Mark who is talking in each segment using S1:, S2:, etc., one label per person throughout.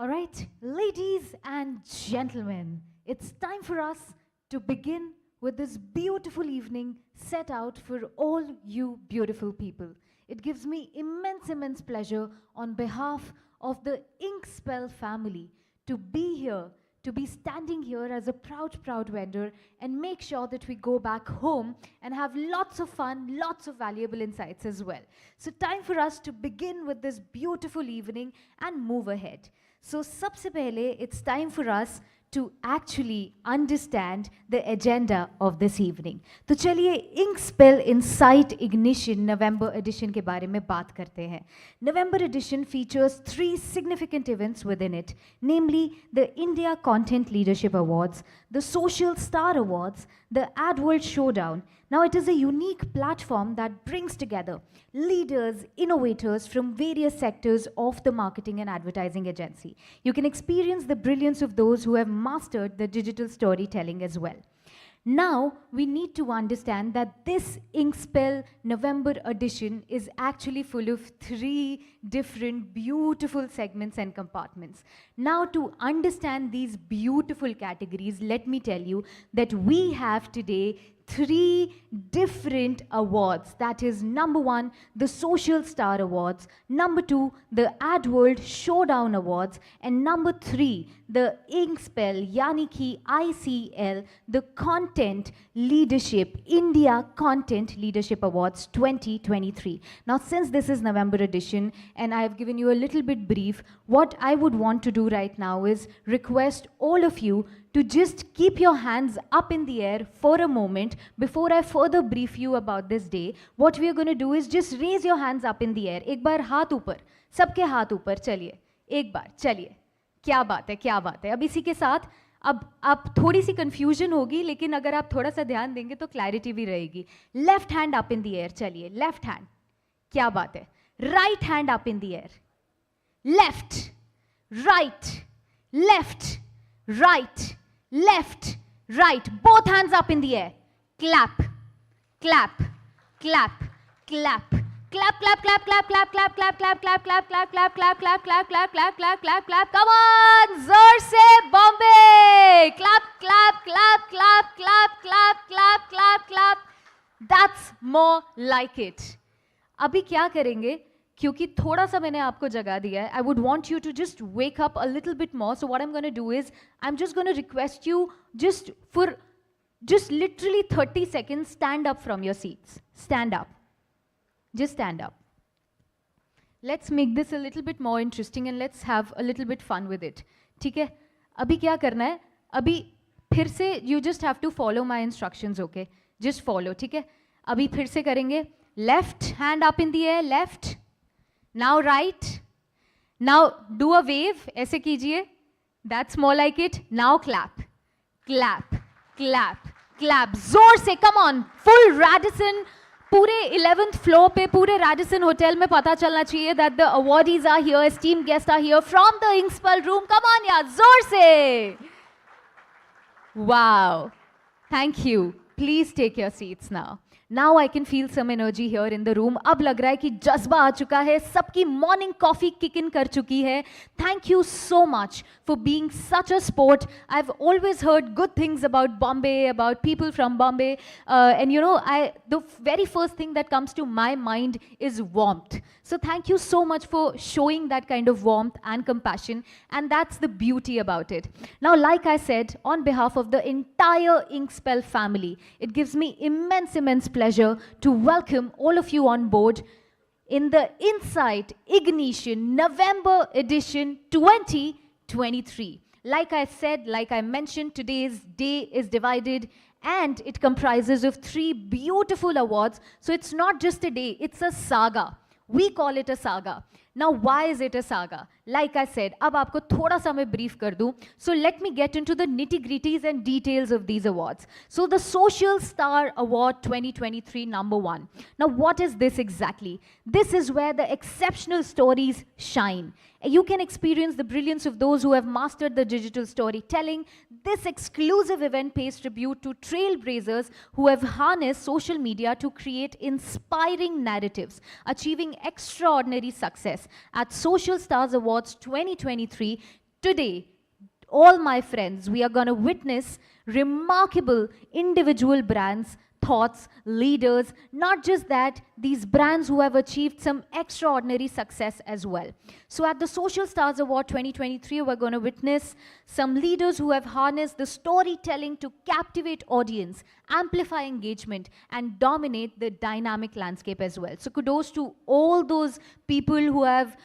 S1: All right, ladies and gentlemen, it's time for us to begin with this beautiful evening set out for all you beautiful people. It gives me immense pleasure on behalf of the Inkspell family to be here, to be standing here as a proud vendor and make sure that we go back home and have lots of fun, lots of valuable insights as well. So time for us to begin with this beautiful evening and move ahead. So सबसे पहले it's time for us to actually understand the agenda of this evening. तो चलिए Inkspell Insight Ignition November edition के बारे में बात करते हैं. November edition features 3 significant events within it, namely the India Content Leadership Awards, the Social Star Awards, the AdWorld Showdown. Now it is a unique platform that brings together leaders, innovators from various sectors of the marketing and advertising agency. You can experience the brilliance of those who have mastered the digital storytelling as well. Now, we need to understand that this Inkspell November edition is actually full of 3 different beautiful segments and compartments. Now, to understand these beautiful categories, let me tell you that we have today 3 different awards. That is, number 1, the Social Star Awards, number 2, the AdWorld Showdown Awards, and number 3, the Inkspell, yani ki ICL, the Content Leadership, India Content Leadership Awards 2023. Now, since this is November edition, and I have given you a little bit brief, what I would want to do right now is request all of you to just keep your hands up in the air for a moment before I further brief you about this day. What we are going to do is just raise your hands up in the air. एक बार हाथ ऊपर, सबके हाथ ऊपर, चलिए. एक बार, चलिए. क्या बात है, क्या बात है. अब इसी के साथ, अब आप थोड़ी सी confusion होगी, लेकिन अगर आप थोड़ा सा ध्यान देंगे तो clarity भी रहेगी. Left hand up in the air, चलिए. Left hand. क्या बात है. Right hand up in the air. Left, right, left, right, left, right. Both hands up in the air. Clap, clap, clap, clap. Clap, clap, clap, clap, clap, clap, clap, clap, clap, clap, clap, clap, clap, clap, clap, clap, clap, clap, clap, clap. Come on, जोर से Bombay. Clap, clap, clap, clap, clap, clap, clap, clap, clap. That's more like it. अभी क्या करेंगे? क्योंकि थोड़ा सा मैंने आपको जगा दिया है. I would want you to just wake up a little bit more. So what I'm going to do is, I'm just going to request you just literally 30 seconds, stand up from your seats. Stand up. Just stand up. Let's make this a little bit more interesting and let's have a little bit fun with it. ठीक है? अभी क्या करना है? अभी फिर से you just have to follow my instructions, okay? Just follow, ठीक है? अभी फिर से करेंगे. Left hand up in the air, left. Now right. Now do a wave. ऐसे कीजिए. That's more like it. Now clap. Clap. Clap. Clap. जोर से, come on. Full Radisson. पूरे 11th floor पे पूरे Radisson Hotel में पता चलना चाहिए that the awardees are here, esteemed guests are here from the Inkspell room. Come on यार, जोर से. Wow. Thank you. Please take your seats now. Now I can feel some energy here in the room. अब लग रहा है कि जज्बा आ चुका है, सबकी morning coffee kick in कर चुकी है. Thank you so much for being such a sport. I've always heard good things about Bombay, about people from Bombay, and you know, the very first thing that comes to my mind is warmth. So thank you so much for showing that kind of warmth and compassion, and that's the beauty about it. Now, like I said, on behalf of the entire Inkspell family, it gives me immense pleasure to welcome all of you on board in the Insight Ignition November edition 2023. Like I said, like I mentioned, today's day is divided and it comprises of 3 beautiful awards. So it's not just a day, it's a saga. We call it a saga. Now, why is it a saga? Like I said, अब आपको थोड़ा सा मैं brief कर दूं. So let me get into the nitty-gritties and details of these awards. So the Social Star Award 2023 number 1. Now, what is this exactly? This is where the exceptional stories shine. You can experience the brilliance of those who have mastered the digital storytelling. This exclusive event pays tribute to trailblazers who have harnessed social media to create inspiring narratives, achieving extraordinary success. At Social Stars Awards 2023, Today, all my friends, we are going to witness remarkable individual brands, thoughts, leaders, not just that, these brands who have achieved some extraordinary success as well. So at the Social Stars Award 2023, we're going to witness some leaders who have harnessed the storytelling to captivate audience, amplify engagement, and dominate the dynamic landscape as well. So kudos to all those people who have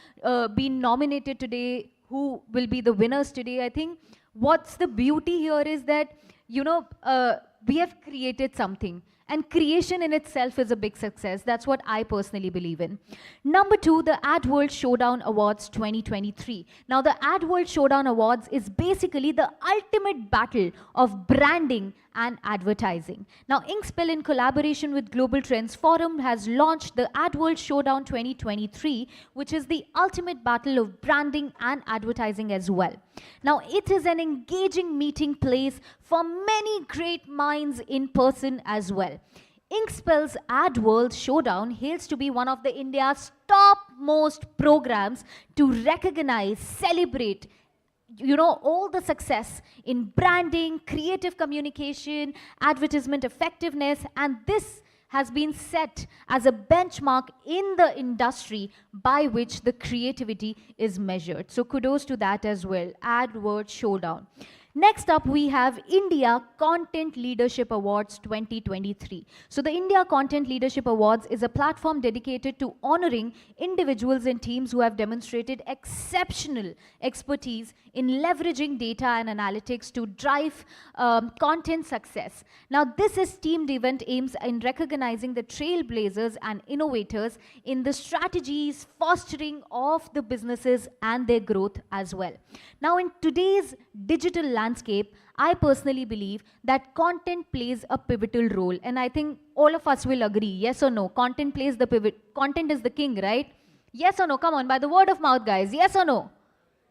S1: been nominated today, who will be the winners today. I think what's the beauty here is that, we have created something. And creation in itself is a big success. That's what I personally believe in. Number 2, the AdWorld Showdown Awards 2023. Now, the AdWorld Showdown Awards is basically the ultimate battle of branding and advertising. Now, Inkspell, in collaboration with Global Trends Forum, has launched the AdWorld Showdown 2023, which is the ultimate battle of branding and advertising as well. Now, it is an engaging meeting place for many great minds in person as well. Inkspell's AdWorld Showdown hails to be one of the India's topmost programs to recognize, celebrate, all the success in branding, creative communication, advertisement effectiveness, and this has been set as a benchmark in the industry by which the creativity is measured. So kudos to that as well, AdWorld Showdown. Next up, we have India Content Leadership Awards 2023. So the India Content Leadership Awards is a platform dedicated to honoring individuals and teams who have demonstrated exceptional expertise in leveraging data and analytics to drive content success. Now, this esteemed event aims in recognizing the trailblazers and innovators in the strategies fostering of the businesses and their growth as well. Now, in today's digital landscape, I personally believe that content plays a pivotal role, and I think all of us will agree, yes or no, content plays the pivot, content is the king, right? Yes or no, come on, by the word of mouth, guys, yes or no?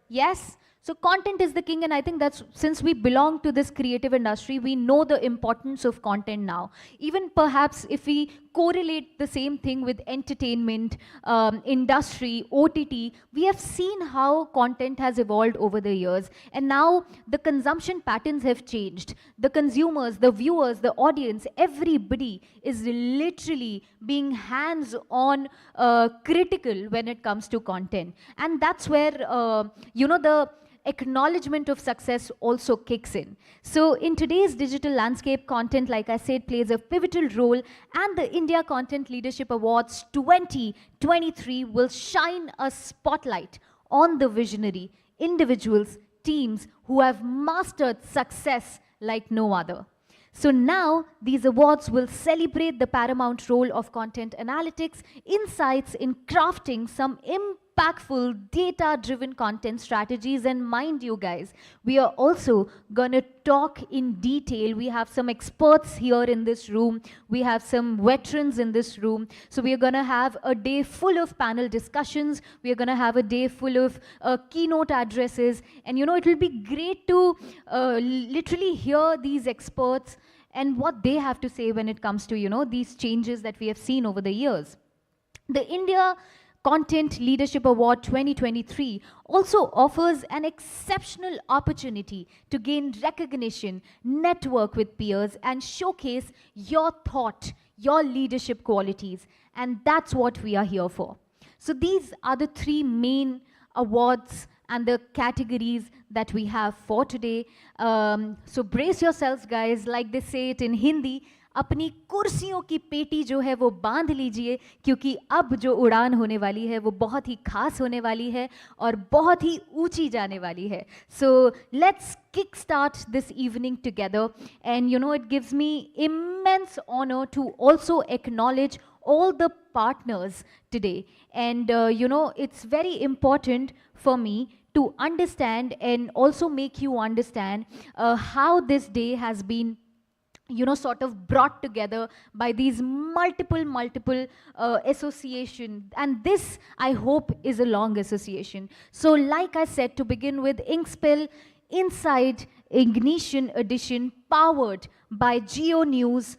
S1: Yes? So content is the king, and I think that's, since we belong to this creative industry, we know the importance of content now. Even perhaps if we correlate the same thing with entertainment, industry, OTT, we have seen how content has evolved over the years, and now the consumption patterns have changed. The consumers, the viewers, the audience, everybody is literally being hands-on critical when it comes to content. And that's where, the acknowledgement of success also kicks in. So in today's digital landscape, content, like I said, plays a pivotal role, and the India Content Leadership Awards 2023 will shine a spotlight on the visionary individuals, teams who have mastered success like no other. So now these awards will celebrate the paramount role of content analytics, insights in crafting some impactful data-driven content strategies. And mind you guys, we are also gonna talk in detail. We have some experts here in this room. We have some veterans in this room. So we are gonna have a day full of panel discussions. We are gonna have a day full of keynote addresses. And it will be great to literally hear these experts and what they have to say when it comes to, these changes that we have seen over the years. The India Content Leadership Award 2023 also offers an exceptional opportunity to gain recognition, network with peers, and showcase your thought, your leadership qualities. And that's what we are here for. So these are the 3 main awards and the categories that we have for today. So brace yourselves, guys. Like they say it in Hindi, अपनी कुर्सियों की पेटी जो है वो बांध लीजिए, क्योंकि अब जो उड़ान होने वाली है वो बहुत ही खास होने वाली है और बहुत ही ऊंची जाने वाली है. So let's kickstart this evening together, and it gives me immense honor to also acknowledge all the partners today. And it's very important for me to understand and also make you understand how this day has been sort of brought together by these multiple association, and this I hope is a long association. So like I said, to begin with, Inkspell Insight Ignition edition, powered by JioNews,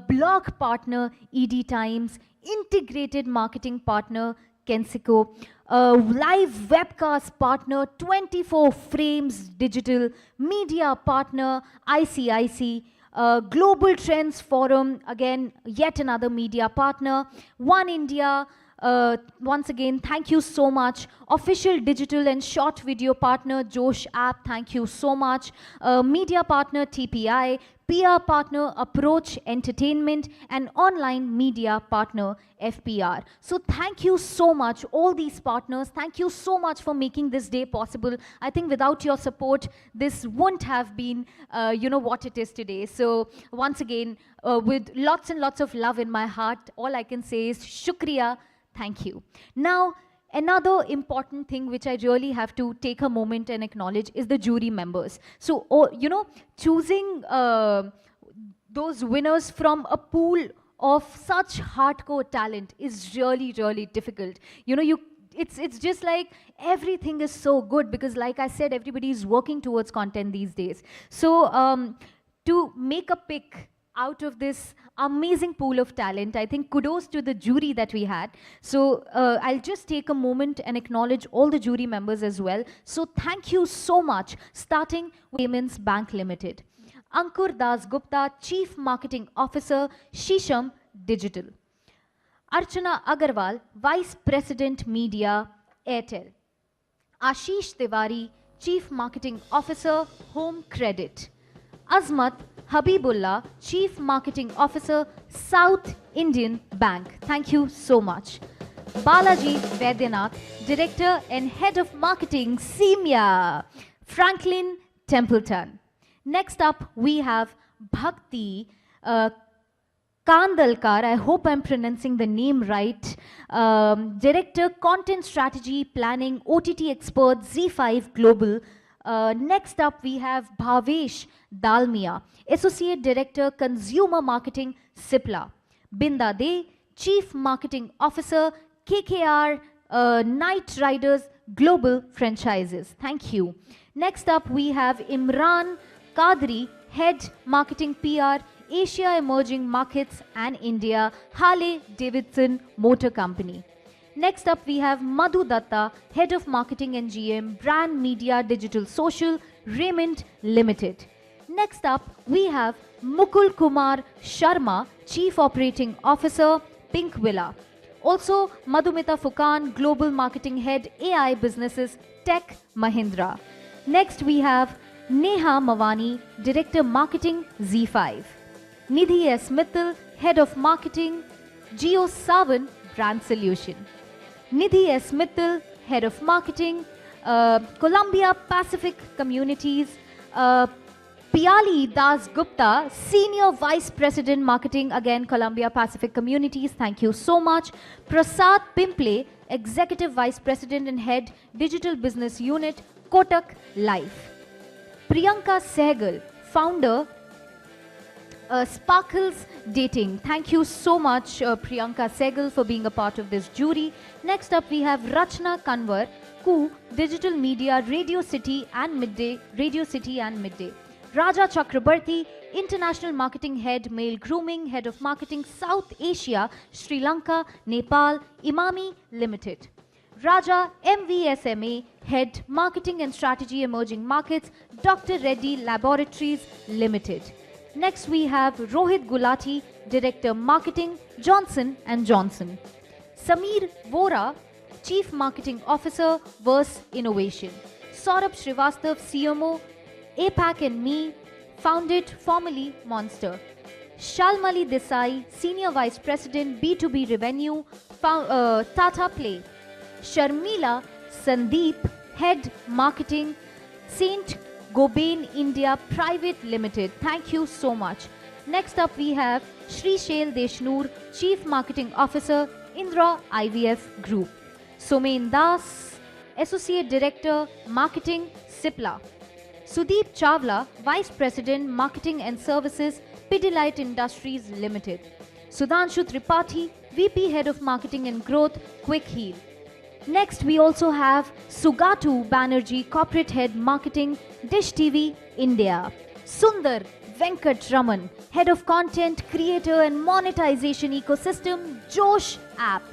S1: blog partner ED Times, integrated marketing partner Kensico, live webcast partner 24 Frames Digital, media partner ICIC, Global Trends Forum, again yet another media partner, One India, once again thank you so much, official digital and short video partner Josh app, thank you so much, media partner TPI, PR partner Approach Entertainment, and online media partner FPR. So thank you so much, all these partners. Thank you so much for making this day possible. I think without your support, this wouldn't have been, what it is today. So once again, with lots and lots of love in my heart, all I can say is shukriya, thank you. Now, another important thing which I really have to take a moment and acknowledge is the jury members. So, choosing those winners from a pool of such hardcore talent is really, really difficult. It's just like everything is so good because, like I said, everybody is working towards content these days. So, to make a pick out of this amazing pool of talent, I think kudos to the jury that we had. So I'll just take a moment and acknowledge all the jury members as well. So thank you so much, starting with Payments Bank Limited. Ankur Das Gupta, Chief Marketing Officer, Shisham Digital. Archana Agarwal, Vice President Media, Airtel. Ashish Tiwari, Chief Marketing Officer, Home Credit. Azmat Habibullah, Chief Marketing Officer, South Indian Bank. Thank you so much. Balaji Vaidyanath, Director and Head of Marketing, Seamia, Franklin Templeton. Next up, we have Bhakti Kandalkar, I hope I'm pronouncing the name right, Director, Content Strategy Planning, OTT Expert, Z5 Global. Next up, we have Bhavesh Dalmia, Associate Director, Consumer Marketing, Cipla. Binda De, Chief Marketing Officer, KKR Knight Riders Global Franchises. Thank you. Next up, we have Imran Kadri, Head Marketing PR, Asia Emerging Markets and India, Harley Davidson Motor Company. Next up, we have Madhu Datta, Head of Marketing and GM, Brand Media Digital Social, Raymond Limited. Next up, we have Mukul Kumar Sharma, Chief Operating Officer, Pink Villa. Also, Madhumita Fukan, Global Marketing Head, AI Businesses, Tech Mahindra. Next, we have Neha Mawani, Director Marketing, Z5. Nidhi S. Mittal, Head of Marketing, Jio Savan, Brand Solution. Nidhi S. Mittal, Head of Marketing, Columbia Pacific Communities, Piali Das Gupta, Senior Vice President Marketing, again Columbia Pacific Communities, thank you so much. Prasad Pimple, Executive Vice President and Head, Digital Business Unit, Kotak Life. Priyanka Sehgal, Founder, Sparkles Dating. Thank you so much, Priyanka Sehgal, for being a part of this jury. Next up, we have Rachna Kanwar, Ku, Digital Media, Radio City and Midday. Raja Chakrabarti, International Marketing Head, Male Grooming, Head of Marketing, South Asia, Sri Lanka, Nepal, Imami Limited. Raja MVSMA, Head Marketing and Strategy, Emerging Markets, Dr. Reddy Laboratories Limited. Next, we have Rohit Gulati, Director Marketing, Johnson & Johnson. Samir Vora, Chief Marketing Officer, Verse Innovation. Saurabh Srivastav, CMO, APAC and Me, founded formerly Monster. Shalmali Desai, Senior Vice President, B2B Revenue, Tata Play. Sharmila Sandeep, Head Marketing, Saint Gobain India Private Limited. Thank you so much. Next up, we have Shri Shail Deshnur, Chief Marketing Officer, Indra IVF Group. Somen Das, Associate Director, Marketing, Cipla. Sudeep Chawla, Vice President, Marketing and Services, Pidilite Industries Limited. Sudhanshu Tripathi, VP Head of Marketing and Growth, Quick Heal. Next, we also have Sugatu Banerjee, Corporate Head Marketing, Dish TV, India. Sundar Venkat Raman, Head of Content, Creator and Monetization Ecosystem, Josh App.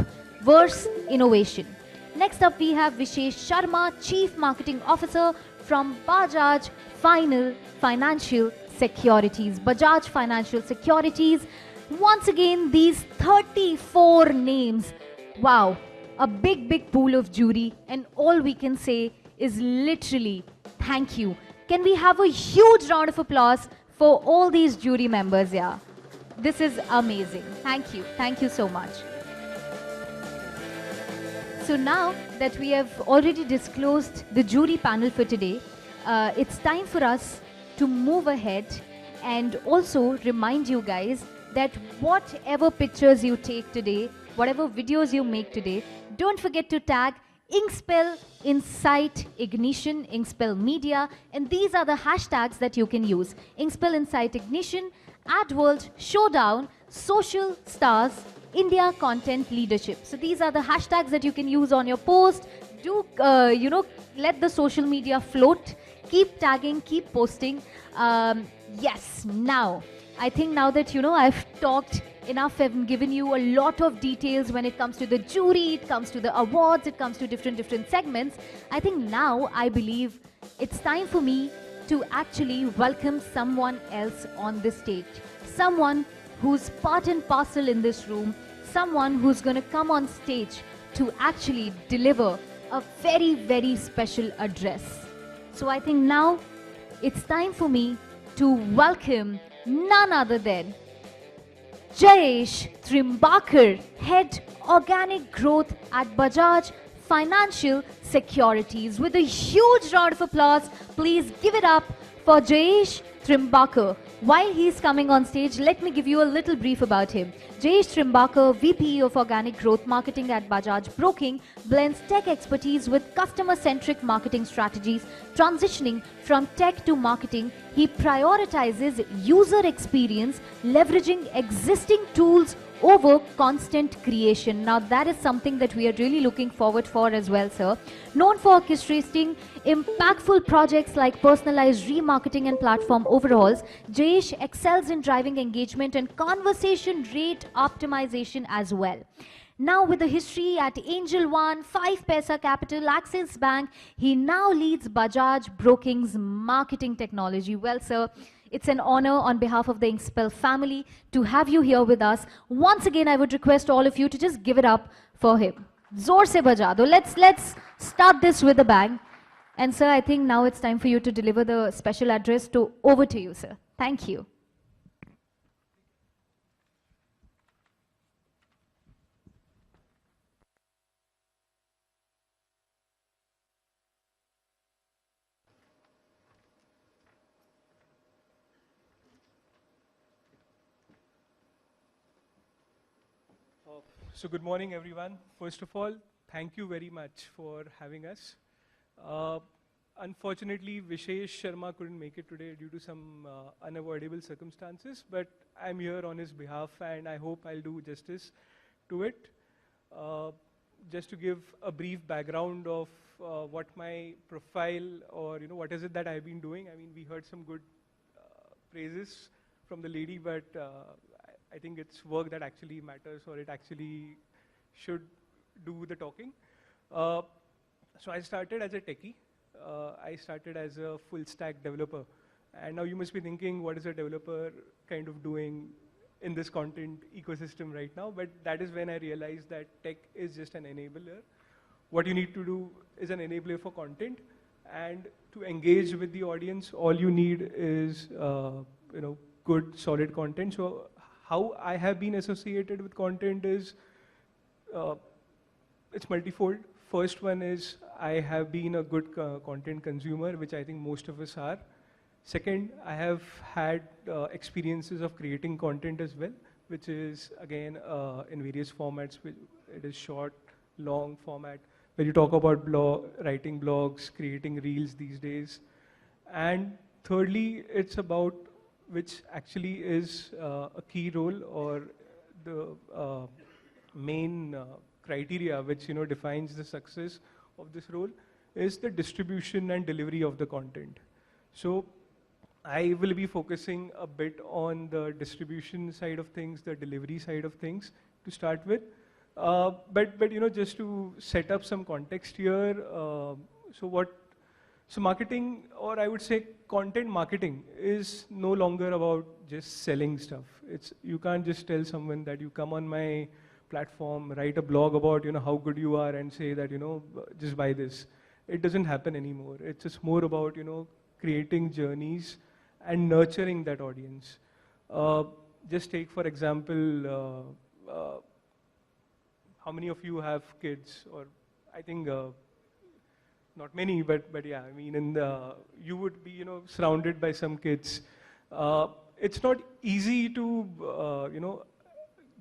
S1: versus innovation. Next up, we have Vishesh Sharma, Chief Marketing Officer from Bajaj Financial Securities. Bajaj Financial Securities. Once again, these 34 names. Wow, a big pool of jury, and all we can say is literally thank you. Can we have a huge round of applause for all these jury members? Yeah, this is amazing. Thank you so much. So now that we have already disclosed the jury panel for today, it's time for us to move ahead and also remind you guys that whatever pictures you take today, whatever videos you make today, don't forget to tag Inkspell Insight Ignition, Inkspell Media, and these are the hashtags that you can use. Inkspell Insight Ignition, AdWorld Showdown, Social Stars, India Content Leadership. So these are the hashtags that you can use on your post. Do, let the social media float. Keep tagging, keep posting. Yes, now, I think now that, I've talked enough, I've given you a lot of details when it comes to the jury, it comes to the awards, it comes to different segments. I think now, I believe it's time for me to actually welcome someone else on this stage. Someone who's part and parcel in this room, someone who's going to come on stage to actually deliver a very special address. So I think now it's time for me to welcome none other than Jayesh Trimbakar, Head Organic Growth at Bajaj Financial Securities. With a huge round of applause, please give it up for Jayesh Trimbakar. While he's coming on stage, let me give you a little brief about him. Jayesh Trimbakar, VP of Organic Growth Marketing at Bajaj Broking, blends tech expertise with customer-centric marketing strategies. Transitioning from tech to marketing, he prioritizes user experience, leveraging existing tools over constant creation. Now that is something that we are really looking forward for as well, sir. Known for orchestrating impactful projects like personalized remarketing and platform overhauls, Jayesh excels in driving engagement and conversation rate optimization as well. Now with a history at Angel One, 5 Paisa Capital, Axis Bank, he now leads Bajaj Broking's marketing technology. Well, sir, it's an honor on behalf of the Inkspell family to have you here with us. Once again, I would request all of you to just give it up for him. Zor se baja do. Let's start this with a bang. And sir, I think now it's time for you to deliver the special address. Over to you, sir. Thank you.
S2: So good morning, everyone. First of all, thank you very much for having us. Unfortunately, Vishesh Sharma couldn't make it today due to some unavoidable circumstances, but I'm here on his behalf, and I hope I'll do justice to it. Just to give a brief background of what my profile or what is it that I've been doing. I mean, we heard some good praises from the lady, but I think it's work that actually matters, or it actually should do the talking. So I started as a techie. I started as a full stack developer. And now you must be thinking, what is a developer kind of doing in this content ecosystem right now? But that is when I realized that tech is just an enabler. What you need to do is an enabler for content. And to engage with the audience, all you need is good, solid content. So how I have been associated with content is, it's multifold. First one is I have been a good content consumer, which I think most of us are. Second, I have had experiences of creating content as well, which is again in various formats. It is short, long format, where you talk about writing blogs, creating reels these days. And thirdly, it's about which actually is a key role or the main criteria which defines the success of this role is the distribution and delivery of the content. So I will be focusing a bit on the distribution side of things, the delivery side of things to start with. But just to set up some context here, so marketing, or I would say content marketing, is no longer about just selling stuff. You can't just tell someone that you come on my platform, write a blog about how good you are, and say that just buy this. It doesn't happen anymore. It's just more about creating journeys and nurturing that audience. Just take for example. How many of you have kids? Or I think not many, but yeah, I mean, you would be surrounded by some kids. It's not easy to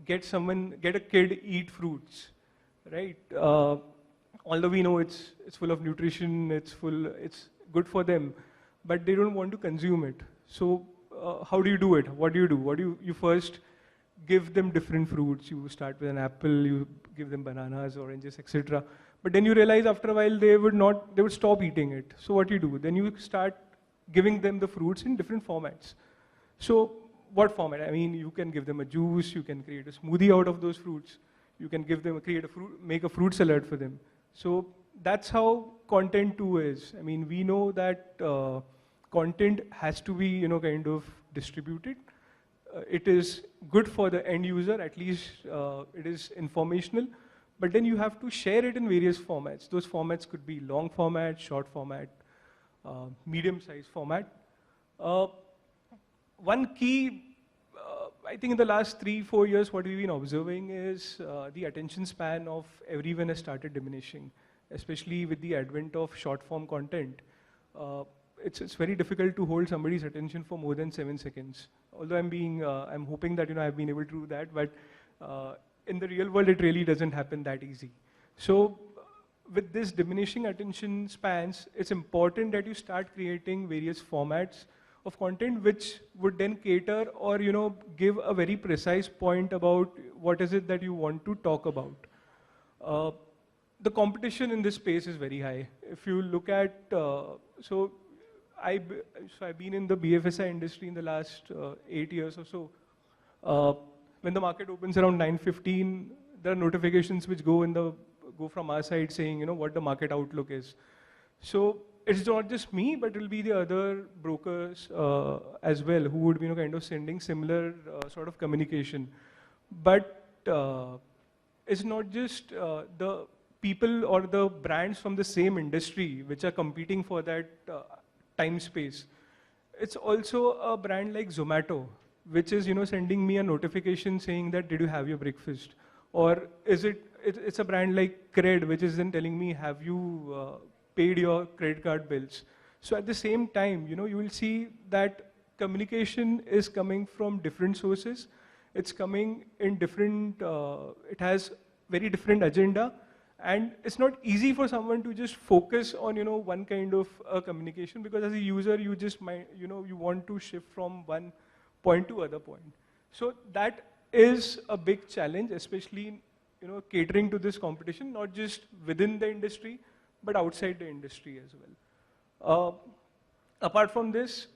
S2: get a kid eat fruits, right? Although we know it's full of nutrition, it's good for them, but they don't want to consume it. So how do you do it? What do you do? You first give them different fruits. You start with an apple, you give them bananas, oranges, etc. But then you realize after a while they would stop eating it. So what do? Then you start giving them the fruits in different formats. So what format? I mean, you can give them a juice, you can create a smoothie out of those fruits, you can make a fruit salad for them. So that's how content too is. I mean, we know that content has to be kind of distributed. It is good for the end user, at least it is informational, but then you have to share it in various formats. Those formats could be long format, short format, medium-sized format. One key, I think in the last 3-4 years, what we've been observing is the attention span of everyone has started diminishing, especially with the advent of short-form content. It's very difficult to hold somebody's attention for more than 7 seconds. Although I'm hoping that I've been able to do that, but in the real world, it really doesn't happen that easy. So with this diminishing attention spans, it's important that you start creating various formats of content which would then cater or give a very precise point about what is it that you want to talk about. The competition in this space is very high. If you look at, I've been in the BFSI industry in the last 8 years or so. When the market opens around 9:15, there are notifications which go from our side saying what the market outlook is. So it's not just me, but it will be the other brokers as well who would be kind of sending similar sort of communication. But it's not just the people or the brands from the same industry which are competing for that time space. It's also a brand like Zomato, which is sending me a notification saying that did you have your breakfast, or it's a brand like Cred, which is then telling me have you paid your credit card bills. So at the same time, you will see that communication is coming from different sources. It's coming in different. It has very different agenda. And it's not easy for someone to just focus on one kind of communication, because as a user you just might you want to shift from one point to other point. So that is a big challenge, especially catering to this competition, not just within the industry but outside the industry as well. Apart from this,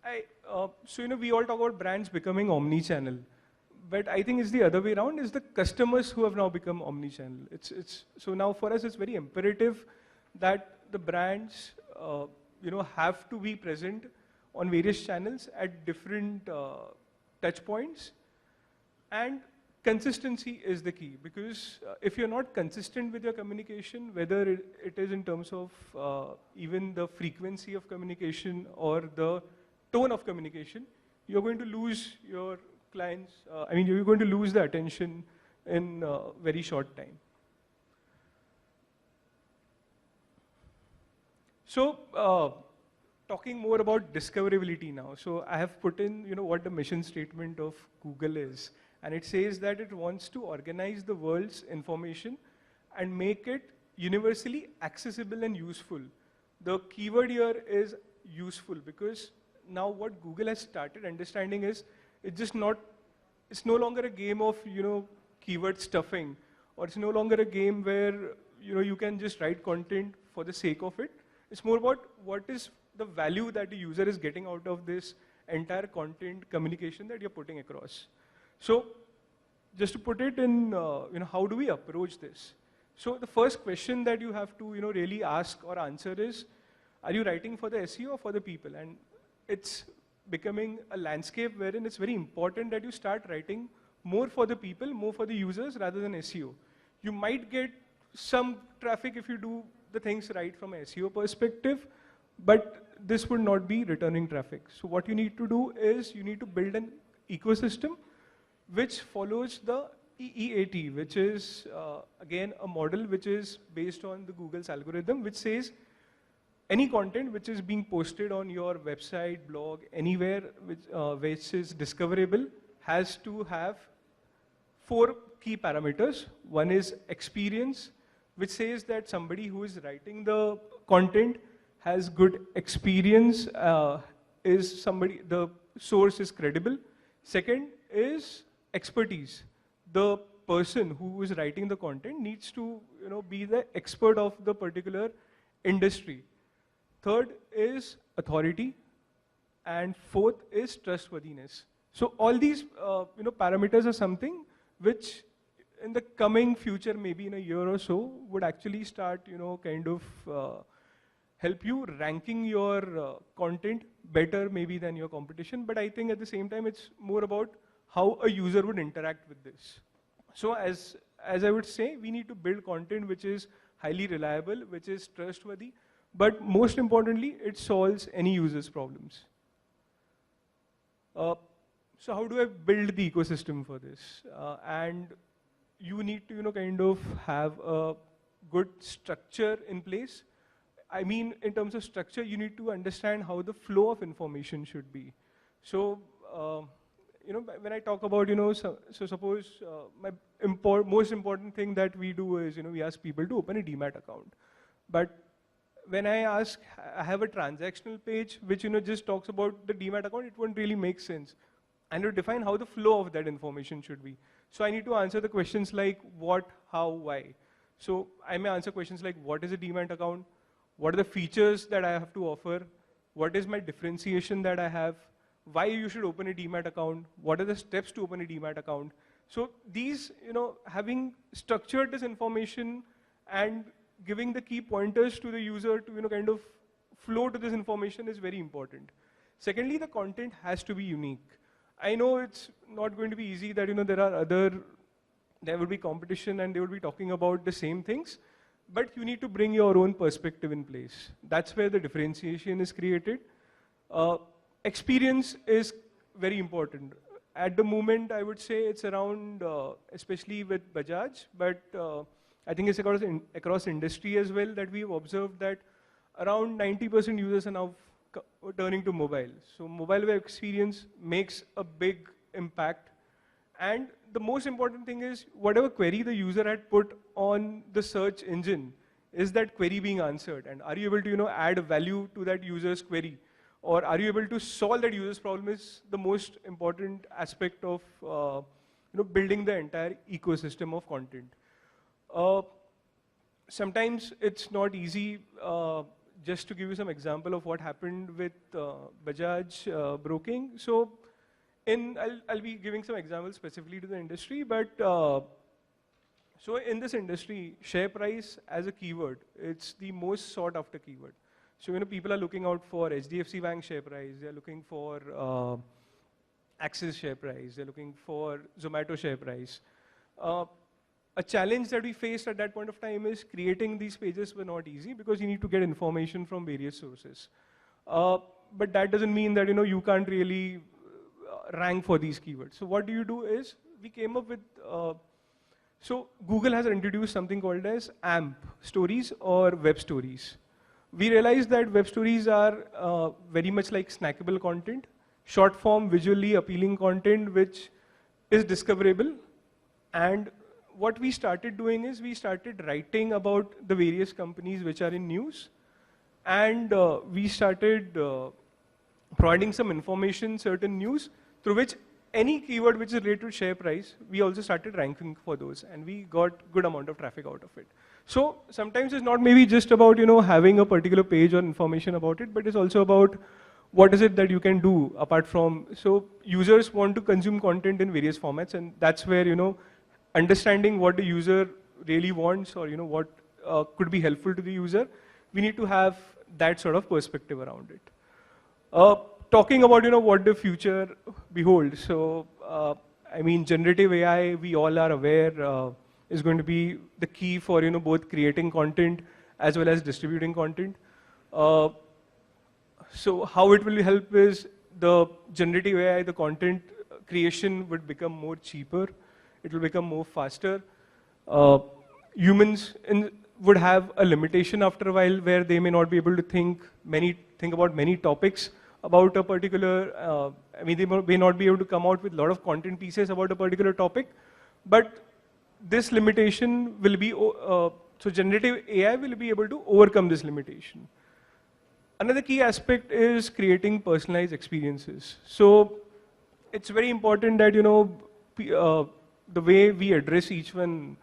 S2: we all talk about brands becoming omni-channel. But I think it's the other way around, is the customers who have now become omni-channel. So now for us, it's very imperative that the brands, have to be present on various channels at different touch points. And consistency is the key, because if you're not consistent with your communication, whether it is in terms of even the frequency of communication or the tone of communication, you're going to lose your clients, you're going to lose the attention in a very short time. So, talking more about discoverability now. So I have put in, what the mission statement of Google is. And it says that it wants to organize the world's information and make it universally accessible and useful. The keyword here is useful, because now what Google has started understanding is, it's no longer a game of, keyword stuffing, or it's no longer a game where, you can just write content for the sake of it. It's more about what is the value that the user is getting out of this entire content communication that you're putting across. So just to put it in, how do we approach this? So the first question that you have to, really ask or answer is, are you writing for the SEO or for the people? And it's becoming a landscape wherein it's very important that you start writing more for the people, more for the users rather than SEO. You might get some traffic if you do the things right from an SEO perspective, but this would not be returning traffic. So what you need to do is you need to build an ecosystem which follows the EEAT, which is, again, a model which is based on the Google's algorithm, which says any content which is being posted on your website, blog, anywhere which is discoverable has to have 4 key parameters. One is experience, which says that somebody who is writing the content has good experience, the source is credible. Second is expertise. The person who is writing the content needs to be the expert of the particular industry. Third is authority, and fourth is trustworthiness. So all these parameters are something which in the coming future, maybe in a year or so, would actually start help you ranking your content better maybe than your competition. But I think at the same time it's more about how a user would interact with this. So as I would say, we need to build content which is highly reliable, which is trustworthy, but most importantly, it solves any user's problems. So how do I build the ecosystem for this? And you need to have a good structure in place. I mean, in terms of structure, you need to understand how the flow of information should be. So, when I talk about, so suppose my most important thing that we do is, we ask people to open a DMAT account. But when I have a transactional page which, just talks about the DMAT account, it won't really make sense. I need to define how the flow of that information should be. So I need to answer the questions like what, how, why. So I may answer questions like what is a DMAT account? What are the features that I have to offer? What is my differentiation that I have? Why you should open a DMAT account? What are the steps to open a DMAT account? So these, having structured this information and giving the key pointers to the user to, flow to this information is very important. Secondly, the content has to be unique. I know it's not going to be easy that, there will be competition and they will be talking about the same things, but you need to bring your own perspective in place. That's where the differentiation is created. Experience is very important. At the moment, I would say it's around, especially with Bajaj, but I think it's across industry as well that we've observed that around 90% users are now turning to mobile. So mobile web experience makes a big impact. And the most important thing is whatever query the user had put on the search engine, is that query being answered? And are you able to add value to that user's query? Or are you able to solve that user's problem is the most important aspect of building the entire ecosystem of content. Sometimes it's not easy. Just to give you some example of what happened with Bajaj broking. So I'll be giving some examples specifically to the industry, but so in this industry, share price as a keyword, it's the most sought after keyword. So people are looking out for HDFC Bank share price, they're looking for Axis share price, they're looking for Zomato share price. A challenge that we faced at that point of time is creating these pages were not easy because you need to get information from various sources. But that doesn't mean that you can't really rank for these keywords. So what do you do is we came up with, so Google has introduced something called as AMP, stories or web stories. We realized that web stories are very much like snackable content, short form, visually appealing content which is discoverable. And what we started doing is we started writing about the various companies which are in news, and we started providing some information, certain news, through which any keyword which is related to share price, we also started ranking for those, and we got good amount of traffic out of it. So sometimes it's not maybe just about having a particular page or information about it, but it's also about what is it that you can do apart from, so users want to consume content in various formats, and that's where, understanding what the user really wants, or, what could be helpful to the user, we need to have that sort of perspective around it. Talking about, what the future beholds. So, I mean, generative AI, we all are aware, is going to be the key for, both creating content as well as distributing content. So how it will help is the generative AI, the content creation would become more cheaper. It will become more faster. Humans would have a limitation after a while where they may not be able to think about many topics about a particular, I mean, they may not be able to come out with a lot of content pieces about a particular topic, but this limitation will be, so generative AI will be able to overcome this limitation. Another key aspect is creating personalized experiences. So it's very important that, the way we address each one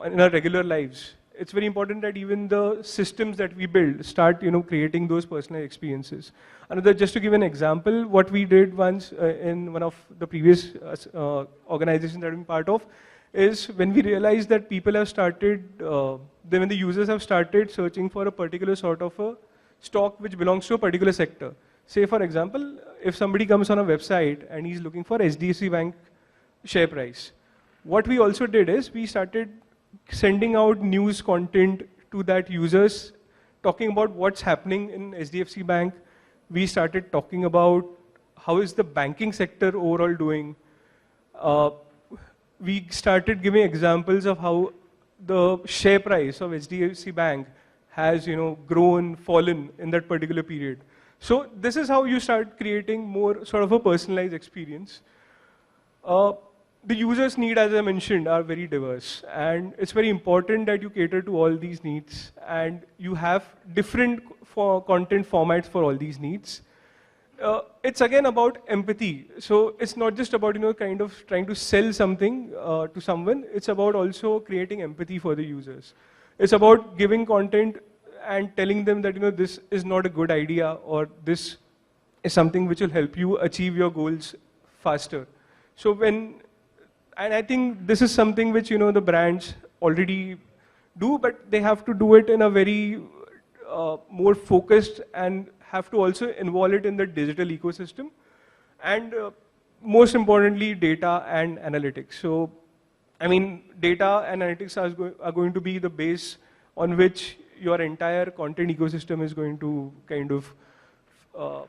S2: in our regular lives, it's very important that even the systems that we build start, creating those personalized experiences. Another, just to give an example, what we did once in one of the previous organizations that I've been part of, is when we realized that people have started, when the users have started searching for a particular sort of a stock which belongs to a particular sector. Say, for example, if somebody comes on a website and he's looking for HDFC Bank share price, what we also did is we started sending out news content to that users, talking about what's happening in HDFC Bank. We started talking about how is the banking sector overall doing. We started giving examples of how the share price of HDFC Bank has, grown, fallen in that particular period. So this is how you start creating more sort of a personalized experience. The users' need, as I mentioned, are very diverse, and it's very important that you cater to all these needs, and you have different content formats for all these needs. It's again about empathy. So it's not just about, kind of trying to sell something to someone. It's about also creating empathy for the users. It's about giving content and telling them that, this is not a good idea, or this is something which will help you achieve your goals faster. So and I think this is something which, the brands already do, but they have to do it in a very more focused, and have to also involve it in the digital ecosystem. And most importantly, data and analytics. So, I mean, data and analytics are going to be the base on which your entire content ecosystem is going to kind of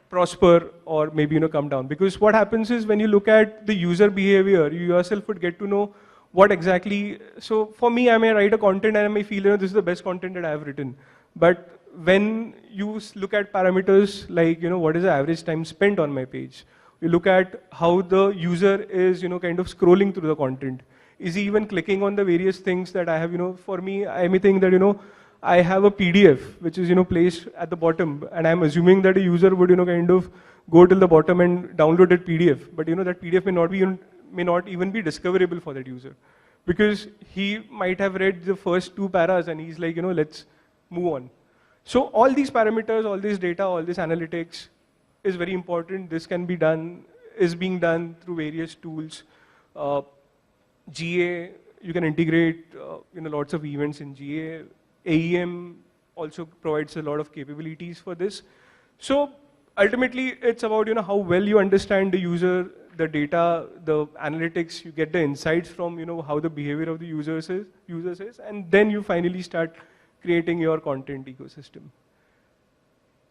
S2: prosper, or maybe, come down. Because what happens is when you look at the user behavior, you yourself would get to know what exactly, so for me, I may write a content and I may feel, this is the best content that I have written. But when you look at parameters like, what is the average time spent on my page? You look at how the user is, kind of scrolling through the content. Is he even clicking on the various things that I have, for me, I may think that, I have a PDF which is, placed at the bottom, and I'm assuming that a user would, kind of go till the bottom and download that PDF. But, that PDF may not even be discoverable for that user, because he might have read the first 2 paras and he's like, let's move on. So all these parameters, all this data, all this analytics is very important. This can be done, is being done through various tools. GA, you can integrate, lots of events in GA. AEM also provides a lot of capabilities for this. So ultimately, it's about, how well you understand the user, the data, the analytics. You get the insights from, how the behavior of the users is, and then you finally start creating your content ecosystem.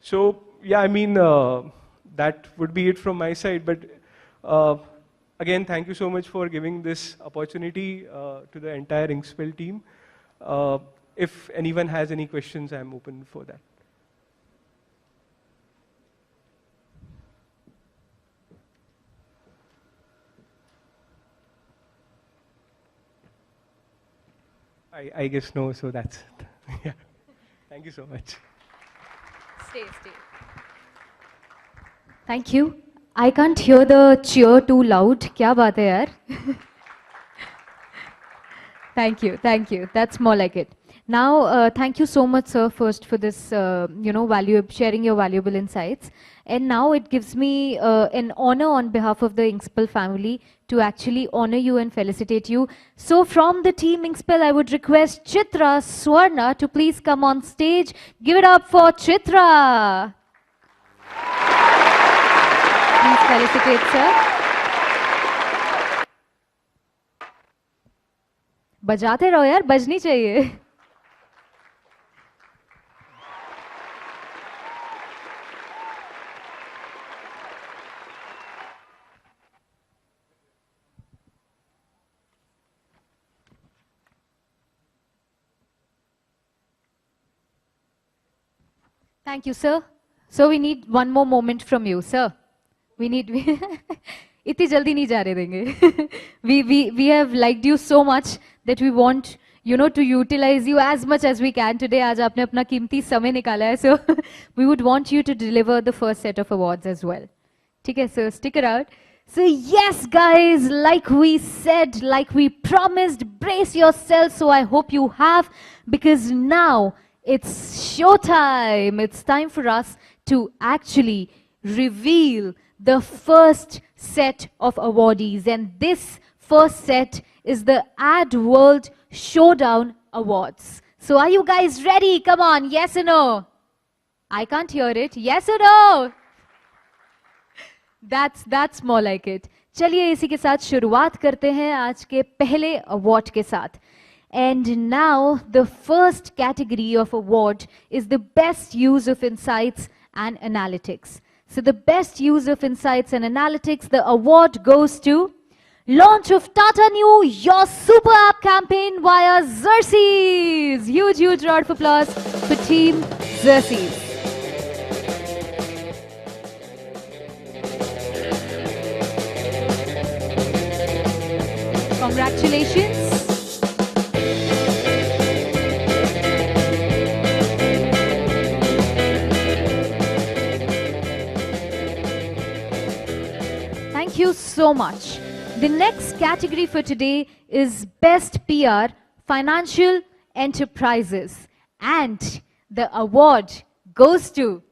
S2: So yeah, I mean, that would be it from my side. But again, thank you so much for giving this opportunity to the entire Inkspell team. If anyone has any questions, I'm open for that. I guess no, so that's it. Yeah. Thank you so much.
S1: Stay. Thank you. I can't hear the cheer too loud. Kya baat hai yaar? Thank you. That's more like it. Now, thank you so much, sir, first for this, sharing your valuable insights. And now it gives me an honor on behalf of the Inkspell family to actually honor you and felicitate you. So from the team Inkspell, I would request Chitra Swarna to please come on stage. Give it up for Chitra. Please felicitate, sir. बजाते रहो यार, बजनी चाहिए. Thank you, sir. So we need one more moment from you, sir. We need. इतनी जल्दी नहीं जा रहे देंगे. We have liked you so much that we want, to utilize you as much as we can today. आज आपने अपना कीमती समय निकाला है, so we would want you to deliver the first set of awards as well. ठीक है, so stick around. So yes, guys, like we said, like we promised, brace yourselves. So I hope you have, because now it's showtime. It's time for us to actually reveal the first set of awardees. And this first set is the AdWorld Showdown Awards. So are you guys ready? Come on, yes or no? I can't hear it. Yes or no? That's more like it. चलिए इसी के साथ शुरुआत करते हैं आज के पहले अवार्ड के साथ. And now the first category of award is the best use of insights and analytics. So the best use of insights and analytics, the award goes to launch of Tata Neu, your super app campaign via Xerxes. Huge round of applause for Team Xerxes. Congratulations. Thank you so much. The next category for today is Best PR Financial Enterprises. And the award goes to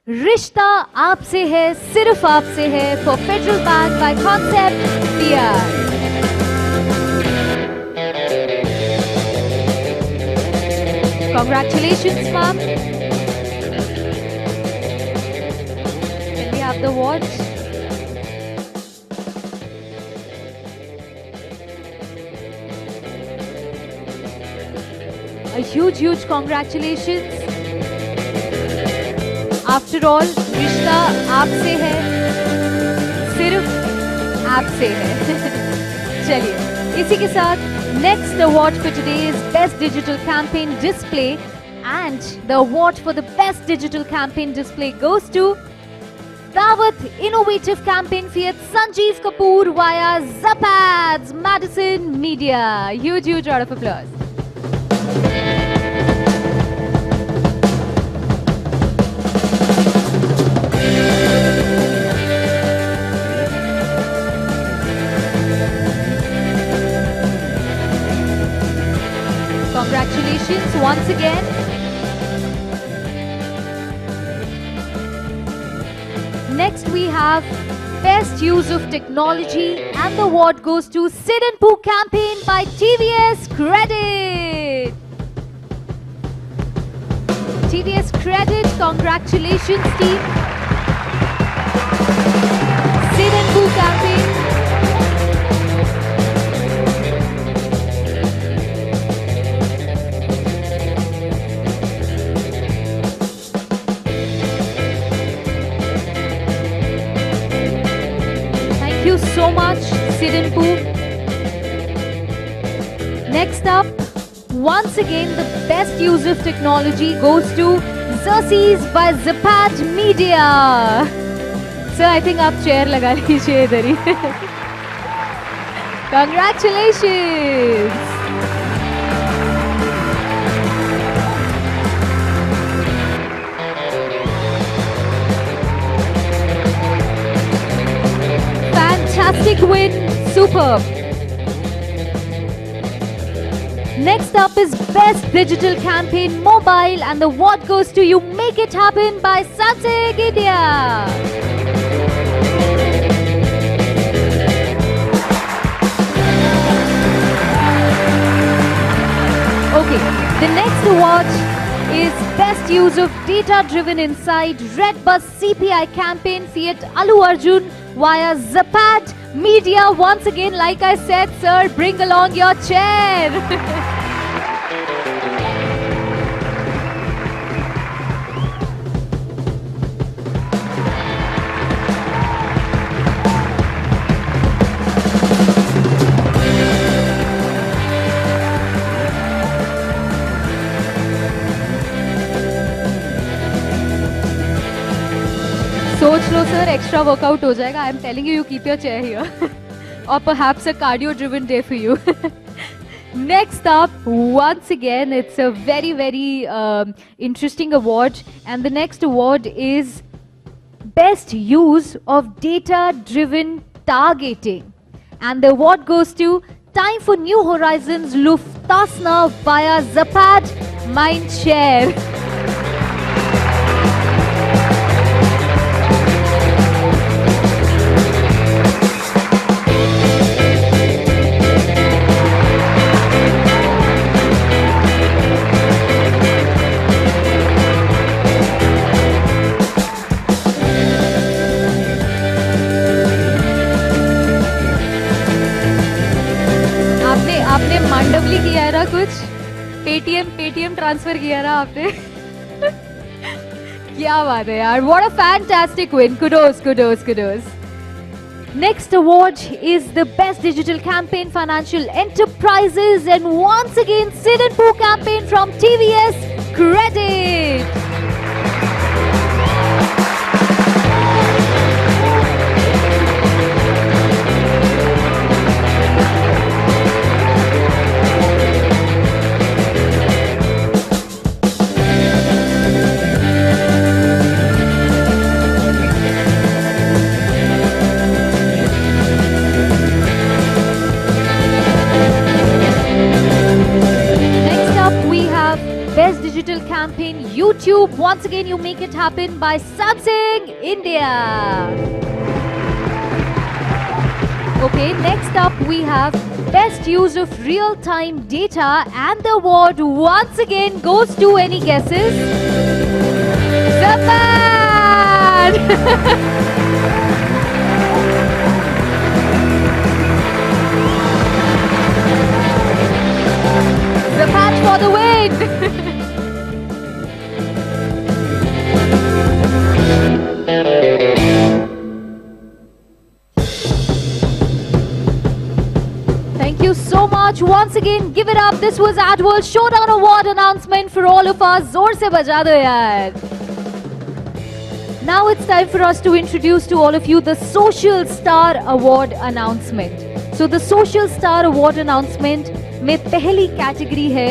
S1: रिश्ता आपसे है, सिर्फ आपसे है for Federal Bank by Concept PR. Congratulations, ma'am. Can we have the award? A huge congratulations. After all, रिश्ता आपसे है, सिर्फ आपसे है. चलिए, इसी के साथ next award for today is Best Digital Campaign Display, and the award for the Best Digital Campaign Display goes to Dawat Innovative Campaign Fiat Sanjeev Kapoor via Zapads Madison Media. Huge round of applause. Congratulations once again. Next we have Best Use of Technology, and the award goes to Sid and Poo campaign by TVS Credit. TVS Credit, congratulations team. Sid and Poo campaign. So much, Sid and Poo. Next up, once again, the best use of technology goes to Xerxes by Zapad Media. Sir, I think आप chair लगा लीजिए इधर ही. Congratulations. Fantastic win, superb. Next up is Best Digital Campaign Mobile, and the award goes to You Make It Happen by Samsung India. Okay, the next award is Best Use of Data-Driven Insight Red Bus CPI Campaign Fiat Allu Arjun via Zapad Media. Once again, like I said, sir, bring along your chair. सोच लो sir, extra workout हो जाएगा. I am telling you, keep your chair here. Or perhaps a cardio-driven day for you. Next up, once again, it's a very, very interesting award. And the next award is Best Use of Data-Driven Targeting. And the award goes to Time for New Horizons Lufthansa via Zapad Mindshare. आपने मांडवली किया है ना कुछ, Paytm transfer किया ना आपने. क्या बात है यार, what a fantastic win. Kudos. Next award is the Best Digital Campaign Financial Enterprises, and once again Sid and Pooh campaign from TVS Credit. Best Digital Campaign YouTube. Once again, You Make It Happen by Samsung India. Okay, next up we have Best Use of Real-Time Data, and the award once again goes to, any guesses? Japan! Japan for the win! Thank you so much. Once again, give it up. This was AdWorld Showdown Award announcement for all of us. Zor se baja do yaar. Now it's time for us to introduce to all of you the Social Star Award announcement. So the Social Star Award announcement में पहली category है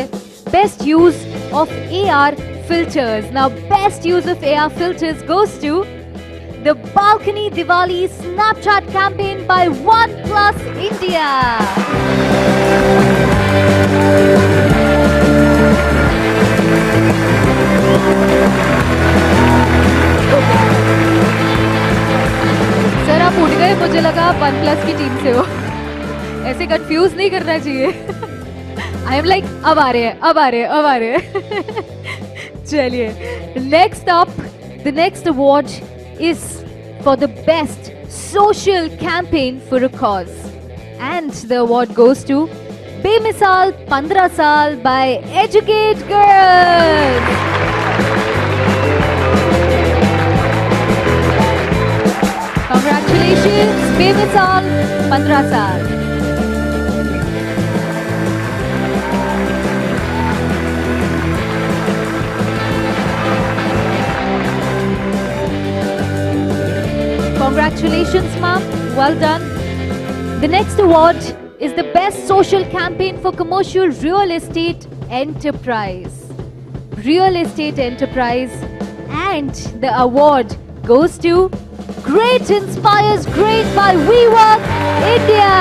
S1: Best Use of AR Filters. Now, Best Use of AR Filters goes to the Balcony Diwali Snapchat campaign by OnePlus India. Sir आप उठ गए, मुझे लगा OnePlus की team से हो. ऐसे कंफ्यूज नहीं करना चाहिए. I am like, अब आ रहे हैं. चलिए, next up, the next award is for the best social campaign for a cause, and the award goes to Bemisal 15 Saal by Educate Girls. Congratulations, Bemisal 15 Saal. Congratulations, ma'am. Well done. The next award is the Best Social Campaign for Commercial Real Estate Enterprise. Real Estate Enterprise. And the award goes to Great Inspires Great by WeWork India.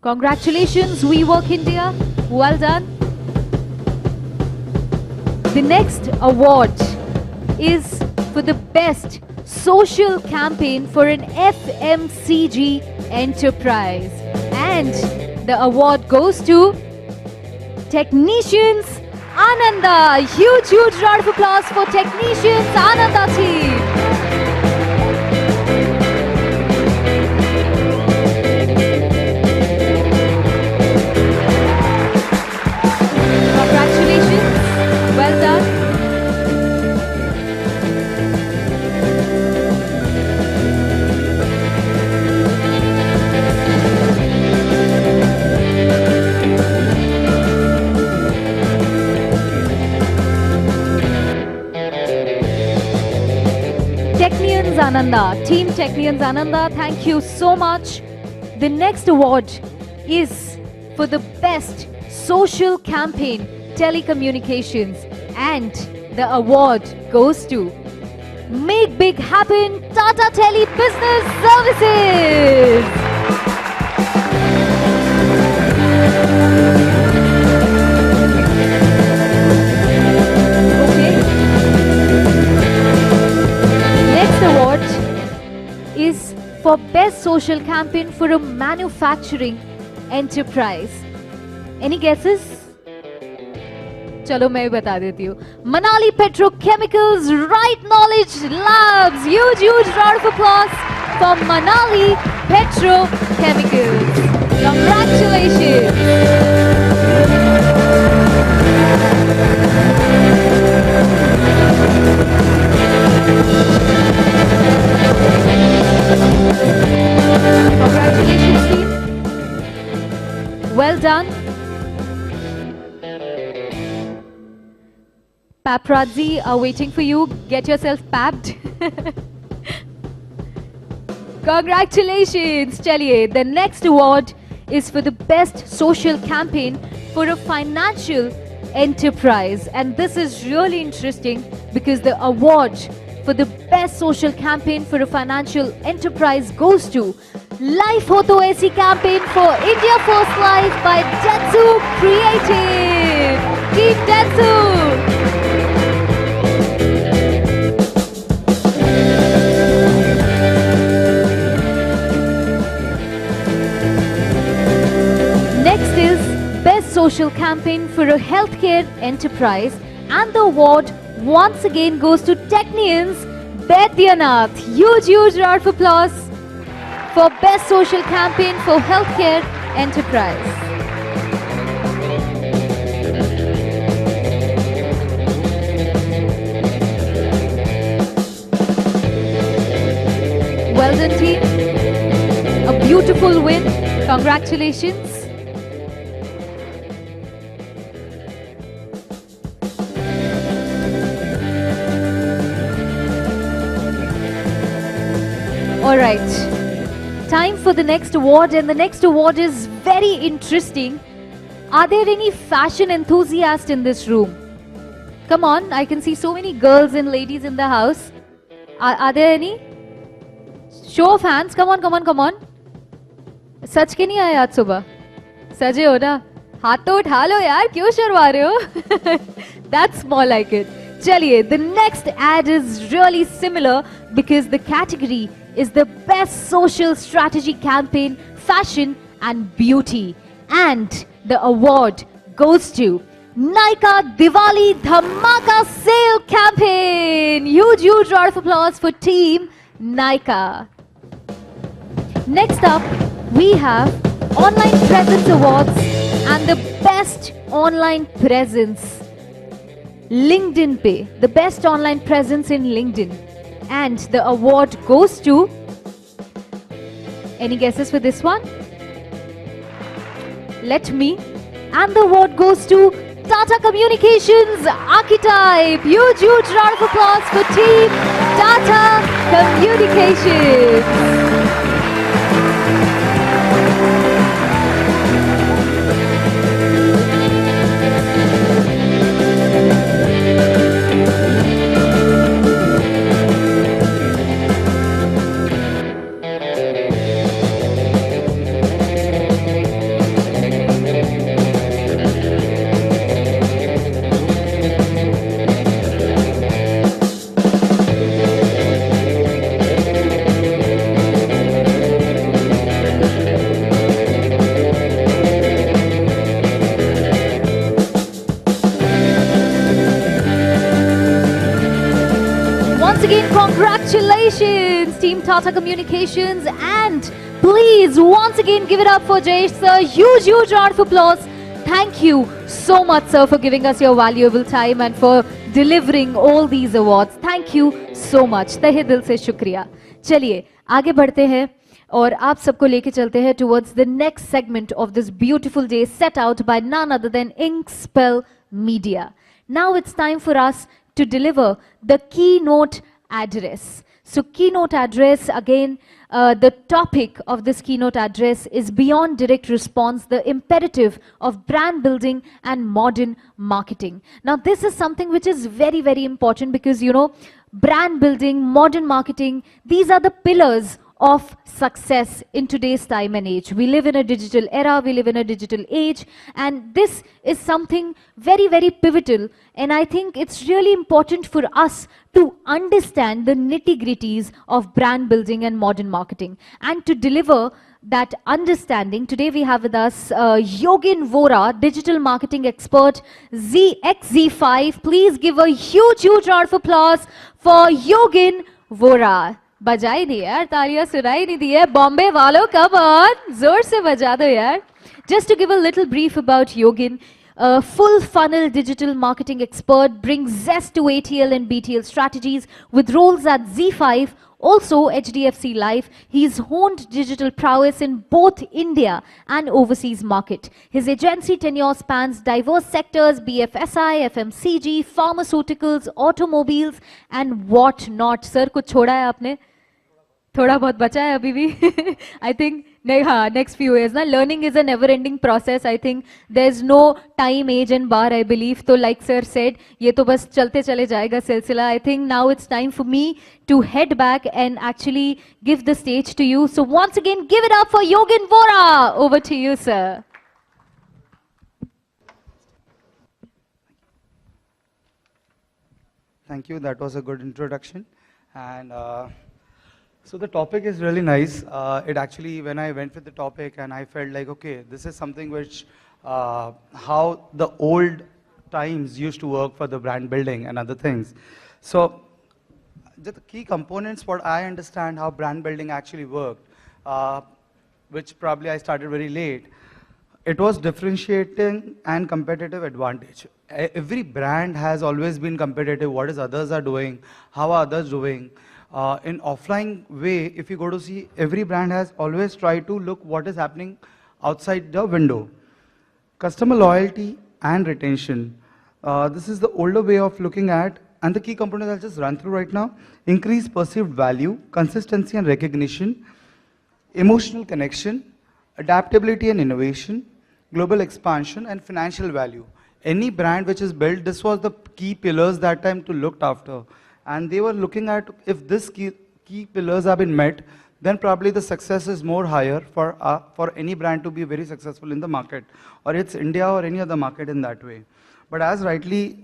S1: Congratulations, We Work India. Well done. The next award is for the best social campaign for an FMCG enterprise. And the award goes to Technicians Ananda. Huge round of applause for Technicians Ananda team. Congratulations. Well done. Technians Ananda, Team Technians Ananda, thank you so much. The next award is for the best social campaign telecommunications, and the award goes to Make Big Happen Tata Tele Business Services. Award is for best social campaign for a manufacturing enterprise. Any guesses? चलो मैं बता देती हूँ. Manali Petrochemicals Right Knowledge Labs. Huge round of applause for Manali Petrochemicals. Congratulations. Congratulations, team. Well done. Paparazzi are waiting for you. Get yourself papped. Congratulations. Chaliye, the next award is for the best social campaign for a financial enterprise. And this is really interesting because the award for the best social campaign for a financial enterprise goes to Life Ho To Aisi campaign for India First Life by Dentsu Creative. Team Dentsu. Next is best social campaign for a healthcare enterprise, and the award once again goes to Technians Baidyanath. Huge round of applause for best social campaign for healthcare enterprise. Well done, team. A beautiful win. Congratulations. All right, time for the next award, and the next award is very interesting. Are there any fashion enthusiasts in this room? Come on, I can see so many girls and ladies in the house. Are there any? Show of hands, come on. सच के नहीं आए आज सुबह? सजे हो ना? हाथ तो उठा लो यार, क्यों शर्मा रहे हो? That's more like it. Chaliye, the next ad is really similar because the category is the best social strategy campaign, fashion and beauty. And the award goes to Nykaa Diwali Dhamaka Sale Campaign. Huge round of applause for Team Nykaa. Next up, we have Online Presence Awards and the best online presence. LinkedIn Pay, the best online presence in LinkedIn. And the award goes to, any guesses for this one? Let me. And the award goes to Tata Communications Archetype. Huge round of applause for Team Tata Communications. again, congratulations, Team Tata Communications. And please, once again, give it up for Jayesh, sir. Huge, huge round of applause. Thank you so much, sir, for giving us your valuable time and for delivering all these awards. Thank you so much. तहे दिल से शुक्रिया. चलिए, आगे बढ़ते हैं और आप सबको लेके चलते हैं towards the next segment of this beautiful day set out by none other than Inkspell Media. Now it's time for us to deliver the keynote address. So keynote address, again, the topic of this keynote address is beyond direct response, the imperative of brand building and modern marketing. Now this is something which is very, very important because, you know, brand building, modern marketing, these are the pillars of success in today's time and age. We live in a digital era, we live in a digital age, and this is something very, very pivotal. And I think it's really important for us to understand the nitty-gritties of brand building and modern marketing. And to deliver that understanding, today we have with us Yogin Vora, digital marketing expert, XZ5. Please give a huge, huge round of applause for Yogin Vora. बजाई दी यार, तालियां सुनाई नहीं दी है. बॉम्बे वालों, come on, जोर से बजा दो यार. Just to give a little brief about Yogin, a full funnel digital marketing expert, brings zest to ATL and BTL strategies with roles at Z5, also HDFC Life. He's honed digital prowess in both India and overseas market. His agency tenure spans diverse sectors, BFSI, FMCG, pharmaceuticals, automobiles, and what not. Sir, कुछ छोड़ा है आपने? थोड़ा बहुत बचा है अभी भी. I think नहीं, हाँ, next few years ना. Learning is a never-ending process. I think there's no time, age, and bar. I believe. तो like sir said, ये तो बस चलते चले जाएगा सिलसिला. I think now it's time for me to head back and actually give the stage to you. So once again, give it up for Yogin Vora. Over to you, sir.
S3: Thank you. That was a good introduction. And so the topic is really nice. It actually, when I went with the topic and I felt like, okay, this is something which, how the old times used to work for the brand building and other things. So the key components, what I understand how brand building actually worked, which probably I started very late, it was differentiating and competitive advantage. Every brand has always been competitive. What is others are doing? How are others doing? In offline way, if you go to see, every brand has always tried to look what is happening outside the window. Customer loyalty and retention. This is the older way of looking at, and the key components I'll just run through right now. Increase perceived value, consistency and recognition, emotional connection, adaptability and innovation, global expansion, and financial value. Any brand which is built, this was the key pillars that time to look after. And they were looking at if this key pillars have been met, then probably the success is more higher for any brand to be very successful in the market, or it's India or any other market in that way. But as rightly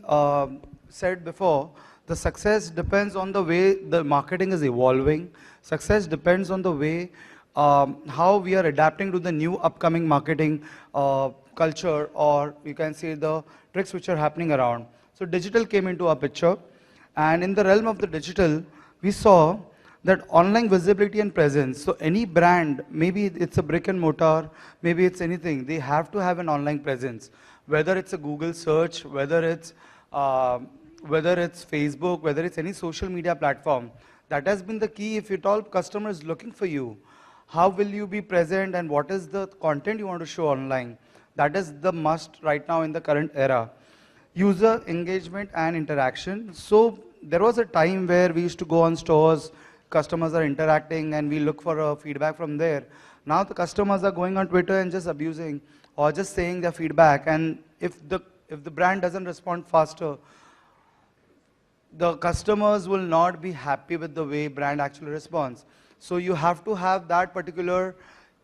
S3: said before, the success depends on the way the marketing is evolving. Success depends on the way how we are adapting to the new upcoming marketing culture, or you can say the tricks which are happening around. So digital came into our picture. And in the realm of the digital, we saw that online visibility and presence. So any brand, maybe it's a brick and mortar, maybe it's anything, they have to have an online presence. Whether it's a Google search, whether it's Facebook, whether it's any social media platform. That has been the key. If at all customer is looking for you, how will you be present and what is the content you want to show online? That is the must right now in the current era. User engagement and interaction. So there was a time where we used to go on stores, customers are interacting and we look for feedback from there. Now the customers are going on Twitter and just abusing or just saying their feedback, and if the brand doesn't respond faster, the customers will not be happy with the way brand actually responds. So you have to have that particular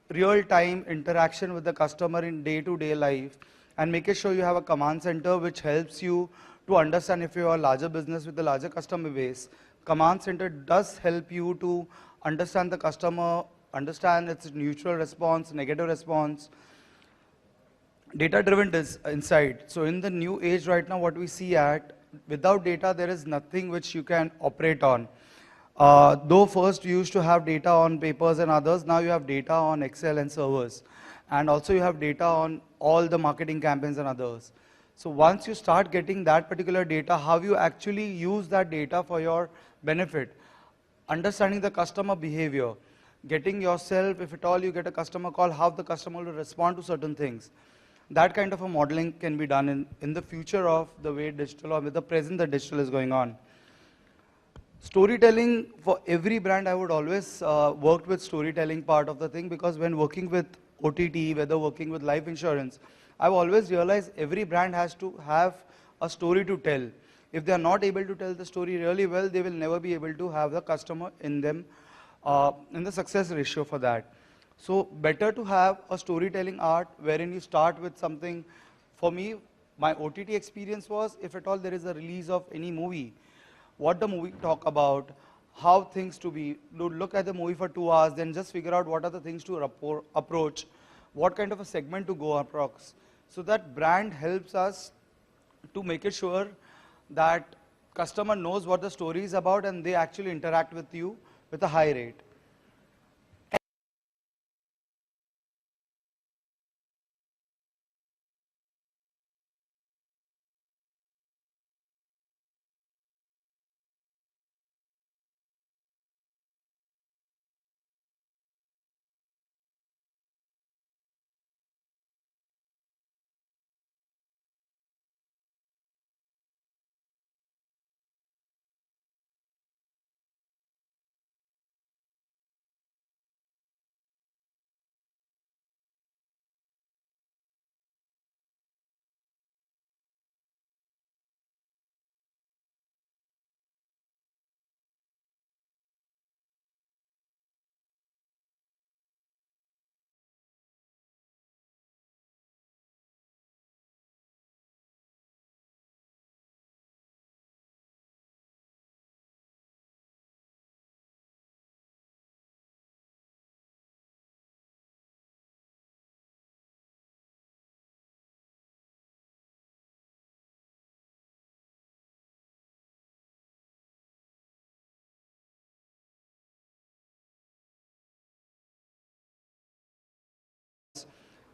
S3: real-time interaction with the customer in day-to-day life, and making sure you have a command center which helps you to understand if you are a larger business with a larger customer base. Command center does help you to understand the customer, understand its neutral response, negative response. Data-driven insight. So in the new age right now, what we see at, without data, there is nothing which you can operate on. Though first you used to have data on papers and others, now you have data on Excel and servers. And also you have data on all the marketing campaigns and others. So once you start getting that particular data, how you actually use that data for your benefit, understanding the customer behavior, getting yourself, if at all you get a customer call, how the customer will respond to certain things. That kind of a modeling can be done in the future of the way digital, or with the present that digital is going on. Storytelling for every brand, I would always work with storytelling part of the thing, because when working with OTT, whether working with life insurance, I've always realized every brand has to have a story to tell. If they are not able to tell the story really well, they will never be able to have the customer in them, in the success ratio for that. So better to have a storytelling art wherein you start with something. For me, my OTT experience was, if at all there is a release of any movie, what the movie talk about, how things to be, look at the movie for 2 hours, then just figure out what are the things to approach, what kind of a segment to go approx. So that brand helps us to make it sure that customer knows what the story is about and they actually interact with you with a high rate.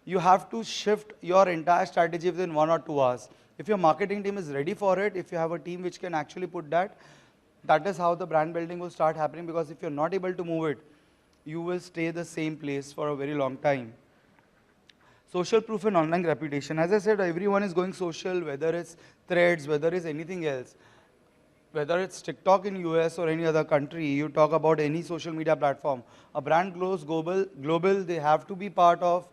S3: You have to shift your entire strategy within 1 or 2 hours. If your marketing team is ready for it, if you have a team which can actually put that, that is how the brand building will start happening, because if you're not able to move it, you will stay the same place for a very long time. Social proof and online reputation. As I said, everyone is going social, whether it's threads, whether it's anything else. Whether it's TikTok in US or any other country, you talk about any social media platform. A brand goes global, they have to be part of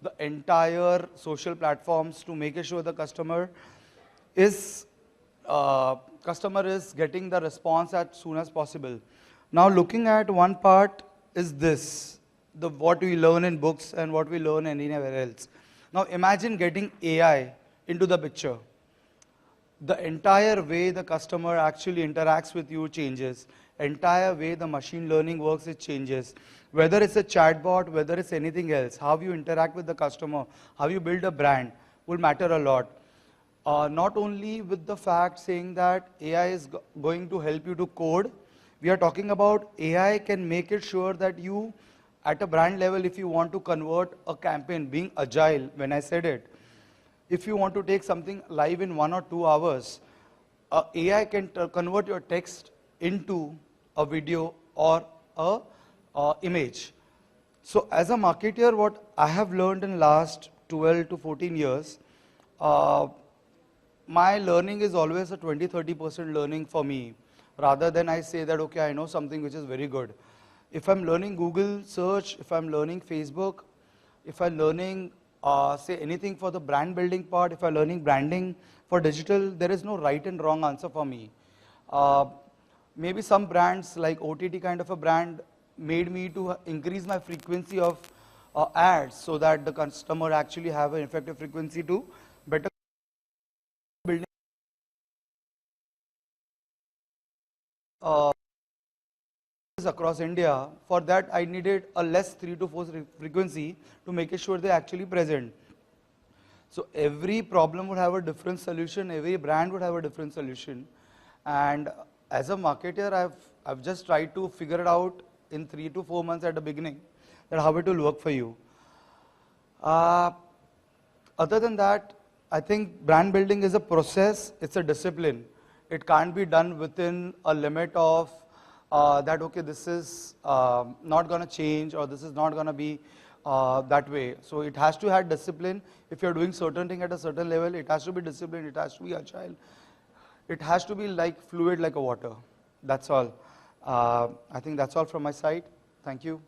S3: the entire social platforms to make sure the is customer is getting the response as soon as possible. Now looking at one part is this, what we learn in books and what we learn anywhere else. Now imagine getting AI into the picture. The entire way the customer actually interacts with you changes. Entire way the machine learning works, it changes. Whether it's a chatbot, whether it's anything else, how you interact with the customer, how you build a brand will matter a lot. Not only with the fact saying that AI is going to help you to code, we are talking about AI can make it sure that you, at a brand level, if you want to convert a campaign, being agile, when I said it, if you want to take something live in 1 or 2 hours, AI can convert your text into a video or a image. So as a marketer, what I have learned in last 12 to 14 years, my learning is always a 20-30% learning for me, rather than I say that, okay, I know something which is very good. If I'm learning Google search, if I'm learning Facebook, if I'm learning say anything for the brand building part, if I'm learning branding for digital, there is no right and wrong answer for me. Maybe some brands like OTT kind of a brand made me to increase my frequency of ads so that the customer actually have an effective frequency to better building across India. For that, I needed a less 3 to 4 frequency to make sure they're actually present. So every problem would have a different solution, every brand would have a different solution. And as a marketer, I've just tried to figure it out in 3 to 4 months at the beginning, that how it will work for you. Other than that, I think brand building is a process, it's a discipline. It can't be done within a limit of that, okay, this is not going to change, or this is not going to be that way. So it has to have discipline. If you're doing certain thing at a certain level, it has to be disciplined, it has to be agile. It has to be like fluid like a water. That's all. I think that's all from my side. Thank you.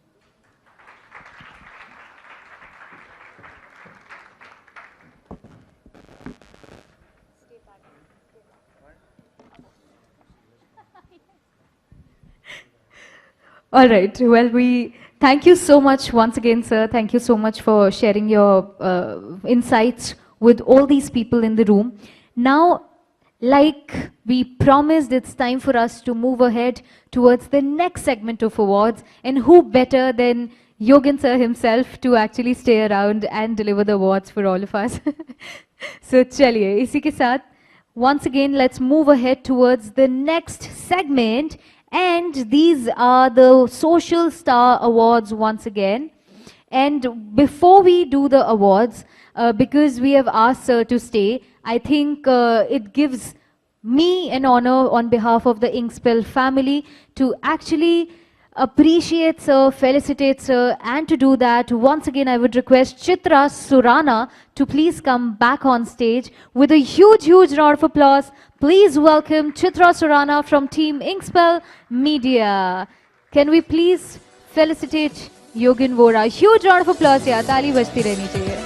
S1: All right. Well, we thank you so much once again, sir. Thank you so much for sharing your insights with all these people in the room. Now, like we promised, it's time for us to move ahead towards the next segment of awards. And who better than Yogan sir himself to actually stay around and deliver the awards for all of us. So, chaliye, isi ke saath, once again, let's move ahead towards the next segment. And these are the Social Star Awards once again. And before we do the awards, because we have asked sir to stay, I think it gives me an honor on behalf of the Inkspell family to actually appreciate sir, felicitate sir, and to do that, once again I would request Chitra Surana to please come back on stage with a huge, huge round of applause. Please welcome Chitra Surana from Team Inkspell Media. Can we please felicitate Yogan Vora? Huge round of applause, yaar. Taali bajti rehni chahiye.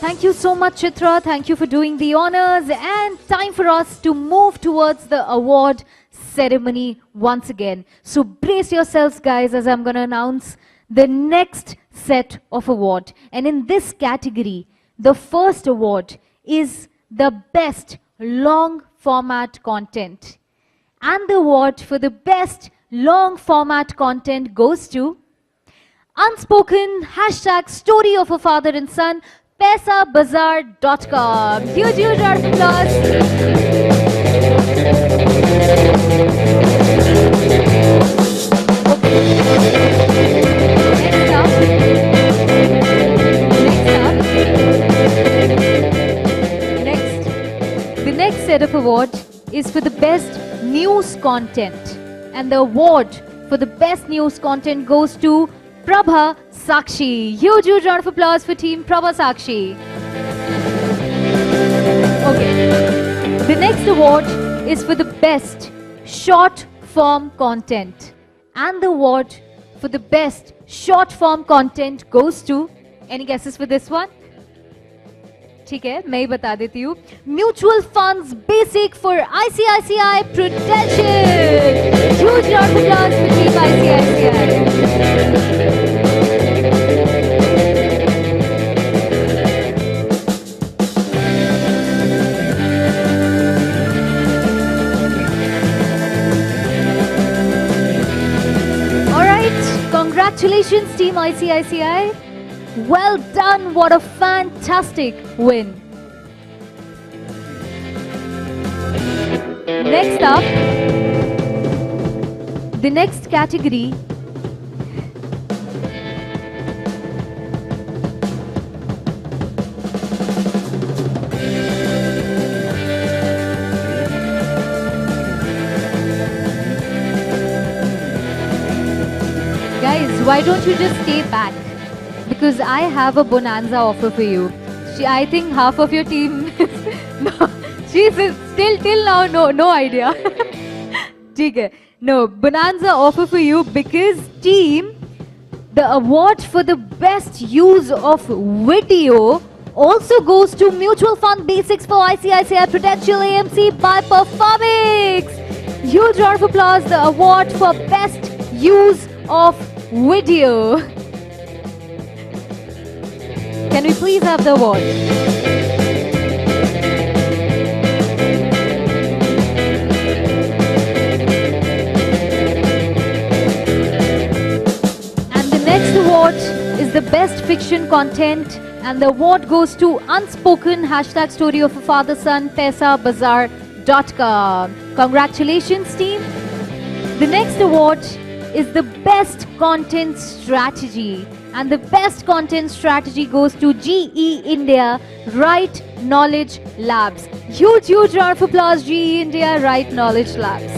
S1: Thank you so much, Chitra. Thank you for doing the honors. And time for us to move towards the award ceremony once again. So brace yourselves, guys, as I'm going to announce the next set of award. And in this category, the first award is the best long format content. And the award for the best long format content goes to Unspoken #Story of a Father and Son, PaisaBazaar.com. Huge, huge round of applause. The next set of award is for the best news content. And the award for the best news content goes to Prabha Sakshi. Huge, huge round of applause for Team Prabha Sakshi. Okay. The next award is for the best short form content. And the award for the best short form content goes to, any guesses for this one? ठीक है, मैं ही बता देती हूँ. Mutual Funds Basic for ICICI Prudential. Huge round of applause for Team ICICI. Congratulations, Team ICICI. Well done. What a fantastic win. Next up, the next category why don't you just stay back? Because I have a bonanza offer for you. I think half of your team, no, she's still till now no idea. No, bonanza offer for you because team, the award for the best use of video also goes to Mutual Fund Basics for ICICI Prudential AMC by Performix. Huge round of applause, the award for best use of video. Can we please have the award? And the next award is the best fiction content, and the award goes to Unspoken #story of a father-son, paisabazar.com. Congratulations, team. The next award is the best content strategy, and the best content strategy goes to GE India Right Knowledge Labs. Huge round of applause, GE India Right Knowledge Labs.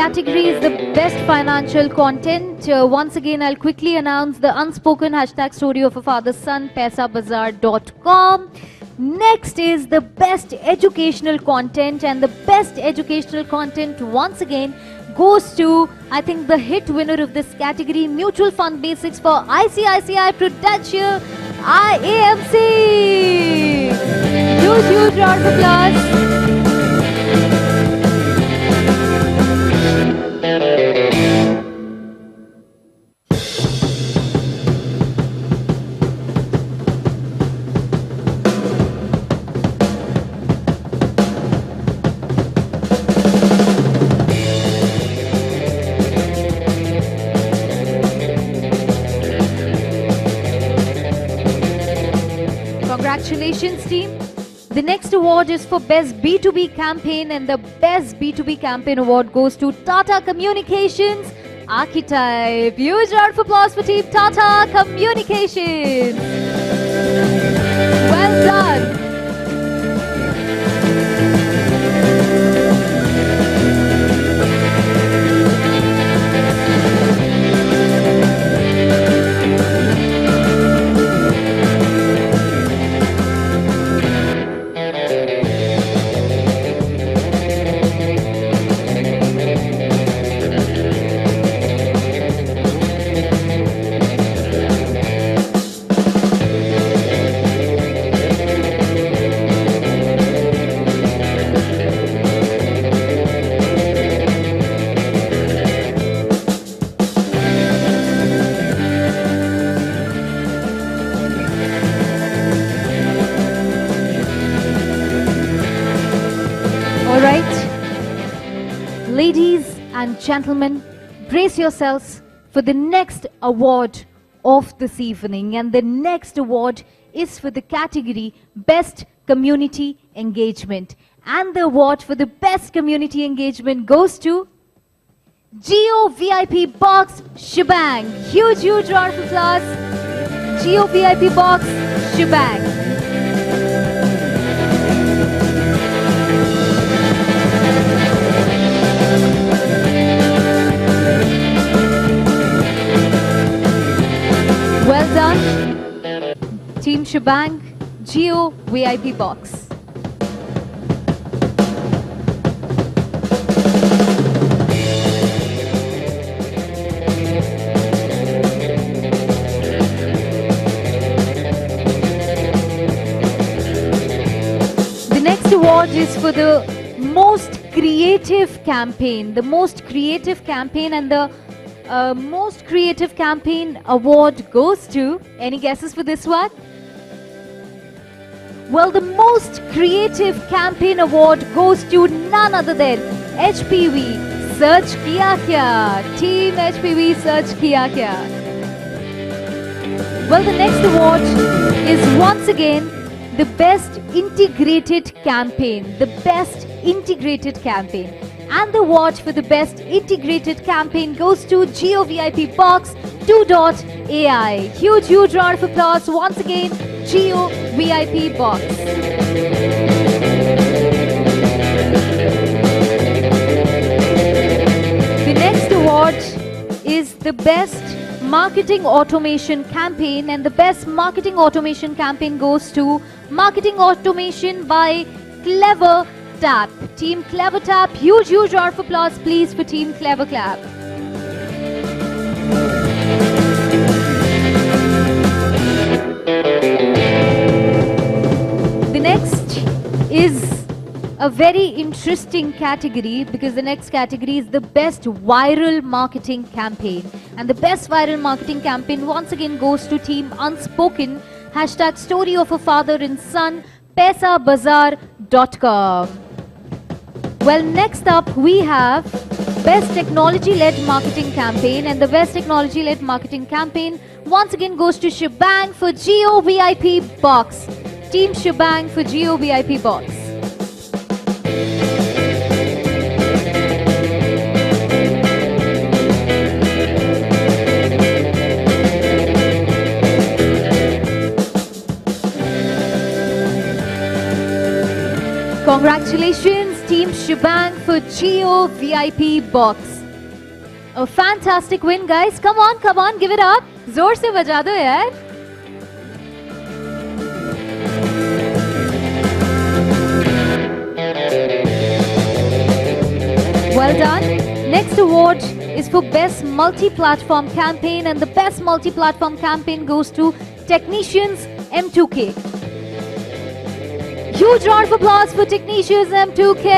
S1: Category is the best financial content. Once again, I'll quickly announce the Unspoken #story of a father's son, paisabazar.com. Next is the best educational content, and the best educational content once again goes to, I think, the hit winner of this category, Mutual Fund Basics for ICICI Prudential IAMC. Huge round of applause. Congratulations, team. The next award is for Best B2B Campaign, and the Best B2B Campaign award goes to Tata Communications Archetype. Huge round of applause for Team Tata Communications. Well done. Ladies and gentlemen, brace yourselves for the next award of this evening. And the next award is for the category Best Community Engagement. And the award for the Best Community Engagement goes to Jio VIP Box Shebang. Huge round of applause. Jio VIP Box Shebang. Well done, Team Shebang, Jio VIP Box. The next award is for the most creative campaign. The most creative campaign, and the most creative campaign award goes to, any guesses for this one? Well, the most creative campaign award goes to none other than HPV Search Kiya Kya. Team HPV Search Kiya Kya. Well, the next award is once again the best integrated campaign. The best integrated campaign. And the award for the best integrated campaign goes to Jio VIP Box 2.ai. Huge round of applause once again, Jio VIP Box. The next award is the best marketing automation campaign, and the best marketing automation campaign goes to marketing automation by Clever Tap. Team Clever Tap, huge round of applause please for Team Clever Clap. The next is a very interesting category, because the next category is the best viral marketing campaign. And the best viral marketing campaign once again goes to Team Unspoken, hashtag story of a father and son, paisabazar.com. Well, next up we have best technology-led marketing campaign, and the best technology-led marketing campaign once again goes to Shebang for Jio VIP Box. Team Shebang for Jio VIP Box. Congratulations, Team Shebang for Jio VIP Box. A fantastic win, guys. Come on, give it up. जोर से बजा दो यार. Well done. Next award is for best multi-platform campaign, and the best multi-platform campaign goes to Technicians M2K. Huge round of applause for Technicians M2K.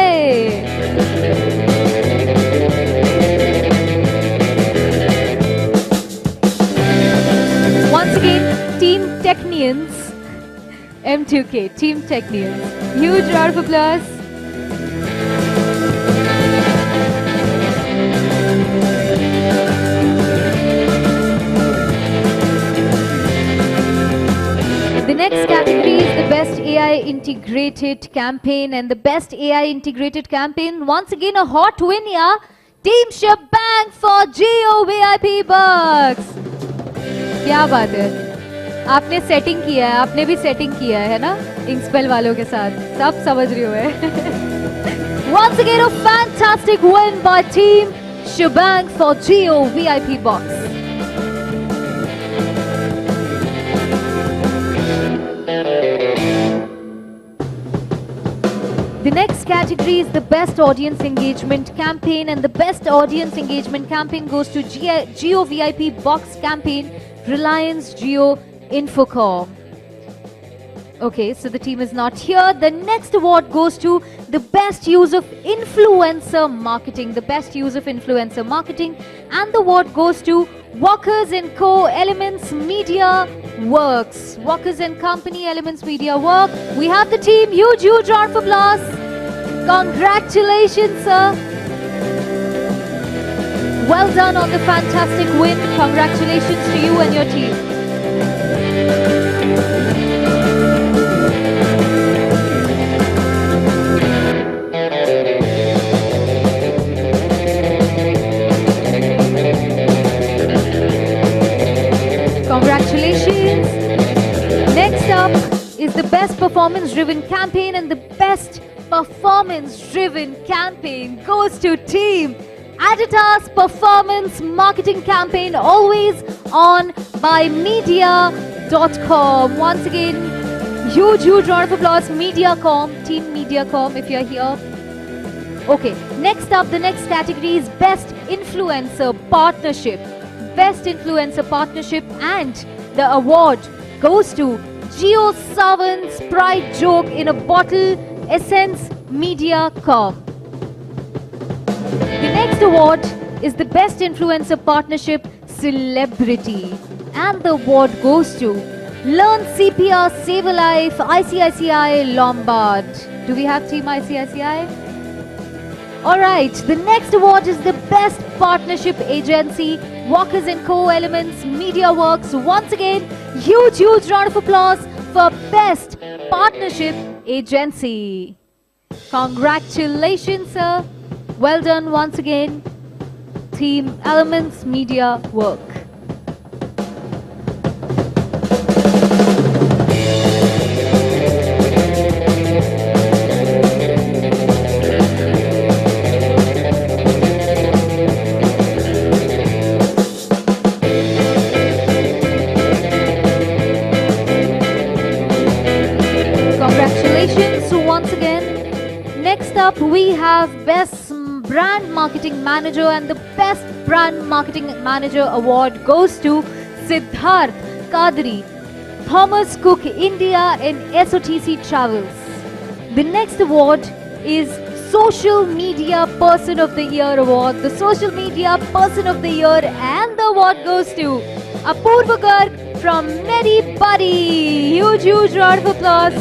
S1: Once again, Team Technians M2K, Team Technians. Huge round of applause. The next category is the best AI integrated campaign, and the best AI integrated campaign, once again a hot win, yeah. Team Shebang for Jio VIP Bucks. क्या बात है, आपने setting किया है, आपने भी setting किया है ना Inkspell वालों के साथ, सब समझ रही हो है. Once again a fantastic win by Team Shebang for Jio VIP Box. The next category is the best audience engagement campaign, and the best audience engagement campaign goes to Jio VIP Box campaign, Reliance Jio Infocom. Okay, so the team is not here. The next award goes to the best use of influencer marketing, the best use of influencer marketing, and the award goes to Walkers & Co. Elements Media Works. Walkers & Company Elements Media Work. We have the team. Huge round of applause. Congratulations, sir. Well done on the fantastic win. Congratulations to you and your team. Congratulations. Next up is the best performance-driven campaign, and the best performance-driven campaign goes to Team Adidas Performance Marketing Campaign, always on by media.com. Once again, huge round of applause, Mediacom, Team Mediacom, if you're here. Okay, next up, the next category is Best Influencer Partnership. Best Influencer Partnership, and the award goes to Geo Savan's Pride Joke in a Bottle, Essence Mediacom. The next award is the Best Influencer Partnership Celebrity, and the award goes to Learn CPR Save a Life, ICICI Lombard. Do we have Team ICICI? Alright, the next award is the Best Partnership Agency, Walkers & Co. Elements Media Works. Once again, huge round of applause for Best Partnership Agency. Congratulations, sir. Well done once again, Team Elements Media Work. Congratulations once again. Next up, we have Best Brand Marketing Manager, and the Best Brand Marketing Manager award goes to Siddharth Kadri, Thomas Cook India and SOTC Travels. The next award is Social Media Person of the Year award. The Social Media Person of the Year, and the award goes to Apurva Garg from Neri Buddy. Huge round of applause.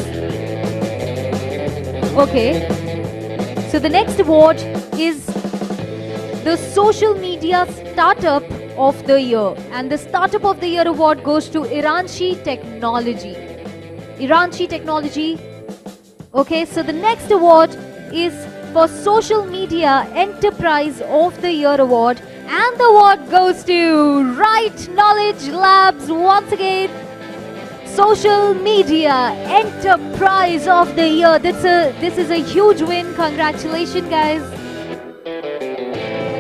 S1: Okay. So the next award is the Social Media Startup of the Year, and the Startup of the Year award goes to Iranchi Technology. Iranchi Technology. Okay, so the next award is for Social Media Enterprise of the Year award, and the award goes to Right Knowledge Labs once again. Social Media Enterprise of the Year. This is a huge win. Congratulations, guys.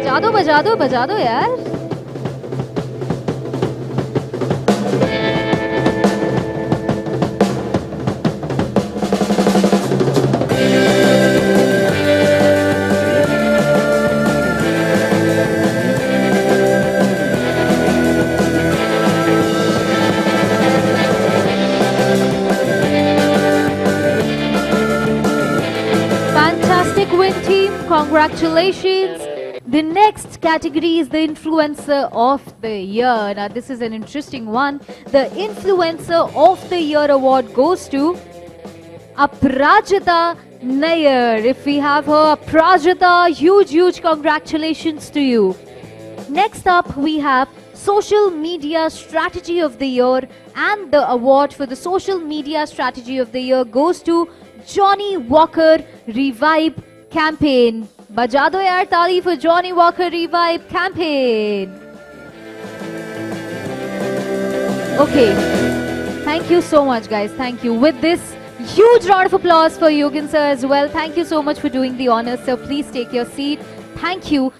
S1: बजा दो यार. Fantastic win, team. Congratulations. The next category is the Influencer of the Year. Now, this is an interesting one. The Influencer of the Year award goes to Aprajita Nair. If we have her, Aprajita, huge congratulations to you. Next up, we have Social Media Strategy of the Year, and the award for the Social Media Strategy of the Year goes to Johnny Walker Revive Campaign. बजा दो यार ताली for Johnny Walker Revive Campaign. Okay. Thank you so much, guys. Thank you. With this, huge round of applause for Yogan sir as well. Thank you so much for doing the honors, sir. Please take your seat. Thank you.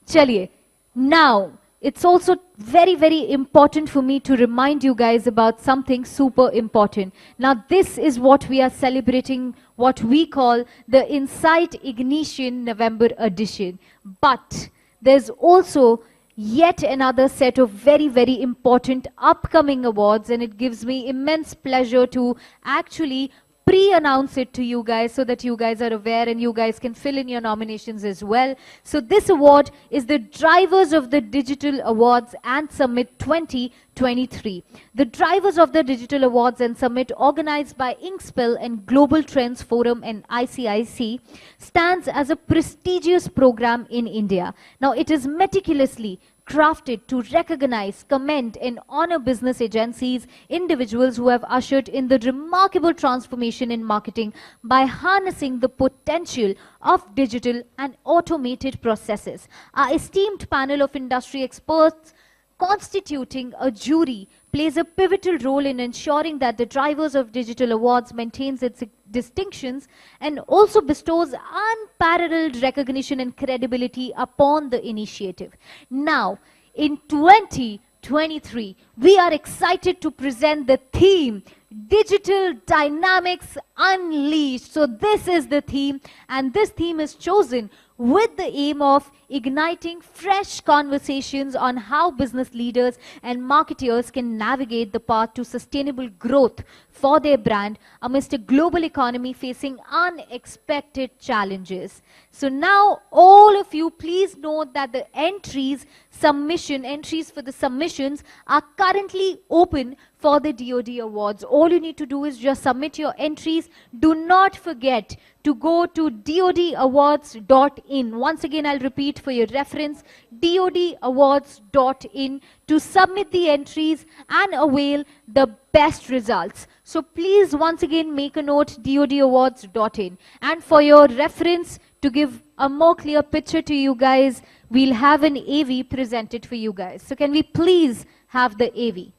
S1: Chaliye. Now, it's also very important for me to remind you guys about something super important. Now, this is what we are celebrating, what we call the Insight Ignition November edition. But there's also yet another set of very important upcoming awards, and it gives me immense pleasure to actually pre-announce it to you guys so that you guys are aware and you guys can fill in your nominations as well. So this award is the Drivers of the Digital Awards and Summit 2023. The Drivers of the Digital Awards and Summit, organized by Inkspell and Global Trends Forum and ICIC, stands as a prestigious program in India. Now, it is meticulously crafted to recognize, commend, and honor business agencies, individuals who have ushered in the remarkable transformation in marketing by harnessing the potential of digital and automated processes. Our esteemed panel of industry experts constituting a jury plays a pivotal role in ensuring that the Drivers of Digital Awards maintains its distinctions and also bestows unparalleled recognition and credibility upon the initiative. Now, in 2023, we are excited to present the theme, Digital Dynamics Unleashed. So this is the theme, and this theme is chosen with the aim of igniting fresh conversations on how business leaders and marketers can navigate the path to sustainable growth for their brand amidst a global economy facing unexpected challenges. So now, all of you, please note that the entries for the submissions are currently open for the DoD Awards. All you need to do is just submit your entries. Do not forget to go to dodawards.in. Once again, I'll repeat for your reference, dodawards.in, to submit the entries and avail the best results. So please, once again, make a note, dodawards.in. And for your reference, to give a more clear picture to you guys, we'll have an AV presented for you guys. So can we please have the AV?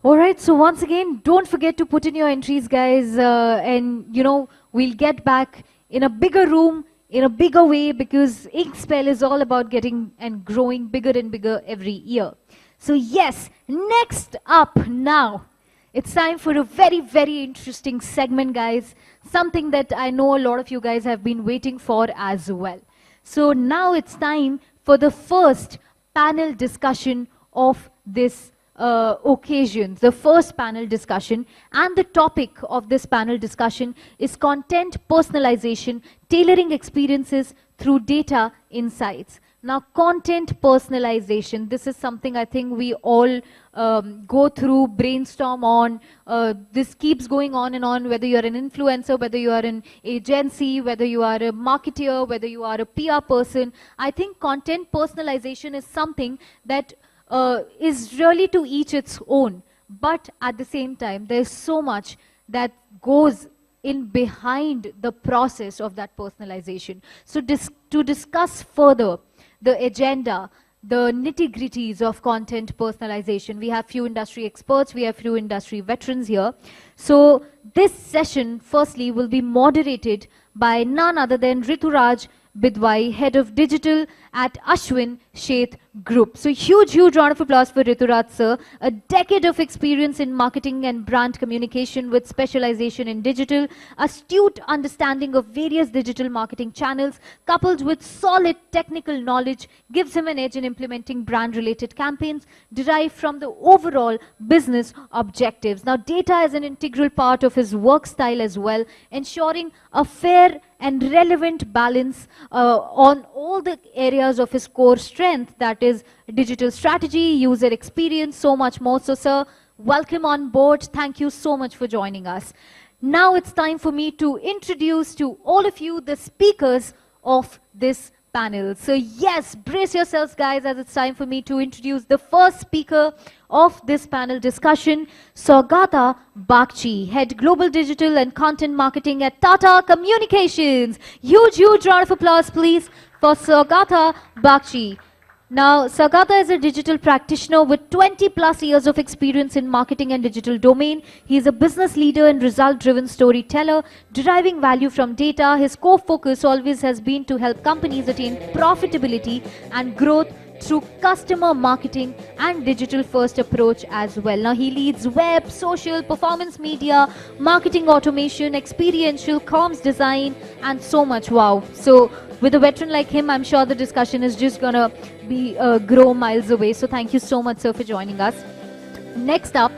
S1: All right, so once again, don't forget to put in your entries, guys, and we'll get back in a bigger room, in a bigger way, because Inkspell is all about getting and growing bigger and bigger every year. So yes, next up now, it's time for a very, very interesting segment, guys, something that I know a lot of you guys have been waiting for as well. So now it's time for the first panel discussion of this occasion, the first panel discussion, and the topic of this panel discussion is content personalization, tailoring experiences through data insights. Now, content personalization, this is something I think we all go through, brainstorm on. This keeps going on and on, whether you're an influencer, whether you are an agency, whether you are a marketer, whether you are a PR person. I think content personalization is something that is really to each its own. But at the same time, there's so much that goes in behind the process of that personalization. So to discuss further the agenda, the nitty-gritties of content personalization, we have few industry experts, we have few industry veterans here. So this session, firstly, will be moderated by none other than Rituraj Bidwai, Head of Digital at Ashwin Sheth Group. So huge round of applause for Rituraj sir. A decade of experience in marketing and brand communication with specialization in digital, astute understanding of various digital marketing channels, coupled with solid technical knowledge, gives him an edge in implementing brand-related campaigns derived from the overall business objectives. Now, data is an integral part of his work style as well, ensuring a fair and relevant balance on all the areas of his core strength, that is digital strategy, user experience, so much more. So sir, welcome on board. Thank you so much for joining us. Now it's time for me to introduce to all of you the speakers of this panel. So yes, brace yourselves guys, as it's time for me to introduce the first speaker of this panel discussion, Saugata Bagchi, Head Global Digital and Content Marketing at Tata Communications. Huge round of applause please for Saugata Bagchi. Now, Saugata is a digital practitioner with 20 plus years of experience in marketing and digital domain. He is a business leader and result-driven storyteller, deriving value from data. His core focus always has been to help companies attain profitability and growth through customer marketing and digital-first approach as well. Now, he leads web, social, performance media, marketing automation, experiential, comms design, and so much. Wow. So, with a veteran like him, I'm sure the discussion is just gonna be grow miles away. So thank you so much, sir, for joining us. Next up,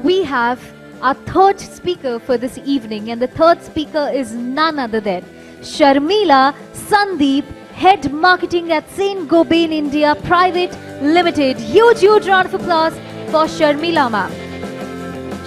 S1: we have our third speaker for this evening, and the third speaker is none other than Sharmila Sandeep, Head Marketing at Saint Gobain India Private Limited. Huge round of applause for Sharmila ma'am.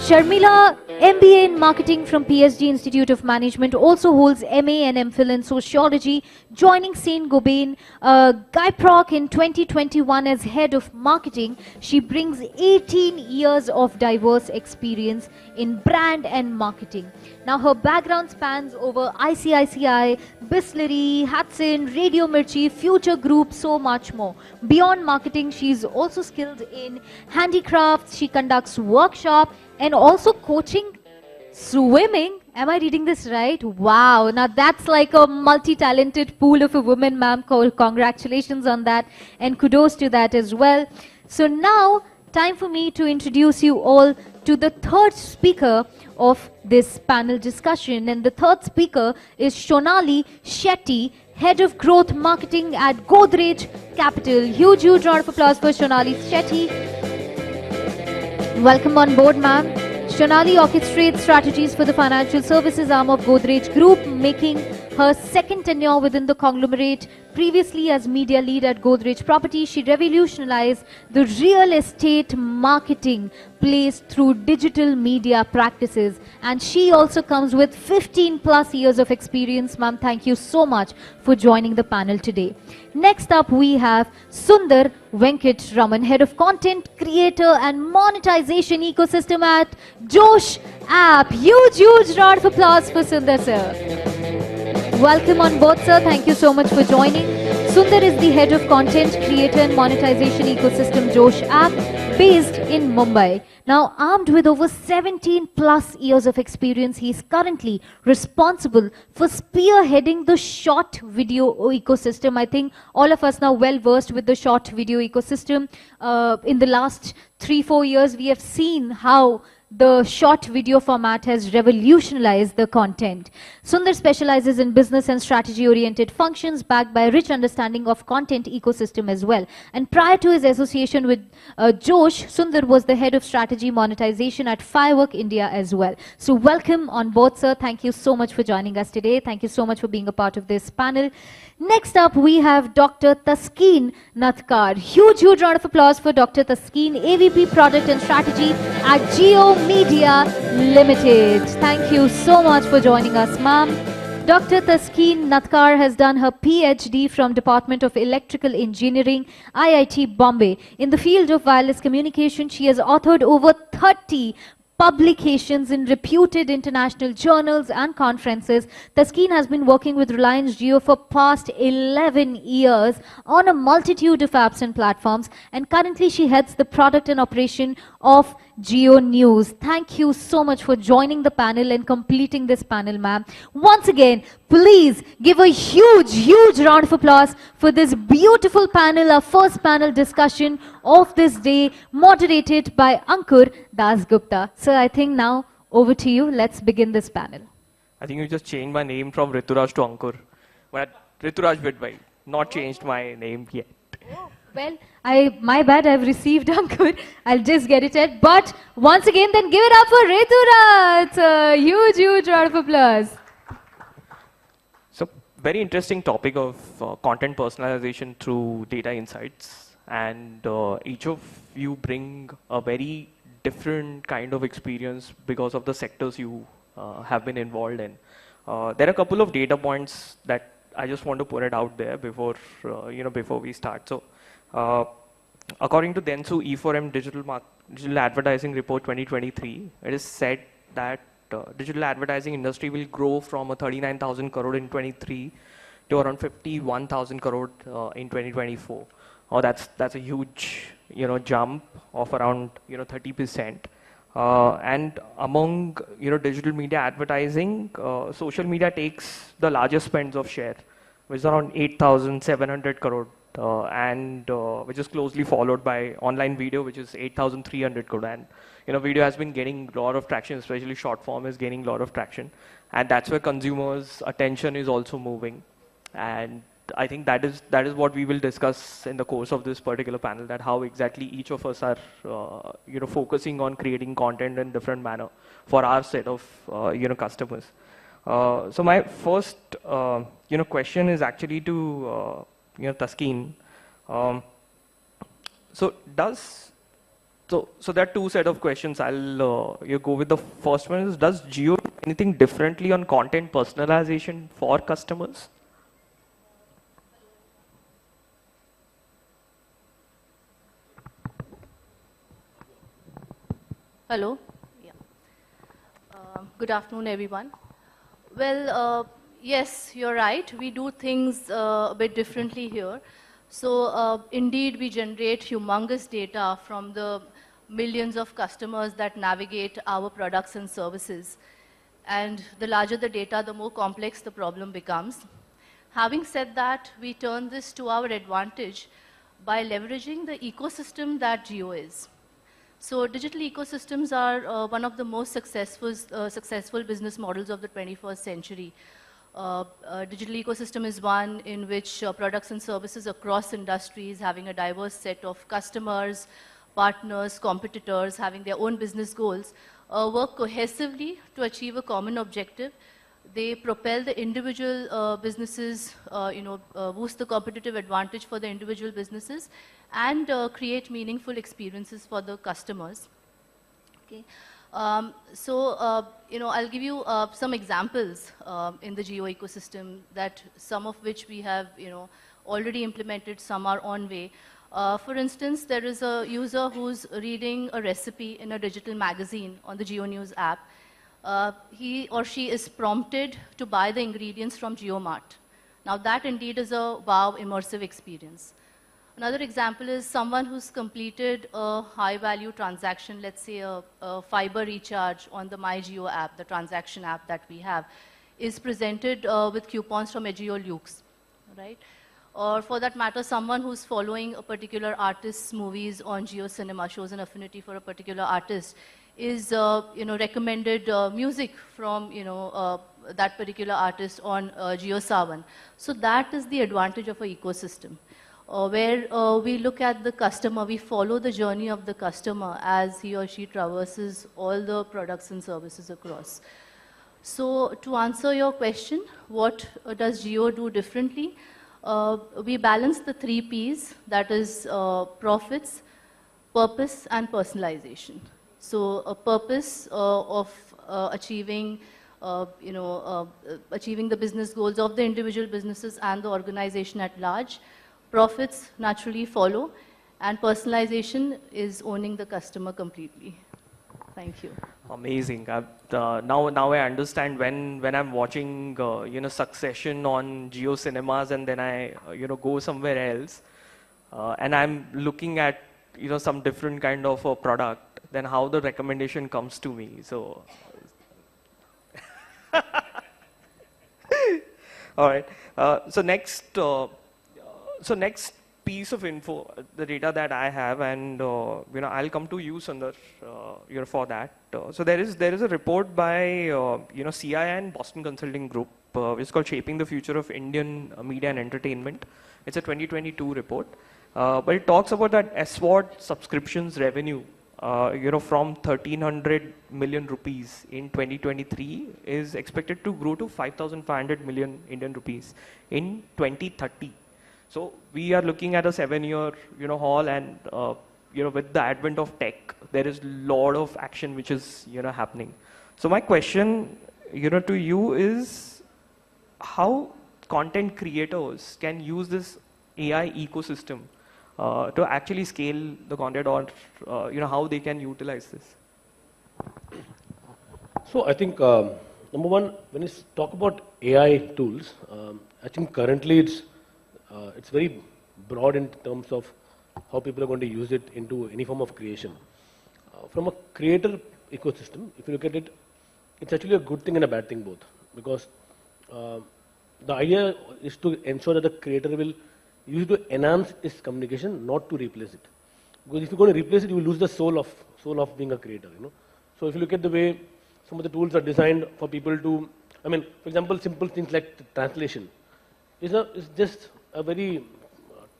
S1: Sharmila, MBA in Marketing from PSG Institute of Management, also holds MA and MPhil in Sociology, joining Saint Gobain Gyproc in 2021 as Head of Marketing. She brings 18 years of diverse experience in brand and marketing. Now, her background spans over ICICI, Bisleri, Hudson, Radio Mirchi, Future Group, so much more. Beyond marketing, she's also skilled in handicrafts. She conducts workshops and also coaching swimming. Am I reading this right? Wow. Now that's like a multi-talented pool of a woman, ma'am. Congratulations on that and kudos to that as well. So now, time for me to introduce you all to the third speaker of this panel discussion. And the third speaker is Shonali Shetty, Head of Growth Marketing at Godrej Capital. Huge round of applause for Shonali Shetty. Welcome on board, ma'am. Shonali orchestrates strategies for the financial services arm of Godrej Group, making her second tenure within the conglomerate. Previously as media lead at Godrej Property, she revolutionized the real estate marketing place through digital media practices. And she also comes with 15 plus years of experience. Ma'am, thank you so much for joining the panel today. Next up, we have Sundar Venkat Raman, Head of Content, Creator and Monetization Ecosystem at Josh App. Huge round of applause for Sundar, sir. Welcome on board, sir. Thank you so much for joining. Sundar is the Head of Content, Creator and Monetization Ecosystem, Josh App. based in Mumbai. Now, armed with over 17 plus years of experience, he is currently responsible for spearheading the short video ecosystem. I think all of us now well versed with the short video ecosystem. In the last 3-4 years, we have seen how the short video format has revolutionized the content. Sundar specializes in business and strategy-oriented functions backed by a rich understanding of content ecosystem as well. And prior to his association with Josh, Sundar was the head of strategy monetization at Firework India as well. So welcome on board, sir. Thank you so much for joining us today. Thank you so much for being a part of this panel. Next up, we have Dr. Taskeen Natkar. Huge round of applause for Dr. Taskeen, AVP Product and Strategy at JioMedia Limited. Thank you so much for joining us, ma'am. Dr. Taskeen Natkar has done her PhD from Department of Electrical Engineering, IIT Bombay. In the field of wireless communication, she has authored over 30 publications in reputed international journals and conferences. Taskeen has been working with Reliance Jio for past 11 years on a multitude of apps and platforms, and currently she heads the product and operation of JioNews. Thank you so much for joining the panel and completing this panel, ma'am. Once again, please give a huge round of applause for this beautiful panel, our first panel discussion of this day, moderated by Ankur Dasgupta. So I think now over to you. Let's begin this panel.
S4: I think you just changed my name from Rituraj to Ankur. But Rituraj Bidwai, not changed my name yet.
S1: Well, my bad, I've received Ankur. I'll just get it at. But once again, then give it up for Rituraj. Huge round of applause.
S4: So, very interesting topic of content personalization through data insights. And each of you bring a very different kind of experience because of the sectors you have been involved in. There are a couple of data points that I just want to put it out there before before we start. So, according to Dentsu E4M Digital Advertising Report 2023, it is said that digital advertising industry will grow from a 39,000 crore in 23 to around 51,000 crore in 2024. That's a huge jump of around 30%. And among digital media advertising, social media takes the largest spends of share, which is around 8,700 crore, and which is closely followed by online video, which is 8,300 crore. And video has been getting a lot of traction, especially short form is gaining a lot of traction, and that's where consumers' attention is also moving. And I think that is what we will discuss in the course of this particular panel, that how exactly each of us are focusing on creating content in different manner for our set of customers. So my first question is actually to Taskeen. So there are two set of questions. I'll go with the first one. Does Jio do anything differently on content personalization for customers?
S5: Hello. Yeah. Good afternoon, everyone. Well, yes, you're right. We do things a bit differently here. So indeed, we generate humongous data from the millions of customers that navigate our products and services. And the larger the data, the more complex the problem becomes. Having said that, we turn this to our advantage by leveraging the ecosystem that Jio is. So digital ecosystems are one of the most successful business models of the 21st century. Digital ecosystem is one in which products and services across industries, having a diverse set of customers, partners, competitors, having their own business goals, work cohesively to achieve a common objective. They propel the individual businesses, boost the competitive advantage for the individual businesses, and create meaningful experiences for the customers. Okay. I'll give you some examples in the Jio ecosystem, that some of which we have already implemented, some are on way. For instance, there is a user who's reading a recipe in a digital magazine on the JioNews app. He or she is prompted to buy the ingredients from JioMart. Now that indeed is a wow immersive experience. Another example is someone who's completed a high-value transaction, let's say a fiber recharge on the MyJio app, the transaction app that we have, is presented with coupons from Ajio Lux, right? Or for that matter, someone who's following a particular artist's movies on Jio Cinema, shows an affinity for a particular artist, is recommended music from that particular artist on Jio Savan. So that is the advantage of an ecosystem, where we look at the customer, we follow the journey of the customer as he or she traverses all the products and services across. So to answer your question, what does Jio do differently? We balance the 3 Ps, that is profits, purpose, and personalization. So a purpose of achieving achieving the business goals of the individual businesses and the organization at large. Profits naturally follow, and personalization is owning the customer completely. Thank you.
S4: Amazing. Now I understand when I'm watching Succession on Jio Cinemas and then I go somewhere else and I'm looking at some different kind of a product, then how the recommendation comes to me. So all right. So next piece of info, the data that I have, and I'll come to you, Sundar, for that. So there is a report by CI and Boston Consulting Group. It's called Shaping the Future of Indian Media and Entertainment. It's a 2022 report, but it talks about that SWOT subscriptions revenue. From 1,300 million rupees in 2023 is expected to grow to 5,500 million Indian rupees in 2030. So we are looking at a 7-year, haul, and with the advent of tech, there is a lot of action which is, happening. So my question, to you is how content creators can use this AI ecosystem to actually scale the content, or how they can utilize this?
S6: So I think number one, when you talk about AI tools, I think currently it's very broad in terms of how people are going to use it into any form of creation. From a creator ecosystem, if you look at it, it's actually a good thing and a bad thing both, because the idea is to ensure that the creator will use it to enhance its communication, not to replace it. Because if you're going to replace it, you will lose the soul of being a creator. So if you look at the way some of the tools are designed for people to, for example, simple things like translation, is just a very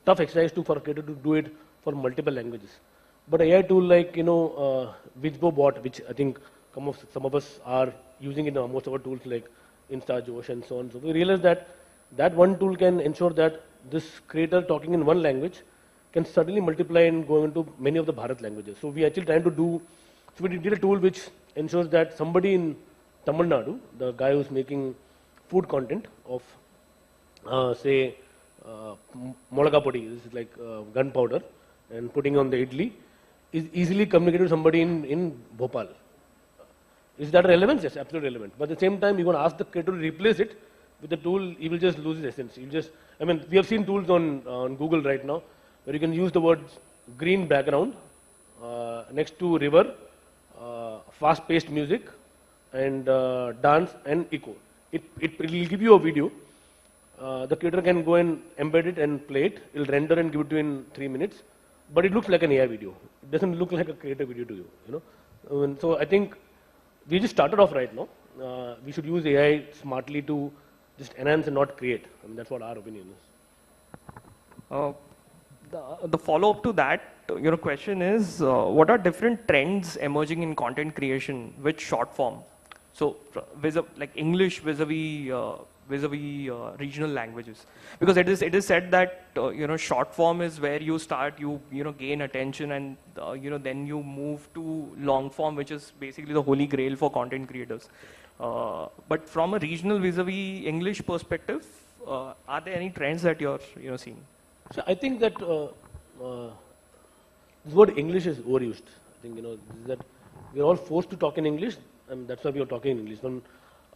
S6: tough exercise for a creator to do it for multiple languages. But AI tool like Wizbo bot, which I think some of us are using in most of our tools like Insta, Josh, and so on. So we realize that one tool can ensure that this creator talking in one language can suddenly multiply and go into many of the Bharat languages. So we actually trying to do. So we did a tool which ensures that somebody in Tamil Nadu, the guy who's making food content of say Molaga podi, this is like gunpowder, and putting on the idli, is easily communicated to somebody in Bhopal. Is that relevant? Yes, absolutely relevant. But at the same time, you're going to ask the creator to replace it with the tool, he will just lose his essence. We have seen tools on Google right now where you can use the words green background next to river, fast-paced music, and dance and echo. It will give you a video. The creator can go and embed it and play it. It will render and give it to you in 3 minutes. But it looks like an AI video. It doesn't look like a creative video to you. So I think we just started off right now. We should use AI smartly to just enhance and not create. That's what our opinion is.
S4: The follow-up to that, question is, what are different trends emerging in content creation with short form? So, like English vis-a-vis regional languages, because it is said that short form is where you start, you gain attention, and then you move to long form, which is basically the holy grail for content creators. But from a regional vis-a-vis English perspective, are there any trends that you're seeing?
S6: So I think that this word English is overused. I think that we're all forced to talk in English, and that's why we are talking in English. When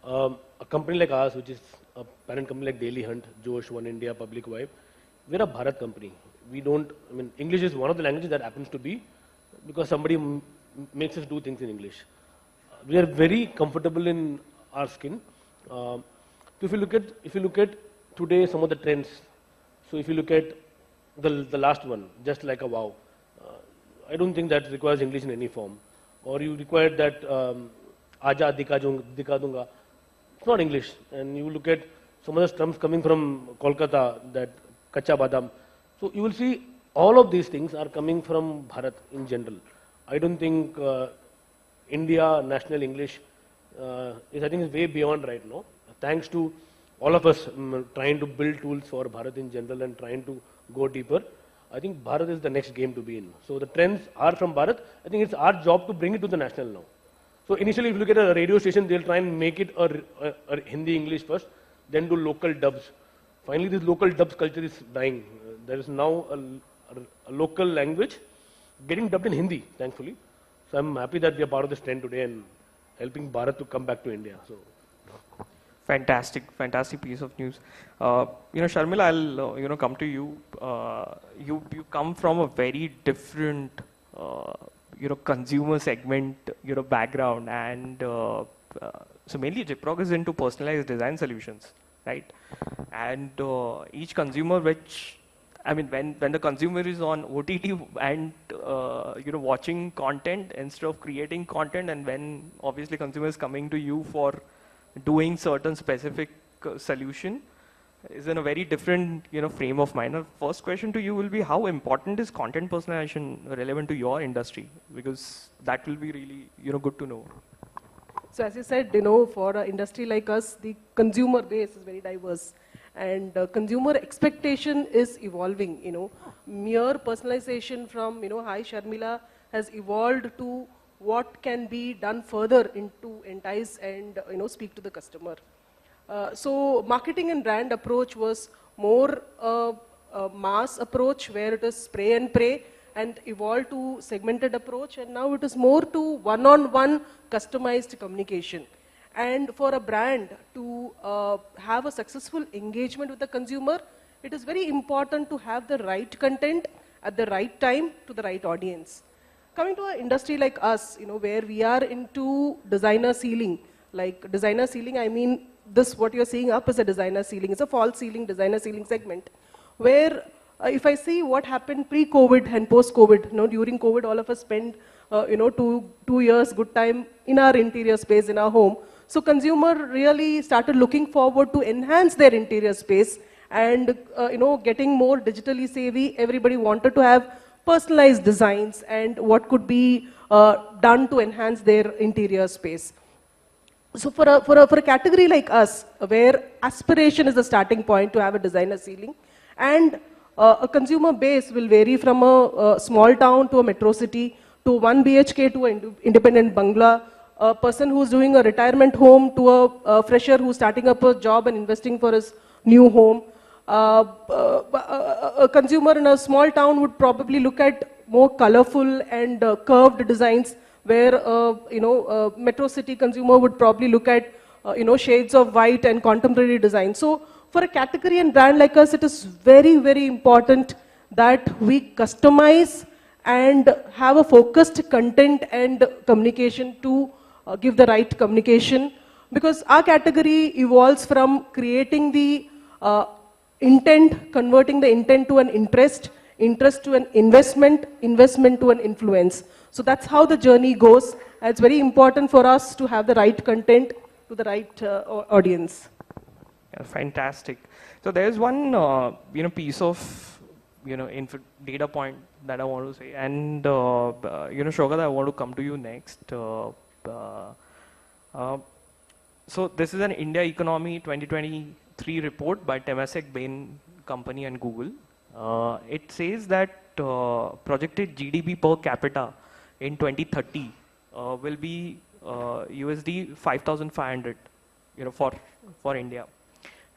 S6: a company like ours, which is a parent company like Daily Hunt, Josh, One India, Public Vibe, we're a Bharat company. we don't, I mean, English is one of the languages that happens to be because somebody makes us do things in English. We are very comfortable in our skin. If you look at today some of the trends, so if you look at the last one, just like a wow, I don't think that requires English in any form. Or you require that Aja dika dunga. It's not English. And you look at some of the strums coming from Kolkata, that Kacha Badam. So you will see all of these things are coming from Bharat in general. I don't think India national English is, I think, is way beyond right now. Thanks to all of us trying to build tools for Bharat in general and trying to go deeper. I think Bharat is the next game to be in. So the trends are from Bharat. I think it's our job to bring it to the national now. So initially, if you look at a radio station, they'll try and make it a Hindi English first, then do local dubs. Finally, this local dubs culture is dying. There is now a local language getting dubbed in Hindi, thankfully. So I'm happy that we are part of this trend today and helping Bharat to come back to India. So.
S4: Fantastic piece of news. Sharmila, I'll come to you. You come from a very different consumer segment background, and so mainly Jiprog is into personalized design solutions, right? And each consumer, when the consumer is on OTT and watching content instead of creating content, and when obviously consumer is coming to you for doing certain specific solution, is in a very different frame of mind. Our first question to you will be, how important is content personalization relevant to your industry? Because that will be really good to know.
S7: So as you said, for an industry like us, the consumer base is very diverse, and consumer expectation is evolving. Mere personalization from hi Sharmila has evolved to what can be done further into entice and speak to the customer. So marketing and brand approach was more a mass approach where it is spray and pray, and evolved to segmented approach, and now it is more to one-on-one customized communication. And for a brand to have a successful engagement with the consumer, it is very important to have the right content at the right time to the right audience. Coming to an industry like us, where we are into designer ceiling, like designer ceiling, I mean, this what you're seeing up is a designer ceiling. It's a false ceiling, designer ceiling segment, where if I see what happened pre-COVID and post-COVID, during COVID, all of us spent, 2 years, good time in our interior space, in our home. So consumer really started looking forward to enhance their interior space and, getting more digitally savvy. Everybody wanted to have personalized designs and what could be done to enhance their interior space. So for a category like us, where aspiration is the starting point to have a designer ceiling, and a consumer base will vary from a small town to a metro city, to 1 BHK to an independent bungalow, a person who's doing a retirement home to a fresher who's starting up a job and investing for his new home. A consumer in a small town would probably look at more colorful and curved designs, where a metro city consumer would probably look at shades of white and contemporary design. So for a category and brand like us, it is very, very important that we customize and have a focused content and communication to give the right communication, because our category evolves from creating the intent, converting the intent to an interest to an investment to an influence. So that's how the journey goes. And it's very important for us to have the right content to the right audience.
S4: Yeah, fantastic. So there's one piece of data point that I want to say, and Shogat, I want to come to you next. So this is an India Economy 2023 report by Temasek, Bain Company and Google. It says that projected GDP per capita in 2030 will be USD 5,500, for India,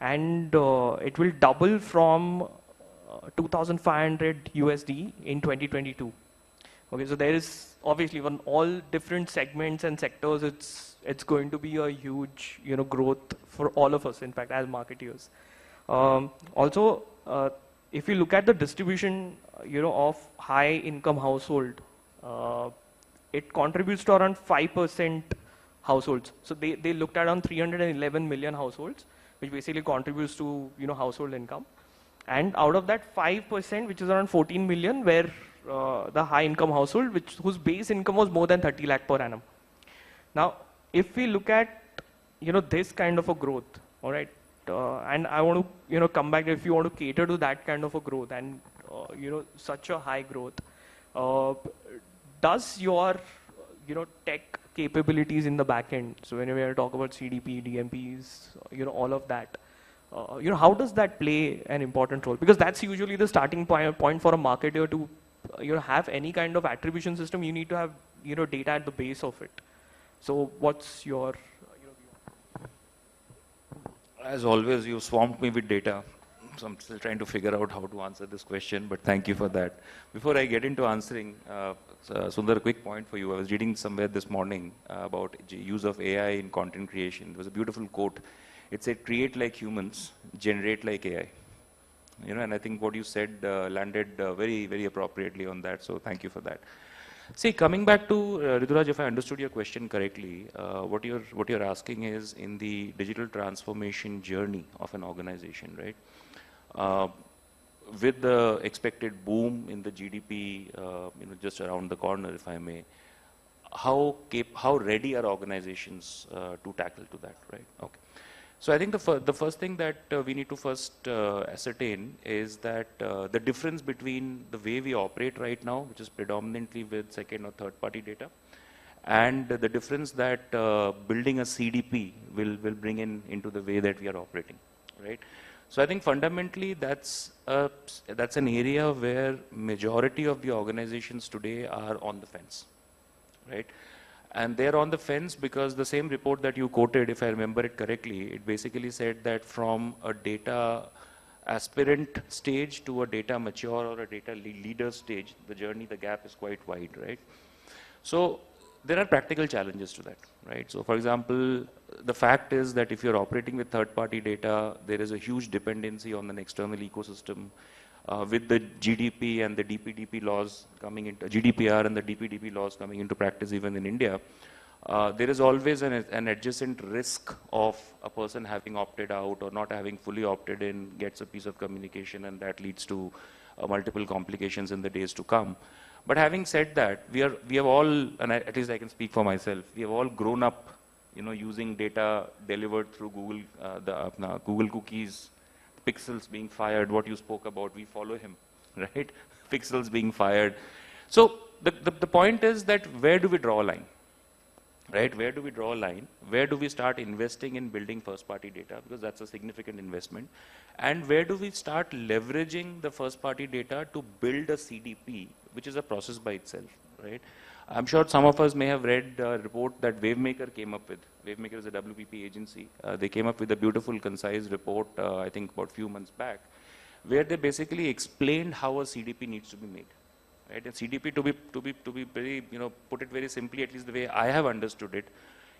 S4: and it will double from 2,500 USD in 2022. Okay, so there is obviously on all different segments and sectors, it's going to be a huge growth for all of us, in fact, as marketeers. Also, if you look at the distribution, of high income household, it contributes to around 5% households. So they looked at around 311 million households, which basically contributes to, household income. And out of that 5%, which is around 14 million, were the high income household, whose base income was more than 30 lakh per annum. Now, if we look at, this kind of a growth, all right, and I want to, come back, if you want to cater to that kind of a growth and, such a high growth, does your, tech capabilities in the back end, so when we talk about CDP, DMPs, all of that, how does that play an important role? Because that's usually the starting point for a marketer to, have any kind of attribution system. You need to have, data at the base of it. So what's your view?
S8: As always, you swamped me with data. So I'm still trying to figure out how to answer this question, but thank you for that. Before I get into answering, Sundar, a quick point for you. I was reading somewhere this morning about use of AI in content creation. There was a beautiful quote. It said, create like humans, generate like AI. And I think what you said landed very, very appropriately on that. So thank you for that. See, coming back to Rituraj, if I understood your question correctly, what you're asking is in the digital transformation journey of an organization, right? With the expected boom in the GDP, just around the corner, if I may, how ready are organizations to tackle to that, right? Okay. So I think the first thing that we need to first ascertain is that the difference between the way we operate right now, which is predominantly with second or third party data, and the difference that building a CDP will bring into the way that we are operating, right? So I think fundamentally that's an area where majority of the organizations today are on the fence, right? And they're on the fence because the same report that you quoted, if I remember it correctly, it basically said that from a data aspirant stage to a data mature or a data leader stage, the journey, the gap is quite wide, right? So there are practical challenges to that, right? So for example, the fact is that if you're operating with third-party data, there is a huge dependency on an external ecosystem. With the GDP and the DPDP laws coming into GDPR and the DPDP laws coming into practice even in India, there is always an adjacent risk of a person having opted out or not having fully opted in, gets a piece of communication, and that leads to multiple complications in the days to come. But having said that, we have all, and at least I can speak for myself, we have all grown up, using data delivered through Google, Google cookies, pixels being fired, what you spoke about, we follow him, right? Pixels being fired. So the point is that where do we draw a line, right? Where do we draw a line? Where do we start investing in building first-party data? Because that's a significant investment. And where do we start leveraging the first-party data to build a CDP, which is a process by itself, right? I'm sure some of us may have read a report that Wavemaker came up with. Wavemaker is a WPP agency. They came up with a beautiful, concise report, I think about a few months back, where they basically explained how a CDP needs to be made. Right? And CDP, to be very, put it very simply, at least the way I have understood it,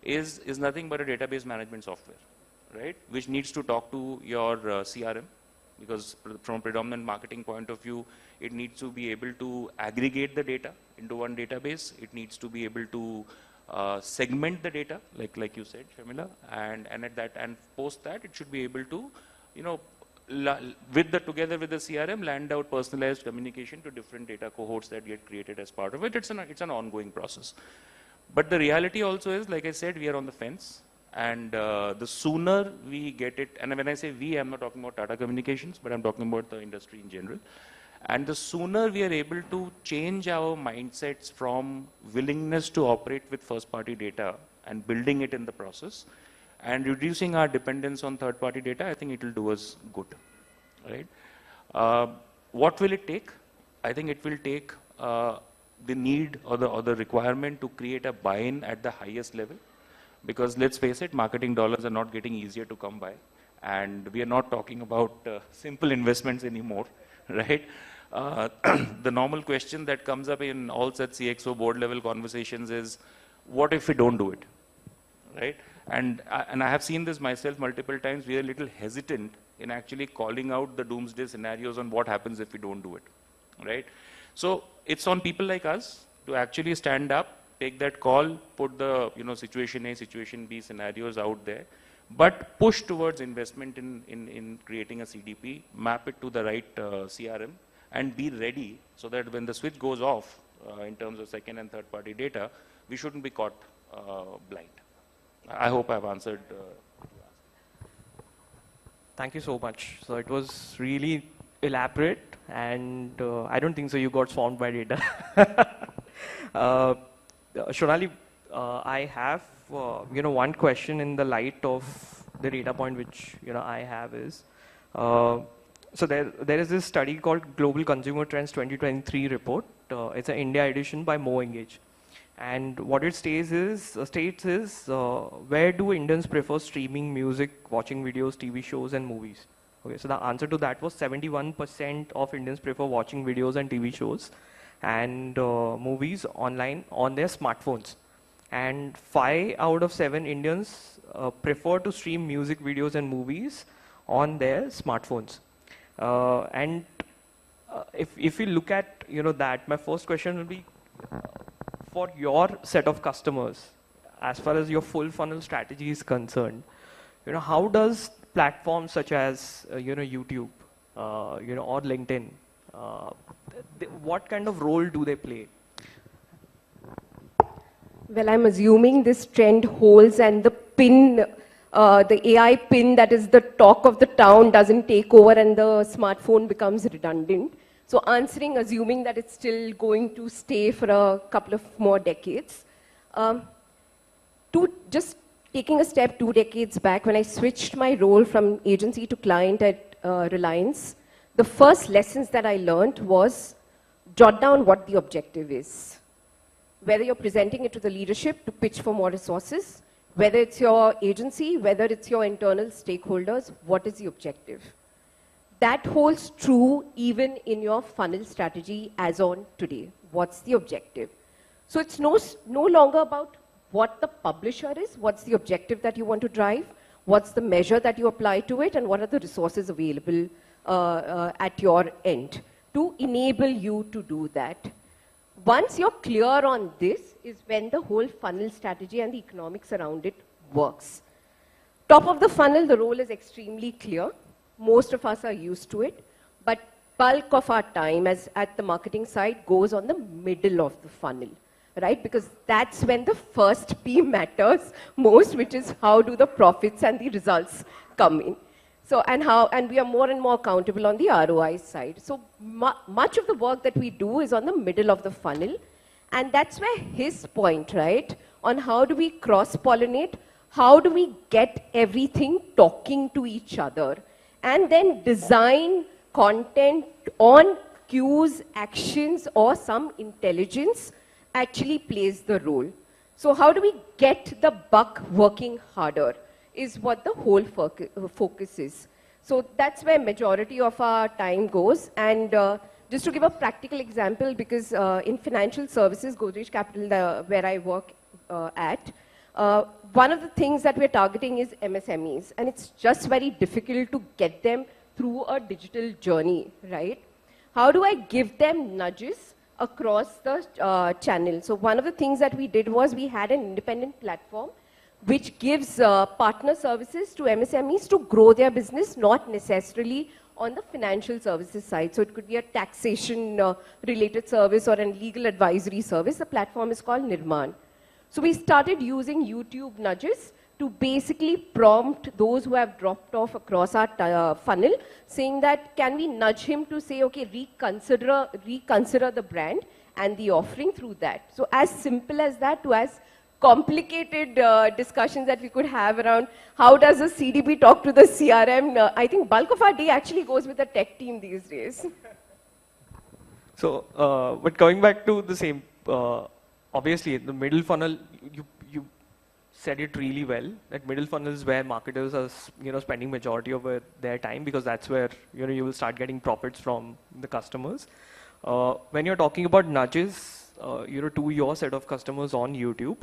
S8: is nothing but a database management software, right? Which needs to talk to your CRM, because from a predominant marketing point of view, it needs to be able to aggregate the data into one database. It needs to be able to segment the data, like you said, Shamila, and post that, it should be able to, together with the CRM, land out personalized communication to different data cohorts that get created as part of it. It's an ongoing process. But the reality also is, like I said, we are on the fence. And the sooner we get it, and when I say we, I'm not talking about Tata Communications, but I'm talking about the industry in general. And the sooner we are able to change our mindsets from willingness to operate with first-party data and building it in the process and reducing our dependence on third-party data, I think it will do us good, right? What will it take? I think it will take the need or the requirement to create a buy-in at the highest level. Because let's face it, marketing dollars are not getting easier to come by. And we are not talking about simple investments anymore, right? The normal question that comes up in all such CXO board level conversations is, what if we don't do it, right? And I have seen this myself multiple times. We are a little hesitant in actually calling out the doomsday scenarios on what happens if we don't do it, right? So it's on people like us to actually stand up, take that call, put the situation A, situation B scenarios out there, but push towards investment in creating a CDP, map it to the right CRM, and be ready so that when the switch goes off in terms of second and third party data, we shouldn't be caught blind. I hope I've answered.
S4: Thank you so much. So it was really elaborate, and I don't think so you got swarmed by data. Shonali, I have one question in the light of the data point which I have is, so there is this study called Global Consumer Trends 2023 report. It's an India edition by Mo Engage. And what it states is, where do Indians prefer streaming music, watching videos, TV shows, and movies? Okay, so the answer to that was 71% of Indians prefer watching videos and TV shows and movies online on their smartphones. And 5 out of 7 Indians prefer to stream music, videos, and movies on their smartphones. If you look at that, my first question will be, for your set of customers, as far as your full funnel strategy is concerned, how does platforms such as YouTube, or LinkedIn, what kind of role do they play?
S9: Well, I'm assuming this trend holds and the pin, the AI pin that is the talk of the town doesn't take over and the smartphone becomes redundant. So assuming that it's still going to stay for a couple of more decades. Just taking a step 2 decades back, when I switched my role from agency to client at Reliance, the first lessons that I learned was jot down what the objective is. Whether you're presenting it to the leadership to pitch for more resources, whether it's your agency, whether it's your internal stakeholders, what is the objective? That holds true even in your funnel strategy as on today. What's the objective? So it's no longer about what the publisher is, what's the objective that you want to drive, what's the measure that you apply to it, and what are the resources available at your end to enable you to do that. Once you're clear on this is when the whole funnel strategy and the economics around it works. Top of the funnel, the role is extremely clear. Most of us are used to it, but bulk of our time at the marketing side goes on the middle of the funnel, right? Because that's when the first P matters most, which is how do the profits and the results come in. So, and we are more and more accountable on the ROI side. So much of the work that we do is on the middle of the funnel. And that's where his point, right, on how do we cross-pollinate, how do we get everything talking to each other, and then design content on cues, actions, or some intelligence actually plays the role. So how do we get the buck working harder is what the whole focus is. So that's where majority of our time goes. And just to give a practical example, because in financial services, Godrej Capital, where I work at, one of the things that we're targeting is MSMEs. And it's just very difficult to get them through a digital journey, right? How do I give them nudges across the channel? So one of the things that we did was we had an independent platform which gives partner services to MSMEs to grow their business, not necessarily on the financial services side. So it could be a taxation related service or a legal advisory service. The platform is called Nirman. So we started using YouTube nudges to basically prompt those who have dropped off across our funnel, saying that can we nudge him to say, okay, reconsider the brand and the offering through that. So as simple as that to as complicated discussions that we could have around how does a CDP talk to the CRM. I think bulk of our day actually goes with the tech team these days.
S4: So, but coming back to the same, obviously the middle funnel, you said it really well, that middle funnel is where marketers are spending majority of their time, because that's where you will start getting profits from the customers. When you're talking about nudges to your set of customers on YouTube,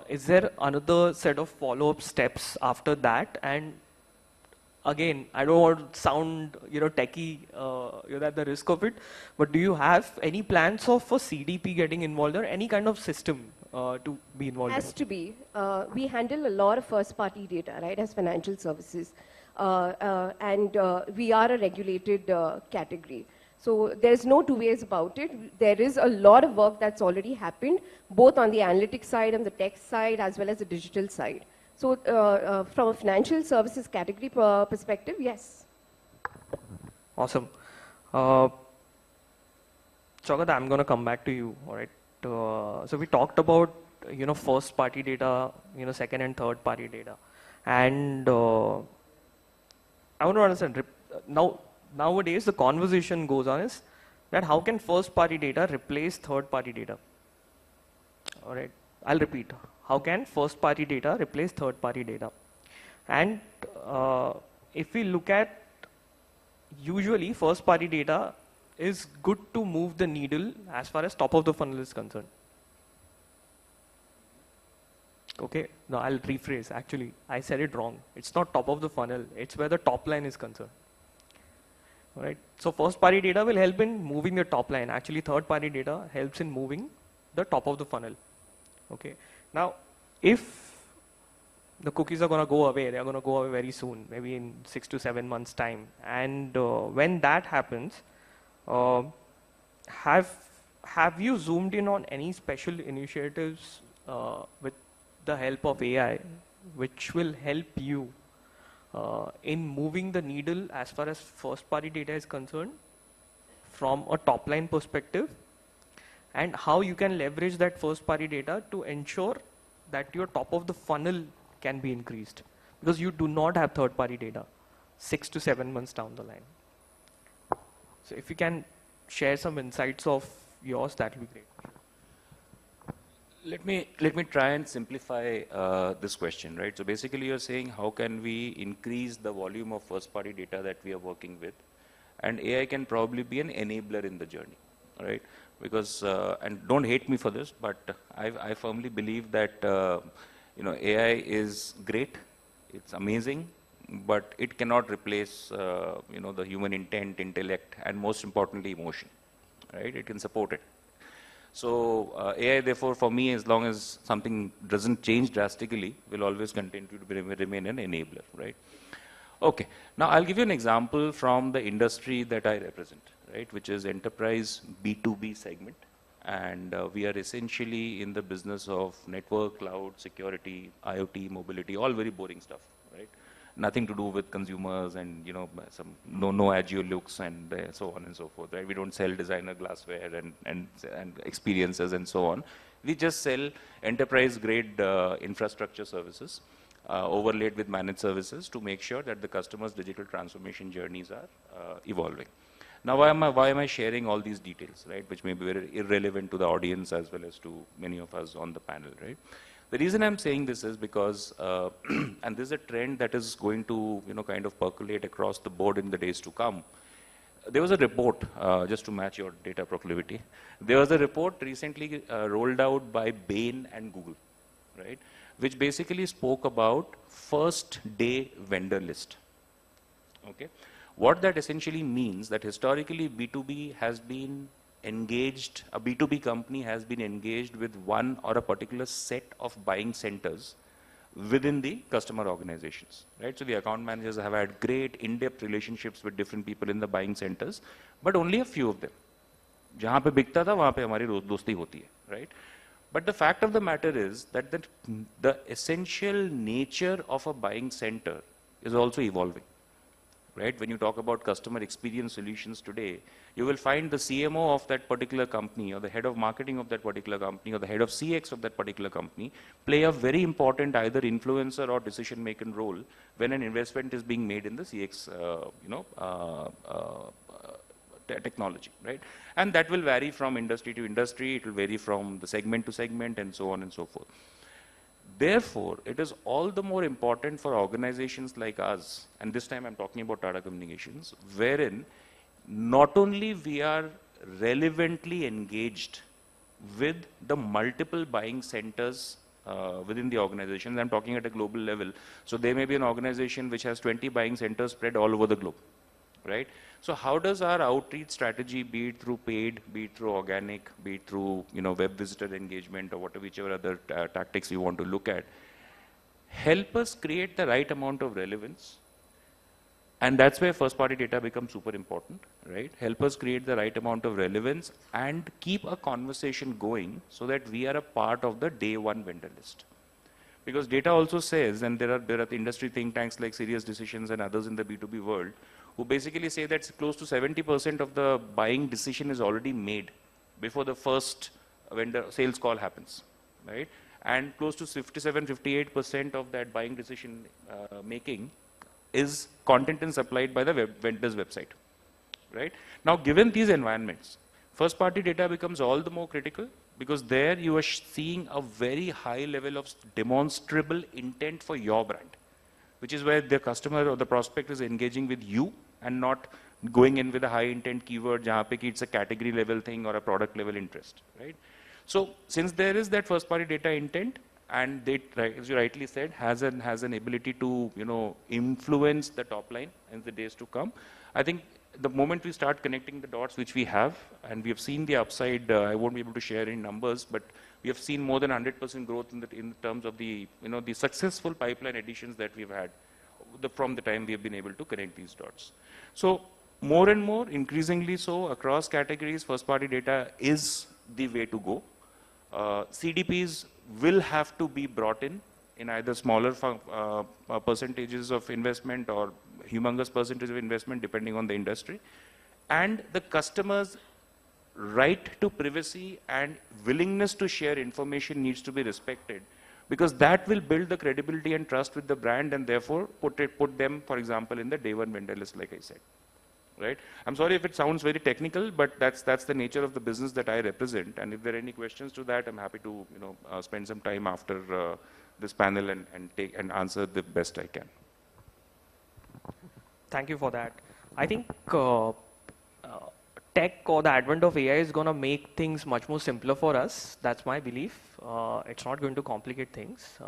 S4: is there another set of follow-up steps after that? And again, I don't want to sound, techie, at the risk of it, but do you have any plans of a CDP getting involved or any kind of system to be involved
S9: Has
S4: in?
S9: to be. We handle a lot of first-party data, right, as financial services. And we are a regulated category. So there's no two ways about it. There is a lot of work that's already happened, both on the analytics side and the tech side, as well as the digital side. So from a financial services category perspective, yes.
S4: Awesome. Chagat, I'm going to come back to you. All right. So we talked about first party data, second and third party data, and I want to understand nowadays the conversation goes on is that how can first party data replace third party data? All right. I'll repeat. How can first party data replace third party data? And if we look at usually first party data is good to move the needle as far as top of the funnel is concerned. Okay, no, I'll rephrase. Actually, I said it wrong. It's not top of the funnel. It's where the top line is concerned. All right. So first party data will help in moving the top line. Actually, third party data helps in moving the top of the funnel. Okay. Now, if the cookies are going to go away, they're going to go away very soon, maybe in 6 to 7 months' time. And when that happens, have you zoomed in on any special initiatives with the help of AI, which will help you in moving the needle as far as first party data is concerned from a top line perspective, and how you can leverage that first party data to ensure that your top of the funnel can be increased, because you do not have third party data 6 to 7 months down the line. So if you can share some insights of yours, that will be great.
S8: Let me try and simplify this question, right? So basically you're saying how can we increase the volume of first party data that we are working with, and AI can probably be an enabler in the journey, right? Because and don't hate me for this, but I firmly believe that AI is great, it's amazing, but it cannot replace the human intent, intellect, and most importantly emotion, right? It can support it. So AI, therefore, for me, as long as something doesn't change drastically, will always continue to remain an enabler, right? Okay, now I'll give you an example from the industry that I represent, right, which is enterprise B2B segment. And we are essentially in the business of network, cloud, security, IoT, mobility, all very boring stuff, right? Nothing to do with consumers and, some no Agio looks and so on and so forth, right? We don't sell designer glassware and experiences and so on. We just sell enterprise grade infrastructure services overlaid with managed services to make sure that the customer's digital transformation journeys are evolving. Now, why am I sharing all these details, right? Which may be very irrelevant to the audience as well as to many of us on the panel, right? The reason I'm saying this is because, and this is a trend that is going to, kind of percolate across the board in the days to come. There was a report, just to match your data proclivity. There was a report recently rolled out by Bain and Google, right? Which basically spoke about first day vendor list, okay? What that essentially means that historically B2B has been engaged, a B2B company has been engaged with one or a particular set of buying centers within the customer organizations, right? So the account managers have had great in-depth relationships with different people in the buying centers, but only a few of them. जहाँ पे बिकता था वहाँ पे हमारी दोस्ती होती है, right? But the fact of the matter is that the essential nature of a buying center is also evolving. Right? When you talk about customer experience solutions today, you will find the CMO of that particular company or the head of marketing of that particular company or the head of CX of that particular company play a very important either influencer or decision making role when an investment is being made in the CX technology, right? And that will vary from industry to industry, it will vary from the segment to segment and so on and so forth. Therefore, it is all the more important for organizations like us, and this time I'm talking about Tata Communications, wherein not only we are relevantly engaged with the multiple buying centers within the organizations. I'm talking at a global level. So there may be an organization which has 20 buying centers spread all over the globe, right? So how does our outreach strategy, be it through paid, be it through organic, be it through web visitor engagement or whatever, whichever other tactics you want to look at, help us create the right amount of relevance? And that's where first party data becomes super important, right? Help us create the right amount of relevance and keep a conversation going so that we are a part of the day one vendor list. Because data also says, and there are industry think tanks like Serious Decisions and others in the B2B world, who basically say that close to 70% of the buying decision is already made before the first vendor sales call happens, right? And close to 57-58% of that buying decision making is content and supplied by the vendor's website, right? Now, given these environments, first party data becomes all the more critical because there you are seeing a very high level of demonstrable intent for your brand, which is where the customer or the prospect is engaging with you and not going in with a high intent keyword, jahan pe ki it's a category level thing or a product level interest, right? So since there is that first party data intent, and they, as you rightly said, has an ability to influence the top line in the days to come. I think the moment we start connecting the dots, which we have, and we have seen the upside, I won't be able to share any numbers, but we have seen more than 100% growth in terms of the the successful pipeline additions that we've had from the time we have been able to connect these dots. So more and more, increasingly so, across categories, first party data is the way to go. CDPs will have to be brought in either smaller percentages of investment or humongous percentage of investment depending on the industry. And the customer's right to privacy and willingness to share information needs to be respected, because that will build the credibility and trust with the brand and therefore put them, for example, in the day one vendor list, like I said. Right? I'm sorry if it sounds very technical, but that's the nature of the business that I represent. And if there are any questions to that, I'm happy to spend some time after this panel and answer the best I can.
S4: Thank you for that. I think tech or the advent of AI is going to make things much more simpler for us. That's my belief. It's not going to complicate things.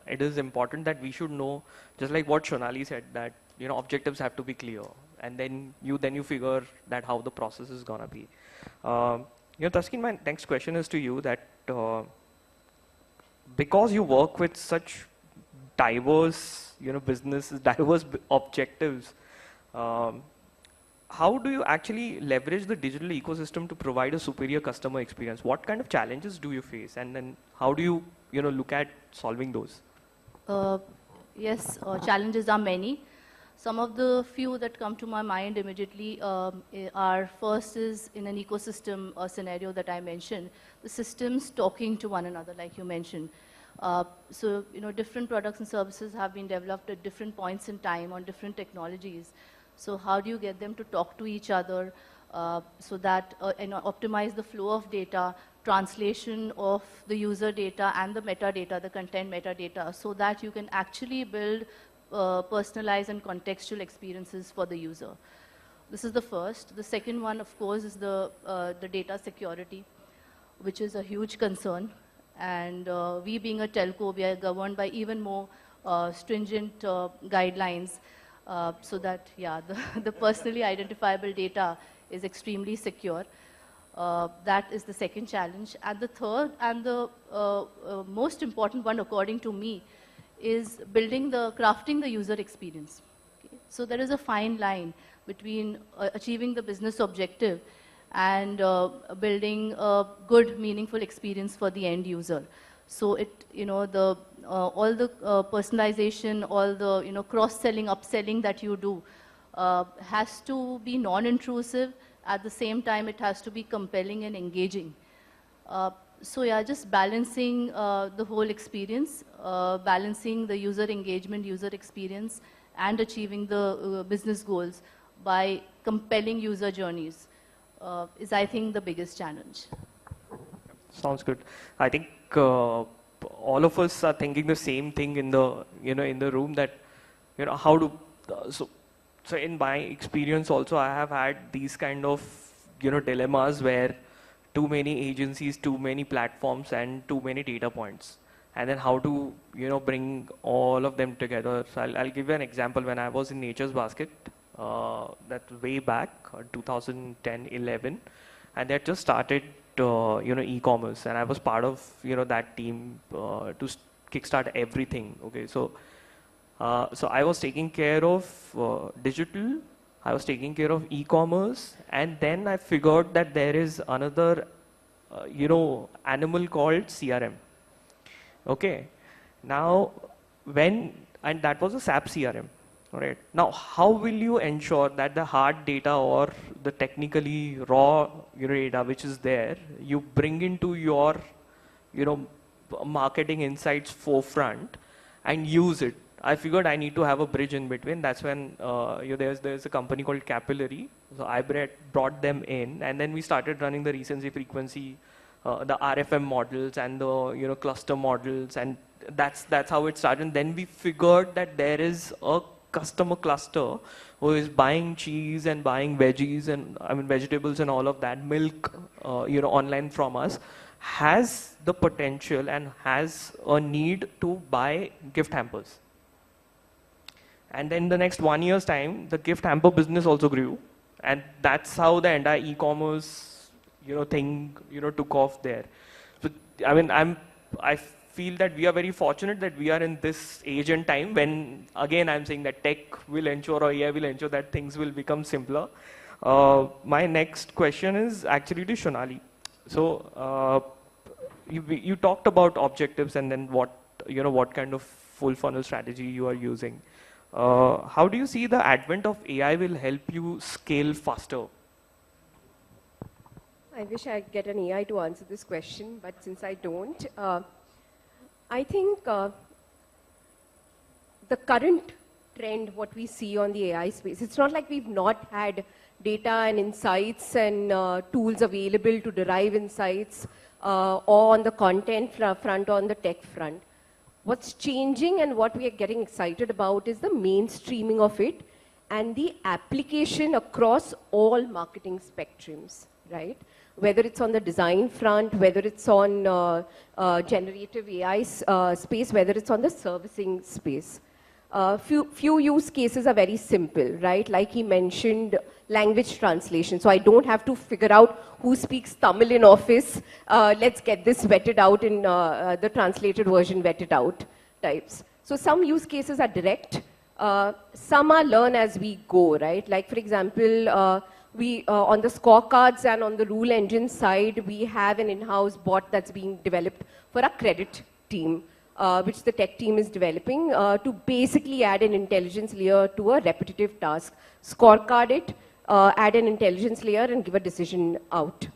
S4: It is important that we should know, just like what Shonali said, that objectives have to be clear, and then you figure that how the process is gonna be. Taskin, my next question is to you, that because you work with such diverse businesses, diverse objectives, how do you actually leverage the digital ecosystem to provide a superior customer experience? What kind of challenges do you face, and then how do you look at solving those?
S5: Yes, challenges are many. Some of the few that come to my mind immediately are, first is in an ecosystem scenario that I mentioned, the systems talking to one another, like you mentioned. So, different products and services have been developed at different points in time on different technologies. So how do you get them to talk to each other so that, optimize the flow of data, translation of the user data and the metadata, the content metadata, so that you can actually build personalized and contextual experiences for the user. This is the first. The second one, of course, is the data security, which is a huge concern. And we being a telco, we are governed by even more stringent guidelines so that, yeah, the personally identifiable data is extremely secure. That is the second challenge. And the third and the most important one, according to me, is crafting the user experience. Okay? So there is a fine line between achieving the business objective and building a good, meaningful experience for the end user. So all the personalization, all the cross-selling, upselling that you do has to be non-intrusive. At the same time, it has to be compelling and engaging. So yeah, just balancing the whole experience, balancing the user engagement, user experience, and achieving the business goals by compelling user journeys is, I think, the biggest challenge.
S4: Sounds good. I think all of us are thinking the same thing in the in the room, that how to so in my experience also, I have had these kind of dilemmas where too many agencies, too many platforms, and too many data points. and then how to, bring all of them together. So I'll give you an example. When I was in Nature's Basket, that's way back, 2010, 11, and they had just started, e-commerce, and I was part of, that team to kickstart everything. Okay, so I was taking care of digital, I was taking care of e-commerce, and then I figured that there is another, animal called CRM. Okay, now and that was a SAP CRM. All right. Now, how will you ensure that the hard data or the technically raw data which is there, you bring into your, marketing insights forefront and use it? I figured I need to have a bridge in between. That's when there's a company called Capillary. So I brought them in, and then we started running the recency frequency, the RFM models and the cluster models, and that's how it started. And then we figured that there is a customer cluster who is buying cheese and buying veggies and vegetables and all of that, milk, online from us, has the potential and has a need to buy gift hampers. And then the next 1 year's time, the gift hamper business also grew, and that's how the entire e-commerce, thing, took off there. So I feel that we are very fortunate that we are in this age and time when, again, I'm saying that tech will ensure, or AI will ensure that things will become simpler. My next question is actually to Shonali. So you talked about objectives and then what kind of full funnel strategy you are using. How do you see the advent of AI will help you scale faster?
S9: I wish I could get an AI to answer this question, but since I don't, I think the current trend, what we see on the AI space, it's not like we've not had data and insights and tools available to derive insights or on the content front or on the tech front. What's changing and what we are getting excited about is the mainstreaming of it and the application across all marketing spectrums, right? Whether it's on the design front, whether it's on generative AI space, whether it's on the servicing space. Few use cases are very simple, right? Like he mentioned, language translation. So I don't have to figure out who speaks Tamil in office. Let's get this vetted out in the translated version vetted out types. So some use cases are direct. Some are learn as we go, right? Like for example, we on the scorecards and on the rule engine side, we have an in-house bot that's being developed for a credit team, which the tech team is developing to basically add an intelligence layer to a repetitive task. Scorecard it, add an intelligence layer and give a decision out.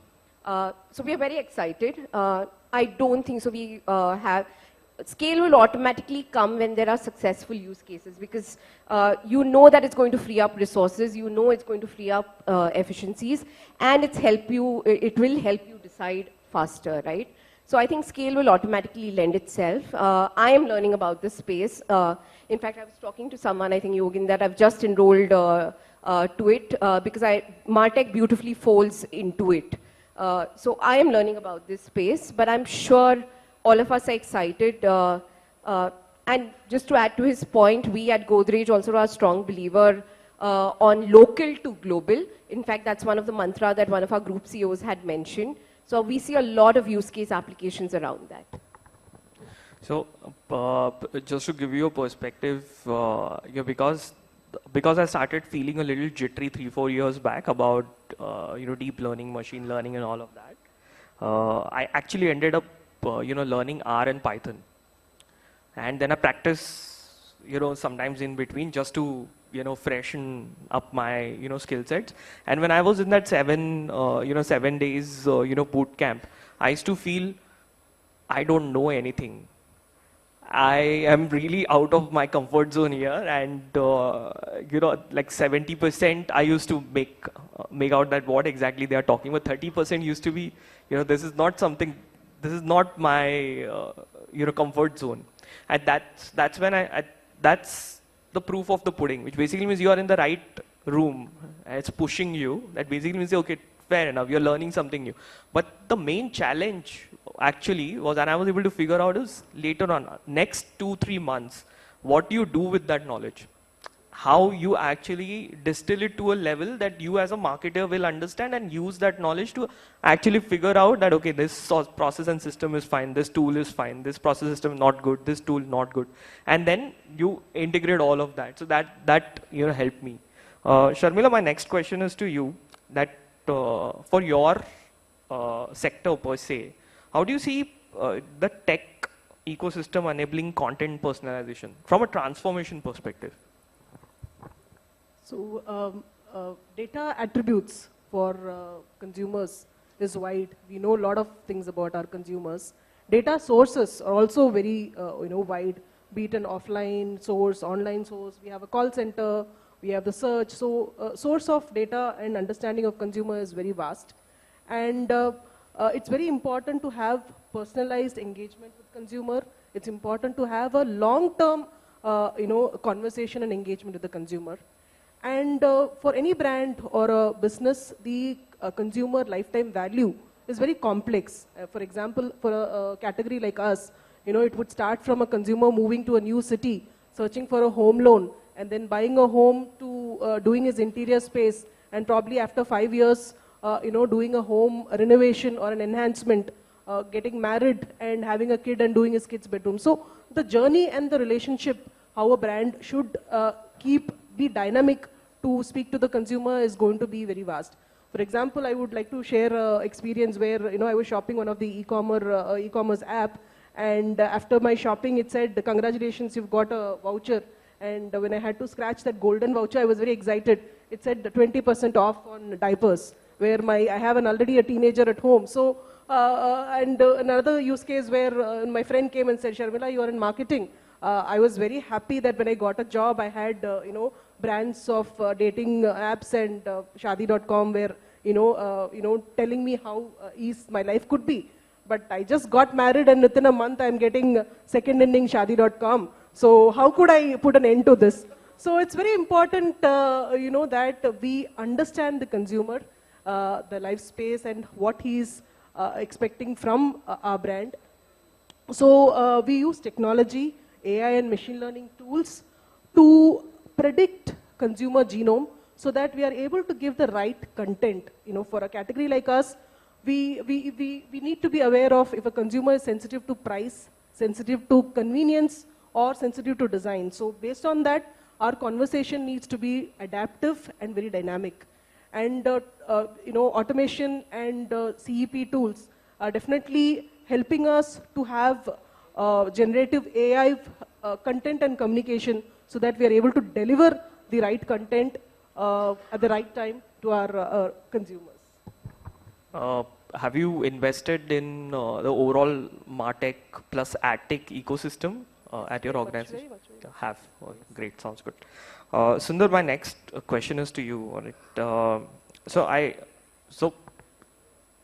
S9: So we are very excited. I don't think so we have, scale will automatically come when there are successful use cases because you know that it's going to free up resources, you know it's going to free up efficiencies, and it will help you decide faster, right? So I think scale will automatically lend itself. I am learning about this space. In fact, I was talking to someone, I think Yogin, that I've just enrolled to it because Martech beautifully folds into it. So I am learning about this space, but I'm sure all of us are excited. And just to add to his point, we at Godrej also are a strong believer on local to global. In fact, that's one of the mantra that one of our group CEOs had mentioned. So we see a lot of use case applications around that.
S4: So just to give you a perspective, because I started feeling a little jittery 3-4 years back about deep learning, machine learning, and all of that, I actually ended up learning R and Python, and then I practice sometimes in between just to freshen up my skill sets. And when I was in that 7 days boot camp, I used to feel I don't know anything. I am really out of my comfort zone here, and like 70% I used to make out that what exactly they are talking about. 30% used to be, this is not my comfort zone, and that's when that's the proof of the pudding, which basically means you are in the right room and it's pushing you. That basically means, okay, fair enough, you're learning something new. But the main challenge actually was, and I was able to figure out is later on, next 2-3 months, what you do with that knowledge. How you actually distill it to a level that you as a marketer will understand and use that knowledge to actually figure out that, okay, this process and system is fine, this tool is fine, this process system not good, this tool not good. And then you integrate all of that. So that helped me. Sharmila, my next question is to you, that for your sector per se, how do you see the tech ecosystem enabling content personalization from a transformation perspective?
S7: So data attributes for consumers is wide. We know a lot of things about our consumers. Data sources are also very wide, be it an offline source, online source. We have a call center, we have the search. So source of data and understanding of consumer is very vast. And it's very important to have personalized engagement with consumer. It's important to have a long-term conversation and engagement with the consumer. And for any brand or a business, the consumer lifetime value is very complex. For example, for a category like us, it would start from a consumer moving to a new city, searching for a home loan, and then buying a home to doing his interior space, and probably after 5 years, doing a home renovation or an enhancement, getting married and having a kid and doing his kid's bedroom. So the journey and the relationship, how a brand should be dynamic to speak to the consumer is going to be very vast. For example, I would like to share an experience where I was shopping one of the e-commerce app, and after my shopping it said, congratulations, you've got a voucher. And when I had to scratch that golden voucher, I was very excited. It said 20% off on diapers, where I have already a teenager at home. So and another use case where my friend came and said, Sharmila, you are in marketing. I was very happy that when I got a job, I had brands of dating apps and Shadi.com where telling me how easy my life could be. But I just got married, and within a month I'm getting second ending Shadi.com. So how could I put an end to this? So it's very important, that we understand the consumer, the life space, and what he's expecting from our brand. So we use technology, AI and machine learning tools to predict consumer genome so that we are able to give the right content. For a category like us, we need to be aware of if a consumer is sensitive to price, sensitive to convenience, or sensitive to design. So based on that, our conversation needs to be adaptive and very dynamic. And automation and CEP tools are definitely helping us to have generative AI content and communication so that we are able to deliver the right content at the right time to our consumers.
S4: Have you invested in the overall MarTech plus AdTech ecosystem at your organization?
S7: Very much.
S4: Have. Oh, great, sounds good. Sundar, my next question is to you. All right. So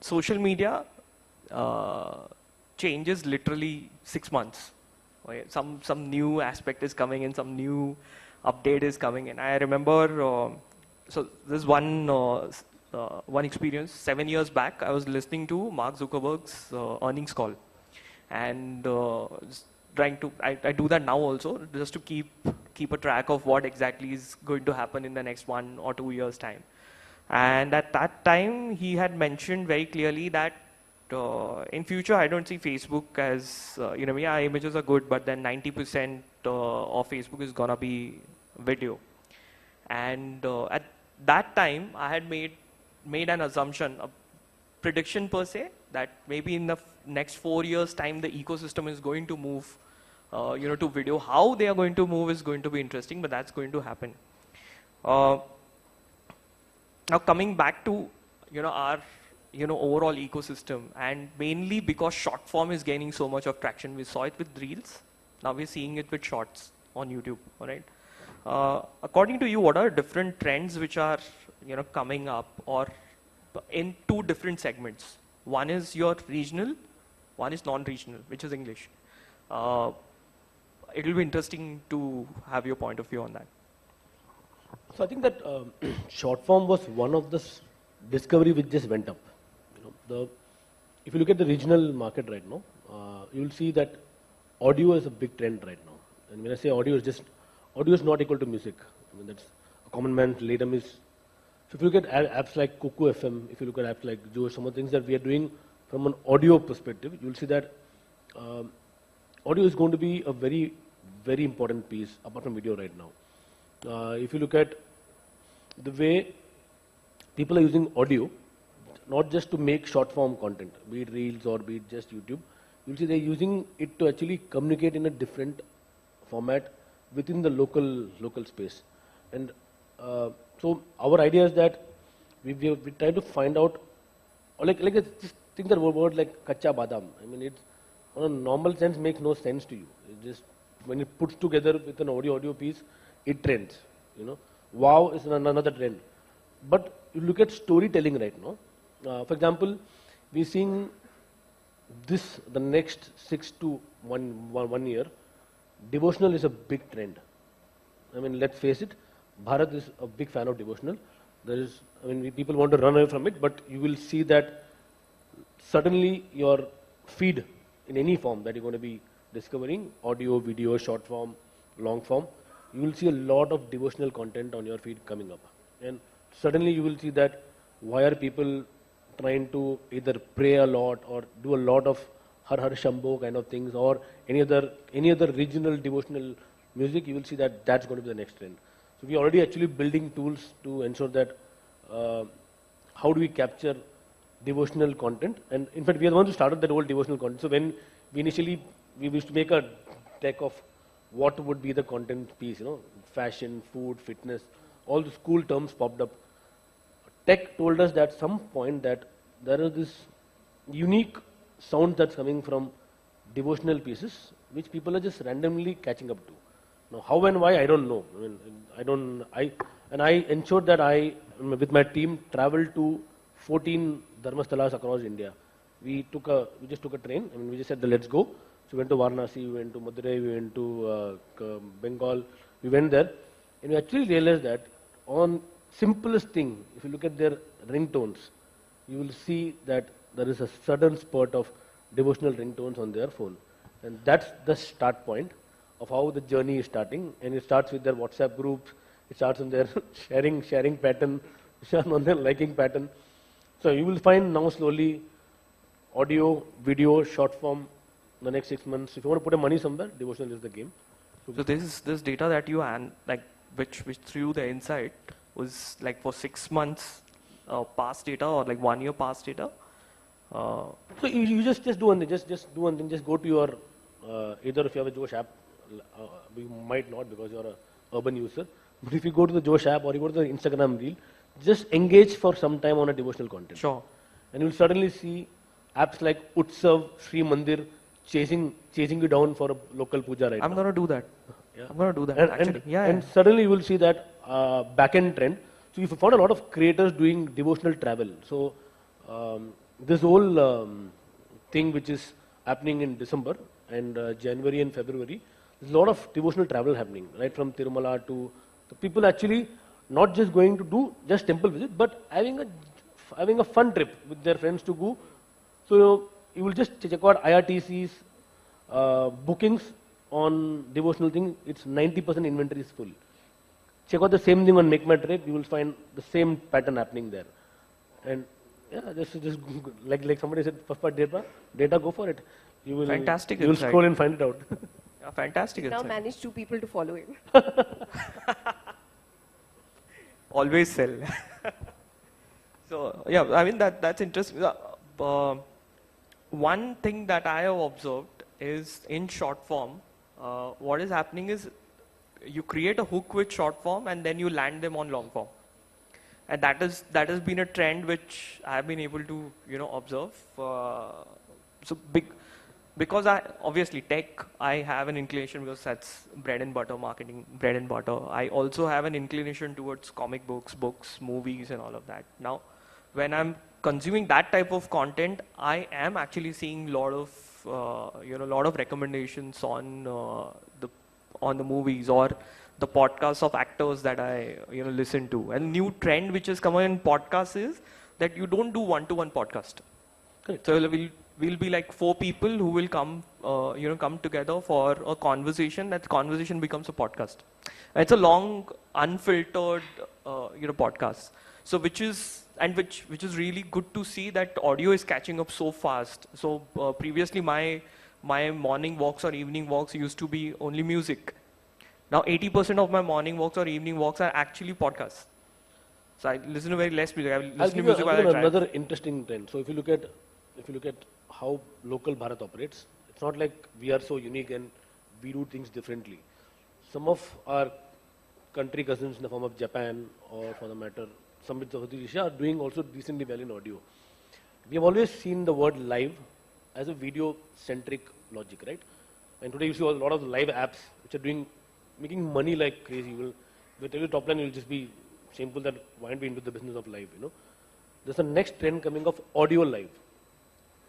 S4: social media changes literally 6 months. Okay? Some new aspect is coming in, some new update is coming in. I remember, so there's one experience. 7 years back, I was listening to Mark Zuckerberg's earnings call, and I do that now also, just to keep a track of what exactly is going to happen in the next 1 or 2 years' time. And at that time, he had mentioned very clearly that in future, I don't see Facebook as, images are good, but then 90% of Facebook is gonna be video. And at that time, I had made an assumption, a prediction per se, that maybe in the next 4 years' time, the ecosystem is going to move, to video. How they are going to move is going to be interesting, but that's going to happen. Now coming back to, our, overall ecosystem, and mainly because short form is gaining so much of traction. We saw it with Reels. Now we're seeing it with Shorts on YouTube, all right? According to you, what are different trends which are, coming up, or in 2 different segments? One is your regional, one is non-regional, which is English. It will be interesting to have your point of view on that.
S6: So I think that short form was one of the discovery which just went up. The if you look at the regional market right now, you will see that audio is a big trend right now. And when I say audio, audio is not equal to music. I mean, that's a common man's ladle is. So if you look at apps like Kuku FM, if you look at apps like Joe, some of the things that we are doing from an audio perspective, you will see that audio is going to be a very, very important piece apart from video right now. If you look at the way people are using audio, not just to make short form content, be it reels or be it just YouTube, you'll see they're using it to actually communicate in a different format within the local space. And so our idea is that we try to find out, or like just think that word like kacha badam. I mean, it's on a normal sense makes no sense to you. It just when it puts together with an audio piece, it trends. You know, wow is another trend. But you look at storytelling right now. For example, we're seeing the next 6 to 1 year, devotional is a big trend. I mean, let's face it, Bharat is a big fan of devotional. People want to run away from it, but you will see that suddenly your feed in any form that you're going to be discovering, audio, video, short form, long form, you will see a lot of devotional content on your feed coming up. And suddenly you will see that why are people trying to either pray a lot or do a lot of Har Har Shambho kind of things, or any other regional devotional music, you will see that that's going to be the next trend. So we are already actually building tools to ensure that how do we capture devotional content. And in fact, we are the ones who started that whole devotional content. So when we used to make a deck of what would be the content piece, fashion, food, fitness, all the cool terms popped up. Tech told us that at some point that there is this unique sound that's coming from devotional pieces, which people are just randomly catching up to. Now, how and why, I don't know. I ensured that I, with my team, traveled to 14 dharmasthalas across India. We just took a train. We just said, let's go. So we went to Varanasi, we went to Madurai, we went to Bengal. We went there, and we actually realized that on simplest thing, if you look at their ringtones, you will see that there is a sudden spurt of devotional ringtones on their phone. And that's the start point of how the journey is starting. And it starts with their WhatsApp groups, it starts on their sharing pattern, it starts on their liking pattern. So you will find now slowly audio, video, short form, the next 6 months. If you want to put a money somewhere, devotional is the game.
S4: So this data that you which through the insight was like for 6 months past data or like 1 year past data.
S6: So you just do one thing. Just do one thing. Just go to your either if you have a Josh app, you might not because you're an urban user. But if you go to the Josh app or you go to the Instagram reel, just engage for some time on a devotional content.
S4: Sure.
S6: And you'll suddenly see apps like Utsav, Sri Mandir chasing you down for a local puja right now.
S4: I'm going to do that.
S6: Yeah.
S4: I'm going to do that actually.
S6: And suddenly you will see that back-end trend. So you found a lot of creators doing devotional travel. So this whole thing which is happening in December and January and February, there's a lot of devotional travel happening, right from Tirumala to the people actually not just going to do just temple visit, but having a fun trip with their friends to go. So you will just check out IRTC's bookings on devotional thing. It's 90% inventory is full. Check out the same thing on Make My Trip. You will find the same pattern happening there. And yeah, just like somebody said, first part data, go for it. You will
S4: fantastic.
S6: You will scroll and find it out.
S4: Yeah, fantastic.
S9: Now manage 2 people to follow him.
S4: Always sell. So yeah, I mean that's interesting. One thing that I have observed is in short form, what is happening is you create a hook with short form and then you land them on long form, and that has been a trend which I have been able to observe. Because obviously tech, I have an inclination because that's bread and butter marketing, bread and butter. I also have an inclination towards comic books, movies, and all of that. Now, when I'm consuming that type of content, I am actually seeing lot of recommendations on the movies or the podcasts of actors that I listen to. And new trend which is coming in podcasts is that you don't do one-to-one podcast.
S6: Correct.
S4: So we'll be like 4 people who will come, come together for a conversation. That conversation becomes a podcast. It's a long, unfiltered, podcast. So which is really good to see that audio is catching up so fast. So previously my morning walks or evening walks used to be only music. Now 80% of my morning walks or evening walks are actually podcasts. So I listen to very less music. I listen to music while I drive.
S6: Another interesting trend. So if you look at how local Bharat operates, it's not like we are so unique and we do things differently. Some of our country cousins in the form of Japan or for the matter, some with Southeast Asia are doing also decently well in audio. We have always seen the word live as a video-centric logic, right? And today you see a lot of live apps which are making money like crazy. With every top line, you'll just be shameful that why aren't we into the business of live, There's a next trend coming of audio live.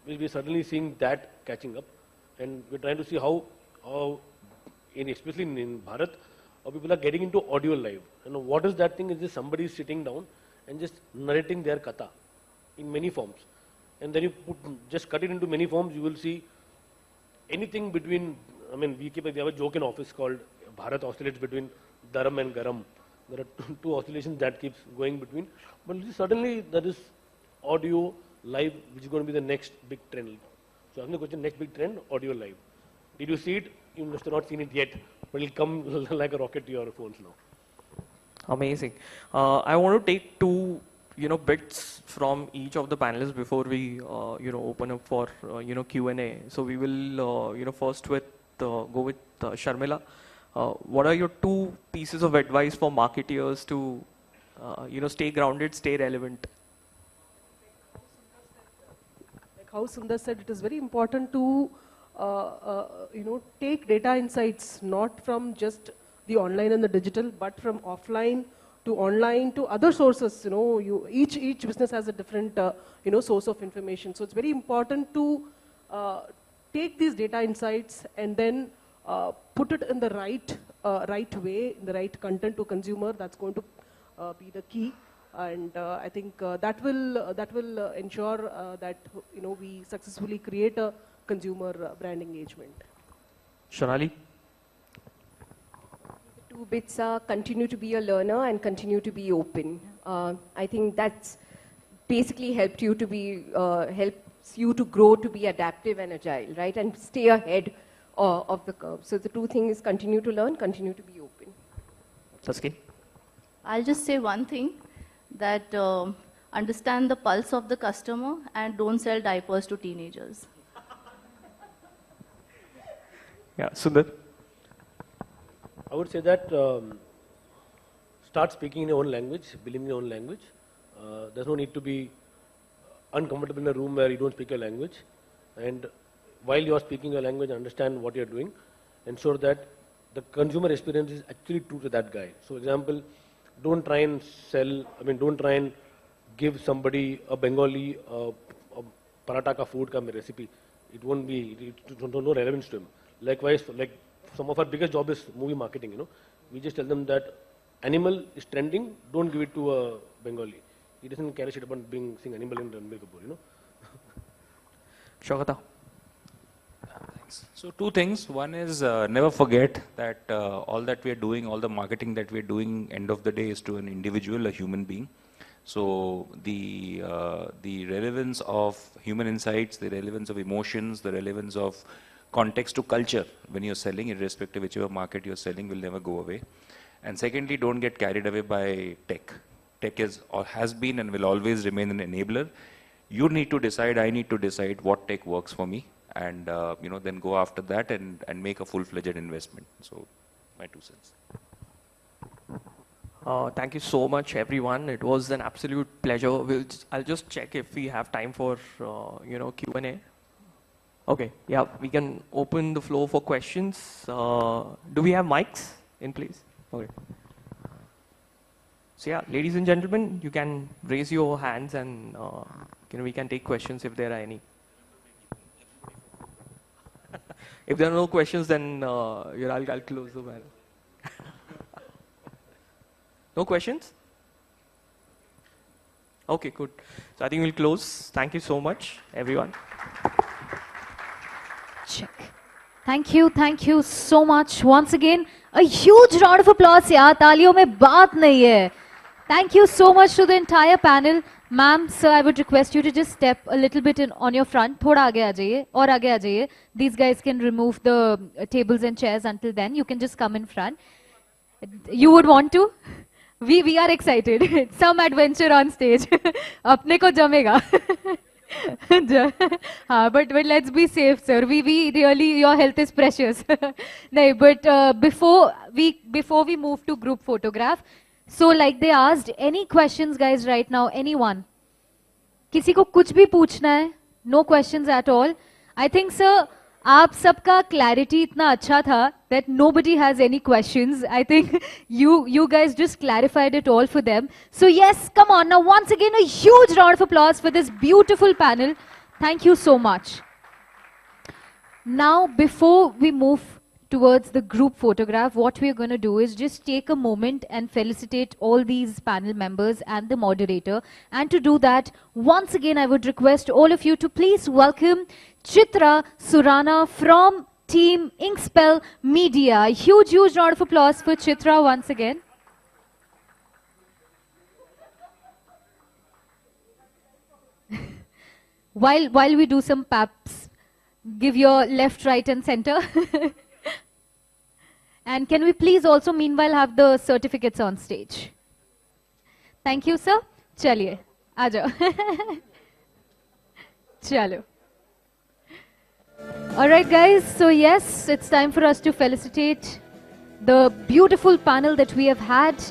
S6: We're certainly seeing that catching up. And we're trying to see how especially in Bharat, how people are getting into audio live. What is that thing? Is just somebody sitting down and just narrating their katha in many forms. And then you just cut it into many forms, you will see anything between, we have a joke in office called Bharat oscillates between Dharam and Garam. There are two oscillations that keeps going between. But certainly there is audio live, which is going to be the next big trend. So asking the question, next big trend, audio live. Did you see it? You must have not seen it yet, but it'll come like a rocket to your phones now.
S4: Amazing. I want to take 2, bits from each of the panelists before we, open up for, Q&A. So we will, first go with Sharmila. What are your 2 pieces of advice for marketeers to, stay grounded, stay relevant?
S7: Like how Sundar said, it is very important to, take data insights not from just the online and the digital, but from offline to online to other sources. Each business has a different, source of information. So it's very important to take these data insights and then put it in the right way, in the right content to consumer. That's going to be the key. And I think that will ensure that we successfully create a consumer brand engagement.
S4: Shonali?
S9: The 2 bits are continue to be a learner and continue to be open. I think that's basically helps you to grow to be adaptive and agile, right? And stay ahead of the curve. So the 2 things: continue to learn, continue to be open.
S4: Saskia?
S5: I'll just say one thing, that understand the pulse of the customer and don't sell diapers to teenagers.
S4: Yeah, Sundar?
S6: I would say that start speaking in your own language, believe in your own language. There's no need to be uncomfortable in a room where you don't speak your language. And while you are speaking your language, understand what you're doing. Ensure that the consumer experience is actually true to that guy. So, example, don't try and give somebody a Bengali paratha ka food ka recipe. It won't be, no relevance to him. Likewise, like some of our biggest job is movie marketing, We just tell them that animal is trending, don't give it to a Bengali. He doesn't care shit about seeing animal in Ranbir Kapoor,
S4: Shogata?
S8: Thanks. So 2 things. One is never forget that all that we are doing, all the marketing that we are doing, end of the day is to an individual, a human being. So the relevance of human insights, the relevance of emotions, the relevance of context to culture when you're selling, irrespective of whichever market you're selling, will never go away. And secondly, don't get carried away by tech. Tech is or has been and will always remain an enabler. You need to decide, I need to decide what tech works for me, and then go after that and make a full-fledged investment. So my 2 cents.
S4: Thank you so much, everyone. It was an absolute pleasure. I'll just check if we have time for Q&A. Okay, yeah, we can open the floor for questions. Do we have mics in place? Okay. So yeah, ladies and gentlemen, you can raise your hands and we can take questions if there are any. If there are no questions, then I'll close the panel. No questions? Okay, good. So I think we'll close. Thank you so much, everyone.
S1: Check. Thank you so much. Once again, a huge round of applause yaar. तालियों में बात नहीं है. Thank you so much to the entire panel. Ma'am, sir, I would request you to just step a little bit in on your front. थोड़ा आगे आ जाइए और आगे आ जाइए. These guys can remove the tables and chairs until then. You can just come in front. You would want to? We are excited. Some adventure on stage. अपने को जमेगा. but let's be safe, sir. We really, your health is precious. No, but before we move to group photograph, so like they asked, any questions, guys, right now? Anyone? किसी को कुछ भी पूछना है? No questions at all. I think, sir, आप सबका clarity इतना अच्छा था that nobody has any questions. I think you guys just clarified it all for them. So yes, come on. Now once again, a huge round of applause for this beautiful panel. Thank you so much. Now, before we move towards the group photograph, what we're going to do is just take a moment and felicitate all these panel members and the moderator. And to do that, once again, I would request all of you to please welcome Chitra Surana from Team Inkspell Media. A huge round of applause for Chitra once again. While we do some paps, give your left, right and center. And can we please also meanwhile have the certificates on stage? Thank you, sir. Chaliye, aajo. Chalo. All right, guys. So yes, it's time for us to felicitate the beautiful panel that we have had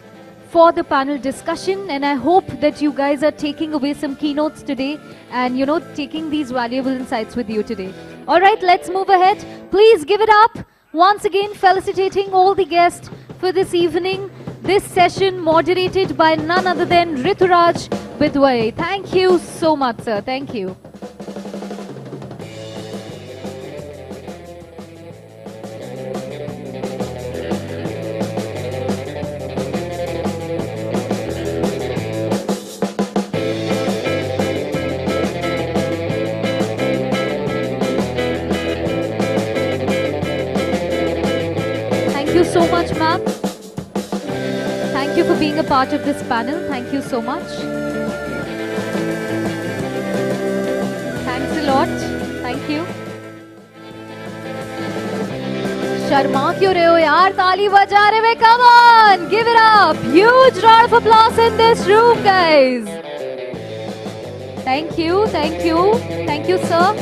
S1: for the panel discussion. And I hope that you guys are taking away some keynotes today and, taking these valuable insights with you today. All right, let's move ahead. Please give it up. Once again, felicitating all the guests for this evening. This session moderated by none other than Rituraj Bidwai. Thank you so much, sir. Thank you. So much, ma'am. Thank you for being a part of this panel. Thank you so much. Thanks a lot. Thank you. Sharma क्यों रहे हो यार? ताली बजा रहे हो? Come on, give it up. Huge round of applause in this room, guys. Thank you, thank you, thank you, sir.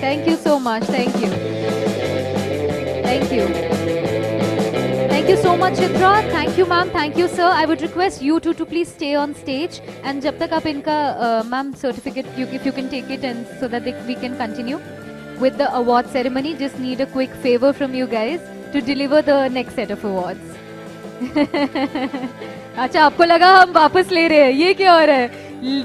S1: Thank you so much. Thank you. Thank you. Thank you so much, Chitra. Thank you, ma'am. Thank you, sir. I would request you two to please stay on stage. And jab tak aap inka, ma'am, certificate, if you can take it and so that we can continue with the award ceremony. Just need a quick favor from you guys to deliver the next set of awards. अच्छा, आपको लगा हम वापस ले रहे हैं? ये क्या हो रहा है?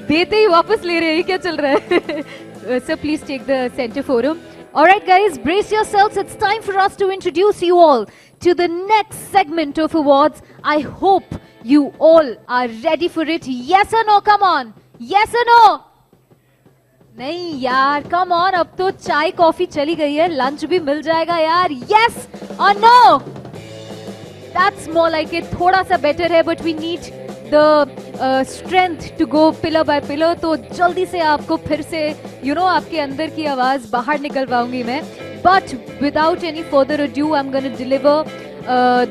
S1: देते ही वापस ले रहे हैं? ये क्या चल रहा है? So please take the center forum. All right, guys, brace yourselves. It's time for us to introduce you all to the next segment of awards. I hope you all are ready for it. Yes or no? Come on. Yes or no? नहीं यार, come on. अब तो चाय coffee चली गई है, lunch भी मिल जाएगा यार. Yes or no? That's more like it. थोड़ा सा better है, but we need the strength to go pillar by pillar. तो जल्दी से आपको फिर से आपके अंदर की आवाज बाहर निकलवाऊंगी मैं. But without any further ado, I'm going to deliver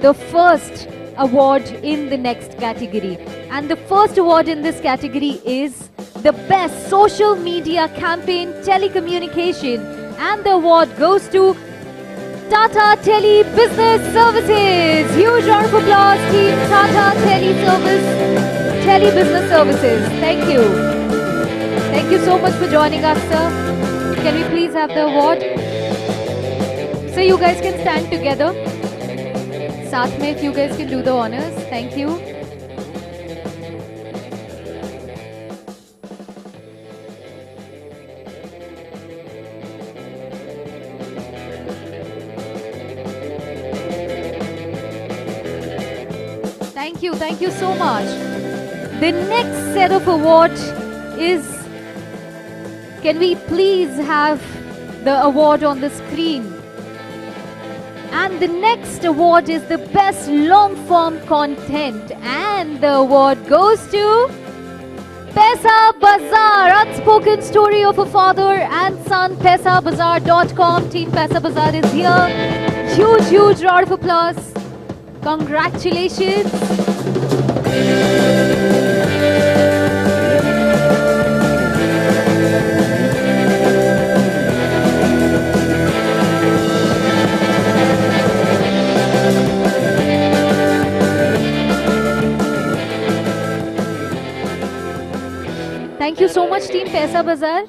S1: the first award in the next category. And the first award in this category is the best social media campaign telecommunication. And the award goes to Tata Tele Business Services. Huge round of applause, team Tata Tele Business Services. Thank you. Thank you so much for joining us, sir. Can we please have the award? So you guys can stand together. Saath mein, if you guys can do the honors. Thank you. Thank you so much. The next set of awards is, can we please have the award on the screen? And the next award is the best long form content, and the award goes to Paisa Bazaar, unspoken story of a father and son. PaisaBazaar.com. Team Paisa Bazaar is here. Huge round of applause. Congratulations. Thank you so much, Team Paisa Bazaar.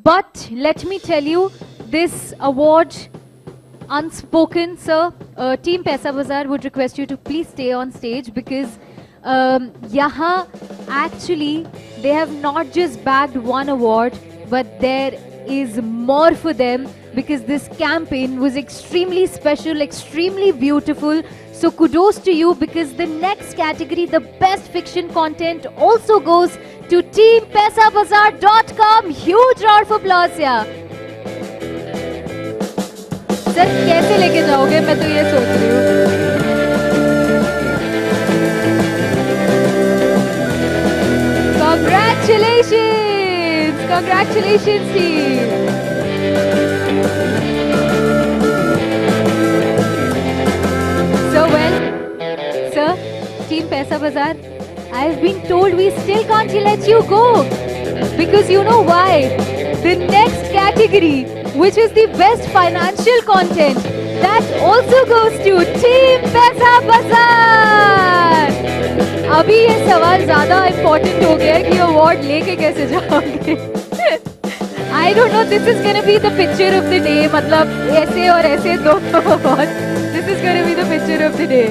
S1: But let me tell you, this award, unspoken, sir, Team Paisa Bazaar would request you to please stay on stage, because yahan actually they have not just bagged one award, but there is more for them, because this campaign was extremely special, extremely beautiful. So kudos to you, because the next category, the best fiction content, also goes to Team PaisaBazaar.com. Huge round of applause here. Sir कैसे लेके जाओगे, मैं तो ये सोच रही हूँ. Congratulations team. So well, sir, Team Paisa Bazaar, I have been told we still can't let you go, because you know why? The next category, which is the best financial content, that also goes to Team Paisa Bazaar. अभी ये सवाल ज़्यादा important हो गया है कि award लेके कैसे जाओगे? I don't know. This is gonna be the picture of the day. मतलब ऐसे और ऐसे दोनों award. This is gonna be the picture of the day.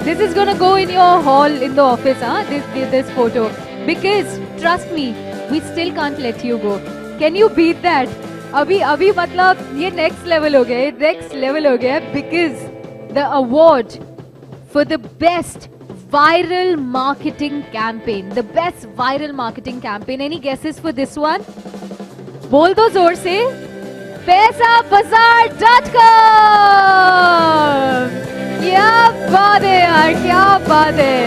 S1: This is gonna go in your hall in the office, huh? This photo. Because trust me, we still can't let you go. Can you beat that? अभी मतलब ये next level हो गया, because the award for the best viral marketing campaign, the best viral marketing campaign. Any guesses for this one? बोल दो जोर से. PaisaBazaar.com. क्या बात है यार, क्या बात है.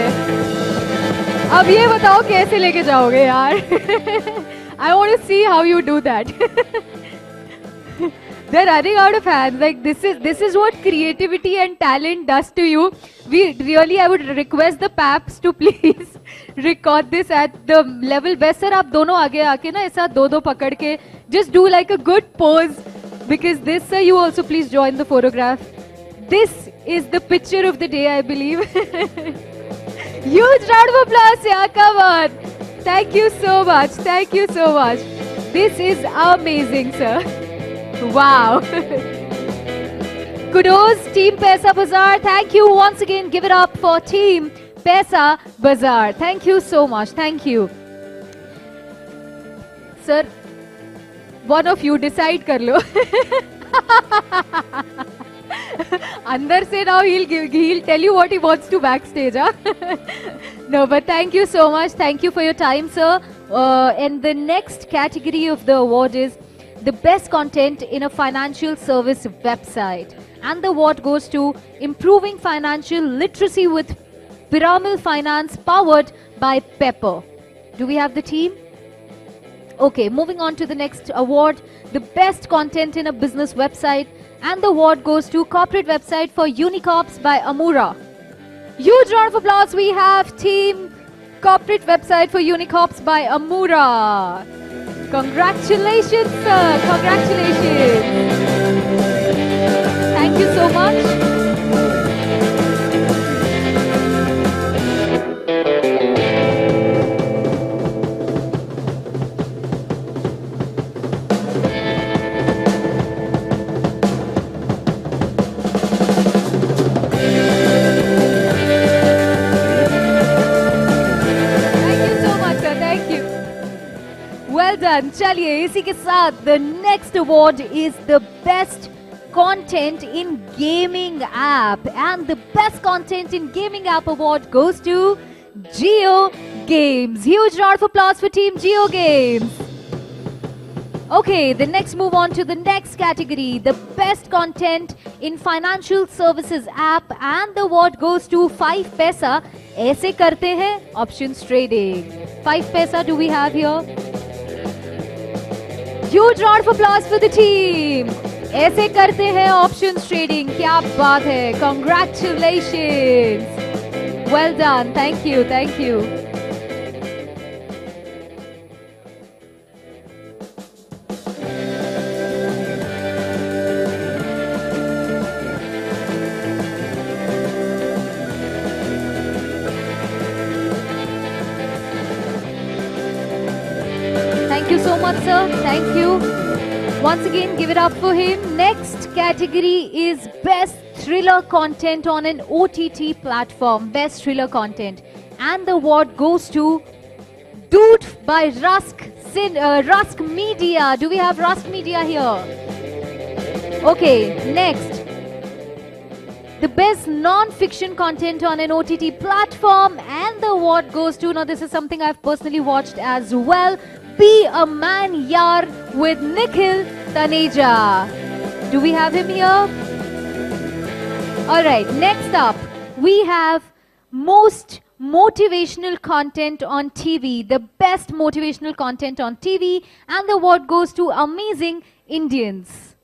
S1: अब ये बताओ कैसे लेके जाओगे यार. I want to see how you do that. They're running out of hands. Like this is what creativity and talent does to you. I would request the paps to please record this at the level best. Sir, आप दोनों आगे आके ना ऐसा दो पकड़ के just do like a good pose, because this, sir, you also please join the photograph. This is the picture of the day, I believe. Huge round of applause, yeah, come on. Thank you so much. Thank you so much. This is amazing, sir. Wow. Kudos, Team Paisa Bazaar. Thank you once again. Give it up for Team Paisa Bazaar. Thank you so much. Thank you. Sir, one of you decide कर लो. अंदर से now he'll tell you what he wants to backstage, huh? No, but thank you so much. Thank you for your time, sir. And the next category of the award is the best content in a financial service website. And the award goes to improving financial literacy with Pyramid Finance, powered by Pepper. Do we have the team? Okay, moving on to the next award, the best content in a business website. And the award goes to corporate website for Unicorps by Amura. Huge round of applause. We have Team Corporate Website for Unicorps by Amura. Congratulations, sir. Congratulations. Thank you so much. Well done. चलिए इसी के साथ the next award is the best content in gaming app. And the best content in gaming app award goes to Jio Games. Huge round of applause for Team Jio Games. Okay, the next move on to the next category, the best content in financial services app, and the award goes to 5 Paisa. ऐसे करते हैं options trading. 5 Paisa do we have here? Huge round of applause for the team. ऐसे करते हैं options trading. क्या बात है? Congratulations. Well done. Thank you. Thank you. Thank you so much, sir. Thank you. Once again, give it up for him. Next category is Best Thriller Content on an OTT platform. Best Thriller Content. And the award goes to Dude by Rusk Media. Do we have Rusk Media here? Okay, next. The best non-fiction content on an OTT platform, and the award goes to, now this is something I've personally watched as well, Be a Man Yaar with Nikhil Taneja. Do we have him here? Alright, next up, we have most motivational content on TV, the best motivational content on TV, and the award goes to Amazing Indians.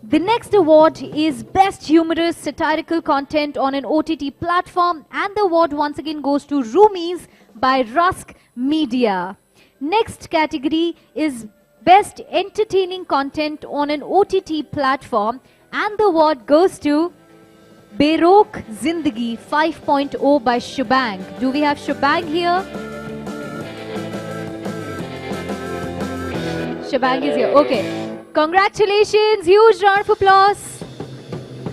S1: The next award is Best Humorous Satirical Content on an OTT platform, and the award once again goes to Roomies by Rusk Media. Next category is Best Entertaining Content on an OTT platform, and the award goes to Berok Zindagi 5.0 by Shebang. Do we have Shebang here? Shebang is here. Okay. Congratulations, huge round of applause.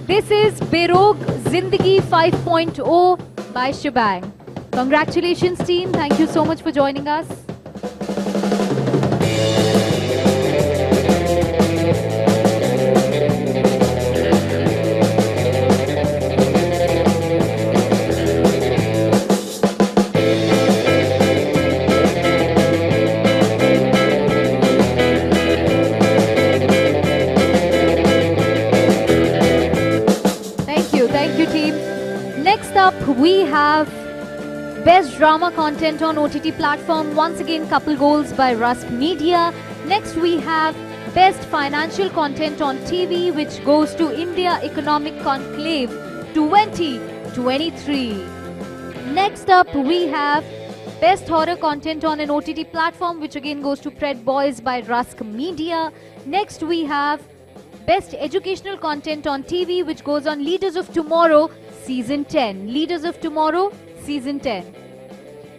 S1: This is Berok Zindagi 5.0 by Shebang. Congratulations team, thank you so much for joining us. Next up, we have Best Drama Content on OTT Platform. Once again, Couple Goals by Rusk Media. Next, we have Best Financial Content on TV, which goes to India Economic Conclave 2023. Next up, we have Best Horror Content on an OTT Platform, which again goes to Pred Boys by Rusk Media. Next, we have Best Educational Content on TV, which goes on Leaders of Tomorrow Season 10. Leaders of Tomorrow Season 10.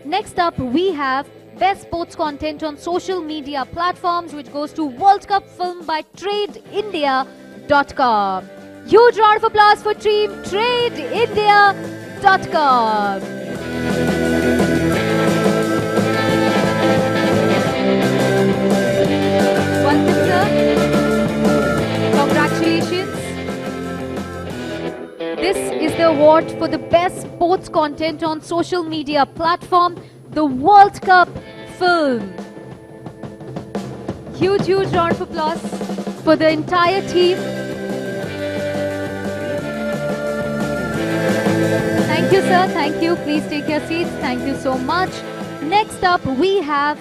S1: Next up, we have Best Sports Content on Social Media Platforms, which goes to World Cup Film by TradeIndia.com. Huge round of applause for Team TradeIndia.com. Welcome, sir. Congratulations. This is the award for the best sports content on social media platform, the World Cup Film. Huge round of applause for the entire team. Thank you, sir. Thank you. Please take your seats. Thank you so much. Next up, we have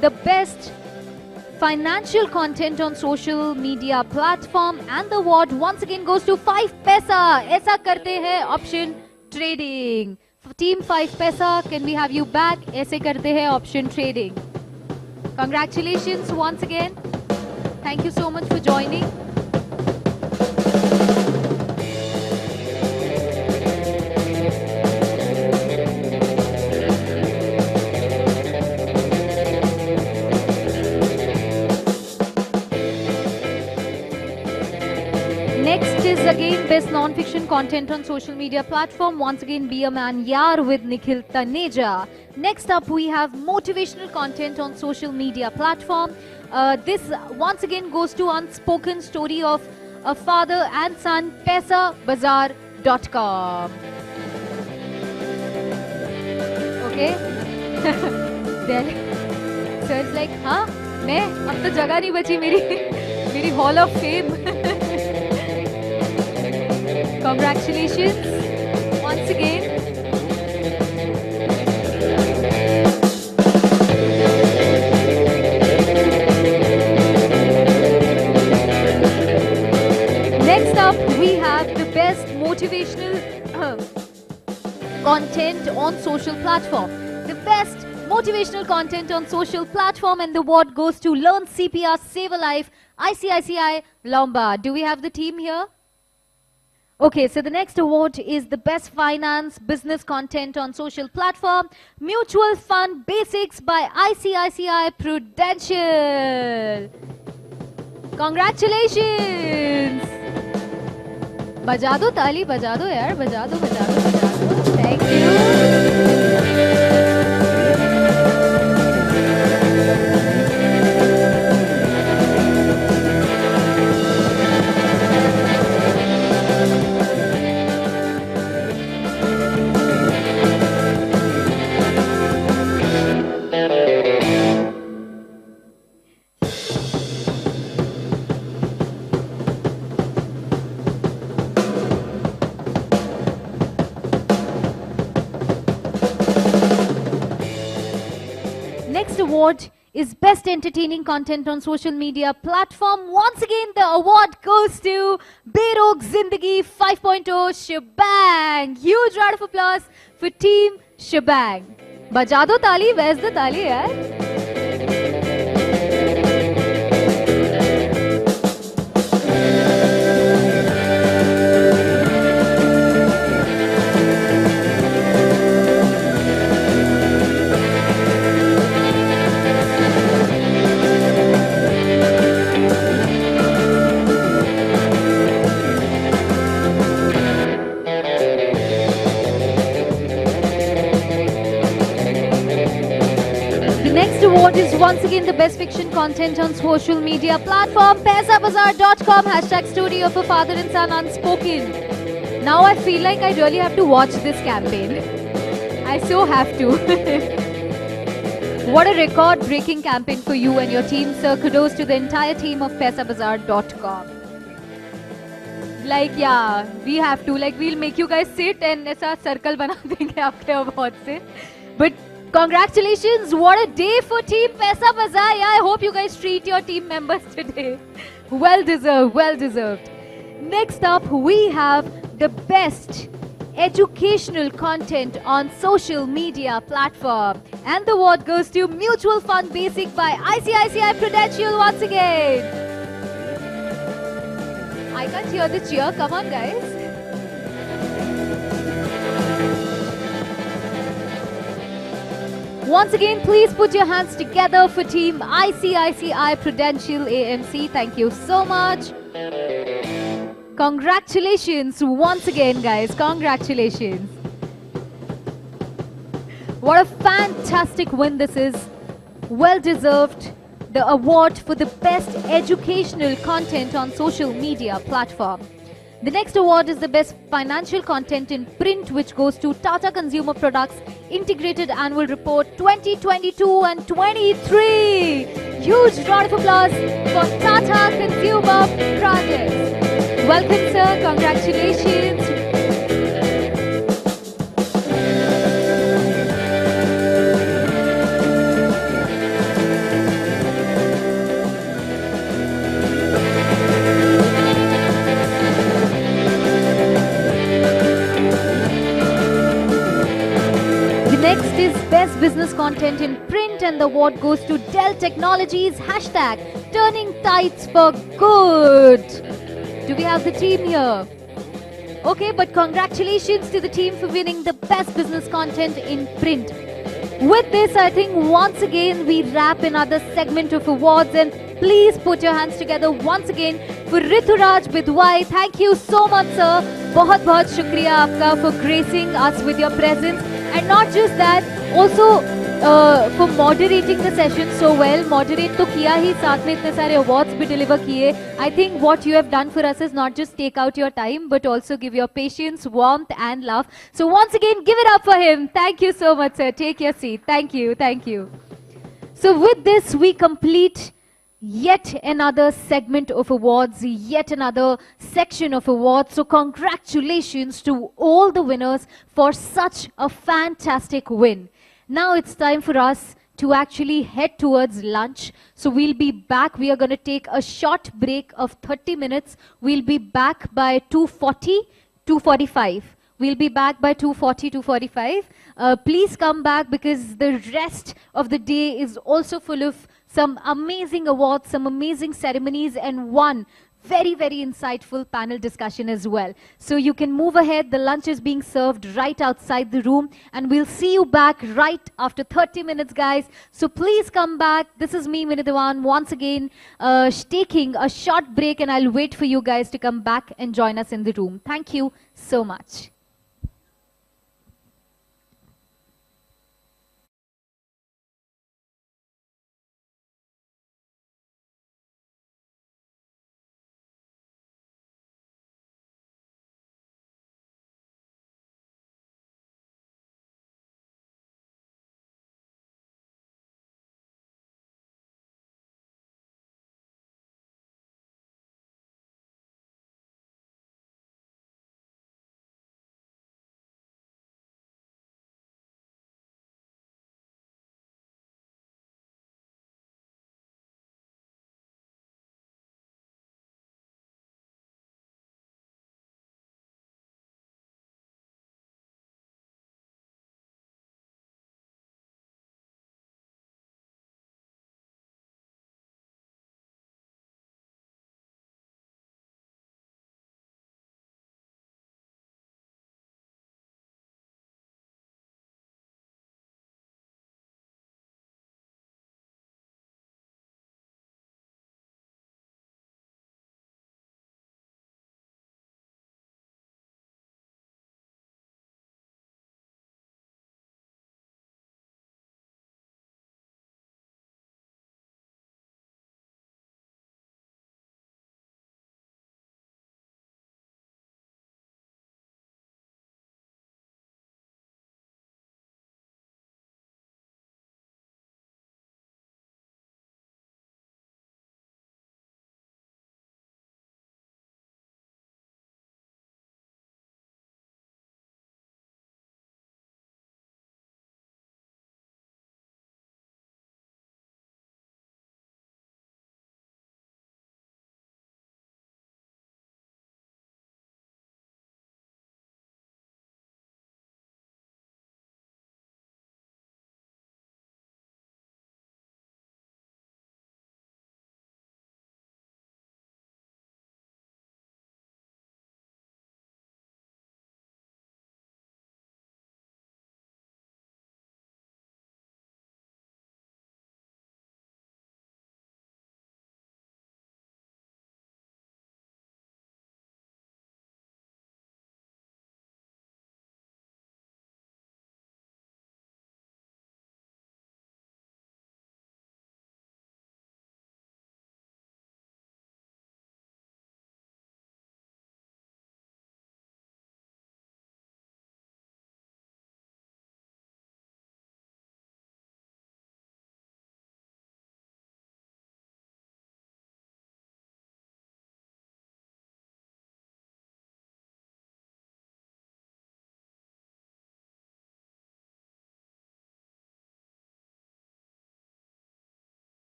S1: the best financial content on social media platform, and the award once again goes to 5 Paisa. ऐसा करते हैं option trading. Team 5 Paisa, can we have you back? ऐसे करते हैं option trading. Congratulations once again. Thank you so much for joining. Next is again best non-fiction content on social media platform. Once again, Be a Man Yaar with Nikhil Taneja. Next up, we have motivational content on social media platform. This once again goes to Unspoken Story of a father and son, paisabazar.com. Okay? Then, so it's like, हाँ मैं अब तो जगह नहीं बची मेरी hall of fame. Congratulations once again. Next up, we have the best motivational content on social platform. The best motivational content on social platform, and the award goes to Learn CPR Save a Life, ICICI Lombard. Do we have the team here? Okay, so the next award is the best finance business content on social platform, Mutual Fund Basics by ICICI Prudential. Congratulations! बजा दो ताली, बजा दो यार, बजा दो, बजा दो, बजा दो. Thank you. Next award is Best Entertaining Content on Social Media Platform. Once again, the award goes to Berok Zindagi 5.0 Shebang. Huge round of applause for Team Shebang. Baja do tali, where's the tali, yaar? Award is once again the best fiction content on social media platform, paisabazar.com, #story of a father and son unspoken. Now I feel like I really have to watch this campaign. I so have to. What a record-breaking campaign for you and your team, sir. Kudos to the entire team of paisabazar.com. Like, yeah, we have to. Like, we'll make you guys sit and ऐसा circle बना देंगे आपके award से. But congratulations, what a day for Team Paisabazar. Yeah, I hope you guys treat your team members today. Well deserved, well deserved. Next up, we have the best educational content on social media platform. And the award goes to Mutual Fund Basic by ICICI Prudential once again. I can't hear the cheer. Come on, guys. Once again, please put your hands together for Team ICICI Prudential AMC. Thank you so much. Congratulations once again, guys. Congratulations. What a fantastic win this is. Well deserved. The award for the best educational content on social media platform. The next award is the best financial content in print, which goes to Tata Consumer Products Integrated Annual Report 2022 and 23. Huge round of applause for Tata Consumer Products. Welcome, sir. Congratulations. Next is Best Business Content in Print, and the award goes to Dell Technologies, #Turning Tides for Good. Do we have the team here? Okay, but congratulations to the team for winning the Best Business Content in Print. With this, I think once again we wrap another segment of awards, and please put your hands together once again for Rituraj Bidwai. Thank you so much, sir. बहुत बहुत शुक्रिया आपका for gracing us with your presence. And not just that, also for moderating the session so well. Moderate to kiya hi, saath mein itne sare awards bhi deliver kiye. I think what you have done for us is not just take out your time, but also give your patience, warmth, and love. So once again, give it up for him. Thank you so much, sir. Take your seat. Thank you. Thank you. So with this, we complete yet another segment of awards, yet another section of awards. So congratulations to all the winners for such a fantastic win. Now it's time for us to actually head towards lunch. So we'll be back. We are going to take a short break of 30 minutes. We'll be back by 2:40, 2:45. We'll be back by 2:40, 2:45. Please come back because the rest of the day is also full of some amazing awards, some amazing ceremonies, and one very, very insightful panel discussion as well. So you can move ahead. The lunch is being served right outside the room, and we'll see you back right after 30 minutes, guys. So please come back. This is me, Minidawan, once again taking a short break, and I'll wait for you guys to come back and join us in the room. Thank you so much.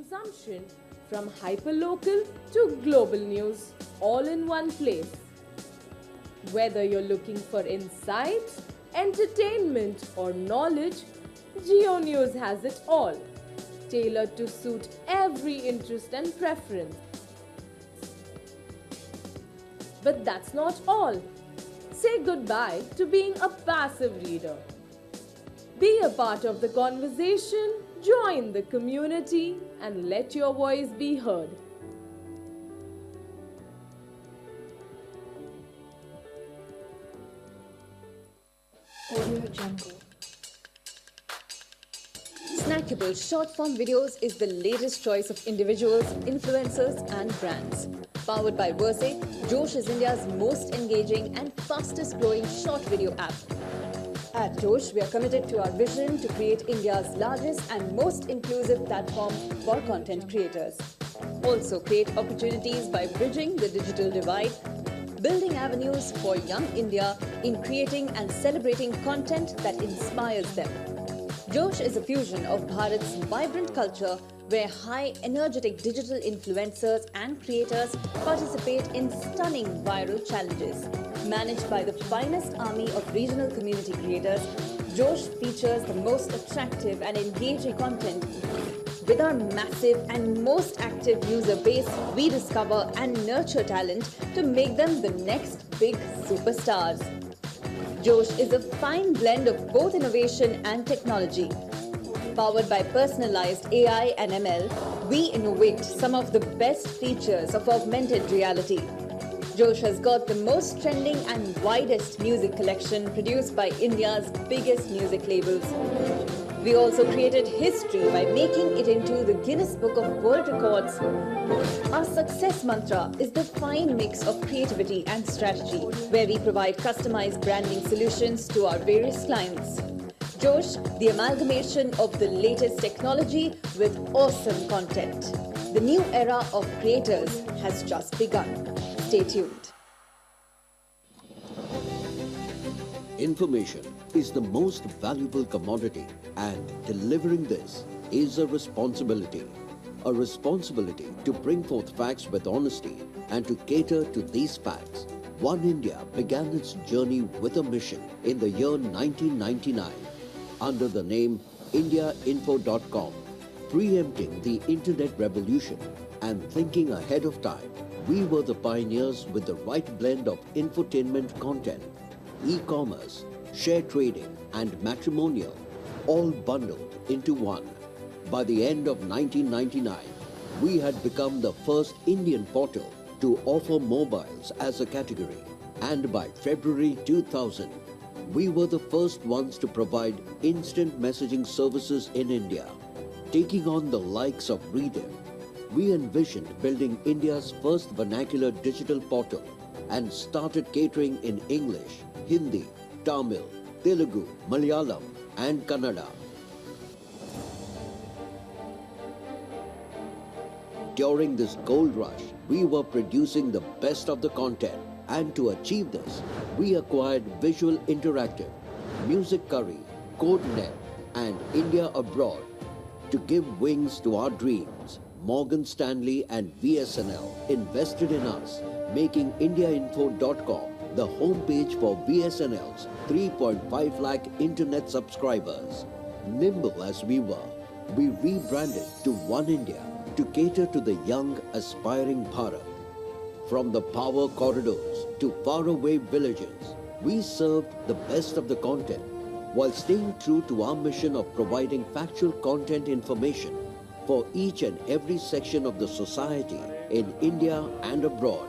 S10: consumption from hyperlocal to global news all in one place. Whether you're looking for insights, entertainment or knowledge, JioNews has it all, tailored to suit every interest and preference. But that's not all. Say goodbye to being a passive reader. Be a part of the conversation, join the community, and let your voice be heard.
S11: Snackable short-form videos is the latest choice of individuals, influencers and brands. Powered by Verse, Josh is India's most engaging and fastest growing short video app. At Josh, we are committed to our vision to create India's largest and most inclusive platform for content creators. Also create opportunities by bridging the digital divide, building avenues for young India in creating and celebrating content that inspires them. Josh is a fusion of Bharat's vibrant culture where high energetic digital influencers and creators participate in stunning viral challenges. Managed by the finest army of regional community creators, Josh features the most attractive and engaging content. With our massive and most active user base, we discover and nurture talent to make them the next big superstars. Josh is a fine blend of both innovation and technology. Powered by personalized AI and ML, we innovate some of the best features of augmented reality. Josh has got the most trending and widest music collection produced by India's biggest music labels. We also created history by making it into the Guinness Book of World Records. Our success mantra is the fine mix of creativity and strategy, where we provide customized branding solutions to our various clients. Josh, the amalgamation of the latest technology with awesome content. The new era of creators has just begun. Stay tuned.
S12: Information is the most valuable commodity, and delivering this is a responsibility. A responsibility to bring forth facts with honesty and to cater to these facts. One India began its journey with a mission in the year 1999 under the name IndiaInfo.com, preempting the internet revolution and thinking ahead of time. We were the pioneers with the right blend of infotainment content, e-commerce, share trading and matrimonial, all bundled into one. By the end of 1999, we had become the first Indian portal to offer mobiles as a category. And by February 2000, we were the first ones to provide instant messaging services in India. Taking on the likes of Rediff, we envisioned building India's first vernacular digital portal and started catering in English, Hindi, Tamil, Telugu, Malayalam and Kannada. During this gold rush, we were producing the best of the content, and to achieve this, we acquired Visual Interactive, Music Curry, CodeNet and India Abroad to give wings to our dreams. Morgan Stanley and BSNL invested in us, making IndiaInfo.com the homepage for BSNL's 3.5 lakh internet subscribers. Nimble as we were, we rebranded to One India to cater to the young, aspiring Bharat. From the power corridors to faraway villages, we served the best of the content while staying true to our mission of providing factual content information for each and every section of the society in India and abroad.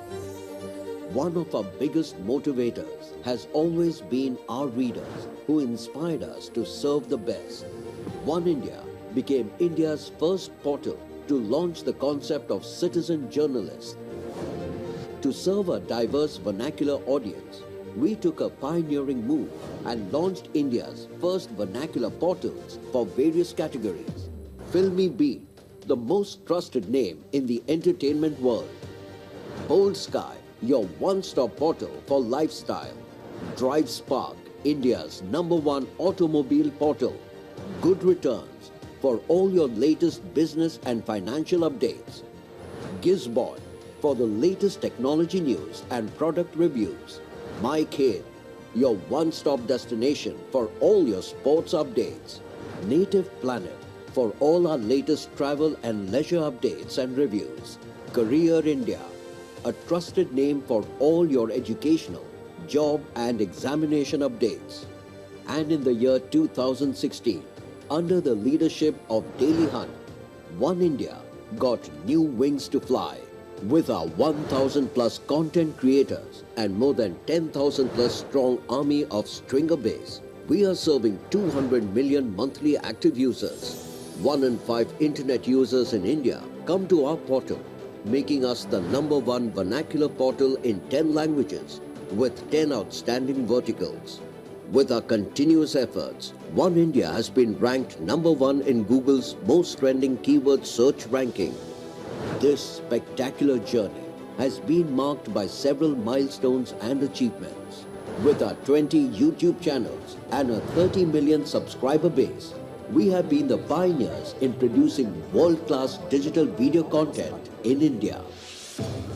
S12: One of our biggest motivators has always been our readers who inspired us to serve the best. One India became India's first portal to launch the concept of citizen journalists. To serve a diverse vernacular audience, we took a pioneering move and launched India's first vernacular portals for various categories. Filmy Beat, the most trusted name in the entertainment world. Bold Sky, your one-stop portal for lifestyle. Drive Spark, India's #1 automobile portal. Good Returns, for all your latest business and financial updates. Gizbot for the latest technology news and product reviews. My Kid, your one-stop destination for all your sports updates. Native Planet for all our latest travel and leisure updates and reviews. Career India, a trusted name for all your educational, job and examination updates. And in the year 2016, under the leadership of Daily Hunt, One India got new wings to fly. With our 1,000 plus content creators and more than 10,000 plus strong army of stringer base, we are serving 200 million monthly active users. 1 in 5 internet users in India come to our portal, making us the #1 vernacular portal in 10 languages with 10 outstanding verticals. With our continuous efforts, One India has been ranked #1 in Google's most trending keyword search ranking. This spectacular journey has been marked by several milestones and achievements. With our 20 YouTube channels and a 30 million subscriber base, we have been the pioneers in producing world-class digital video content in India.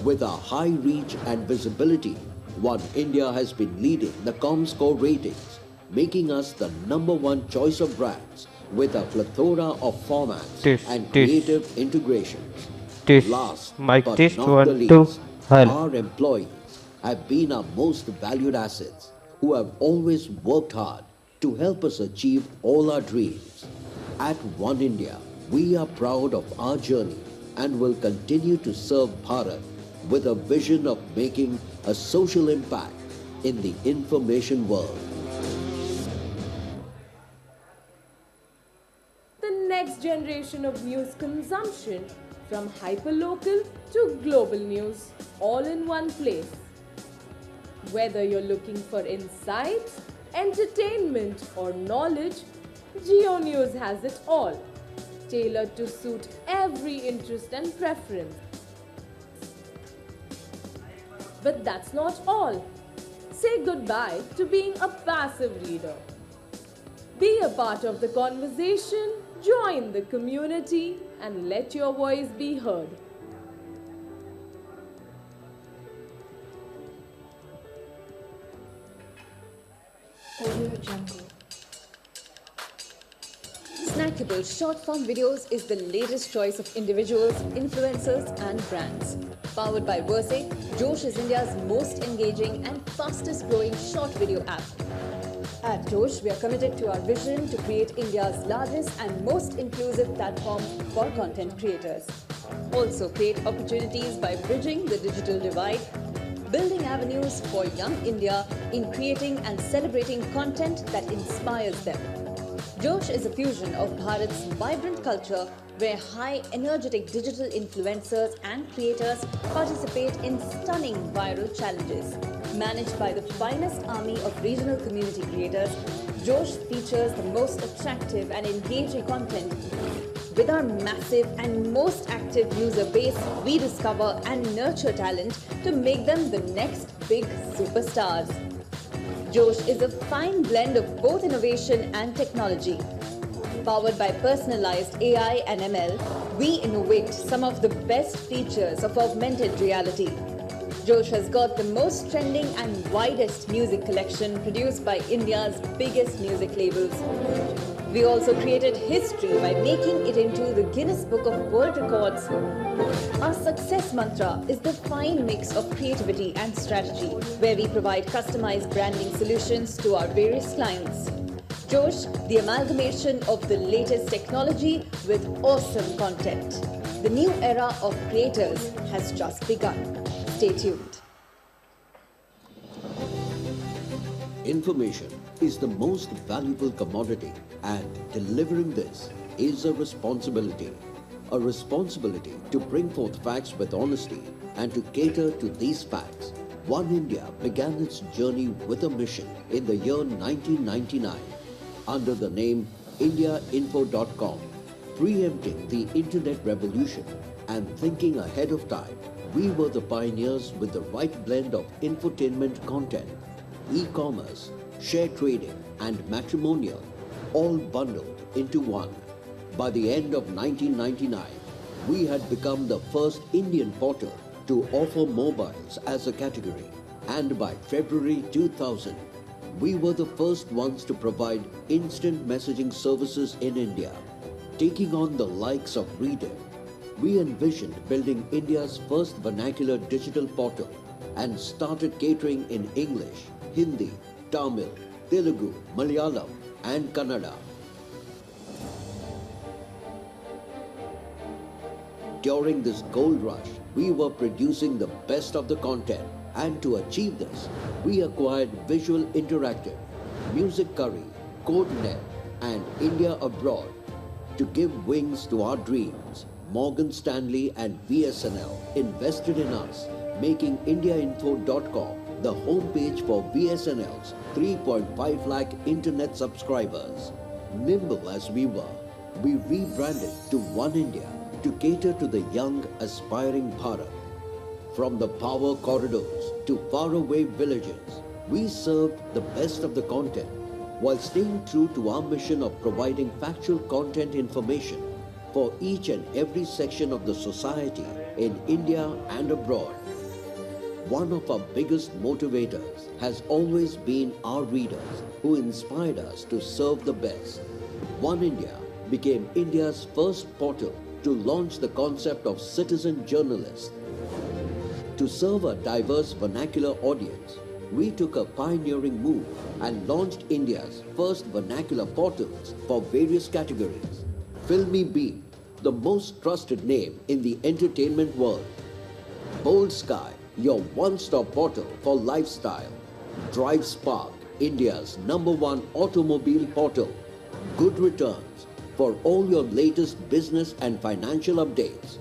S12: With our high reach and visibility, One India has been leading the Comscore ratings, making us the #1 choice of brands with a plethora of formats and creative integrations. Last
S13: Mic
S12: but
S13: test,
S12: not
S13: 1,
S12: the
S13: 2,
S12: least,
S13: hello.
S12: our employees have been our most valued assets who have always worked hard to help us achieve all our dreams. At One India, we are proud of our journey and will continue to serve Bharat with a vision of making a social impact in the information world.
S10: The next generation of news consumption, from hyperlocal to global news, all in one place. Whether you're looking for insights, entertainment or knowledge, JioNews has it all, tailored to suit every interest and preference. But that's not all. Say goodbye to being a passive reader. Be a part of the conversation, join the community, and let your voice be heard.
S11: Snackable short-form videos is the latest choice of individuals, influencers and brands. Powered by Verse, Josh is India's most engaging and fastest growing short video app. At Josh, we are committed to our vision to create India's largest and most inclusive platform for content creators. Also create opportunities by bridging the digital divide, building avenues for young India in creating and celebrating content that inspires them. Josh is a fusion of Bharat's vibrant culture where high energetic digital influencers and creators participate in stunning viral challenges. Managed by the finest army of regional community creators, Josh features the most attractive and engaging content. With our massive and most active user base, we discover and nurture talent to make them the next big superstars. Josh is a fine blend of both innovation and technology. Powered by personalized AI and ML, we innovate some of the best features of augmented reality. Josh has got the most trending and widest music collection produced by India's biggest music labels. We also created history by making it into the Guinness Book of World Records. Our success mantra is the fine mix of creativity and strategy, where we provide customized branding solutions to our various clients. Josh, the amalgamation of the latest technology with awesome content. The new era of creators has just begun. Stay tuned.
S12: Information is the most valuable commodity, and delivering this is a responsibility. A responsibility to bring forth facts with honesty and to cater to these facts. One India began its journey with a mission in the year 1999 under the name IndiaInfo.com, preempting the internet revolution and thinking ahead of time. We were the pioneers with the right blend of infotainment content, e-commerce, share trading and matrimonial, all bundled into one. By the end of 1999, we had become the first Indian portal to offer mobiles as a category. And by February 2000, we were the first ones to provide instant messaging services in India. Taking on the likes of Reader, we envisioned building India's first vernacular digital portal and started catering in English, Hindi, Tamil, Telugu, Malayalam and Kannada. During this gold rush, we were producing the best of the content, and to achieve this, we acquired Visual Interactive, Music Curry, CodeNet and India Abroad. To give wings to our dreams, Morgan Stanley and VSNL invested in us, making IndiaInfo.com the homepage for VSNL's 3.5 lakh internet subscribers. Nimble as we were, we rebranded to One India to cater to the young, aspiring Bharat. From the power corridors to faraway villages, we served the best of the content while staying true to our mission of providing factual content information for each and every section of the society in India and abroad. One of our biggest motivators has always been our readers who inspired us to serve the best. One India became India's first portal to launch the concept of citizen journalists. To serve a diverse vernacular audience, we took a pioneering move and launched India's first vernacular portals for various categories. Filmy Beat, the most trusted name in the entertainment world. Bold Sky, your one-stop portal for lifestyle. Drive Spark, India's #1 automobile portal. Good Returns, for all your latest business and financial updates.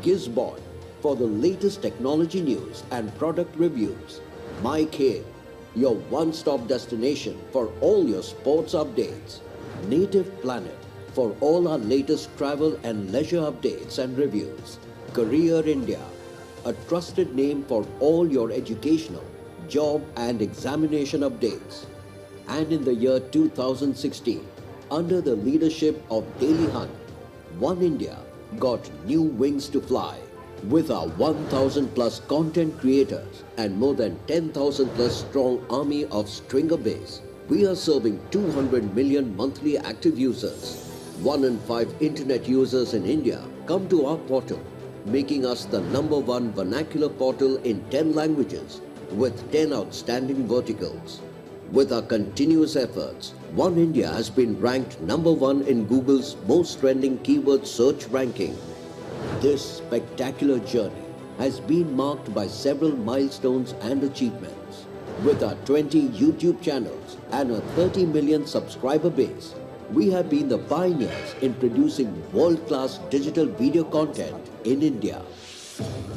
S12: Gizbot, for the latest technology news and product reviews. My Kid, your one-stop destination for all your sports updates. Native Planet, for all our latest travel and leisure updates and reviews. Career India, a trusted name for all your educational, job and examination updates. And in the year 2016, under the leadership of Daily Hunt, One India got new wings to fly. With our 1,000 plus content creators and more than 10,000 plus strong army of stringer base, we are serving 200 million monthly active users. 1 in 5 internet users in India come to our portal, making us the #1 vernacular portal in 10 languages with 10 outstanding verticals. With our continuous efforts, One India has been ranked #1 in Google's most trending keyword search ranking. This spectacular journey has been marked by several milestones and achievements. With our 20 YouTube channels and a 30 million subscriber base, we have been the pioneers in producing world-class digital video content in India.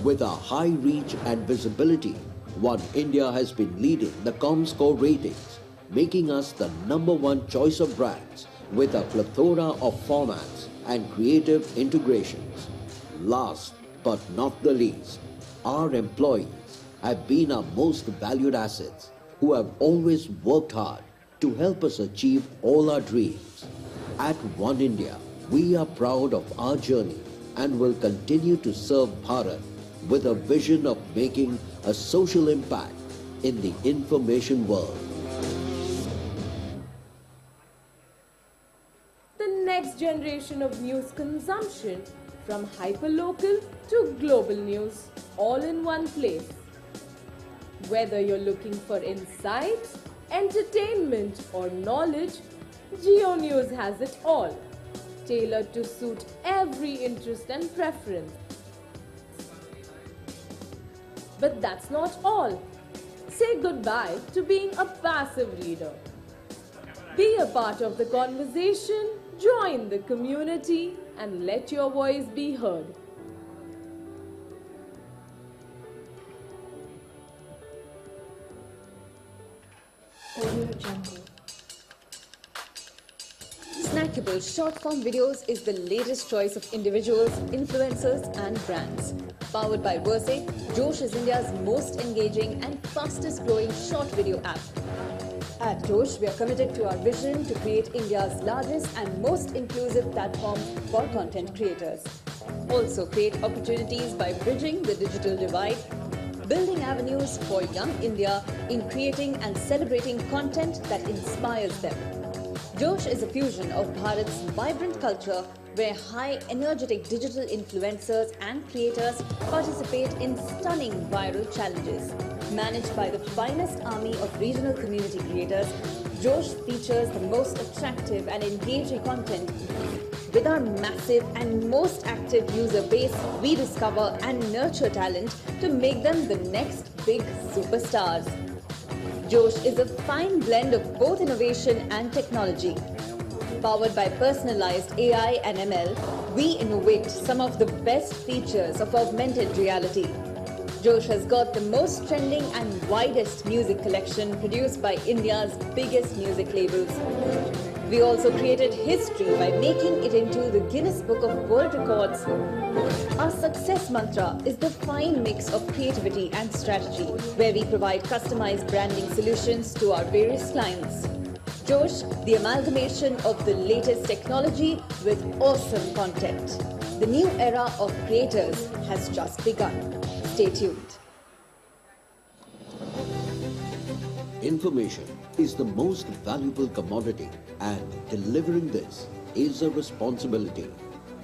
S12: With our high reach and visibility, One India has been leading the Comscore ratings, making us the #1 choice of brands with a plethora of formats and creative integrations. Last but not the least, our employees have been our most valued assets who have always worked hard to help us achieve all our dreams. At One India, we are proud of our journey and will continue to serve Bharat with a vision of making a social impact in the information world.
S10: The next generation of news consumption, from hyperlocal to global news, all in one place. Whether you're looking for insights, entertainment or knowledge, JioNews has it all, tailored to suit every interest and preference. But that's not all. Say goodbye to being a passive reader. Be a part of the conversation, join the community, and let your voice be heard.
S11: Snackable short-form videos is the latest choice of individuals, influencers and brands. Powered by Verse, Josh is India's most engaging and fastest growing short video app. At Josh, we are committed to our vision to create India's largest and most inclusive platform for content creators. Also create opportunities by bridging the digital divide, building avenues for young India in creating and celebrating content that inspires them. Josh is a fusion of Bharat's vibrant culture where high energetic digital influencers and creators participate in stunning viral challenges. Managed by the finest army of regional community creators, Josh features the most attractive and engaging content. With our massive and most active user base, we discover and nurture talent to make them the next big superstars. Josh is a fine blend of both innovation and technology. Powered by personalized AI and ML, we innovate some of the best features of augmented reality. Josh has got the most trending and widest music collection produced by India's biggest music labels. We also created history by making it into the Guinness Book of World Records. Our success mantra is the fine mix of creativity and strategy, where we provide customized branding solutions to our various clients. Josh, the amalgamation of the latest technology with awesome content. The new era of creators has just begun. Stay tuned.
S12: Information is the most valuable commodity, and delivering this is a responsibility.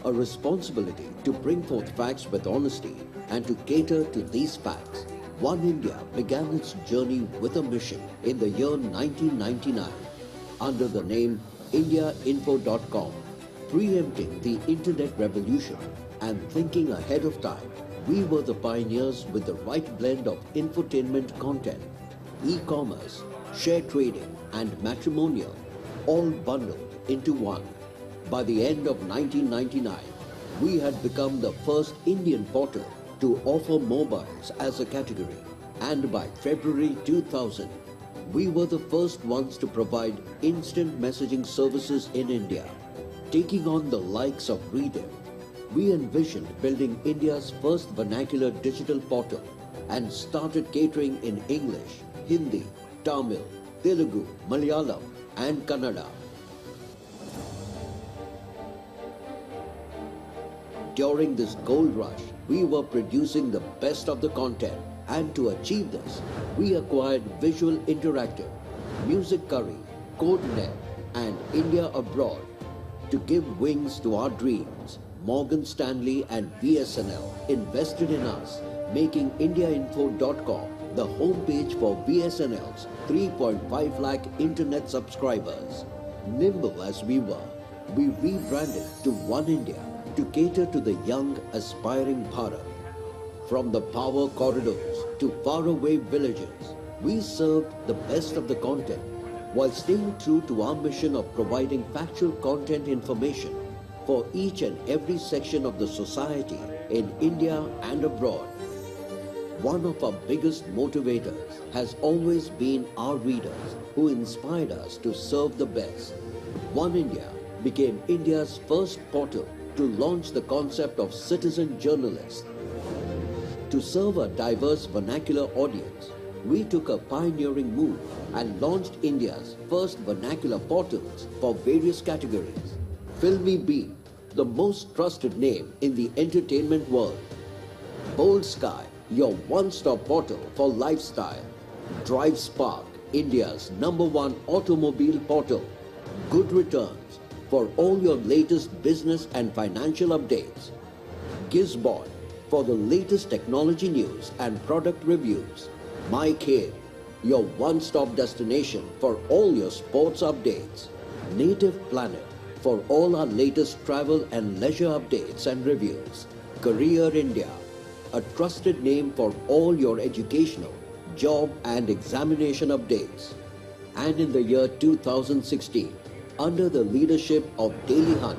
S12: A responsibility to bring forth facts with honesty and to cater to these facts. One India began its journey with a mission in the year 1999 under the name IndiaInfo.com, preempting the internet revolution and thinking ahead of time. We were the pioneers with the right blend of infotainment content, e-commerce, share trading and matrimonial, all bundled into one. By the end of 1999, we had become the first Indian portal to offer mobiles as a category, and by February 2000, we were the first ones to provide instant messaging services in India. Taking on the likes of Rediff, we envisioned building India's first vernacular digital portal and started catering in English, Hindi, Tamil, Telugu, Malayalam and Kannada. During this gold rush, we were producing the best of the content, and to achieve this, we acquired Visual Interactive, Music Curry, CodeNet and India Abroad. To give wings to our dreams, Morgan Stanley and BSNL invested in us, making IndiaInfo.com the homepage for BSNL's 3.5 lakh internet subscribers. Nimble as we were, we rebranded to One India to cater to the young, aspiring Bharat. From the power corridors to faraway villages, we served the best of the content while staying true to our mission of providing factual content information for each and every section of the society in India and abroad. One of our biggest motivators has always been our readers who inspired us to serve the best. One India became India's first portal to launch the concept of citizen journalists. To serve a diverse vernacular audience, we took a pioneering move and launched India's first vernacular portals for various categories. Filmy Beat, the most trusted name in the entertainment world. Bold Sky, your one-stop portal for lifestyle. Drive Spark, India's #1 automobile portal. Good Returns, for all your latest business and financial updates. Gizbot, for the latest technology news and product reviews. My Kid, your one-stop destination for all your sports updates. Native Planet, for all our latest travel and leisure updates and reviews. Career India, a trusted name for all your educational, job and examination updates. And in the year 2016, under the leadership of Daily Hunt,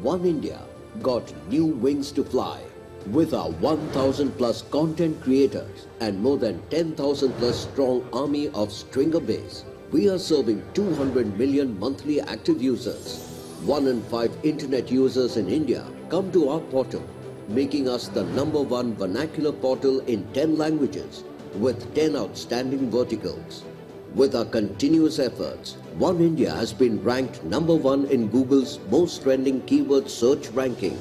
S12: One India got new wings to fly. With our 1,000 plus content creators and more than 10,000 plus strong army of stringer base, we are serving 200 million monthly active users. 1 in 5 internet users in India come to our portal, making us the #1 vernacular portal in 10 languages with 10 outstanding verticals. With our continuous efforts, One India has been ranked #1 in Google's most trending keyword search ranking.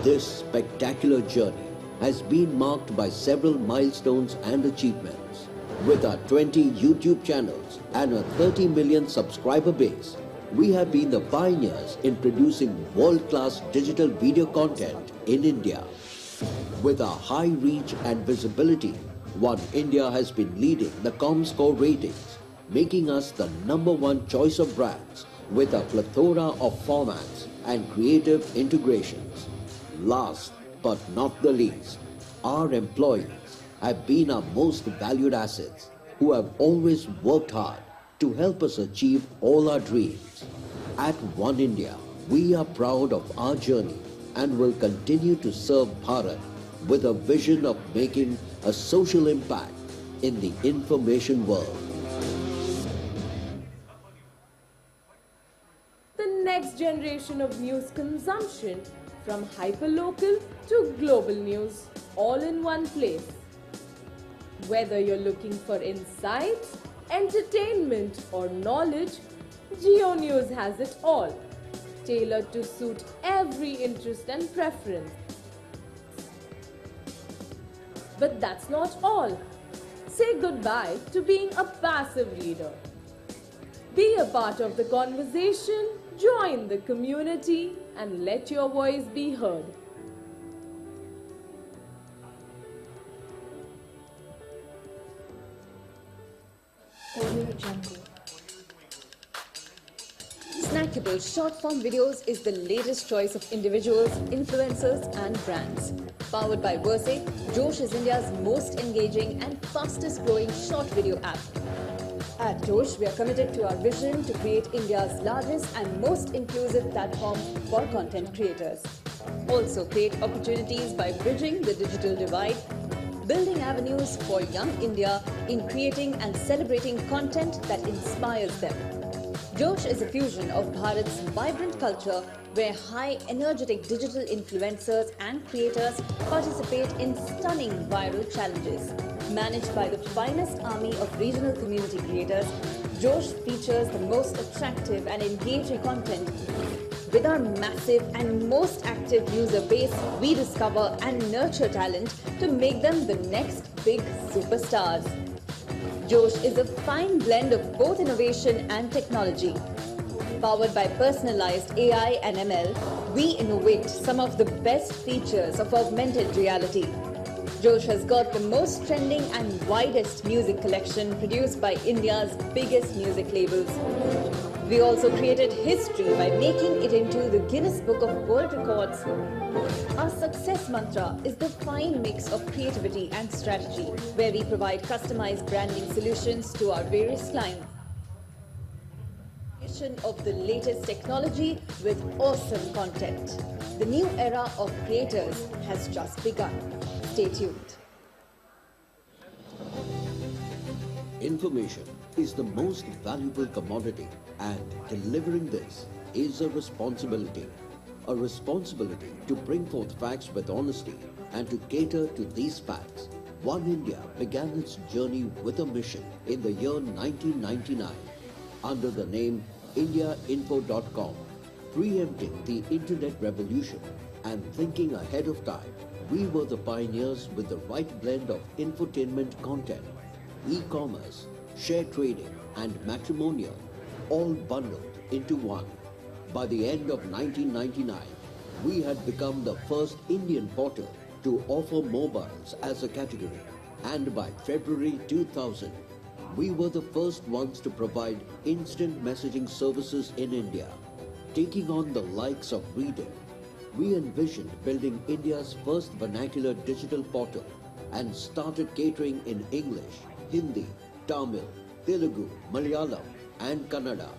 S12: This spectacular journey has been marked by several milestones and achievements. With our 20 YouTube channels and a 30 million subscriber base, we have been the pioneers in producing world-class digital video content in India. With our high reach and visibility, One India has been leading the ComScore ratings, making us the #1 choice of brands with a plethora of formats and creative integrations. Last but not the least, our employees have been our most valued assets who have always worked hard to help us achieve all our dreams. At One India, we are proud of our journey and will continue to serve Bharat with a vision of making a social impact in the information world.
S10: The next generation of news consumption, from hyperlocal to global news, all in one place. Whether you're looking for insights, entertainment or knowledge, JioNews has it all, tailored to suit every interest and preference. But that's not all. Say goodbye to being a passive reader. Be a part of the conversation, join the community, and let your voice be heard.
S11: Snackable short-form videos is the latest choice of individuals, influencers and brands. Powered by Verse, Josh is India's most engaging and fastest growing short video app. At Josh, we are committed to our vision to create India's largest and most inclusive platform for content creators. Also create opportunities by bridging the digital divide, building avenues for young India in creating and celebrating content that inspires them. Josh is a fusion of Bharat's vibrant culture where high energetic digital influencers and creators participate in stunning viral challenges. Managed by the finest army of regional community creators, Josh features the most attractive and engaging content. With our massive and most active user base, we discover and nurture talent to make them the next big superstars. Josh is a fine blend of both innovation and technology. Powered by personalized AI and ML, we innovate some of the best features of augmented reality. Josh has got the most trending and widest music collection produced by India's biggest music labels. We also created history by making it into the Guinness Book of World Records. Our success mantra is the fine mix of creativity and strategy, where we provide customized branding solutions to our various clients. Of the latest technology with awesome content. The new era of creators has just begun. Stay tuned.
S12: Information is the most valuable commodity, and delivering this is a responsibility. A responsibility to bring forth facts with honesty and to cater to these facts. One India began its journey with a mission in the year 1999 under the name IndiaInfo.com, preempting the internet revolution and thinking ahead of time. We were the pioneers with the right blend of infotainment content, e-commerce, share trading and matrimonial, all bundled into one. By the end of 1999, we had become the first Indian portal to offer mobiles as a category, and by February 2000, we were the first ones to provide instant messaging services in India. Taking on the likes of Reader, we envisioned building India's first vernacular digital portal and started catering in English, Hindi, Tamil, Telugu, Malayalam and Kannada.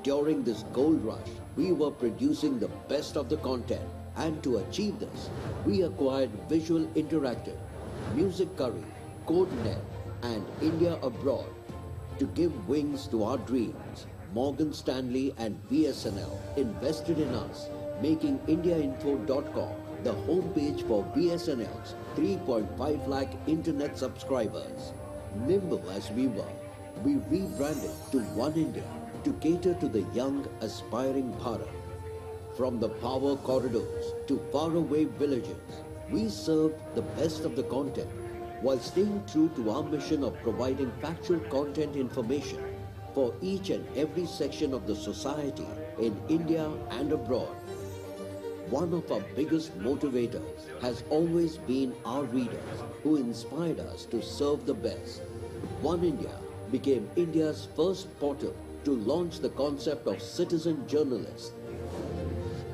S12: During this gold rush, we were producing the best of the content, and to achieve this, we acquired Visual Interactive, Music Curry, CodeNet and India Abroad. To give wings to our dreams, Morgan Stanley and BSNL invested in us, making IndiaInfo.com the homepage for BSNL's 3.5 lakh internet subscribers. Nimble as we were, we rebranded to One India to cater to the young, aspiring Bharat. From the power corridors to faraway villages, we served the best of the content while staying true to our mission of providing factual content information for each and every section of the society in India and abroad. One of our biggest motivators has always been our readers who inspired us to serve the best. One India became India's first portal to launch the concept of citizen journalists.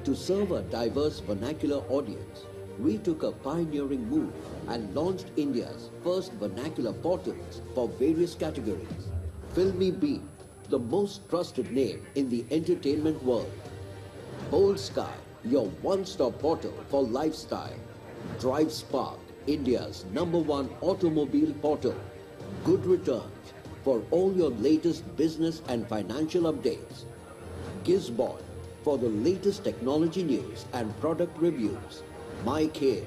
S12: To serve a diverse vernacular audience, we took a pioneering move and launched India's first vernacular portals for various categories. Filmy Beat, the most trusted name in the entertainment world. Bold Sky, your one-stop portal for lifestyle. Drive Spark, India's #1 automobile portal. Good Returns, for all your latest business and financial updates. Gizbot, for the latest technology news and product reviews. MyCare,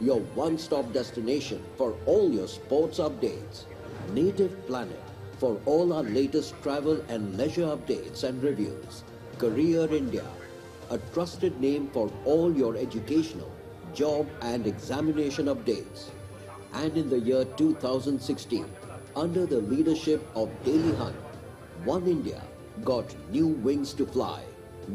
S12: your one-stop destination for all your sports updates. Native Planet, for all our latest travel and leisure updates and reviews. Career India, a trusted name for all your educational, job and examination updates. And in the year 2016, under the leadership of Daily Hunt, One India got new wings to fly.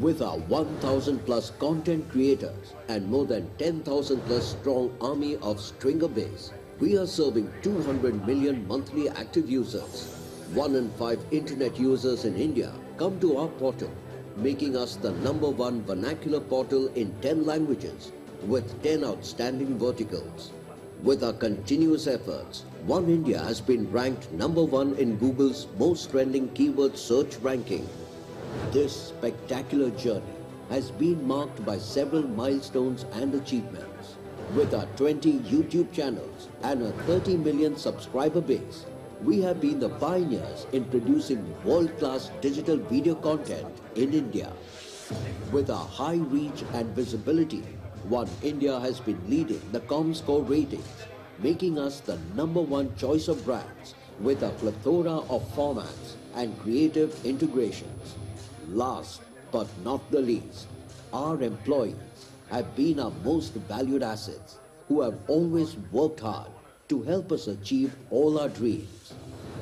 S12: With our 1,000 plus content creators and more than 10,000 plus strong army of stringer base, we are serving 200 million monthly active users. 1 in 5 internet users in India come to our portal, making us the #1 vernacular portal in 10 languages with 10 outstanding verticals. With our continuous efforts, One India has been ranked #1 in Google's most trending keyword search ranking. This spectacular journey has been marked by several milestones and achievements. With our 20 YouTube channels and a 30 million subscriber base, we have been the pioneers in producing world-class digital video content in India. With our high reach and visibility, One India has been leading the ComScore ratings, making us the #1 choice of brands with a plethora of formats and creative integrations. Last but not the least, our employees have been our most valued assets who have always worked hard to help us achieve all our dreams.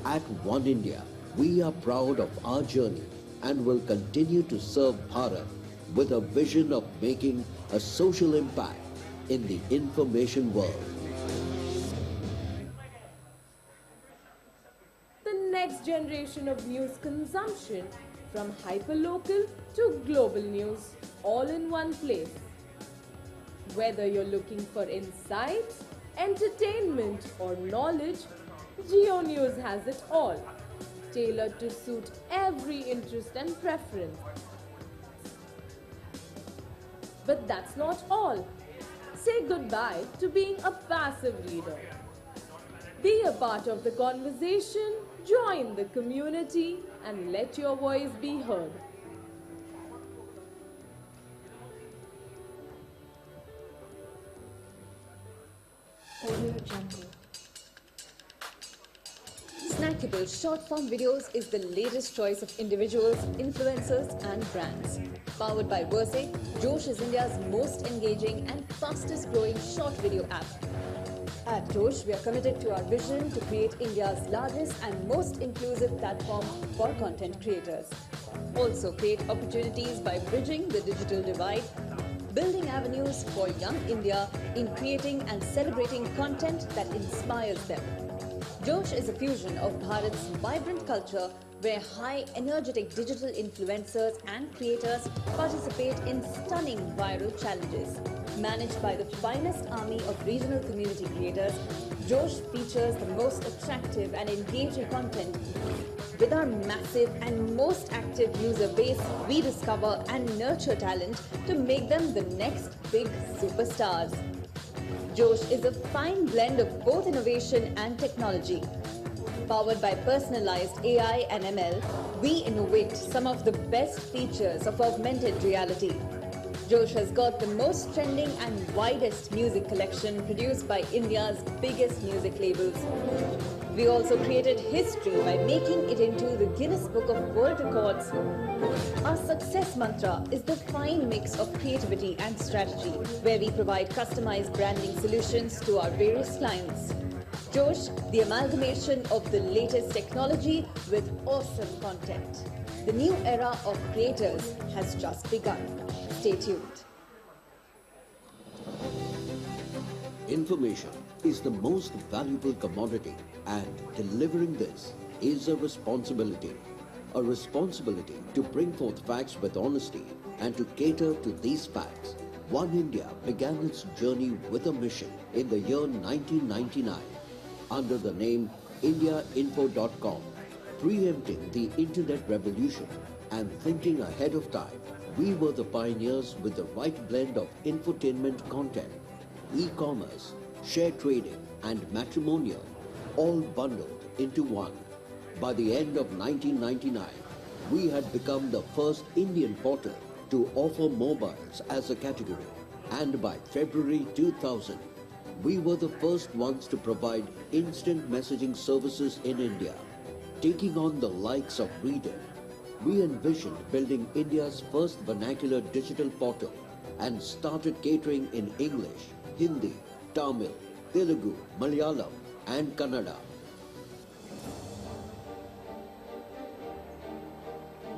S12: At One India, we are proud of our journey and will continue to serve Bharat with a vision of making a social impact in the information world.
S10: The next generation of news consumption, from hyperlocal to global news, all in one place. Whether you're looking for insights, entertainment or knowledge, JioNews has it all, tailored to suit every interest and preference. But that's not all. Say goodbye to being a passive reader. Be a part of the conversation, join the community, and let your voice be heard.
S11: Snackable short-form videos is the latest choice of individuals, influencers and brands. Powered by Verse, Josh is India's most engaging and fastest growing short video app. At Josh, we are committed to our vision to create India's largest and most inclusive platform for content creators. Also create opportunities by bridging the digital divide, building avenues for young India in creating and celebrating content that inspires them. Josh is a fusion of Bharat's vibrant culture where high energetic digital influencers and creators participate in stunning viral challenges. Managed by the finest army of regional community creators, Josh features the most attractive and engaging content. With our massive and most active user base, we discover and nurture talent to make them the next big superstars. Josh is a fine blend of both innovation and technology. Powered by personalized AI and ML, we innovate some of the best features of augmented reality. Josh has got the most trending and widest music collection produced by India's biggest music labels. We also created history by making it into the Guinness Book of World Records. Our success mantra is the fine mix of creativity and strategy, where we provide customized branding solutions to our various clients. Josh, the amalgamation of the latest technology with awesome content. The new era of creators has just begun. Stay tuned.
S12: Information is the most valuable commodity, and delivering this is a responsibility. A responsibility to bring forth facts with honesty and to cater to these facts. One India began its journey with a mission in the year 1999 under the name IndiaInfo.com, preempting the internet revolution and thinking ahead of time. We were the pioneers with the right blend of infotainment content, e-commerce, share trading and matrimonial, all bundled into one. By the end of 1999, we had become the first Indian portal to offer mobiles as a category, and by February 2000, we were the first ones to provide instant messaging services in India. Taking on the likes of Reader, we envisioned building India's first vernacular digital portal and started catering in English, Hindi, Tamil, Telugu, Malayalam and Kannada.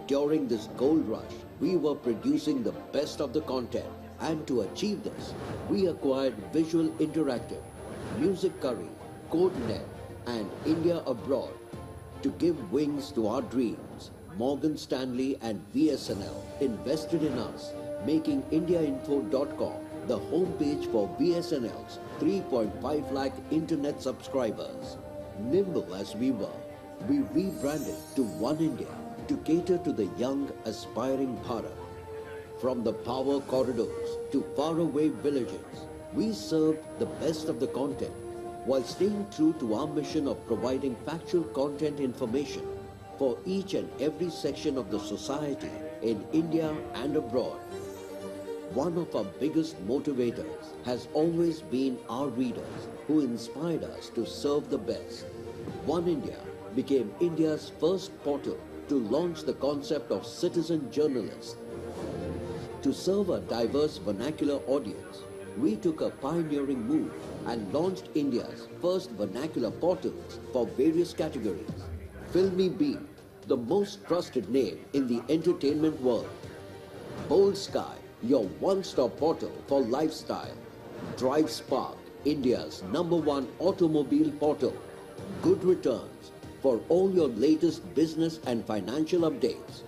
S12: During this gold rush, we were producing the best of the content, and to achieve this, we acquired Visual Interactive, Music Curry, CodeNet and India Abroad. To give wings to our dreams, Morgan Stanley and BSNL invested in us, making IndiaInfo.com the homepage for BSNL's 3.5 lakh internet subscribers. Nimble as we were, we rebranded to One India to cater to the young, aspiring Bharat. From the power corridors to faraway villages, we served the best of the content while staying true to our mission of providing factual content information for each and every section of the society in India and abroad. One of our biggest motivators has always been our readers who inspired us to serve the best. One India became India's first portal to launch the concept of citizen journalists. To serve a diverse vernacular audience, we took a pioneering move and launched India's first vernacular portals for various categories. Filmy Beat, the most trusted name in the entertainment world. Bold Sky, your one-stop portal for lifestyle. Drive Spark, India's #1 automobile portal. Good Returns, for all your latest business and financial updates.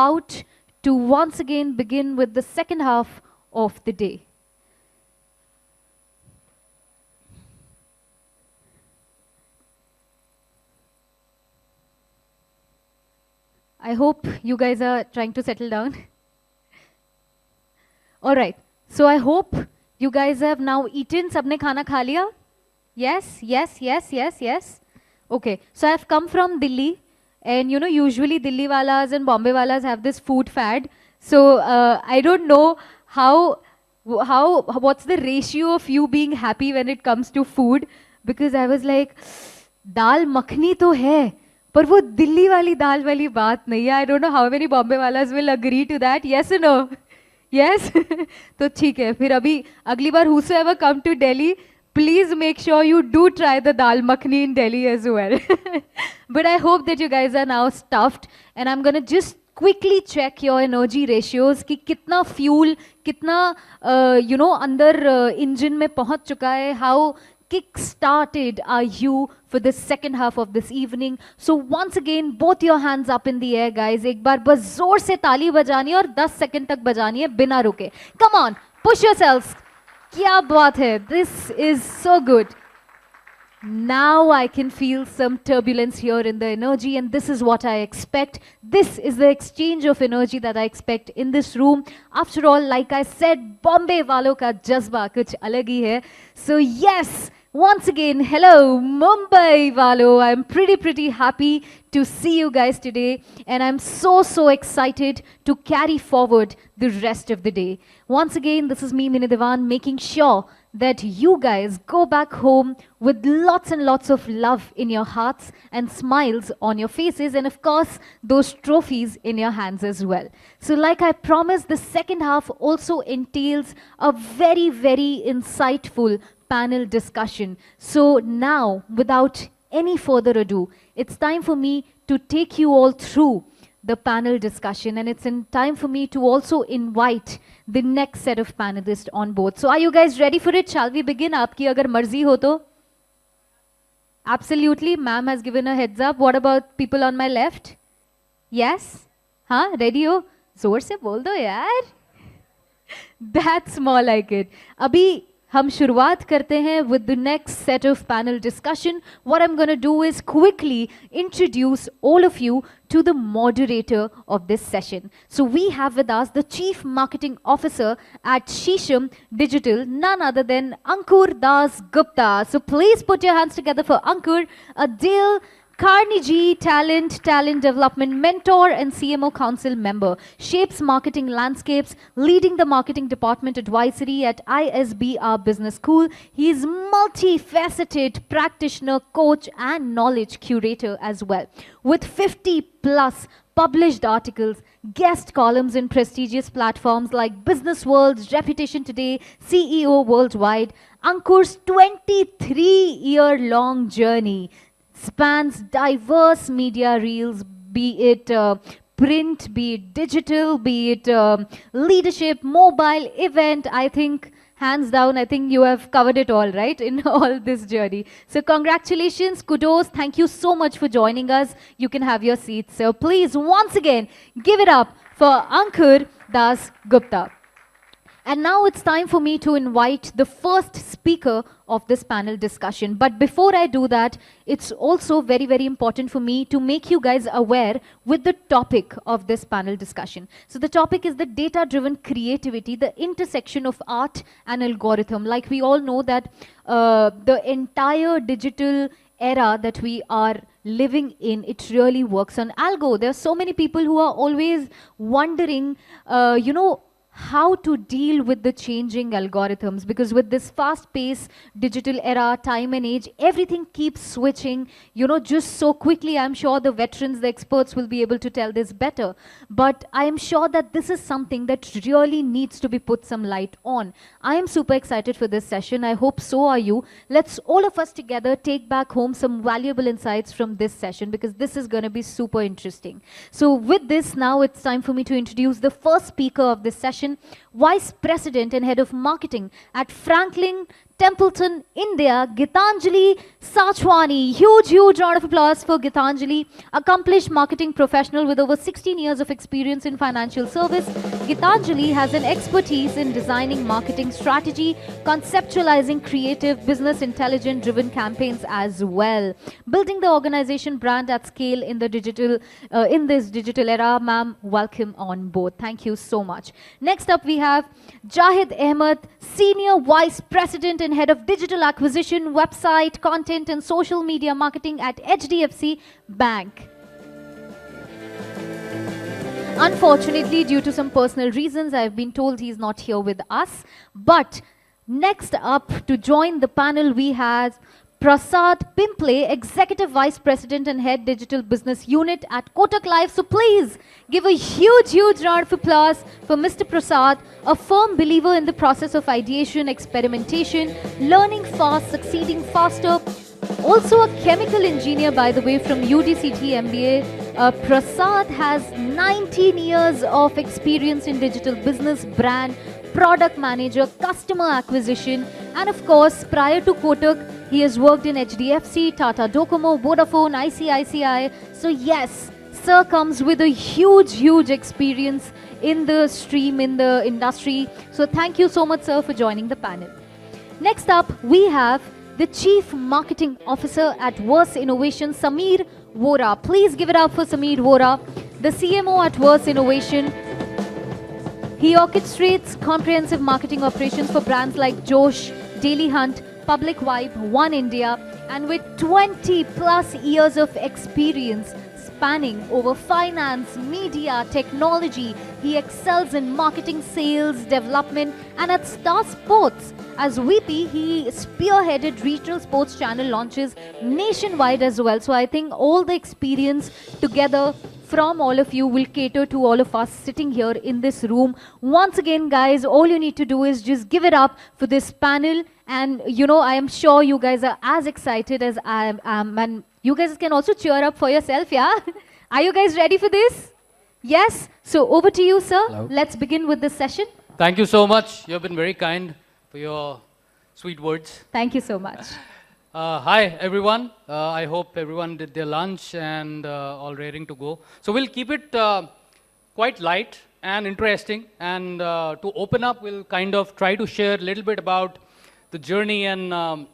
S1: about to once again begin with the second half of the day. I hope you guys are trying to settle down. All right. So I hope you guys have now eaten. Sabne khana kha liya? Yes, yes, yes, yes, yes. Okay. So I've come from Delhi, and you know, usually Delhi walas and Bombay walas have this food fad. So I don't know what's the ratio of you being happy when it comes to food, because I was like, dal makhni to hai. पर वो दिल्ली वाली दाल वाली बात नहीं है. I don't know how many Bombay वालास will agree to that. Yes or no? Yes? तो ठीक है. फिर अभी अगली बार whosoever come to Delhi, please make sure you do try the dal makhni in Delhi as well. But I hope that you guys are now stuffed, and I'm gonna just quickly check your energy ratios कि कितना fuel, कितना you know अंदर engine में पहुंच चुका है. How kick-started are you for the second half of this evening? So once again, both your hands up in the air, guys. एक बार बस जोर से ताली बजानी है और 10 सेकंड तक बजानी है बिना रुके. Come on, push yourselves. क्या बात है? This is so good. Now I can feel some turbulence here in the energy, and this is what I expect. This is the exchange of energy that I expect in this room. After all, like I said, Bombay वालों का जज्बा कुछ अलग ही है. So yes, once again, hello Mumbai walo. I'm pretty happy to see you guys today, and I'm so excited to carry forward the rest of the day. Once again, this is me, Mini Devan, making sure that you guys go back home with lots and lots of love in your hearts and smiles on your faces, and of course those trophies in your hands as well. So like I promised, the second half also entails a very insightful panel discussion. So now, without any further ado, it's time for me to take you all through the panel discussion, and it's in time for me to also invite the next set of panelists on board. So are you guys ready for it? Shall we begin? Aapki agar marzi ho to? Absolutely. Ma'am has given a heads up. What about people on my left? Yes? Huh? Ready ho? Zor se bol do yaar. That's more like it. Abhi हम शुरुआत करते हैं with the next set of panel discussion. What I'm going to do is quickly introduce all of you to the moderator of this session. So we have with us the Chief Marketing Officer at Shisham Digital, none other than Ankur Das Gupta. So please put your hands together for Ankur, a Dale Carnegie Talent Development Mentor and CMO Council member, shapes marketing landscapes, leading the marketing department advisory at ISBR Business School. He is multifaceted practitioner, coach and knowledge curator as well. With 50 plus published articles, guest columns in prestigious platforms like Business World's Reputation Today, CEO Worldwide, Ankur's 23-year-long journey spans diverse media reels, be it print, be it digital, be it leadership, mobile, event. I think, hands down, I think you have covered it all, right, in all this journey. So congratulations, kudos, thank you so much for joining us. You can have your seats. So please, once again, give it up for Ankur Das Gupta. And now it's time for me to invite the first speaker of this panel discussion. But before I do that, it's also very important for me to make you guys aware with the topic of this panel discussion. So the topic is the data-driven creativity, the intersection of art and algorithm. Like we all know that the entire digital era that we are living in, it really works on algo. There are so many people who are always wondering, you know, how to deal with the changing algorithms, because with this fast-paced digital era, time and age, everything keeps switching, you know, just so quickly. I'm sure the veterans, the experts will be able to tell this better. But I am sure that this is something that really needs to be put some light on. I am super excited for this session. I hope so are you. Let's all of us together take back home some valuable insights from this session, because this is going to be super interesting. So with this, now it's time for me to introduce the first speaker of this session. Production, Vice President and Head of Marketing at Franklin Templeton, India, Gitanjali Sachwani. Huge round of applause for Gitanjali, accomplished marketing professional with over 16 years of experience in financial service. Gitanjali has an expertise in designing marketing strategy, conceptualizing creative, business intelligence driven campaigns as well. Building the organization brand at scale in the in this digital era. Ma'am, welcome on board. Thank you so much. Next up we have Jahid Ahmed, Senior Vice President and Head of Digital Acquisition, Website, Content and Social Media Marketing at HDFC Bank. Unfortunately, due to some personal reasons, I have been told he's not here with us. But next up to join the panel, we have Prasad Pimple, Executive Vice President and Head Digital Business Unit at Kotak Life. So please give a huge round of applause for Mr. Prasad, a firm believer in the process of ideation, experimentation, learning fast, succeeding faster. Also a chemical engineer, by the way, from UDCT MBA. Prasad has 19 years of experience in digital business, brand, product manager, customer acquisition, and of course, prior to Kotak, he has worked in HDFC, Tata Docomo, Vodafone, ICICI. So yes, sir comes with a huge experience in the stream, in the industry. So thank you so much, sir, for joining the panel. Next up, we have the Chief Marketing Officer at Verse Innovation, Sameer Vora. Please give it up for Sameer Vora, the CMO at Verse Innovation. He orchestrates comprehensive marketing operations for brands like Josh, Daily Hunt, Public Vibe, One India, and with 20+ years of experience spanning over finance, media, technology, he excels in marketing, sales, development, and at Star Sports. As VP, he spearheaded regional sports channel launches nationwide as well. So I think all the experience together from all of you will cater to all of us sitting here in this room. Once again, guys, all you need to do is just give it up for this panel. And, you know, I am sure you guys are as excited as I am. And you guys can also cheer up for yourself, yeah? Are you guys ready for this? Yes? So over to you, sir.
S13: Hello.
S1: Let's begin with this session.
S13: Thank you so much. You have been very kind for your sweet words.
S1: Thank you so much.
S13: Hi, everyone. I hope everyone did their lunch and all raring to go. So we'll keep it quite light and interesting. And to open up, we'll kind of try to share a little bit about the journey and,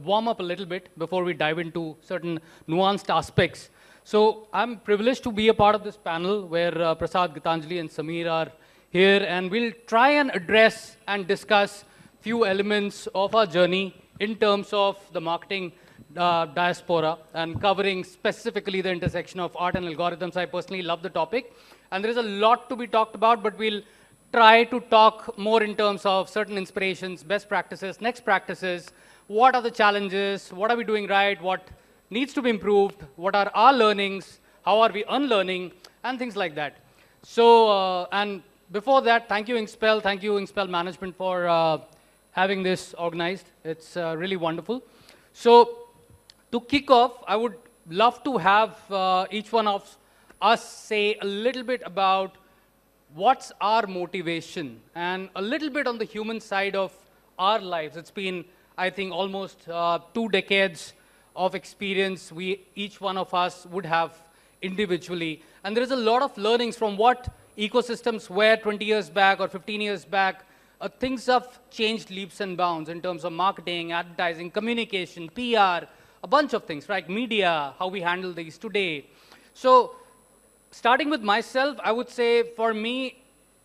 S13: warm up a little bit before we dive into certain nuanced aspects. So I'm privileged to be a part of this panel where Prasad, Gitanjali, and Sameer are here. And we'll try and address and discuss few elements of our journey in terms of the marketing diaspora and covering specifically the intersection of art and algorithms. I personally love the topic. And there is a lot to be talked about, but we'll try to talk more in terms of certain inspirations, best practices, next practices, what are the challenges, what are we doing right, what needs to be improved, what are our learnings, how are we unlearning, and things like that. So, and before that, thank you Inkspell Management for having this organized. It's really wonderful. So, to kick off, I would love to have each one of us say a little bit about what's our motivation and a little bit on the human side of our lives. It's been, I think, almost 2 decades of experience each one of us would have individually. And there is a lot of learnings from what ecosystems were 20 years back or 15 years back. Things have changed leaps and bounds in terms of marketing, advertising, communication, PR, a bunch of things, right? Media, how we handle these today. So, starting with myself, I would say for me,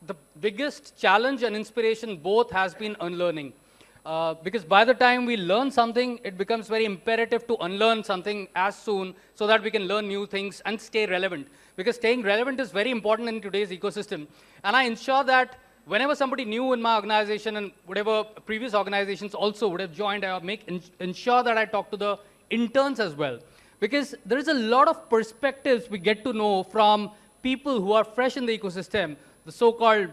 S13: the biggest challenge and inspiration both has been unlearning. Because by the time we learn something, it becomes very imperative to unlearn something as soon so that we can learn new things and stay relevant. Because staying relevant is very important in today's ecosystem. And I ensure that whenever somebody new in my organization and whatever previous organizations also would have joined, I ensure that I talk to the interns as well. Because there is a lot of perspectives we get to know from people who are fresh in the ecosystem, the so-called,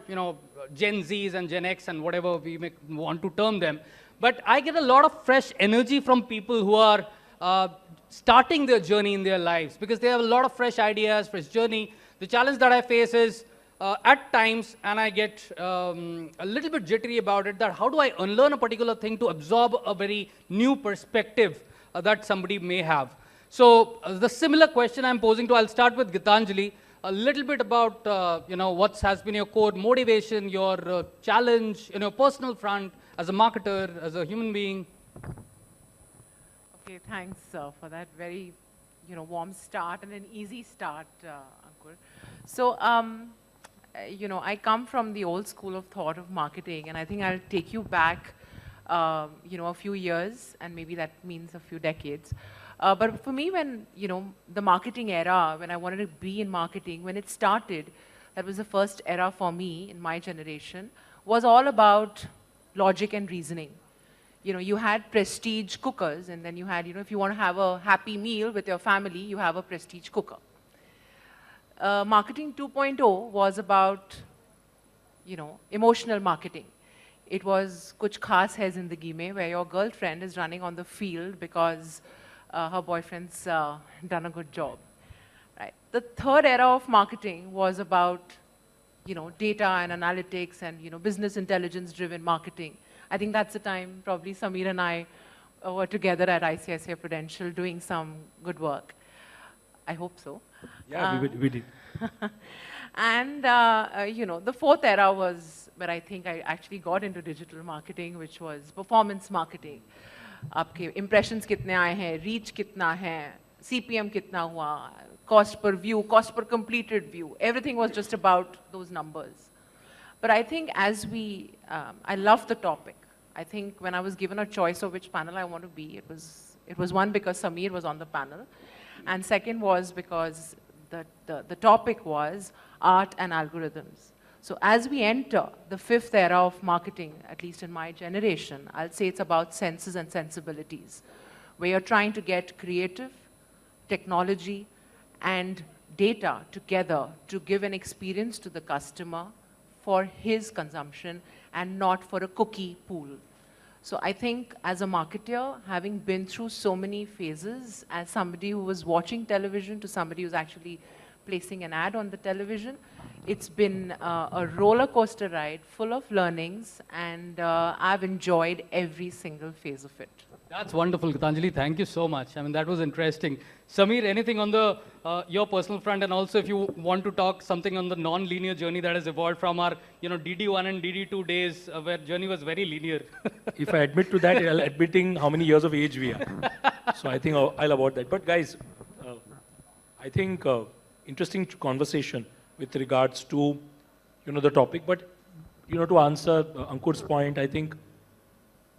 S13: Gen Zs and Gen X and whatever we may want to term them. But I get a lot of fresh energy from people who are starting their journey in their lives because they have a lot of fresh ideas, fresh journey. The challenge that I face is at times, and I get a little bit jittery about it, that how do I unlearn a particular thing to absorb a very new perspective that somebody may have. So the similar question I'm posing to, I'll start with Gitanjali, a little bit about what has been your core motivation, your challenge in your personal front as a marketer, as a human being.
S14: Okay, thanks for that very warm start and an easy start, Ankur. So, I come from the old school of thought of marketing, and I think I'll take you back, a few years, and maybe that means a few decades. But for me, when, the marketing era, when I wanted to be in marketing, when it started, that was the first era for me in my generation, was all about logic and reasoning. You had prestige cookers, and then you had, if you want to have a happy meal with your family, you have a prestige cooker. Marketing 2.0 was about, emotional marketing. It was kuch khas hai zindagi mein, where your girlfriend is running on the field because her boyfriend's done a good job. Right. The third era of marketing was about, data and analytics and, business intelligence-driven marketing. I think that's the time probably Samir and I were together at ICICI Prudential doing some good work. I hope so.
S6: Yeah, we did.
S14: And, the fourth era was where I think I actually got into digital marketing, which was performance marketing. आपके impressions कितने आए हैं, reach कितना है, CPM कितना हुआ, cost per view, cost per completed view. Everything was just about those numbers. But I think as I love the topic. I think when I was given a choice of which panel I want to be, it was one because Samir was on the panel, and second was because the topic was art and algorithms. So as we enter the fifth era of marketing, at least in my generation, I'll say it's about senses and sensibilities, where you're trying to get creative, technology, and data together to give an experience to the customer for his consumption and not for a cookie pool. So I think as a marketer, having been through so many phases, as somebody who was watching television to somebody who's actually placing an ad on the television, it's been a roller coaster ride full of learnings, and I've enjoyed every single phase of it.
S13: That's wonderful, Gitanjali. Thank you so much. I mean, that was interesting. Samir, anything on the your personal front, and also if you want to talk something on the non-linear journey that has evolved from our DD1 and DD2 days, where journey was very linear.
S6: If I admit to that, I'll admitting how many years of age we are. So I think I'll avoid that. But guys, I think interesting conversation with regards to the topic. But to answer Ankur's point, I think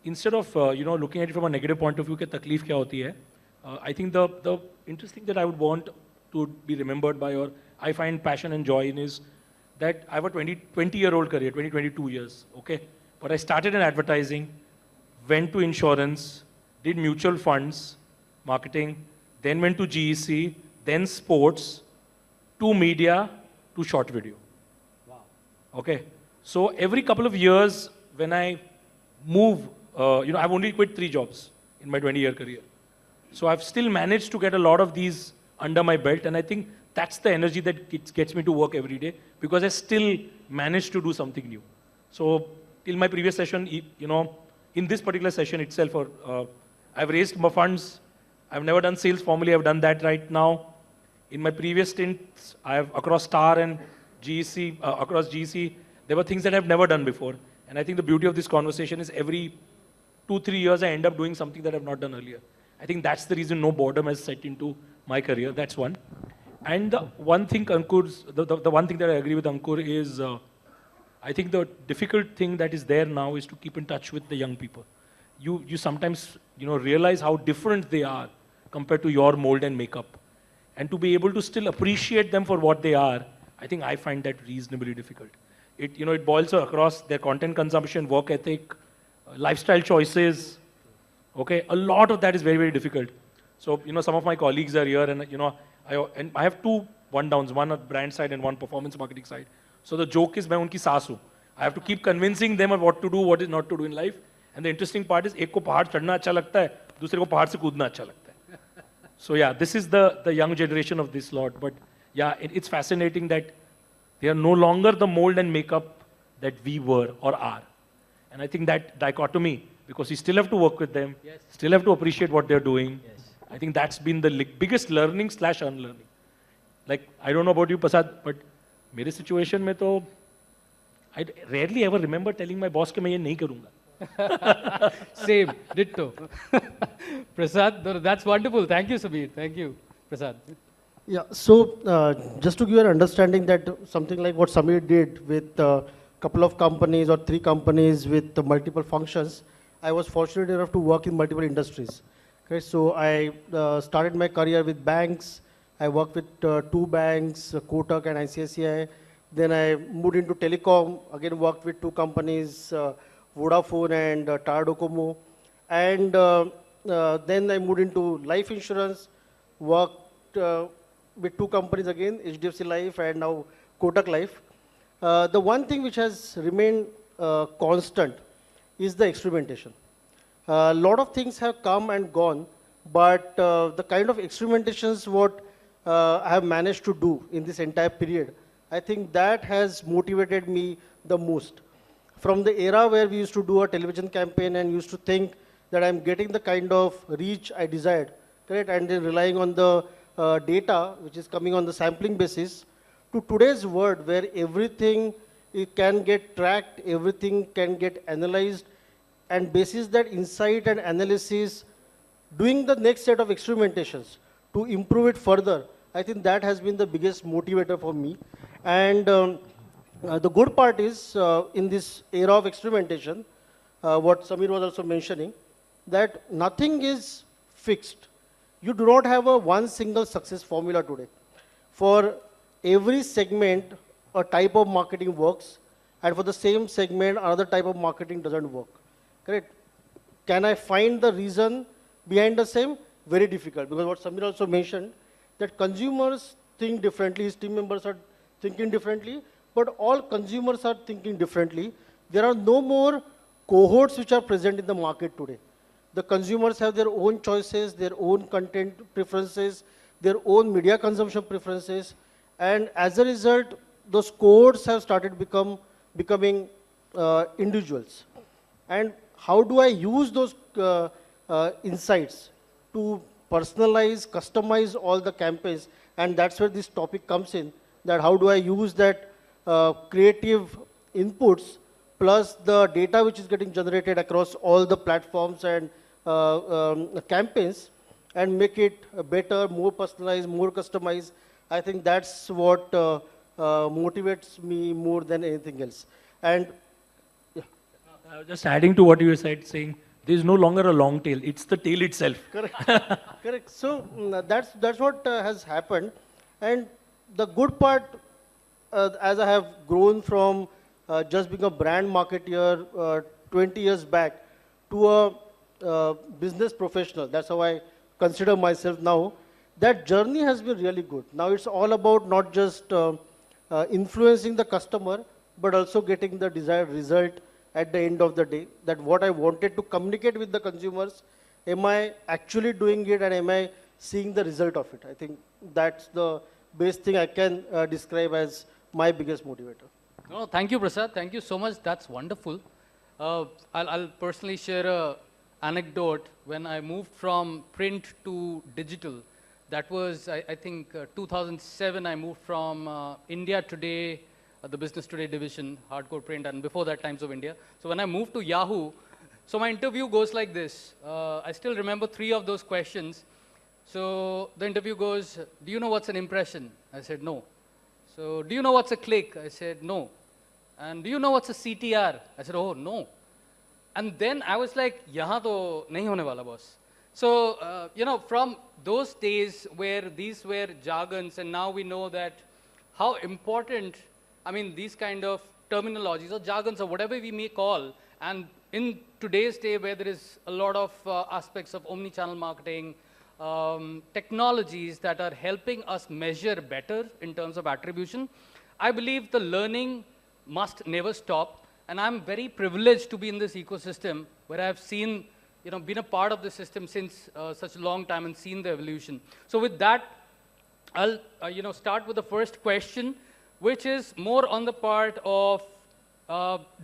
S6: instead of looking at it from a negative point of view, कि तकलीफ क्या होती है, I think the interesting that I would want to be remembered by, or I find passion and joy in, is that I have a 20-year-old career, 22 years, okay? But I started in advertising, went to insurance, did mutual funds, marketing, then went to GEC, then sports, to media, to short video. Wow. Okay? So every couple of years when I move, I've only quit 3 jobs in my 20-year career. So I've still managed to get a lot of these under my belt, and I think that's the energy that gets me to work every day, because I still managed to do something new. So till my previous session, in this particular session itself, I've raised my funds. I've never done sales formally. I've done that right now. In my previous stints, across Star and GEC, across GEC, there were things that I've never done before. And I think the beauty of this conversation is every 2-3 years, I end up doing something that I've not done earlier. I think that's the reason no boredom has set into my career. That's one. And the one thing the one thing that I agree with Ankur is, I think the difficult thing that is there now is to keep in touch with the young people. You sometimes realize how different they are compared to your mold and makeup. And to be able to still appreciate them for what they are, I think I find that reasonably difficult. It boils across their content consumption, work ethic, lifestyle choices. Okay, a lot of that is very, very difficult. So, some of my colleagues are here, and I have 2 one-downs, one on brand side and one performance marketing side. So the joke is, मैं उनकी सास हूँ. I have to keep convincing them of what to do, what is not to do in life. And the interesting part is, एक को पहाड़ चढ़ना अच्छा लगता है, दूसरे को पहाड़ से कूदना अच्छा लगता है. So yeah, this is the young generation of this lot. But yeah, it's fascinating that They are no longer the mold and makeup that we were or are. And I think that dichotomy, because you still have to work with them, still have to appreciate what they're doing. I think that's been the biggest learning / unlearning. Like, I don't know about you, Prasad, but my situation mein to, I rarely ever remember telling my boss कि मैं ये नहीं करूँगा.
S13: Same, ditto. Prasad, that's wonderful. Thank you, Sameer. Thank you, Prasad.
S15: Yeah, so just to give you an understanding that something like what Sameer did with a couple of companies or 3 companies with multiple functions, I was fortunate enough to work in multiple industries. Okay, so I started my career with banks. I worked with 2 banks, Kotak and ICICI. Then I moved into telecom, again worked with 2 companies, Vodafone and Tata Docomo. And then I moved into life insurance, worked with 2 companies again, HDFC Life and now Kotak Life. The one thing which has remained constant is the experimentation. A lot of things have come and gone, but the kind of experimentations what I have managed to do in this entire period, I think that has motivated me the most. From the era where we used to do a television campaign and used to think that I'm getting the kind of reach I desired, correct, and then relying on the data which is coming on the sampling basis, to today's world where everything it can get tracked, everything can get analyzed, and basis that insight and analysis, doing the next set of experimentations to improve it further, I think that has been the biggest motivator for me. And the good part is, in this era of experimentation, what Sameer was also mentioning, that nothing is fixed. You do not have a one single success formula today. For every segment, a type of marketing works, and for the same segment, another type of marketing doesn't work. Correct? Can I find the reason behind the same? Very difficult, because what Sameer also mentioned, that consumers think differently, his team members are thinking differently, but all consumers are thinking differently. There are no more cohorts which are present in the market today. The consumers have their own choices, their own content preferences, their own media consumption preferences, and as a result, those cohorts have started becoming individuals. And how do I use those insights to personalize, customize all the campaigns? And that's where this topic comes in, that how do I use that creative inputs plus the data which is getting generated across all the platforms and campaigns and make it better, more personalized, more customized. I think that's what motivates me more than anything else. And
S6: just adding to what you said, saying there is no longer a long tail, it's the tail itself.
S15: Correct. Correct. So that's what has happened. And the good part, as I have grown from just being a brand marketeer 20 years back to a business professional, that's how I consider myself now, that journey has been really good. Now it's all about not just influencing the customer, but also getting the desired result at the end of the day, that what I wanted to communicate with the consumers, am I actually doing it and am I seeing the result of it? I think that's the best thing I can describe as my biggest motivator.
S13: No, thank you, Prasad. Thank you so much. That's wonderful. I'll personally share an anecdote. When I moved from print to digital, that was, I think, 2007. I moved from India Today, the Business Today division, hardcore print, and before that, Times of India. So when I moved to Yahoo, so my interview goes like this. I still remember 3 of those questions. So the interview goes, do you know what's an impression? I said, no. So do you know what's a click? I said, no. And do you know what's a CTR? I said, oh, no. And then I was like, yahan to nahi hone wala, boss. So, you know, from those days where these were jargons, and now we know that how important, I mean, these kind of terminologies or jargons or whatever we may call, and in today's day where there is a lot of aspects of omni-channel marketing, technologies that are helping us measure better in terms of attribution, I believe the learning must never stop. And I'm very privileged to be in this ecosystem where I've seen, you know, been a part of the system since such a long time and seen the evolution. So with that, I'll, you know, start with the first question. which is more on the part of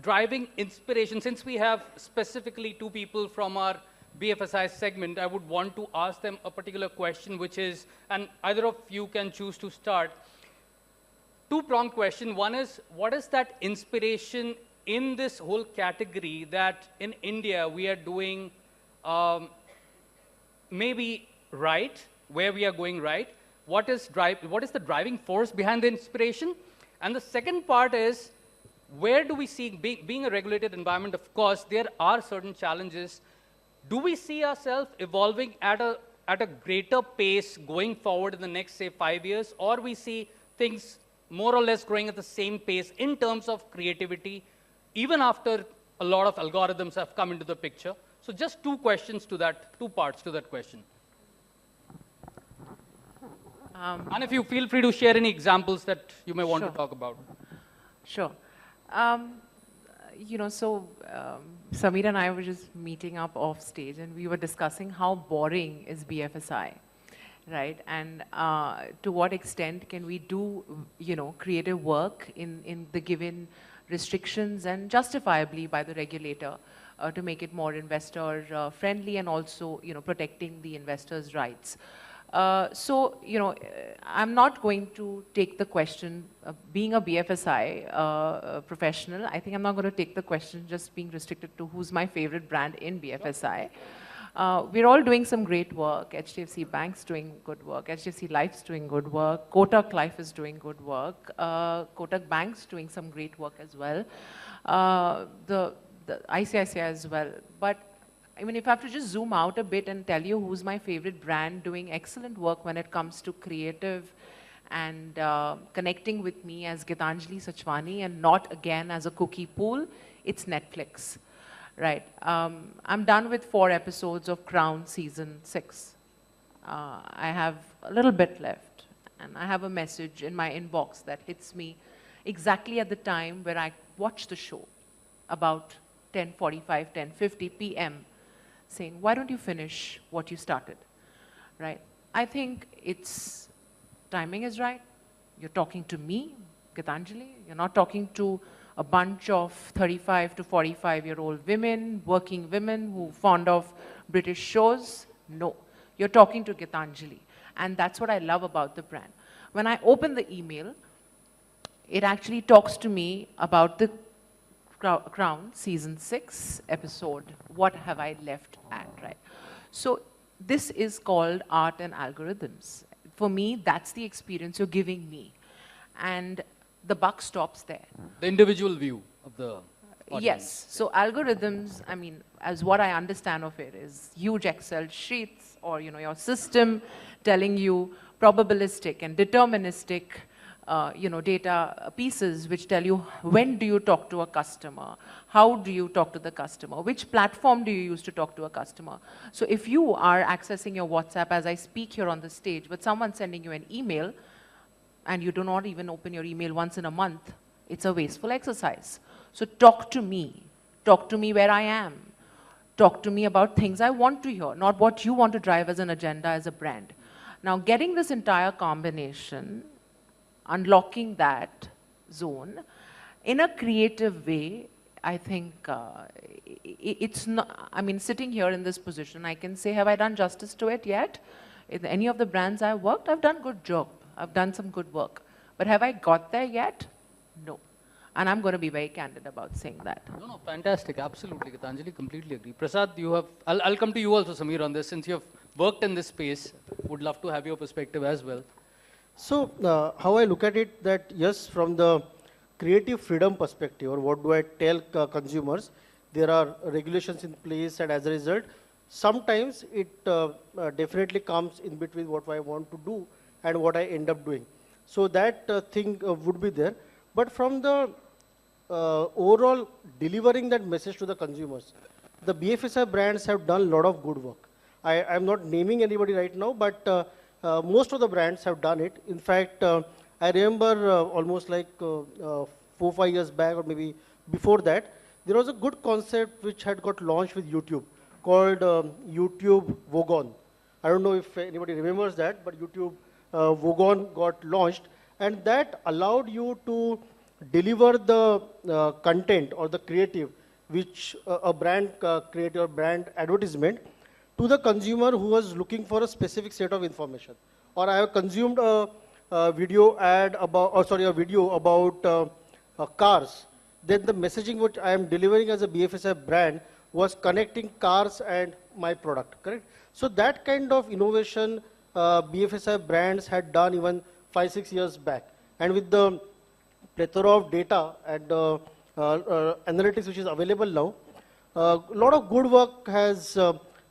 S13: driving inspiration. Since we have specifically two people from our BFSI segment, I would want to ask them a particular question, which is, and either of you can choose to start. Two-pronged question. One is, what is that inspiration in this whole category that in India we are doing maybe right, where we are going right? What is the driving force behind the inspiration? And the second part is, where do we see, being a regulated environment, of course, there are certain challenges. Do we see ourselves evolving at a greater pace going forward in the next, say, 5 years, or we see things more or less growing at the same pace in terms of creativity, even after a lot of algorithms have come into the picture? So just two parts to that question. And if you feel free to share any examples that you may want to talk about.
S14: Sure. You know, so Sameer and I were just meeting up off stage, and we were discussing how boring is BFSI, right? And to what extent can we do, you know, creative work in the given restrictions and justifiably by the regulator to make it more investor friendly and also, you know, protecting the investors' rights. So, you know, I'm not going to take the question, being a BFSI professional, I think I'm not going to take the question just being restricted to who's my favorite brand in BFSI. We're all doing some great work. HDFC Bank's doing good work. HDFC Life's doing good work. Kotak Life is doing good work. Kotak Bank's doing some great work as well. The ICICI as well. But I mean, if I have to just zoom out a bit and tell you who's my favorite brand doing excellent work when it comes to creative and connecting with me as Gitanjali Sachwani and not again as a cookie pool, it's Netflix, right? I'm done with 4 episodes of Crown season 6. I have a little bit left, and I have a message in my inbox that hits me exactly at the time where I watch the show, about 10:45, 10:50 p.m. saying, why don't you finish what you started, right? I think it's, timing is right. You're talking to me, Gitanjali. You're not talking to a bunch of 35 to 45-year-old women, working women who fond of British shows. No, you're talking to Gitanjali. And that's what I love about the brand. When I open the email, it actually talks to me about the Crown season 6 episode, what have I left at, right? So this is called art and algorithms. For me, that's the experience you're giving me. And the buck stops there.
S13: The individual view of the audience.
S14: Yes. So algorithms, I mean, as what I understand of it is huge Excel sheets or, you know, your system telling you probabilistic and deterministic you know, data pieces which tell you when do you talk to a customer, how do you talk to the customer, which platform do you use to talk to a customer. So if you are accessing your WhatsApp as I speak here on the stage, but someone's sending you an email and you do not even open your email once in a month, it's a wasteful exercise. So talk to me where I am, talk to me about things I want to hear, not what you want to drive as an agenda as a brand. Now getting this entire combination, unlocking that zone in a creative way, I think it's not, I mean, sitting here in this position, I can say, have I done justice to it yet? In any of the brands I've worked, I've done good job. I've done some good work. But have I got there yet? No. And I'm going to be very candid about saying that.
S13: No, fantastic. Absolutely. Gitanjali, completely agree. Prasad, you have, I'll come to you also, Sameer, on this. Since you have worked in this space, would love to have your perspective as well.
S15: So how I look at it, that yes, from the creative freedom perspective, or what do I tell consumers, there are regulations in place, and as a result, sometimes it definitely comes in between what I want to do and what I end up doing. So that thing would be there. But from the overall delivering that message to the consumers, the BFSI brands have done a lot of good work. I'm not naming anybody right now, but most of the brands have done it. In fact, I remember almost like 4-5 years back, or maybe before that, there was a good concept which had got launched with YouTube called YouTube Vogon. I don't know if anybody remembers that, but YouTube Vogon got launched, And that allowed you to deliver the content or the creative, which a brand creative or brand advertisement, to the consumer who was looking for a specific set of information. Or I have consumed a video ad about, or sorry, a video about cars. Then the messaging which I am delivering as a BFSI brand was connecting cars and my product, correct? So that kind of innovation BFSI brands had done even 5-6 years back. And with the plethora of data and analytics which is available now, a lot of good work has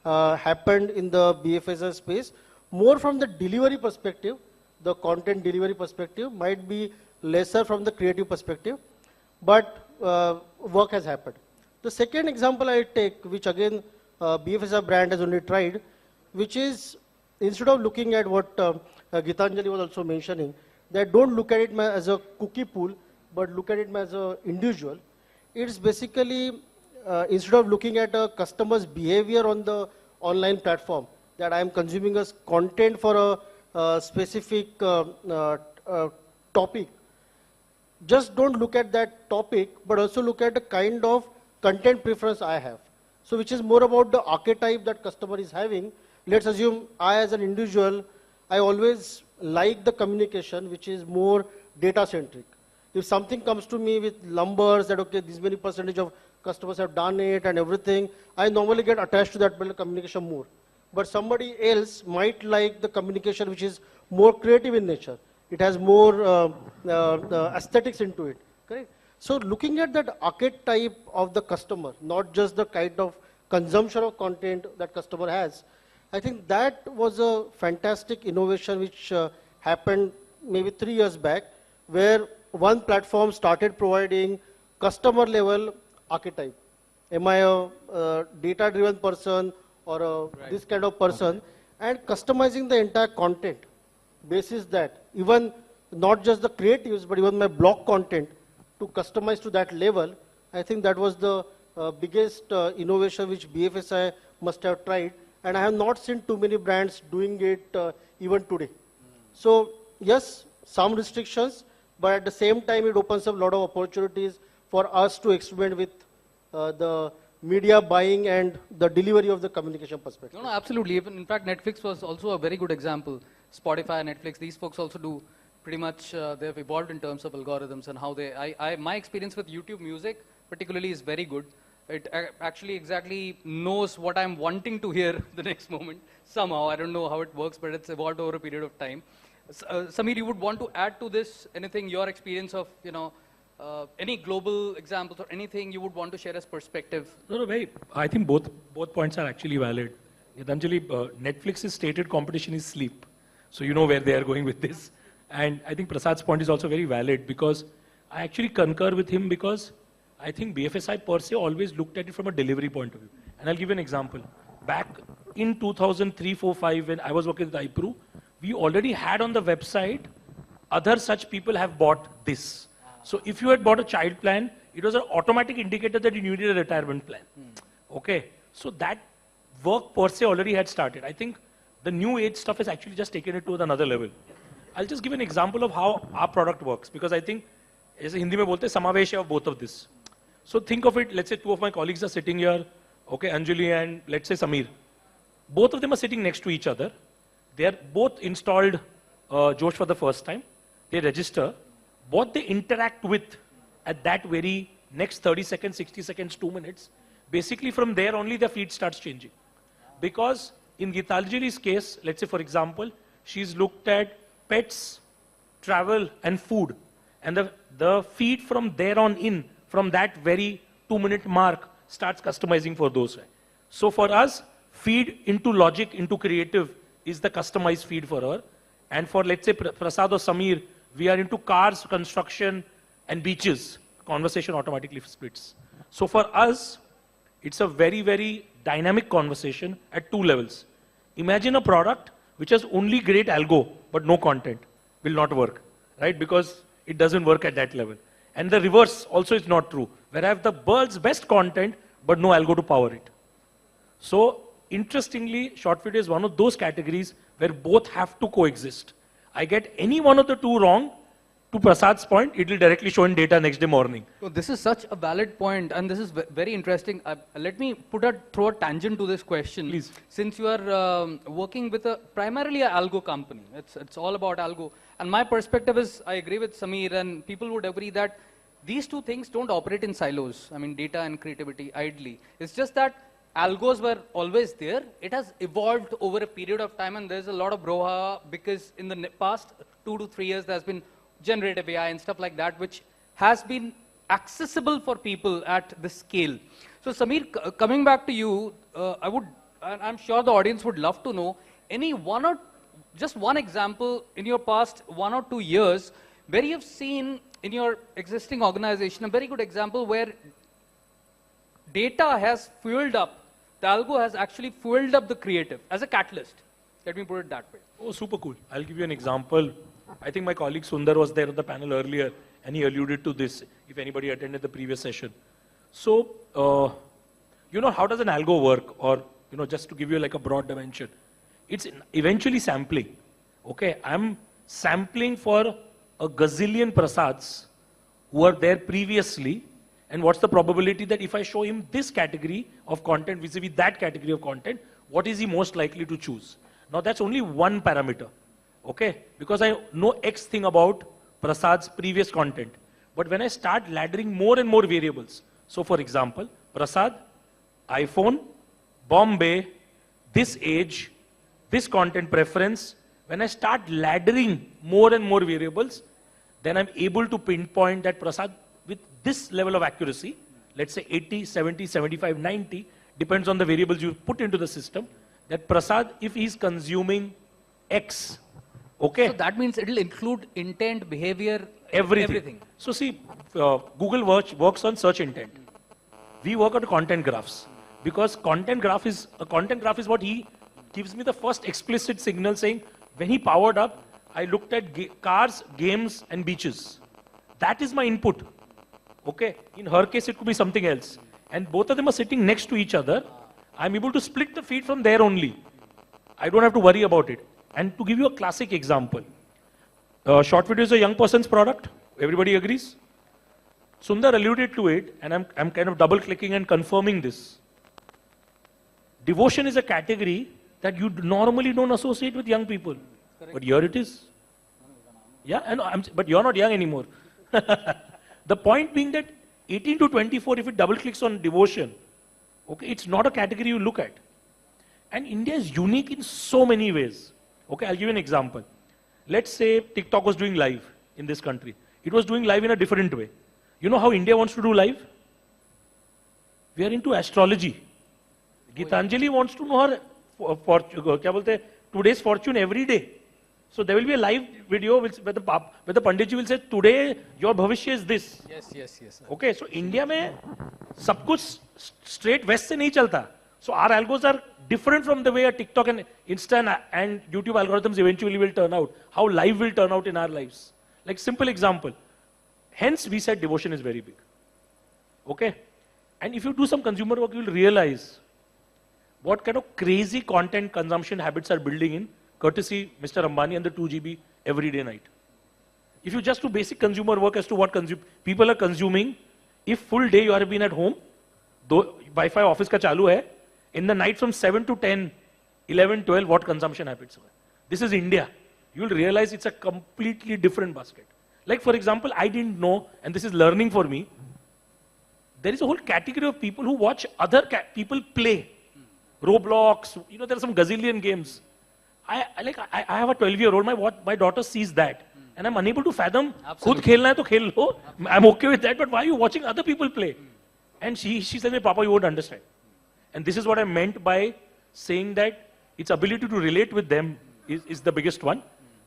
S15: happened in the BFSI space, more from the delivery perspective, the content delivery perspective, might be lesser from the creative perspective, but work has happened. The second example I take, which again BFSI brand has only tried, which is instead of looking at what Gitanjali was also mentioning, that don't look at it as a cookie pool, but look at it as an individual. It's basically, instead of looking at a customer's behavior on the online platform, that I am consuming as content for a specific topic, just don't look at that topic, but also look at the kind of content preference I have. So which is more about the archetype that customer is having. Let's assume I as an individual, I always like the communication which is more data centric. If something comes to me with numbers that okay, this many percentage of customers have done it and everything, I normally get attached to that communication more. But somebody else might like the communication which is more creative in nature. It has more aesthetics into it, correct? So looking at that archetype of the customer, not just the kind of consumption of content that customer has, I think that was a fantastic innovation which happened maybe 3 years back, where one platform started providing customer level archetype. Am I a data driven person or this kind of person, and customizing the entire content basis that, even not just the creatives, but even my blog content to customize to that level. I think that was the biggest innovation which BFSI must have tried, and I have not seen too many brands doing it even today. So yes, some restrictions, but at the same time it opens up a lot of opportunities for us to experiment with the media buying and the delivery of the communication perspective.
S13: No, absolutely. Even, in fact, Netflix was also a very good example. Spotify, Netflix, these folks also do pretty much, they've evolved in terms of algorithms and how they, my experience with YouTube Music particularly is very good. It actually exactly knows what I'm wanting to hear the next moment somehow. I don't know how it works, but it's evolved over a period of time. Samir, you would want to add to this anything, your experience of, you know, any global examples or anything you would want to share as perspective?
S16: No, I think both points are actually valid. Gitanjali, Netflix's stated competition is sleep. So you know where they are going with this. And I think Prasad's point is also very valid, because I actually concur with him, because I think BFSI per se always looked at it from a delivery point of view. And I'll give you an example. Back in 2003, 4, 5, when I was working with iPro, we already had on the website, other such people have bought this. So if you had bought a child plan, it was an automatic indicator that you needed a retirement plan. Okay, so that work per se already had started. I think the new age stuff has actually just taken it to another level. I'll just give an example of how our product works, because I think, as Hindi mein bolte, samavesha of both of this. So think of it, let's say two of my colleagues are sitting here, okay, Anjali and let's say Samir. Both of them are sitting next to each other. They are both installed Josh for the first time. They register. What they interact with at that very next 30 seconds, 60 seconds, 2 minutes, basically from there only the feed starts changing. Because in Gitanjali's case, let's say for example, she's looked at pets, travel and food. And the feed from there on in, from that very 2-minute mark, starts customizing for those. So for us, feed into logic, into creative is the customized feed for her. And for let's say Prasad or Samir, we are into cars, construction and beaches. Conversation automatically splits. So for us, it's a very, very dynamic conversation at 2 levels. Imagine a product which has only great algo, but no content. Will not work, right? Because it doesn't work at that level. And the reverse also is not true, where I have the world's best content, but no algo to power it. So interestingly, short video is one of those categories where both have to coexist. I get any one of the two wrong, to Prasad's point, it will directly show in data next day morning.
S13: So this is such a valid point, and this is very interesting. Let me throw a tangent to this question.
S16: Please.
S13: Since you are working with primarily an algo company, it's all about algo. And my perspective is, I agree with Samir, and people would agree that these two things don't operate in silos. I mean, data and creativity, ideally. It's just that algos were always there. It has evolved over a period of time, and there's a lot of brouhaha because in the past 2 to 3 years, there's been generative AI and stuff like that, which has been accessible for people at this scale. So Samir, coming back to you, I'm sure the audience would love to know just one example in your past 1 or 2 years where you've seen in your existing organization a very good example where data has fueled up, the algo has actually fueled up the creative as a catalyst. Let me put it that way.
S16: Oh, super cool. I'll give you an example. I think my colleague Sundar was there on the panel earlier, and he alluded to this, if anybody attended the previous session. So, how does an algo work? Or, just to give you like a broad dimension. It's eventually sampling. Okay, I'm sampling for a gazillion Prasads who were there previously, and what's the probability that if I show him this category of content vis-a-vis that category of content, what is he most likely to choose? Now that's only one parameter. Okay, because I know X thing about Prasad's previous content. But when I start laddering more and more variables, so for example, Prasad, iPhone, Bombay, this age, this content preference, when I start laddering more and more variables, then I'm able to pinpoint that Prasad with this level of accuracy, let's say 80, 70, 75, 90, depends on the variables you put into the system, that Prasad, if he's consuming X, okay.
S13: So that means it'll include intent, behavior,
S16: everything. So see, Google works on search intent. We work on content graphs because content graph is what he gives me the first explicit signal saying when he powered up, I looked at cars, games, and beaches. That is my input. Okay. In her case, it could be something else, and both of them are sitting next to each other. I'm able to split the feed from there only. I don't have to worry about it. And to give you a classic example, short video is a young person's product. Everybody agrees? Sundar alluded to it, and I'm kind of double clicking and confirming this. Devotion is a category that you normally don't associate with young people. Correct. But here it is. Yeah, but you're not young anymore. The point being that 18 to 24, if it double clicks on devotion, okay, it's not a category you look at. And India is unique in so many ways. Okay, I'll give you an example. Let's say TikTok was doing live in this country. It was doing live in a different way. You know how India wants to do live? We are into astrology. Gitanjali wants to know her today's fortune every day. So there will be a live video where the Panditji will say, today your bhavishya is this.
S13: Yes.
S16: Okay, so India mein sab kuch straight west se nahi chalta. So our algos are different from the way a TikTok and Insta and YouTube algorithms eventually will turn out. How live will turn out in our lives. Like simple example. Hence we said devotion is very big. Okay. And if you do some consumer work, you will realize what kind of crazy content consumption habits are building in, courtesy Mr. Ambani and the 2GB everyday night. If you just do basic consumer work as to what people are consuming, if full day you have been at home, Wi-Fi office ka chalu hai, in the night from 7 to 10, 11, 12, what consumption habits are. This is India. You will realize it's a completely different basket. Like for example, I didn't know, and this is learning for me, there is a whole category of people who watch other people play. Roblox, there are some gazillion games. I have a 12-year-old, my daughter sees that. And I'm unable to fathom, khud khelna hai to khel lo. I'm okay with that, but why are you watching other people play? And she says, Papa, you won't understand. And this is what I meant by saying that its ability to relate with them is the biggest one.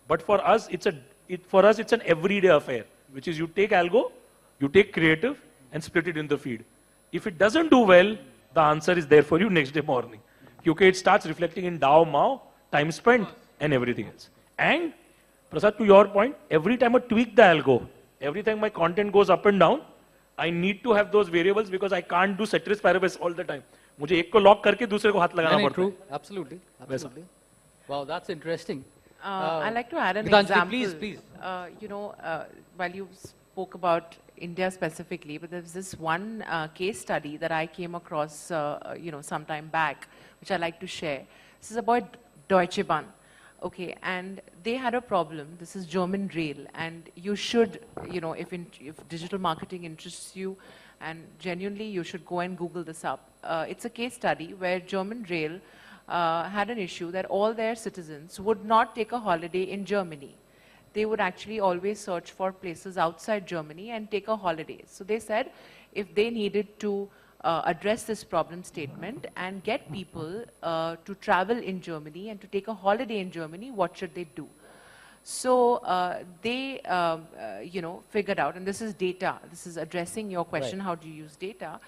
S16: But for us, it's an everyday affair, which is you take algo, you take creative, and split it in the feed. If it doesn't do well, the answer is there for you next day morning. Okay, it starts reflecting in DAO, MAO, time spent, and everything else. And Prasad, to your point, every time I tweak the algo, every time my content goes up and down, I need to have those variables because I can't do ceteris paribus all the time. मुझे एक को lock करके दूसरे को हाथ लगाना पड़ता है.
S13: True, absolutely. Wow, that's interesting.
S14: I'd like to add an
S13: Gitanjali,
S14: example.
S13: please.
S14: While you spoke about India specifically, but there's this one case study that I came across, some time back, which I like to share. This is about Deutsche Bahn. Okay, and they had a problem. This is German rail, and you should, if digital marketing interests you, and genuinely, you should go and Google this up. It's a case study where German rail had an issue that all their citizens would not take a holiday in Germany. They would actually always search for places outside Germany and take a holiday. So they said if they needed to address this problem statement and get people to travel in Germany and to take a holiday in Germany, what should they do? So they, figured out, and this is data, this is addressing your question, how do you use data?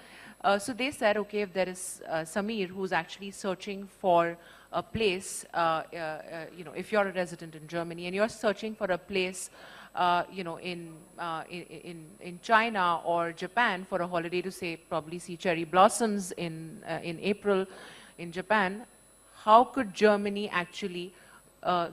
S14: So they said, okay, if there is Samir who's actually searching for a place, if you're a resident in Germany and you're searching for a place, in China or Japan for a holiday to say probably see cherry blossoms in April in Japan, how could Germany actually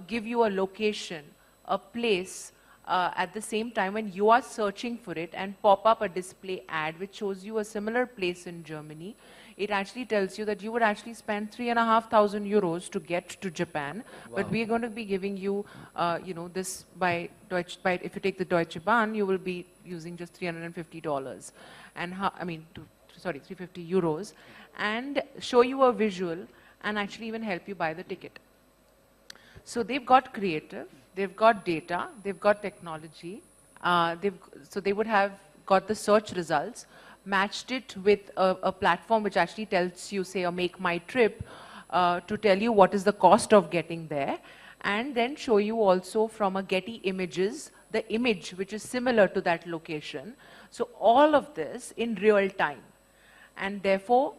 S14: give you a location, a place at the same time when you are searching for it and pop up a display ad which shows you a similar place in Germany? It actually tells you that you would actually spend 3,500 euros to get to Japan, but we are going to be giving you, this by if you take the Deutsche Bahn, you will be using just $350, and sorry, 350 euros, and show you a visual and actually even help you buy the ticket. So they've got creative, they've got data, they've got technology, so they would have got the search results, matched it with a platform which actually tells you, say, Make My Trip, to tell you what is the cost of getting there, and then show you also from a Getty Images, the image which is similar to that location. So all of this in real time. And therefore,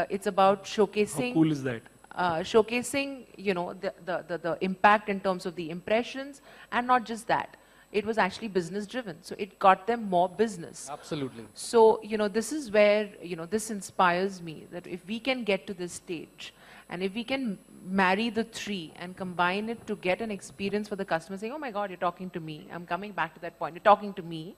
S14: it's about showcasing...
S16: How cool is that?
S14: Showcasing, the impact in terms of the impressions, and not just that. It was actually business driven. So it got them more business.
S13: Absolutely.
S14: So, this is where, this inspires me, that if we can get to this stage and if we can marry the three and combine it to get an experience for the customer saying, oh my God, you're talking to me. I'm coming back to that point. You're talking to me.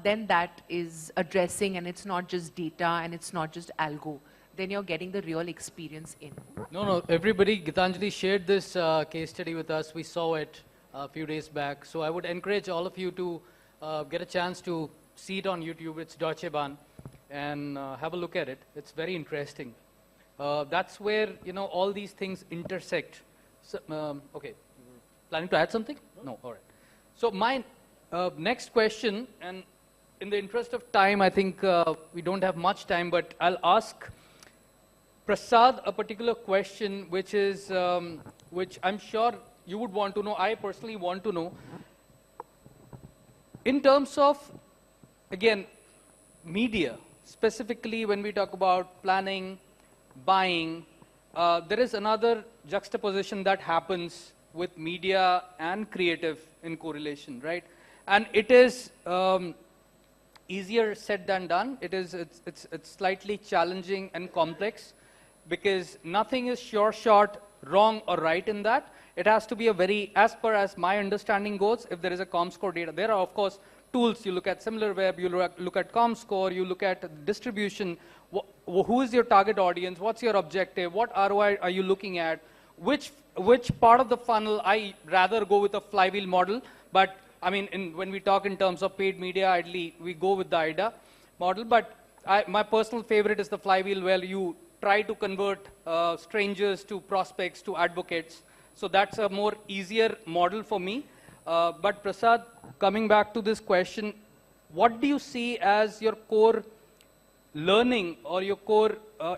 S14: Then that is addressing, and it's not just data and it's not just algo. Then you're getting the real experience in.
S13: No, everybody, Gitanjali shared this case study with us. We saw it a few days back. So I would encourage all of you to get a chance to see it on YouTube. It's Deutsche Bahn, and have a look at it. It's very interesting. That's where, all these things intersect. So, okay, planning to add something? No, all right. So my next question, and in the interest of time, I think we don't have much time, but I'll ask Prasad a particular question, which is, which I'm sure you would want to know, I personally want to know. In terms of, again, media, specifically when we talk about planning, buying, there is another juxtaposition that happens with media and creative in correlation, right? And it is easier said than done. It's slightly challenging and complex, because nothing is sure shot wrong or right in that. It has to be a very, as per as my understanding goes, if there is a ComScore data. There are, of course, tools. You look at SimilarWeb, you look at ComScore, you look at distribution. Who is your target audience? What's your objective? What ROI are you looking at? Which part of the funnel? I rather go with a flywheel model, but I mean, when we talk in terms of paid media, ideally we go with the IDA model, but my personal favorite is the flywheel, where you try to convert strangers to prospects to advocates. So that's a more easier model for me. But Prasad, coming back to this question, what do you see as your core learning or your core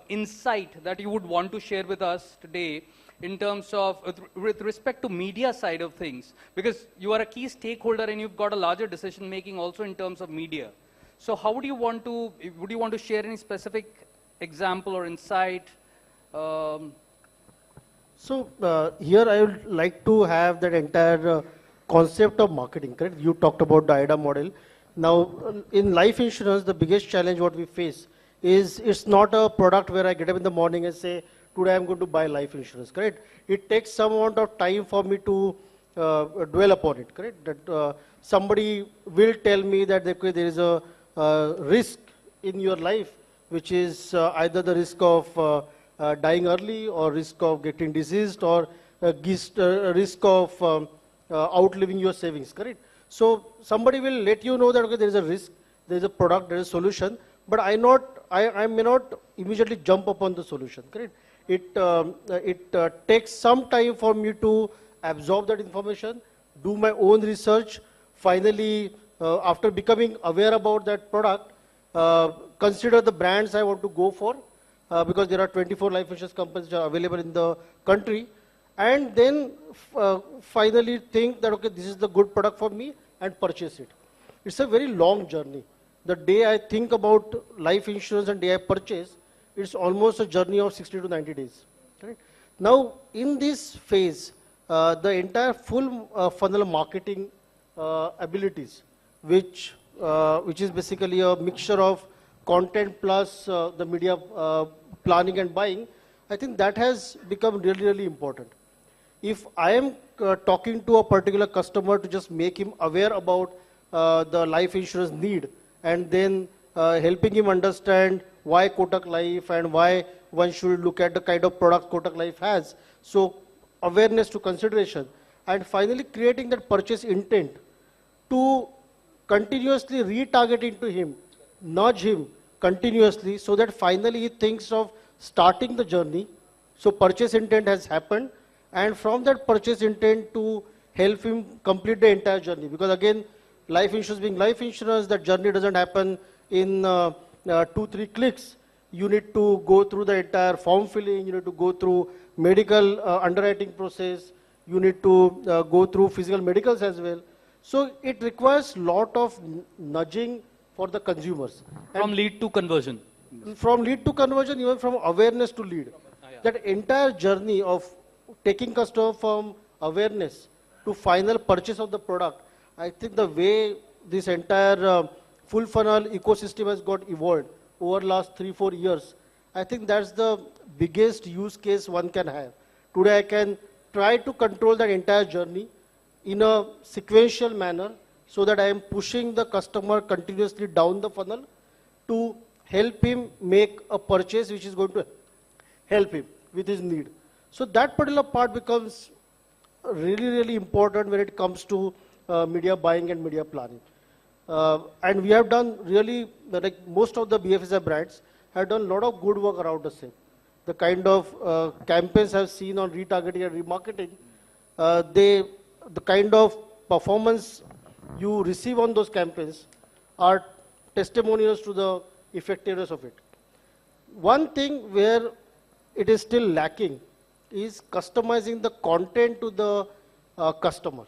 S13: insight that you would want to share with us today in terms of, with respect to media side of things? Because you are a key stakeholder and you've got a larger decision making also in terms of media. So how would you want to share any specific example or insight?
S15: So here I would like to have that entire concept of marketing, correct? You talked about the IDA model. Now, in life insurance, the biggest challenge what we face is it's not a product where I get up in the morning and say, today I'm going to buy life insurance, correct? It takes some amount of time for me to dwell upon it, correct? That somebody will tell me that okay, there is a risk in your life, which is either the risk of dying early, or risk of getting diseased, or risk of outliving your savings, correct? So somebody will let you know that okay, there is a risk, there is a product, there is a solution, but I may not immediately jump upon the solution, correct? It takes some time for me to absorb that information, do my own research, finally, after becoming aware about that product, consider the brands I want to go for, because there are 24 life insurance companies which are available in the country, and then finally think that okay, this is the good product for me, and purchase it. It's a very long journey. The day I think about life insurance and day I purchase, it's almost a journey of 60 to 90 days. Correct? Now, in this phase, the entire full funnel marketing abilities, which is basically a mixture of content plus the media planning and buying, I think that has become really, really important. If I am talking to a particular customer to just make him aware about the life insurance need, and then helping him understand why Kotak Life and why one should look at the kind of product Kotak Life has, so awareness to consideration, and finally creating that purchase intent to continuously retargeting to him, nudge him continuously, so that finally he thinks of starting the journey. So purchase intent has happened, and from that purchase intent to help him complete the entire journey. Because again, life insurance being life insurance, that journey doesn't happen in 2-3 clicks. You need to go through the entire form filling, you need to go through medical underwriting process, you need to go through physical medicals as well. So it requires lot of nudging for the consumers.
S13: From lead to conversion.
S15: From lead to conversion, even from awareness to lead. That entire journey of taking customer from awareness to final purchase of the product, I think the way this entire full funnel ecosystem has got evolved over the last 3-4 years, I think that's the biggest use case one can have. Today I can try to control that entire journey in a sequential manner, so that I am pushing the customer continuously down the funnel to help him make a purchase which is going to help him with his need. So that particular part becomes really, really important when it comes to media buying and media planning. And we have done really, like most of the BFSI brands have done a lot of good work around the same. The kind of campaigns I've seen on retargeting and remarketing, the kind of performance you receive on those campaigns are testimonials to the effectiveness of it. One thing where it is still lacking is customizing the content to the customer.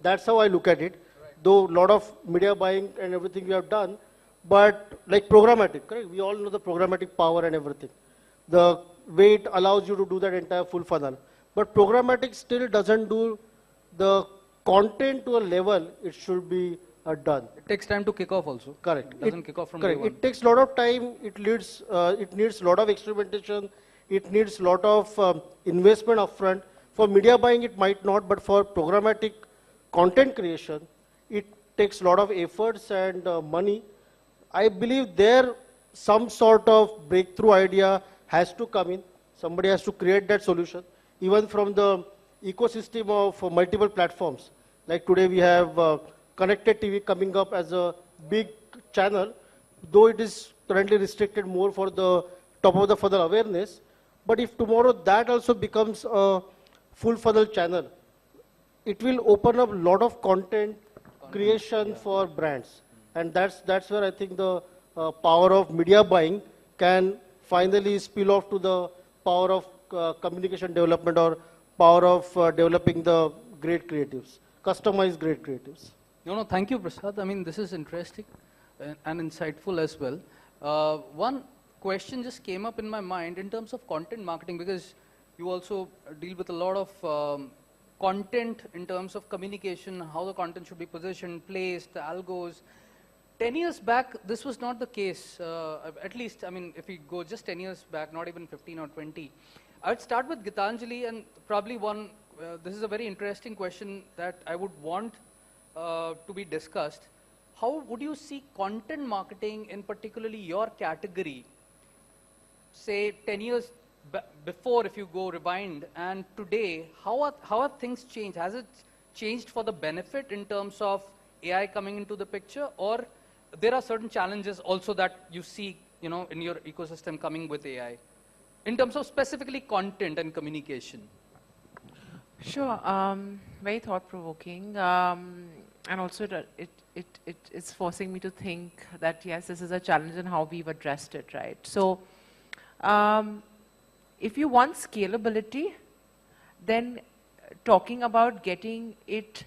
S15: That's how I look at it. Though a lot of media buying and everything we have done, but like programmatic, correct? We all know the programmatic power and everything. The way it allows you to do that entire full funnel. But programmatic still doesn't do the content to a level it should be done.
S13: It takes time to kick off also.
S15: Correct.
S13: It doesn't kick off from
S15: correct.
S13: day one.
S15: It takes a lot of time. It needs a lot of experimentation. It needs a lot of investment upfront. For media buying, it might not, but for programmatic content creation, it takes a lot of efforts and money. I believe there some sort of breakthrough idea has to come in. Somebody has to create that solution, even from the ecosystem of multiple platforms. Like today we have connected TV coming up as a big channel, though it is currently restricted more for the top of the funnel awareness. But if tomorrow that also becomes a full funnel channel, it will open up a lot of content creation for brands. And that's where I think the power of media buying can finally spill off to the power of communication development, or power of developing the great creatives, customized great creatives.
S13: No, thank you, Prasad. I mean, this is interesting and insightful as well. One question just came up in my mind in terms of content marketing, because you also deal with a lot of content in terms of communication, how the content should be positioned, placed, the algos. 10 years back, this was not the case. At least, I mean, if we go just 10 years back, not even 15 or 20, I'd start with Gitanjali, and probably this is a very interesting question that I would want to be discussed. How would you see content marketing, in particularly your category, say 10 years before, if you go rewind, and today, how have things changed? Has it changed for the benefit in terms of AI coming into the picture, or there are certain challenges also that you see, in your ecosystem coming with AI, in terms of specifically content and communication?
S14: Sure, very thought-provoking, and also it is forcing me to think that yes, this is a challenge and how we've addressed it, right? So, if you want scalability, then talking about getting it,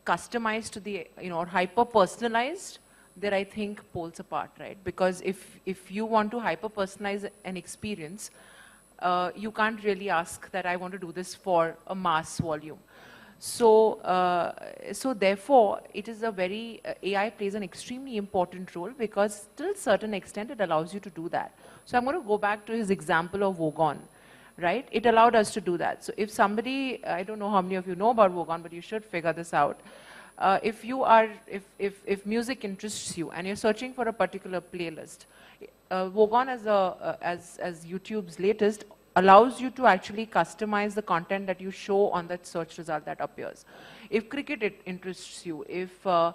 S14: customized to the, or hyper-personalized, there I think poles apart, right? Because if you want to hyper-personalize an experience, you can't really ask that I want to do this for a mass volume. So, so therefore, it is a very, AI plays an extremely important role because till a certain extent it allows you to do that. So I'm going to go back to his example of Vogon, right? It allowed us to do that. So if somebody, I don't know how many of you know about Vogon, but you should figure this out. If music interests you and you're searching for a particular playlist, Vogon as YouTube's latest allows you to actually customize the content that you show on that search result that appears. If cricket interests you, if you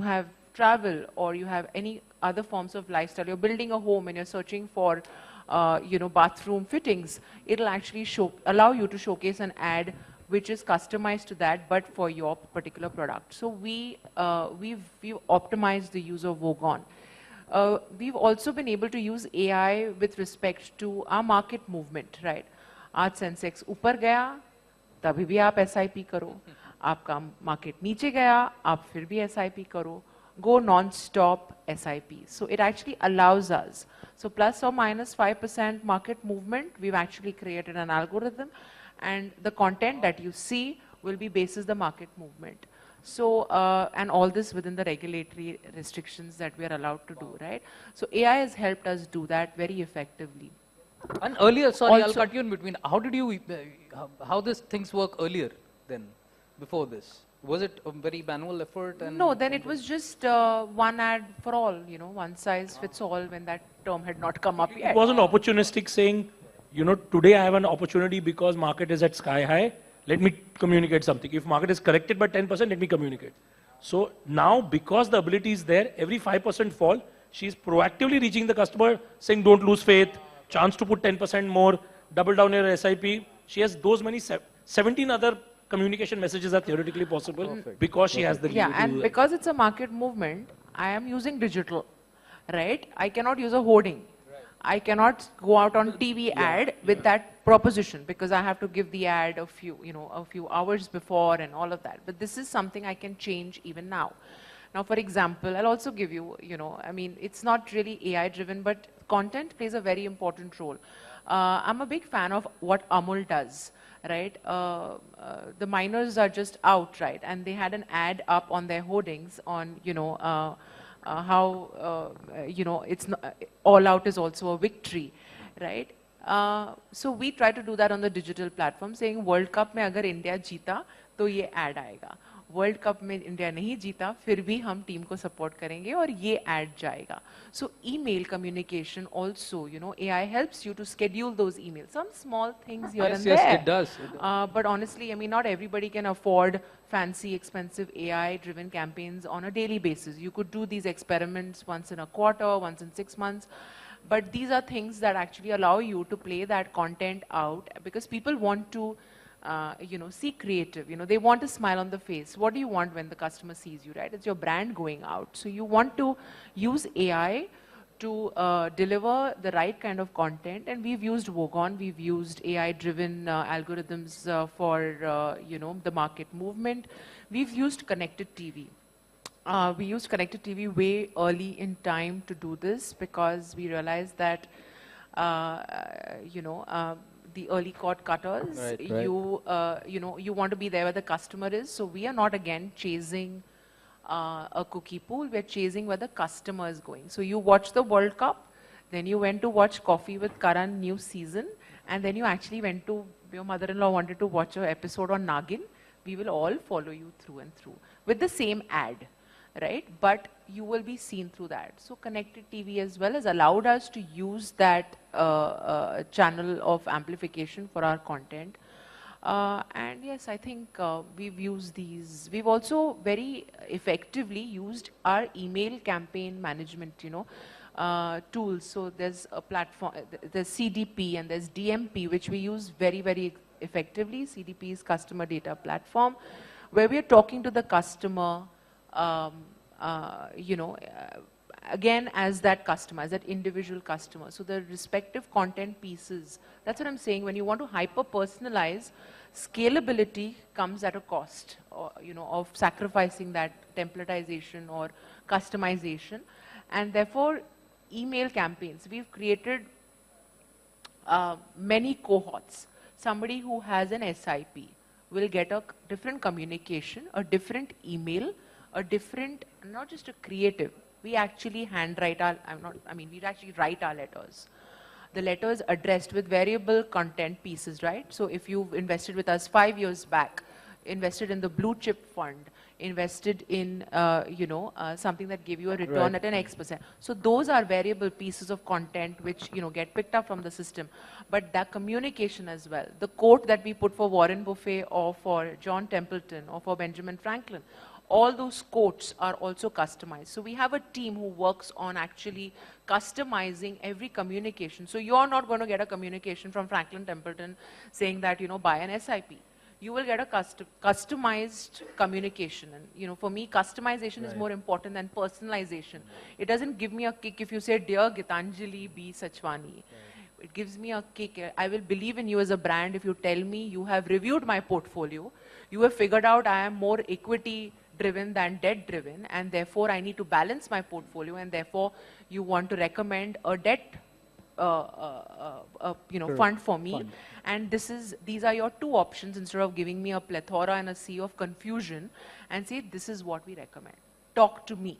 S14: have travel or you have any other forms of lifestyle, you're building a home and you're searching for bathroom fittings, it'll actually allow you to showcase an ad which is customized to that, but for your particular product. So we've optimized the use of Vogon. We've also been able to use AI with respect to our market movement, right? आज Sensex ऊपर गया, तभी भी आप SIP करो. आपका market नीचे गया, आप फिर भी SIP करो. Go non-stop SIP. So it actually allows us. So plus or minus 5% market movement, we've actually created an algorithm, and the content that you see will be basis the market movement. So, and all this within the regulatory restrictions that we are allowed to do, right? So AI has helped us do that very effectively.
S13: And earlier, sorry, I'll cut you in between. How did you, how these things work earlier then, before this? Was it a very manual effort? And
S14: no, then it was just one ad for all, one size fits all when that term had not come up yet.
S16: It wasn't opportunistic saying, today I have an opportunity because market is at sky high. Let me communicate something. If market is corrected by 10%, let me communicate. So now, because the ability is there, every 5% fall, she's proactively reaching the customer, saying don't lose faith, chance to put 10% more, double down your SIP. She has those many, 17 other communication messages are theoretically possible because she has the
S14: lead. Yeah, and because it's a market movement, I am using digital, right? I cannot use a hoarding. I cannot go out on TV ad with that proposition because I have to give the ad a few hours before and all of that. But this is something I can change even now. Now, for example, I'll also give you, I mean, it's not really AI driven, but content plays a very important role. I'm a big fan of what Amul does, right? The minors are just out, right? And they had an ad up on their hoardings on, how it's not, all out is also a victory, right? So we try to do that on the digital platform, saying World Cup में अगर India जीता तो ये ad आएगा. World Cup में India नहीं जीता, फिर भी हम team को support करेंगे और ये ad जाएगा. So email communication also, AI helps you to schedule those emails. Some small things here and there.
S13: Yes, it does.
S14: But honestly, I mean, not everybody can afford fancy, expensive AI-driven campaigns on a daily basis. You could do these experiments once in a quarter, once in 6 months. But these are things that actually allow you to play that content out because people want to see creative, they want a smile on the face. What do you want when the customer sees you, right? It's your brand going out. So you want to use AI to deliver the right kind of content. And we've used Vogon, we've used AI-driven algorithms for, the market movement. We've used connected TV. We used connected TV way early in time to do this because we realized that, the early cord cutters,
S17: Right.
S14: you want to be there where the customer is. So we are not again chasing a cookie pool, we're chasing where the customer is going. So you watch the World Cup, Then you went to watch Coffee with Karan new season, and then you actually went to, your mother-in-law wanted to watch an episode on Nagin. We will all follow you through and through with the same ad, right? But you will be seen through that. So connected TV as well has allowed us to use that channel of amplification for our content. And yes, I think we've used these. We've also very effectively used our email campaign management, tools. So there's a platform, there's CDP and there's DMP, which we use very, very effectively. CDP is Customer Data Platform, where we are talking to the customer, again, as that customer, as that individual customer. So the respective content pieces, that's what I'm saying. When you want to hyper-personalize, scalability comes at a cost, of sacrificing that templatization or customization. And therefore, email campaigns, we've created many cohorts. Somebody who has an SIP will get a different communication, a different email, a different, not just a creative. We actually handwrite our, we actually write our letters. The letters addressed with variable content pieces, right? So if you've invested with us 5 years back, invested in the blue chip fund, invested in, something that gave you a return at an X%. So those are variable pieces of content which, get picked up from the system. But that communication as well, the quote that we put for Warren Buffett or for John Templeton or for Benjamin Franklin, all those quotes are also customized. So we have a team who works on actually customizing every communication. So you're not going to get a communication from Franklin Templeton saying that, buy an SIP. You will get a customized communication. And, for me, customization is more important than personalization. It doesn't give me a kick if you say, "Dear Gitanjali B. Sachwani." It gives me a kick. I will believe in you as a brand if you tell me you have reviewed my portfolio. You have figured out I am more equity driven than debt driven, and therefore I need to balance my portfolio, and therefore you want to recommend a debt fund for me. And these are your two options, instead of giving me a plethora and a sea of confusion, and say this is what we recommend. Talk to me.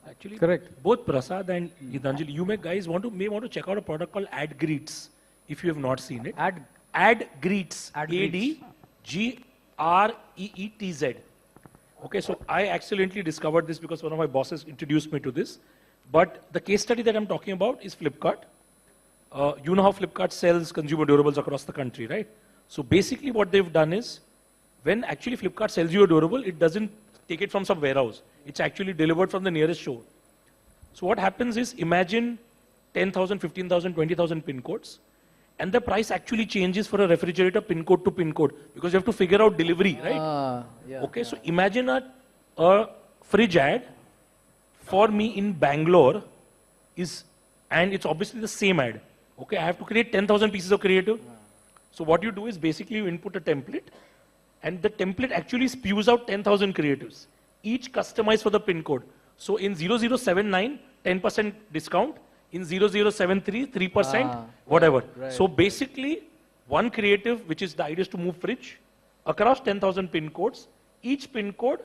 S16: Actually, correct. Both Prasad and Gitanjali, you may want to check out a product called AdGreets if you have not seen it. AdGreets. AdGreets. Okay, so I accidentally discovered this because one of my bosses introduced me to this. But the case study that I'm talking about is Flipkart. You know how Flipkart sells consumer durables across the country, right? So basically what they've done is, when actually Flipkart sells you a durable, it doesn't take it from some warehouse. It's actually delivered from the nearest store. So what happens is, imagine 10,000, 15,000, 20,000 pin codes. And the price actually changes for a refrigerator pin code to pin code, because you have to figure out delivery, right? So imagine a fridge ad for me in Bangalore and it's obviously the same ad. Okay, I have to create 10,000 pieces of creative. So what you do is basically you input a template, and the template actually spews out 10,000 creatives, each customized for the pin code. So in 0079, 10% discount. In 0073, 3%, whatever. So basically, one creative, which is the idea is to move fridge across 10,000 pin codes, each pin code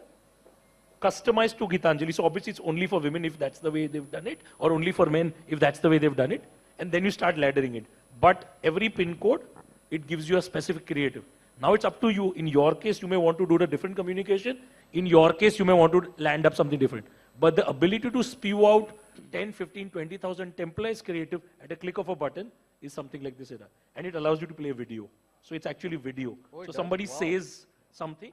S16: customized to Gitanjali. So obviously it's only for women if that's the way they've done it, or only for men if that's the way they've done it. And then you start laddering it. But every pin code, it gives you a specific creative. Now it's up to you. In your case, you may want to do the different communication. In your case, you may want to land up something different. But the ability to spew out 10, 15, 20,000 templates creative at a click of a button is something like this. And it allows you to play a video. So it's actually video. So somebody says something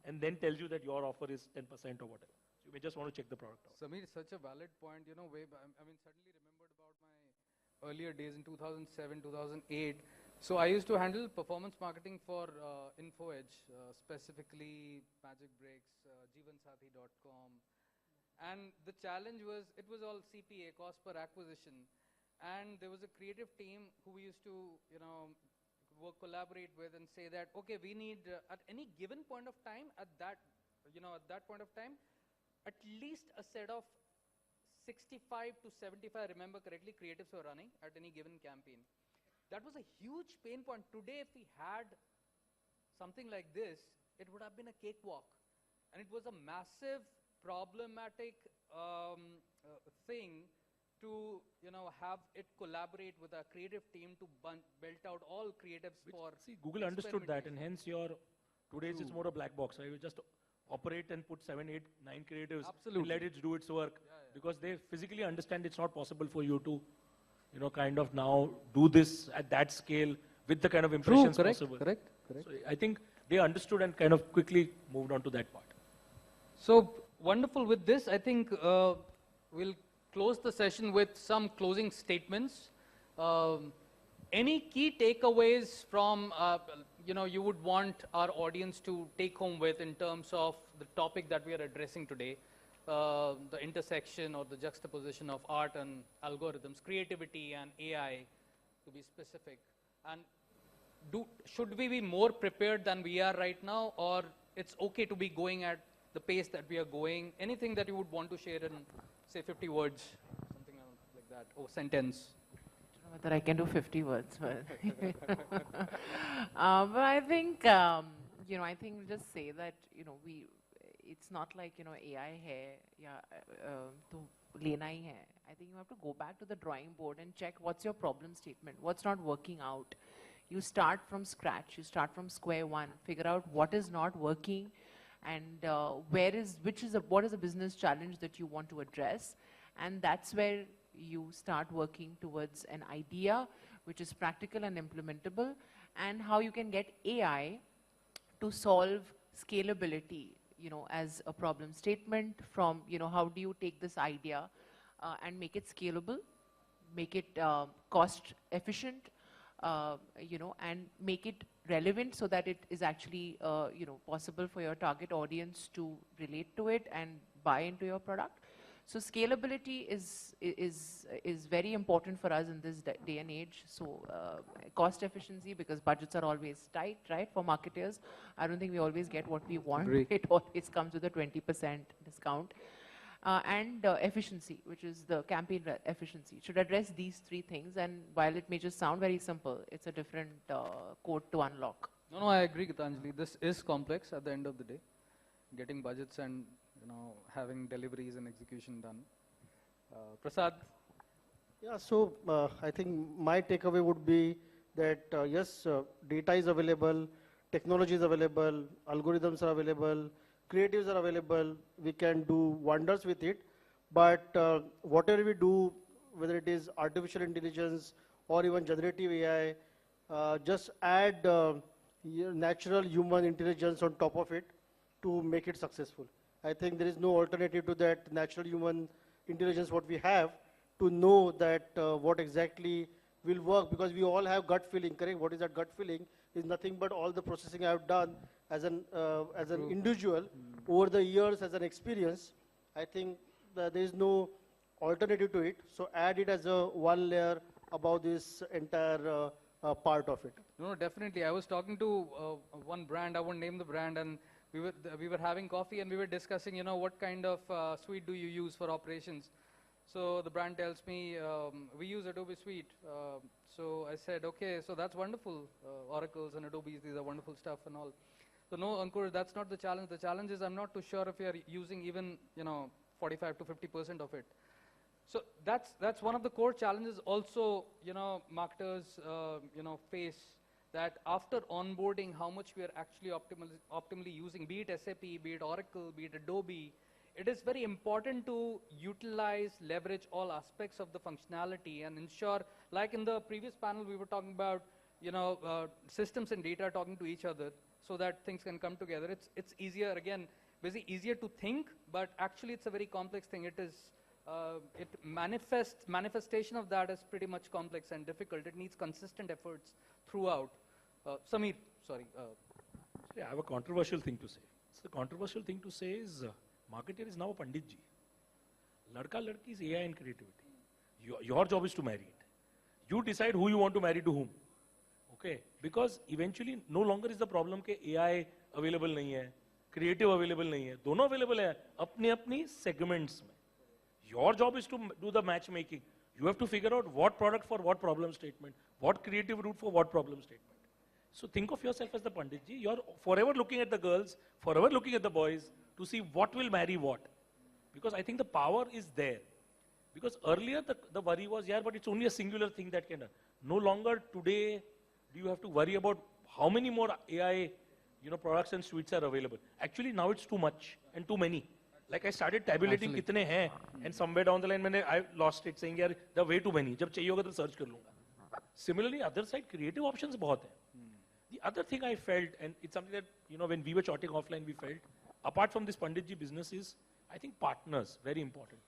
S16: and then tells you that your offer is 10% or whatever. So you may just want to check the product out.
S17: Sameer, such a valid point. Suddenly remembered about my earlier days in 2007, 2008. So I used to handle performance marketing for InfoEdge, specifically Magic Breaks, jeevansathi.com. And the challenge was, it was all CPA, cost per acquisition. And there was a creative team who we used to, collaborate with and say that, okay, we need, at any given point of time, at that point of time, at least a set of 65 to 75, I remember correctly, creatives were running at any given campaign. That was a huge pain point. Today, if we had something like this, it would have been a cakewalk. And it was a massive problematic thing
S13: to have it collaborate with a creative team to build out all creatives for.
S16: See, Google understood that, and hence today's it's more a black box, right? You just operate and put 7, 8, 9 creatives and let it do its work, because they physically understand it's not possible for you to, kind of now do this at that scale with the kind of impressions possible.
S13: Correct.
S16: So I think they understood and kind of quickly moved on to that part.
S13: So wonderful. With this, I think we'll close the session with some closing statements. Any key takeaways from you would want our audience to take home with in terms of the topic that we are addressing today, the intersection or the juxtaposition of art and algorithms, creativity and AI, to be specific. And should we be more prepared than we are right now, or it's okay to be going at the pace that we are going? Anything that you would want to share in, say, 50 words, something like that, or sentence?
S14: Whether I can do 50 words, but but I think I think we'll just say that it's not like AI hai to lena hi hai. I think you have to go back to the drawing board and check what's your problem statement, what's not working out. You start from scratch, you start from square one, figure out what is not working, and what is a business challenge that you want to address, and that's where you start working towards an idea which is practical and implementable, and how you can get AI to solve scalability, as a problem statement from, how do you take this idea and make it scalable, make it cost efficient, and make it relevant so that it is actually, possible for your target audience to relate to it and buy into your product. So scalability is very important for us in this day and age. So cost efficiency, because budgets are always tight, right? For marketers, I don't think we always get what we want.
S13: Agree.
S14: It always comes with a 20% discount. And efficiency, which is the campaign efficiency. It should address these three things, and while it may just sound very simple, it's a different code to unlock.
S13: No, I agree, Gitanjali. This is complex at the end of the day. Getting budgets and having deliveries and execution done. Prasad?
S15: Yeah, so I think my takeaway would be that yes, data is available, technology is available, algorithms are available, creatives are available, we can do wonders with it, but whatever we do, whether it is artificial intelligence or even generative AI, just add natural human intelligence on top of it to make it successful. I think there is no alternative to that natural human intelligence what we have to know that what exactly will work, because we all have gut feeling, correct? What is that gut feeling is nothing but all the processing I have done as an individual over the years as an experience. I think that there is no alternative to it. So add it as a one layer about this entire part of it.
S13: No, definitely. I was talking to one brand, I won't name the brand, and we were having coffee and we were discussing, what kind of suite do you use for operations? So the brand tells me, we use Adobe Suite. So I said, okay, so that's wonderful. Oracles and Adobes, these are wonderful stuff and all. So no, Ankur, that's not the challenge. The challenge is I'm not too sure if you're using even, 45 to 50% of it. So that's one of the core challenges also, marketers, face, that after onboarding, how much we are actually optimally using, be it SAP, be it Oracle, be it Adobe. It is very important to utilize, leverage all aspects of the functionality and ensure, like in the previous panel, we were talking about, systems and data talking to each other so that things can come together. It's easier, again, basically easier to think, but actually it's a very complex thing. It is, manifestation of that is pretty much complex and difficult. It needs consistent efforts throughout. Samir, sorry.
S16: I have a controversial thing to say. So the controversial thing to say is, marketer is now a Pandit ji. Ladka ladki is AI and creativity. Your job is to marry it. You decide who you want to marry to whom. Okay? Because eventually no longer is the problem that AI available nahi hai, creative available nahi hai. Dono available hai, apni segments mein. Your job is to do the matchmaking. You have to figure out what product for what problem statement, what creative route for what problem statement. So think of yourself as the Pandit ji. You're forever looking at the girls, forever looking at the boys to see what will marry what. Because I think the power is there. Because earlier the worry was, yeah, but it's only a singular thing that can. No longer today do you have to worry about how many more AI, products and suites are available. Actually, now it's too much and too many. Like I started tabulating kitne hain, and somewhere down the line I lost it, saying, yeah, there are way too many. Jab chahiye hoga to search kar lunga. Similarly, other side, creative options bahut hai. The other thing I felt, and it's something that, when we were chatting offline, we felt, apart from this Panditji business is, I think partners, very important.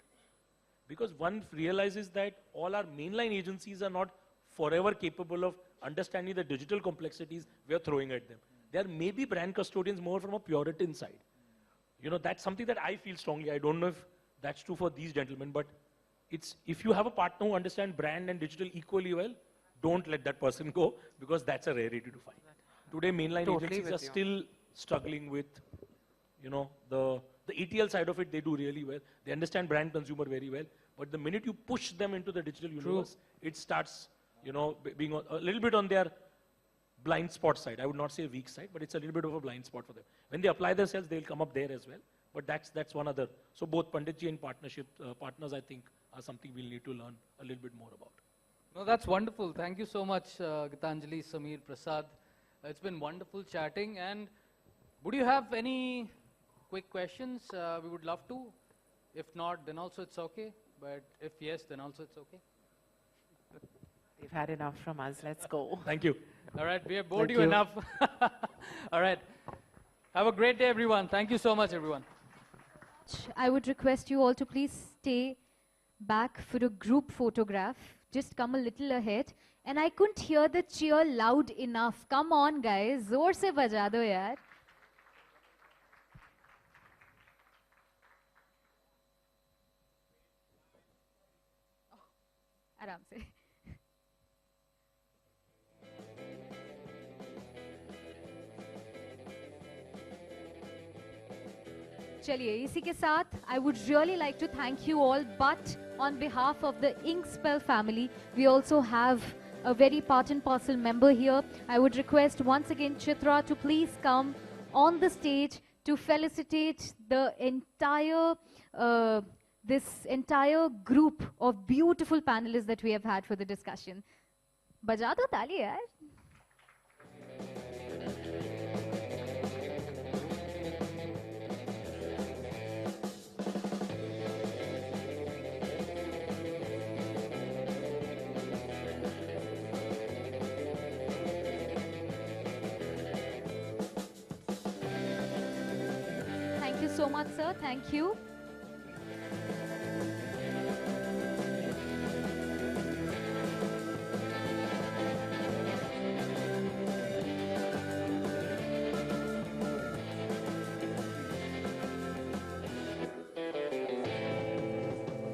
S16: Because one realizes that all our mainline agencies are not forever capable of understanding the digital complexities we are throwing at them. There may be brand custodians more from a Puritan side. That's something that I feel strongly. I don't know if that's true for these gentlemen, but it's, if you have a partner who understands brand and digital equally well, don't let that person go, because that's a rarity to find. Today, mainline agencies are still struggling with, the ETL side of it. They do really well. They understand brand consumer very well. But the minute you push them into the digital universe, it starts, being a little bit on their blind spot side. I would not say weak side, but it's a little bit of a blind spot for them. When they apply themselves, they'll come up there as well. But that's one other. So both Panditji and partners, I think, are something we'll need to learn a little bit more about.
S13: No, that's wonderful. Thank you so much, Gitanjali, Samir, Prasad. It's been wonderful chatting. And would you have any quick questions? We would love to. If not, then also it's okay. But if yes, then also it's okay.
S14: They've had enough from us. Let's go.
S16: Thank you.
S13: All right, we have bored you enough. All right. Have a great day, everyone. Thank you so much, everyone.
S1: I would request you all to please stay back for a group photograph. Just come a little ahead. And I couldn't hear the cheer loud enough. Come on, guys. Zor se baja do, yaar. आराम से चलिए इसी के साथ I would really like to thank you all, but on behalf of the Inkspell family, we also have a very part and parcel member here. I would request once again Chitra to please come on the stage to felicitate the entire this entire group of beautiful panelists that we have had for the discussion. Baja do taali yaar. Thank you so much, sir. Thank you.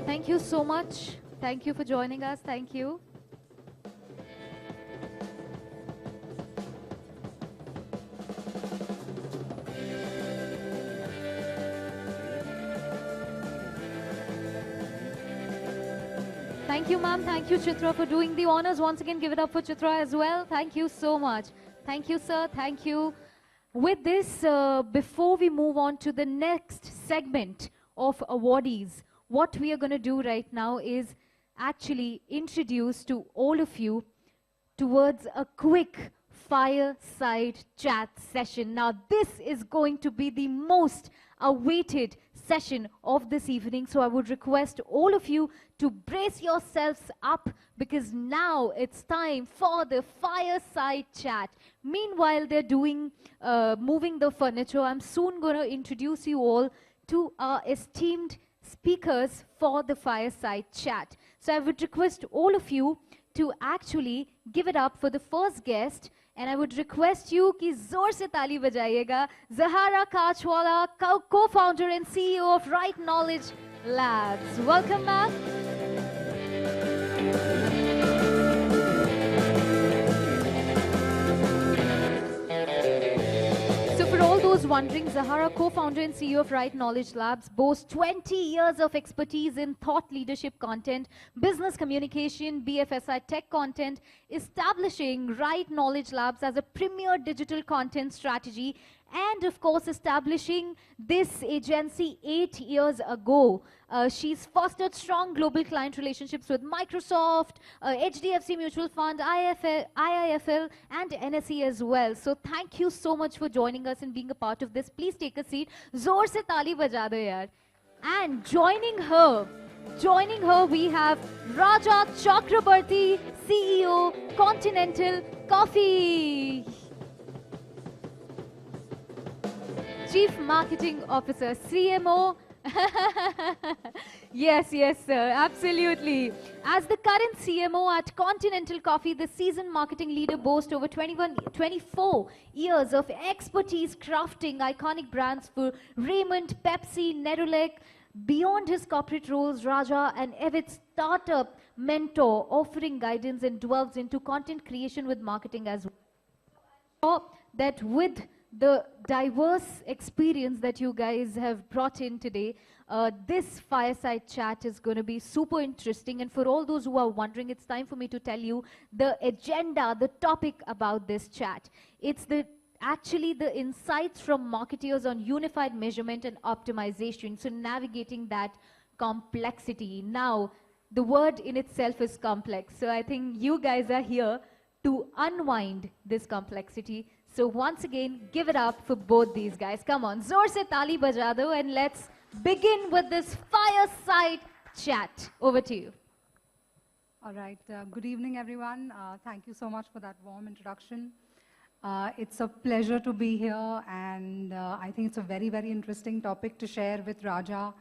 S1: Thank you so much. Thank you for joining us. Thank you. Thank you, ma'am. Thank you, Chitra, for doing the honors. Once again, give it up for Chitra as well. Thank you so much. Thank you, sir. Thank you. With this, before we move on to the next segment of awardees, what we are going to do right now is actually introduce to all of you towards a quick fireside chat session. Now, this is going to be the most awaited session of this evening, so I would request all of you to brace yourselves up, because now it's time for the fireside chat. Meanwhile, they're doing, moving the furniture, I'm soon going to introduce you all to our esteemed speakers for the fireside chat. So I would request all of you to actually give it up for the first guest, and I would request you कि जोर से ताली बजाइएगा. Zahara Kachwala, co-founder and CEO of Right Knowledge Labs. Welcome, ma'am. So for all those wondering, Zahara, co-founder and CEO of Right Knowledge Labs, boasts 20 years of expertise in thought leadership content, business communication, BFSI tech content, establishing Right Knowledge Labs as a premier digital content strategy and of course establishing this agency 8 years ago. She's fostered strong global client relationships with Microsoft, HDFC Mutual Fund, IIFL, and NSE as well. So thank you so much for joining us and being a part of this. Please take a seat. Zor se taali baja do yaar. And joining her, we have Raja Chakrabarti, CEO, Continental Coffee. Chief Marketing Officer, CMO. Yes, sir, absolutely. As the current CMO at Continental Coffee, the seasoned marketing leader boasts over 24 years of expertise crafting iconic brands for Raymond, Pepsi, Nerolac. Beyond his corporate roles, Raja, an avid startup mentor, offering guidance and delves into content creation with marketing as well. That with the diverse experience that you guys have brought in today, this fireside chat is going to be super interesting. And for all those who are wondering, it's time for me to tell you the agenda, the topic about this chat. It's actually the insights from marketers on unified measurement and optimization, so navigating that complexity. Now, the word in itself is complex, so I think you guys are here to unwind this complexity. So once again, give it up for both these guys. Come on, zor se taali baja do, and let's begin with this fireside chat. Over to you.
S18: All right, good evening everyone. Thank you so much for that warm introduction. It's a pleasure to be here, and I think it's a very, very interesting topic to share with Raja.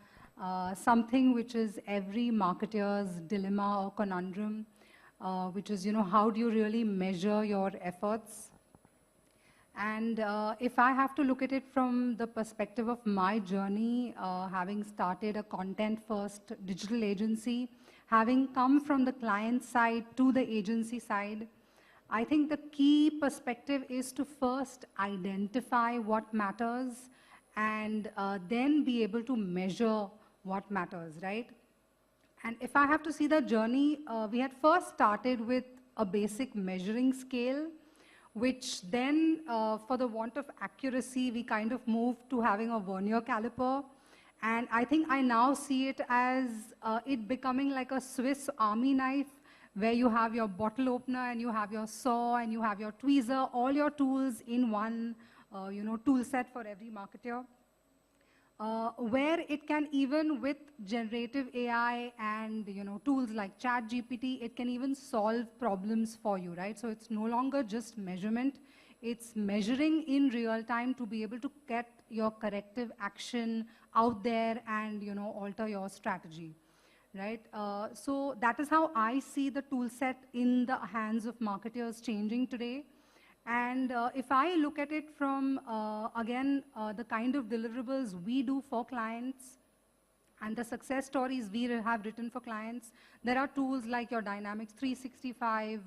S18: Something which is every marketer's dilemma or conundrum, which is, how do you really measure your efforts? And if I have to look at it from the perspective of my journey, having started a content-first digital agency, having come from the client side to the agency side, I think the key perspective is to first identify what matters and then be able to measure what matters, right? And if I have to see the journey, we had first started with a basic measuring scale, which then, for the want of accuracy, we kind of moved to having a vernier caliper. And I think I now see it as it becoming like a Swiss army knife, where you have your bottle opener and you have your saw and you have your tweezer, all your tools in one, tool set for every marketer. Where it can, even with generative AI and tools like ChatGPT, it can even solve problems for you, right? So it's no longer just measurement, it's measuring in real time to be able to get your corrective action out there and alter your strategy, right? So that is how I see the tool set in the hands of marketers changing today. And if I look at it from, again, the kind of deliverables we do for clients and the success stories we have written for clients, there are tools like your Dynamics 365,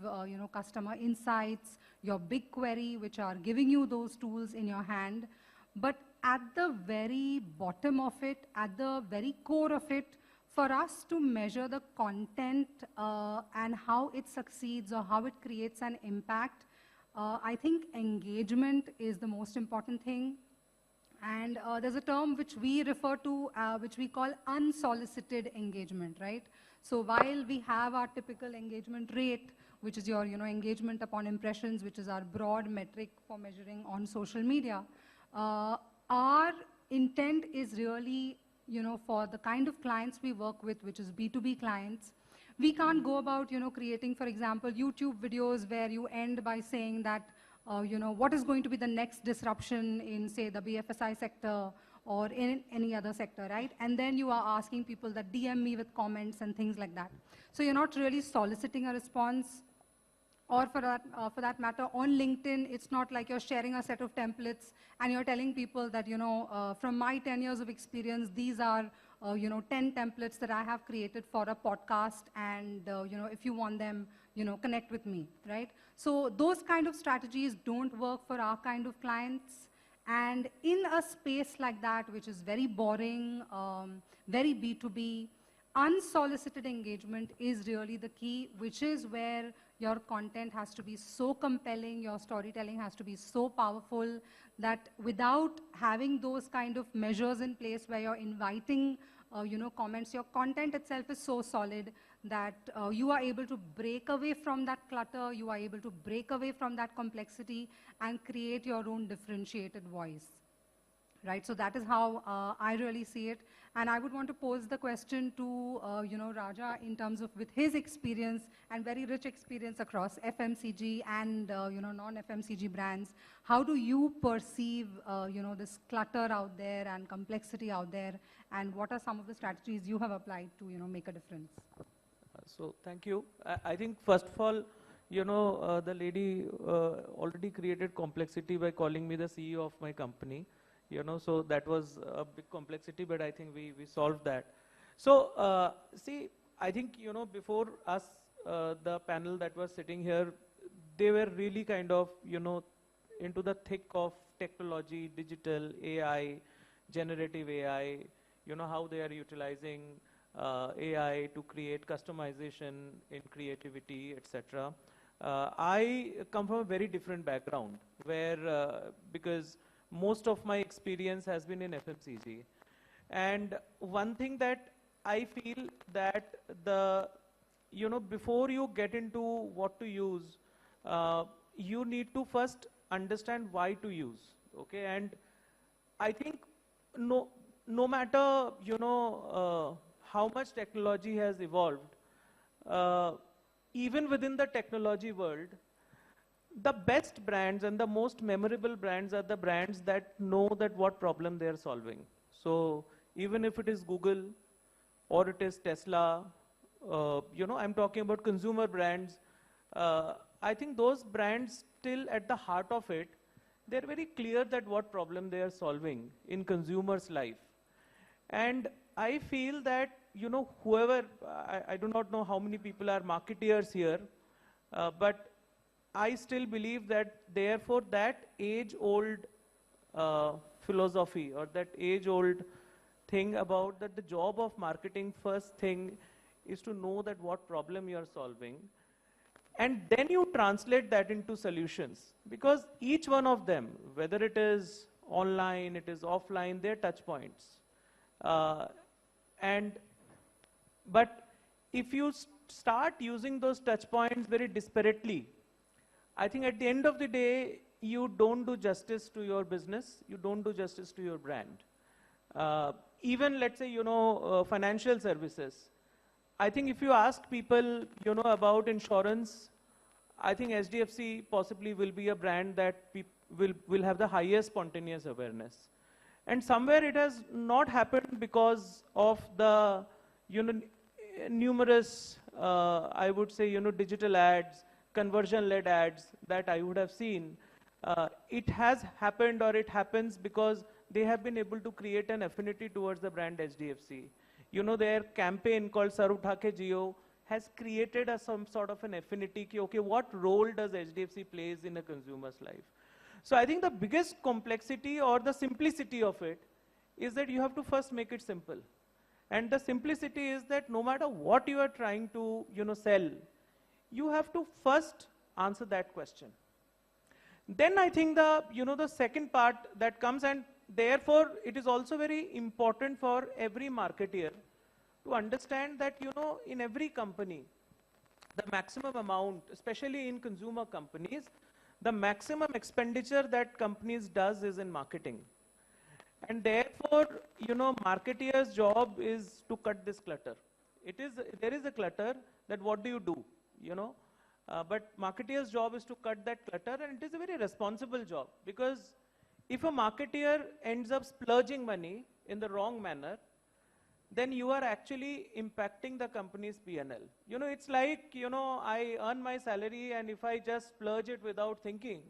S18: customer insights, your BigQuery, which are giving you those tools in your hand. But at the very bottom of it, at the very core of it, for us to measure the content and how it succeeds or how it creates an impact, I think engagement is the most important thing. And there's a term which we refer to, which we call unsolicited engagement, right? So while we have our typical engagement rate, which is your engagement upon impressions, which is our broad metric for measuring on social media, our intent is really, for the kind of clients we work with, which is B2B clients, we can't go about, creating, for example, YouTube videos where you end by saying that, what is going to be the next disruption in, say, the BFSI sector or in any other sector, right? And then you are asking people that DM me with comments and things like that. So you're not really soliciting a response. Or for that matter, on LinkedIn, it's not like you're sharing a set of templates and you're telling people that, from my 10 years of experience, these are 10 templates that I have created for a podcast, and if you want them, connect with me, right? So those kind of strategies don't work for our kind of clients. And in a space like that, which is very boring, very B2B, unsolicited engagement is really the key, which is where your content has to be so compelling, your storytelling has to be so powerful that without having those kind of measures in place where you're inviting comments, your content itself is so solid that you are able to break away from that clutter, you are able to break away from that complexity and create your own differentiated voice. Right, so that is how I really see it. And I would want to pose the question to, Raja in terms of with his experience and very rich experience across FMCG and, non-FMCG brands. How do you perceive, this clutter out there and complexity out there? And what are some of the strategies you have applied to, make a difference?
S19: So thank you. I think first of all, the lady already created complexity by calling me the CEO of my company. So that was a big complexity, but I think we solved that. So see, I think, before us, the panel that was sitting here, they were really kind of, into the thick of technology, digital, AI, generative AI, how they are utilizing AI to create customization in creativity, etc. I come from a very different background where, because most of my experience has been in FMCG. And one thing that I feel that before you get into what to use, you need to first understand why to use, okay? And I think no matter, how much technology has evolved, even within the technology world, the best brands and the most memorable brands are the brands that know that what problem they are solving. So even if it is Google or it is Tesla, I'm talking about consumer brands. I think those brands still at the heart of it, they're very clear that what problem they are solving in consumers' life. And I feel that, whoever, I do not know how many people are marketeers here, but I still believe that therefore that age-old philosophy or that age-old thing about that the job of marketing first thing is to know that what problem you are solving, and then you translate that into solutions, because each one of them, whether it is online, it is offline, they're touch points. But if you start using those touch points very disparately, I think at the end of the day, you don't do justice to your business, you don't do justice to your brand. Even let's say, financial services. I think if you ask people, about insurance, I think SDFC possibly will be a brand that will have the highest spontaneous awareness. And somewhere it has not happened because of the, numerous, I would say, digital ads, conversion-led ads that I would have seen. It has happened or it happens because they have been able to create an affinity towards the brand SDFC. Their campaign called Sar Utha Ke Jio has created some sort of an affinity. Okay, what role does HDFC plays in a consumer's life? So I think the biggest complexity or the simplicity of it is that you have to first make it simple. And the simplicity is that no matter what you are trying to, sell, you have to first answer that question. Then I think the second part that comes, and therefore it is also very important for every marketeer to understand that, in every company, the maximum amount, especially in consumer companies, the maximum expenditure that companies does is in marketing. And therefore, marketeer's job is to cut this clutter. There is a clutter that what do you do, but marketeer's job is to cut that clutter, and it is a very responsible job, because if a marketeer ends up splurging money in the wrong manner, then you are actually impacting the company's P&L. It's like, I earn my salary, and if I just splurge it without thinking,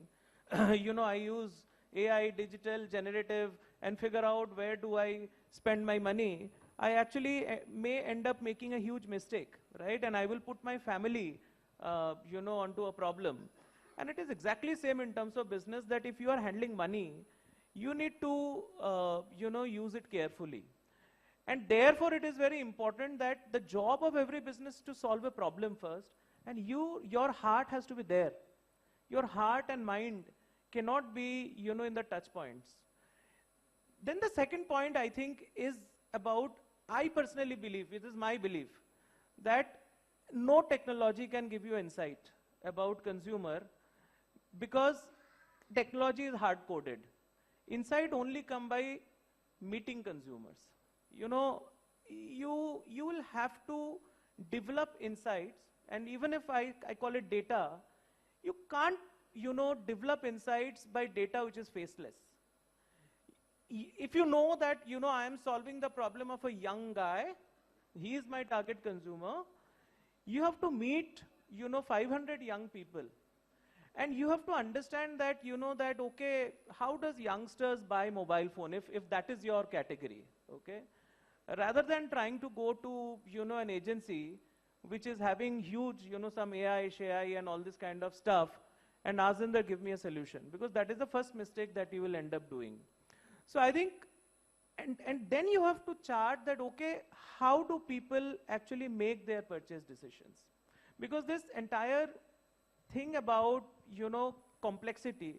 S19: I use AI, digital, generative, and figure out where do I spend my money, I actually may end up making a huge mistake, right? And I will put my family, onto a problem. And it is exactly same in terms of business, that if you are handling money, you need to, use it carefully. And therefore, it is very important that the job of every business to solve a problem first, And your heart has to be there. Your heart and mind cannot be, in the touch points. Then the second point, I think, is about, I personally believe, it is my belief, that no technology can give you insight about consumer because technology is hard-coded. Insight only come by meeting consumers. You will have to develop insights, and even if I call it data, you can't, develop insights by data which is faceless. If you know that, I am solving the problem of a young guy, he is my target consumer, you have to meet, 500 young people. And you have to understand that, okay, how does youngsters buy mobile phone, if that is your category, okay? Rather than trying to go to, an agency which is having huge, some AI, SHAI and all this kind of stuff, and ask them to give me a solution, because that is the first mistake that you will end up doing. So I think, and then you have to chart that, okay, how do people actually make their purchase decisions? Because this entire thing about, complexity,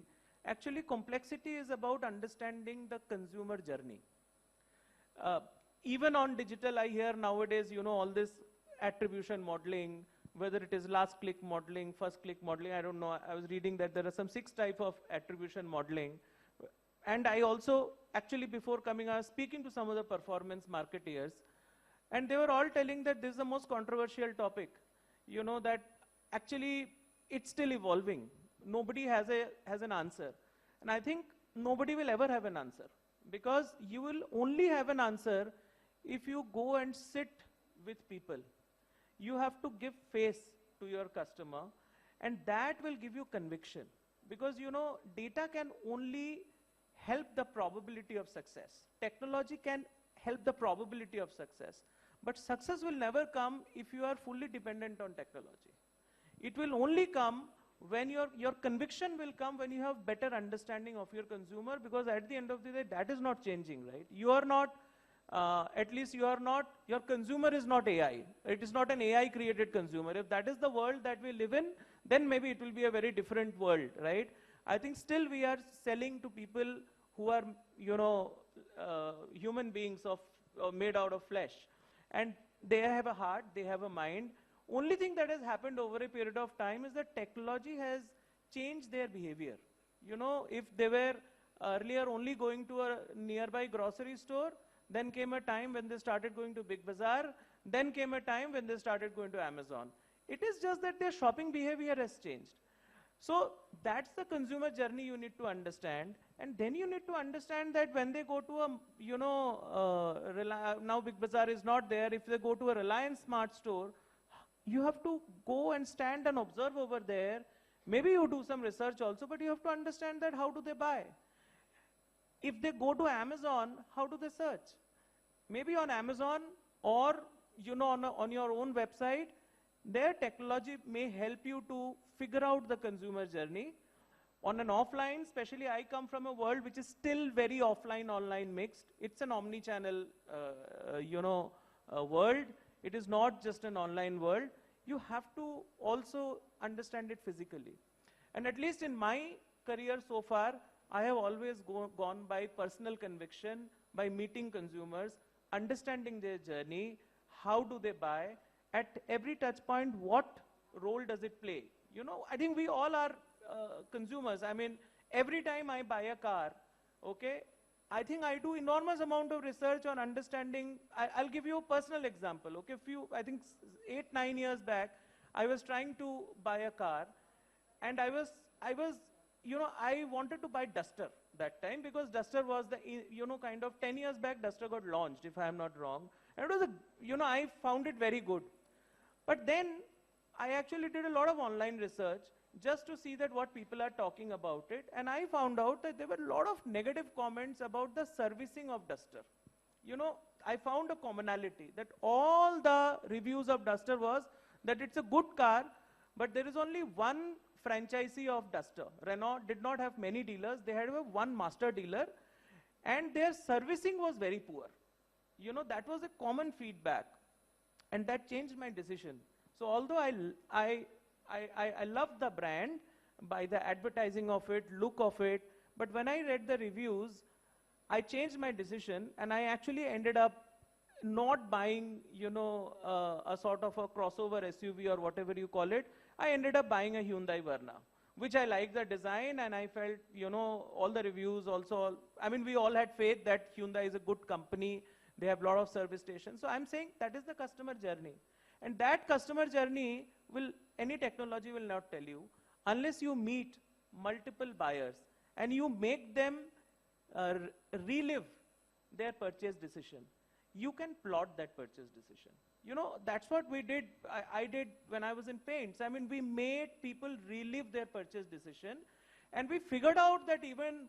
S19: actually complexity is about understanding the consumer journey. Even on digital, I hear nowadays, all this attribution modeling, whether it is last click modeling, first click modeling, I don't know. I was reading that there are some 6 types of attribution modeling. And I also, actually before coming, I was speaking to some of the performance marketeers, and they were all telling that this is the most controversial topic. That actually it's still evolving. Nobody has an answer. And I think nobody will ever have an answer, because you will only have an answer if you go and sit with people. You have to give face to your customer, and that will give you conviction. Because, data can only help the probability of success. Technology can help the probability of success. But success will never come if you are fully dependent on technology. It will only come when your conviction will come when you have better understanding of your consumer, because at the end of the day, that is not changing, right? You are not, your consumer is not AI. It is not an AI created consumer. If that is the world that we live in, then maybe it will be a very different world, right? I think still we are selling to people who are, human beings made out of flesh. And they have a heart, they have a mind. Only thing that has happened over a period of time is that technology has changed their behavior. If they were earlier only going to a nearby grocery store, then came a time when they started going to Big Bazaar, then came a time when they started going to Amazon. It is just that their shopping behavior has changed. So that's the consumer journey you need to understand. And then you need to understand that when they go to a, now Big Bazaar is not there, if they go to a Reliance Smart Store, you have to go and stand and observe over there. Maybe you do some research also, but you have to understand that how do they buy. If they go to Amazon, how do they search? Maybe on Amazon or on your own website, their technology may help you to figure out the consumer journey. On an offline, especially I come from a world which is still very offline-online mixed. It's an omni-channel, world. It is not just an online world. You have to also understand it physically. And at least in my career so far, I have always gone by personal conviction, by meeting consumers, understanding their journey, how do they buy, at every touch point, what role does it play? I think we all are consumers. I mean, every time I buy a car, okay, I think I do enormous amount of research on understanding. I'll give you a personal example. Okay, I think 8-9 years back, I was trying to buy a car, and I wanted to buy Duster that time, because Duster was the, kind of 10 years back, Duster got launched, if I'm not wrong. And it was I found it very good. But then I actually did a lot of online research just to see that what people are talking about it. And I found out that there were a lot of negative comments about the servicing of Duster. I found a commonality that all the reviews of Duster was that it's a good car, but there is only one franchisee of Duster. Renault did not have many dealers. They had one master dealer, and their servicing was very poor. That was a common feedback, and that changed my decision. So although I I loved the brand by the advertising of it, look of it, but when I read the reviews, I changed my decision and I actually ended up not buying, a sort of a crossover SUV or whatever you call it. I ended up buying a Hyundai Verna, which I liked the design and I felt, all the reviews also, I mean, we all had faith that Hyundai is a good company. They have a lot of service stations. So I'm saying that is the customer journey. And that customer journey any technology will not tell you unless you meet multiple buyers and you make them relive their purchase decision. You can plot that purchase decision. That's what we did. I did when I was in paints. I mean, we made people relive their purchase decision and we figured out that even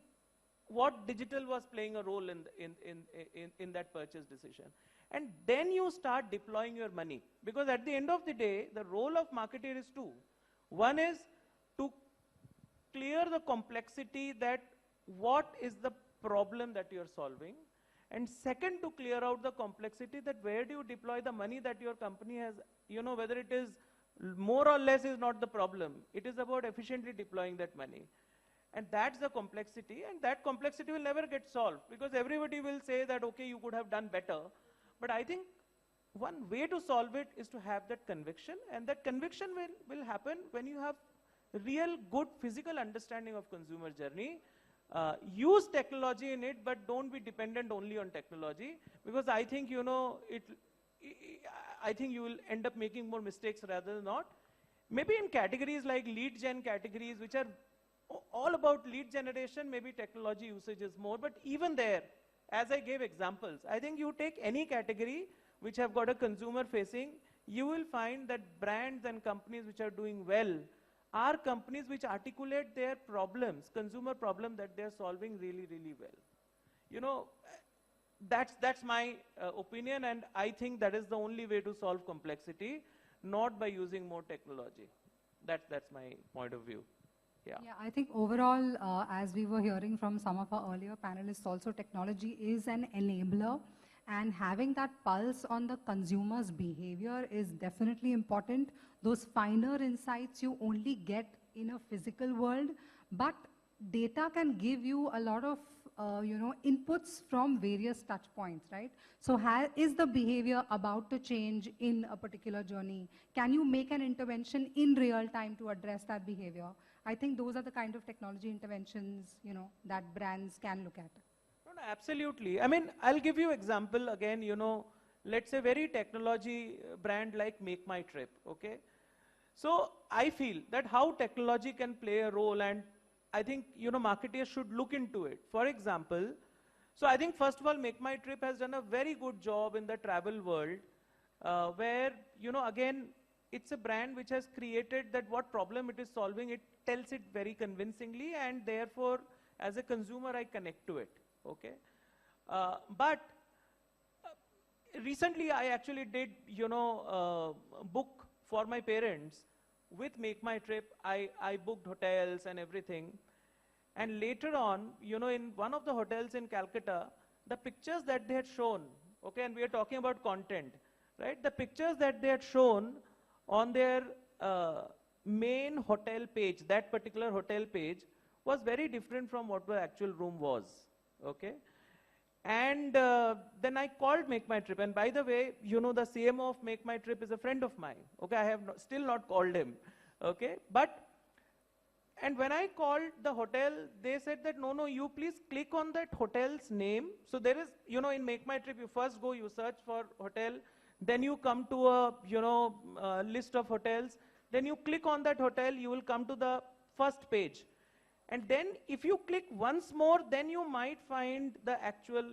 S19: what digital was playing a role in that purchase decision. And then you start deploying your money. Because at the end of the day, the role of marketer is two. One is to clear the complexity that what is the problem that you're solving. And second, to clear out the complexity that where do you deploy the money that your company has, whether it is more or less is not the problem. It is about efficiently deploying that money. And that's the complexity, and that complexity will never get solved because everybody will say that, okay, you could have done better. But I think one way to solve it is to have that conviction, and that conviction will happen when you have real good physical understanding of consumer journey. Use technology in it, but don't be dependent only on technology because I think, I think you will end up making more mistakes rather than not. Maybe in categories like lead gen categories, which are all about lead generation, maybe technology usage is more, but even there, as I gave examples, I think you take any category which have got a consumer facing, you will find that brands and companies which are doing well are companies which articulate their problems, consumer problem that they're solving really, really well. That's my opinion, and I think that is the only way to solve complexity, not by using more technology. That's my point of view. Yeah,
S18: I think overall, as we were hearing from some of our earlier panelists also, technology is an enabler, and having that pulse on the consumer's behavior is definitely important. Those finer insights you only get in a physical world, but data can give you a lot of inputs from various touch points, right? So is the behavior about to change in a particular journey? Can you make an intervention in real time to address that behavior? I think those are the kind of technology interventions, that brands can look at.
S19: No, absolutely. I mean, I'll give you example again, let's say very technology brand like Make My Trip, okay? So I feel that how technology can play a role, and I think, marketers should look into it. For example, so I think first of all, Make My Trip has done a very good job in the travel world, where, again, it's a brand which has created that what problem it is solving, it tells it very convincingly, and therefore, as a consumer, I connect to it, okay? But recently, I actually did, book for my parents with Make My Trip. I booked hotels and everything. And later on, in one of the hotels in Calcutta, the pictures that they had shown, okay, and we are talking about content, right? The pictures that they had shown on their main hotel page, that particular hotel page, was very different from what the actual room was, okay? And then I called Make My Trip, and by the way, the CMO of Make My Trip is a friend of mine, okay? I have still not called him, okay? And when I called the hotel, they said that, no, you please click on that hotel's name. So there is, in Make My Trip, you first go, you search for hotel, then you come to a, list of hotels, then you click on that hotel, you will come to the first page. And then if you click once more, then you might find the actual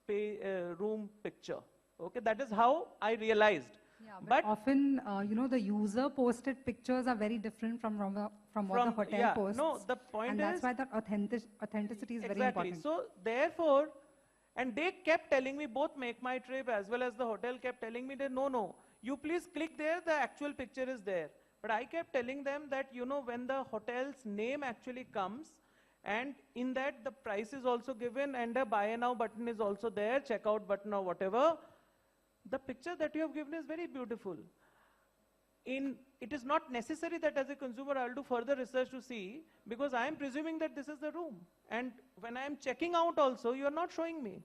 S19: room picture. Okay, that is how I realized.
S18: Yeah, but often, the user posted pictures are very different from what the hotel posts.
S19: No, the point
S18: and that's why that authenticity is very important.
S19: So therefore, and they kept telling me, both Make My Trip as well as the hotel kept telling me that no, you please click there, the actual picture is there. But I kept telling them that, when the hotel's name actually comes, and in that the price is also given and a buy now button is also there, checkout button or whatever, the picture that you have given is very beautiful. it is not necessary that as a consumer I'll do further research to see, because I am presuming that this is the room. And when I am checking out also, you are not showing me.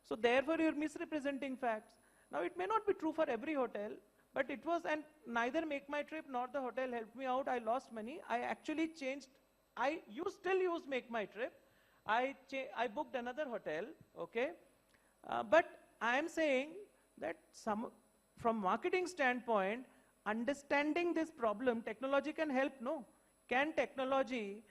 S19: So therefore you're misrepresenting facts. Now it may not be true for every hotel, but it was, and neither Make My Trip nor the hotel helped me out. I lost money. I actually changed, you still use Make My Trip. I booked another hotel, okay? But I am saying that from marketing standpoint, understanding this problem, technology can help, no? Can technology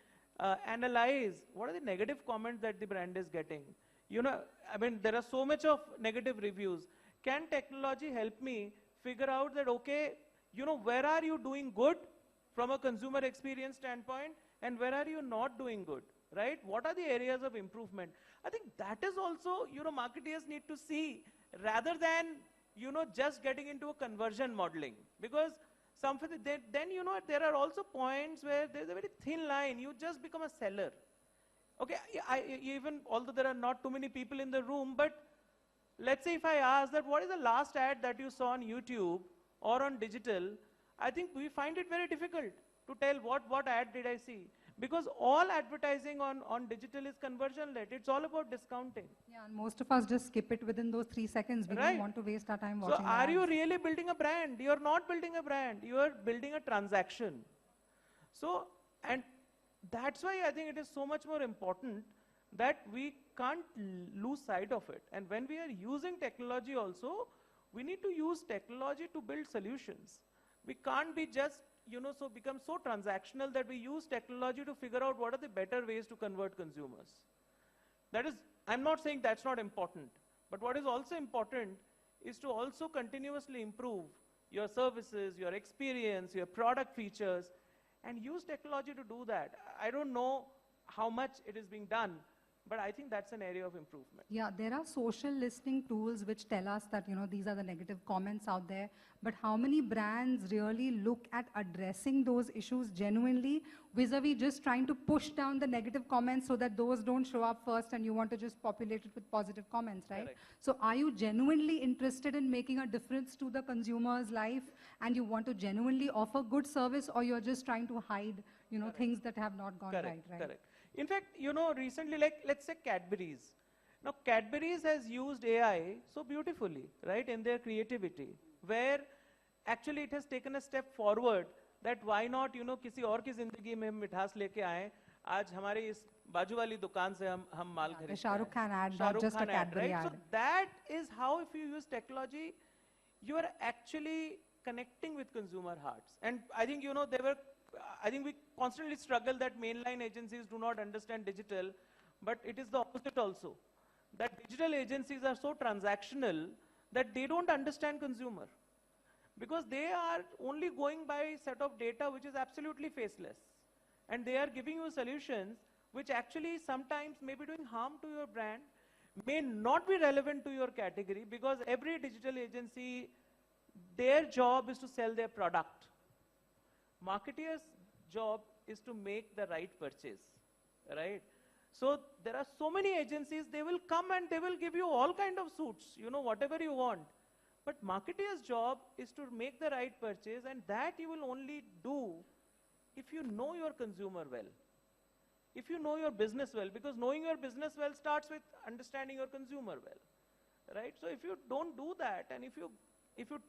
S19: analyze what are the negative comments that the brand is getting? You know, I mean, there are so much of negative reviews. Can technology help me figure out that, okay, you know, where are you doing good from a consumer experience standpoint and where are you not doing good, right? What are the areas of improvement? I think that is also, you know, marketers need to see rather than, you know, just getting into a conversion modeling. Because then, you know, there are also points where there's a very thin line. You just become a seller. Okay, even although there are not too many people in the room, but let's say if I ask that what is the last ad that you saw on YouTube or on digital, I think we find it very difficult to tell what ad did I see. Because all advertising on digital is conversion-led. It's all about discounting.
S18: Yeah, and most of us just skip it within those 3 seconds. We don't want to waste our time watching
S19: So are
S18: ads.
S19: you really building a brand? You're not building a brand. You are building a transaction. So, and that's why I think it is so much more important that we can't lose sight of it. And when we are using technology also, we need to use technology to build solutions. We can't be just, you know, so become so transactional that we use technology to figure out what are the better ways to convert consumers. That is, I'm not saying that's not important, but what is also important is to also continuously improve your services, your experience, your product features, and use technology to do that. I don't know how much it is being done, but I think that's an area of improvement.
S18: Yeah, there are social listening tools which tell us that, you know, these are the negative comments out there. But how many brands really look at addressing those issues genuinely vis-a-vis just trying to push down the negative comments so that those don't show up first and you want to just populate it with positive comments, right?
S19: Correct.
S18: So are you genuinely interested in making a difference to the consumer's life and you want to genuinely offer good service, or you're just trying to hide, you know, things that have not gone right?
S19: Correct. In fact, you know, recently, like, let's say Cadbury's. Now, Cadbury's has used AI so beautifully, right, in their creativity, where actually it has taken a step forward that why not, you know, किसी और की जिंदगी में मिठास लेके आए. आज हमारे इस बाजू वाली दुकान से हम माल खरीदते हैं.
S18: The Shah Rukh Khan ad, not just a Cadbury ad.
S19: So that is how, if you use technology, you are actually connecting with consumer hearts. And I think, you know, I think we constantly struggle that mainline agencies do not understand digital, but it is the opposite also. That digital agencies are so transactional that they don't understand consumer. Because they are only going by a set of data which is absolutely faceless. And they are giving you solutions which actually sometimes may be doing harm to your brand, may not be relevant to your category, because every digital agency, their job is to sell their product. Marketeers' job is to make the right purchase, right? So there are so many agencies, they will come and they will give you all kind of suits, you know, whatever you want. But marketeer's job is to make the right purchase, and that you will only do if you know your consumer well. If you know your business well, because knowing your business well starts with understanding your consumer well, right? So if you don't do that, and if you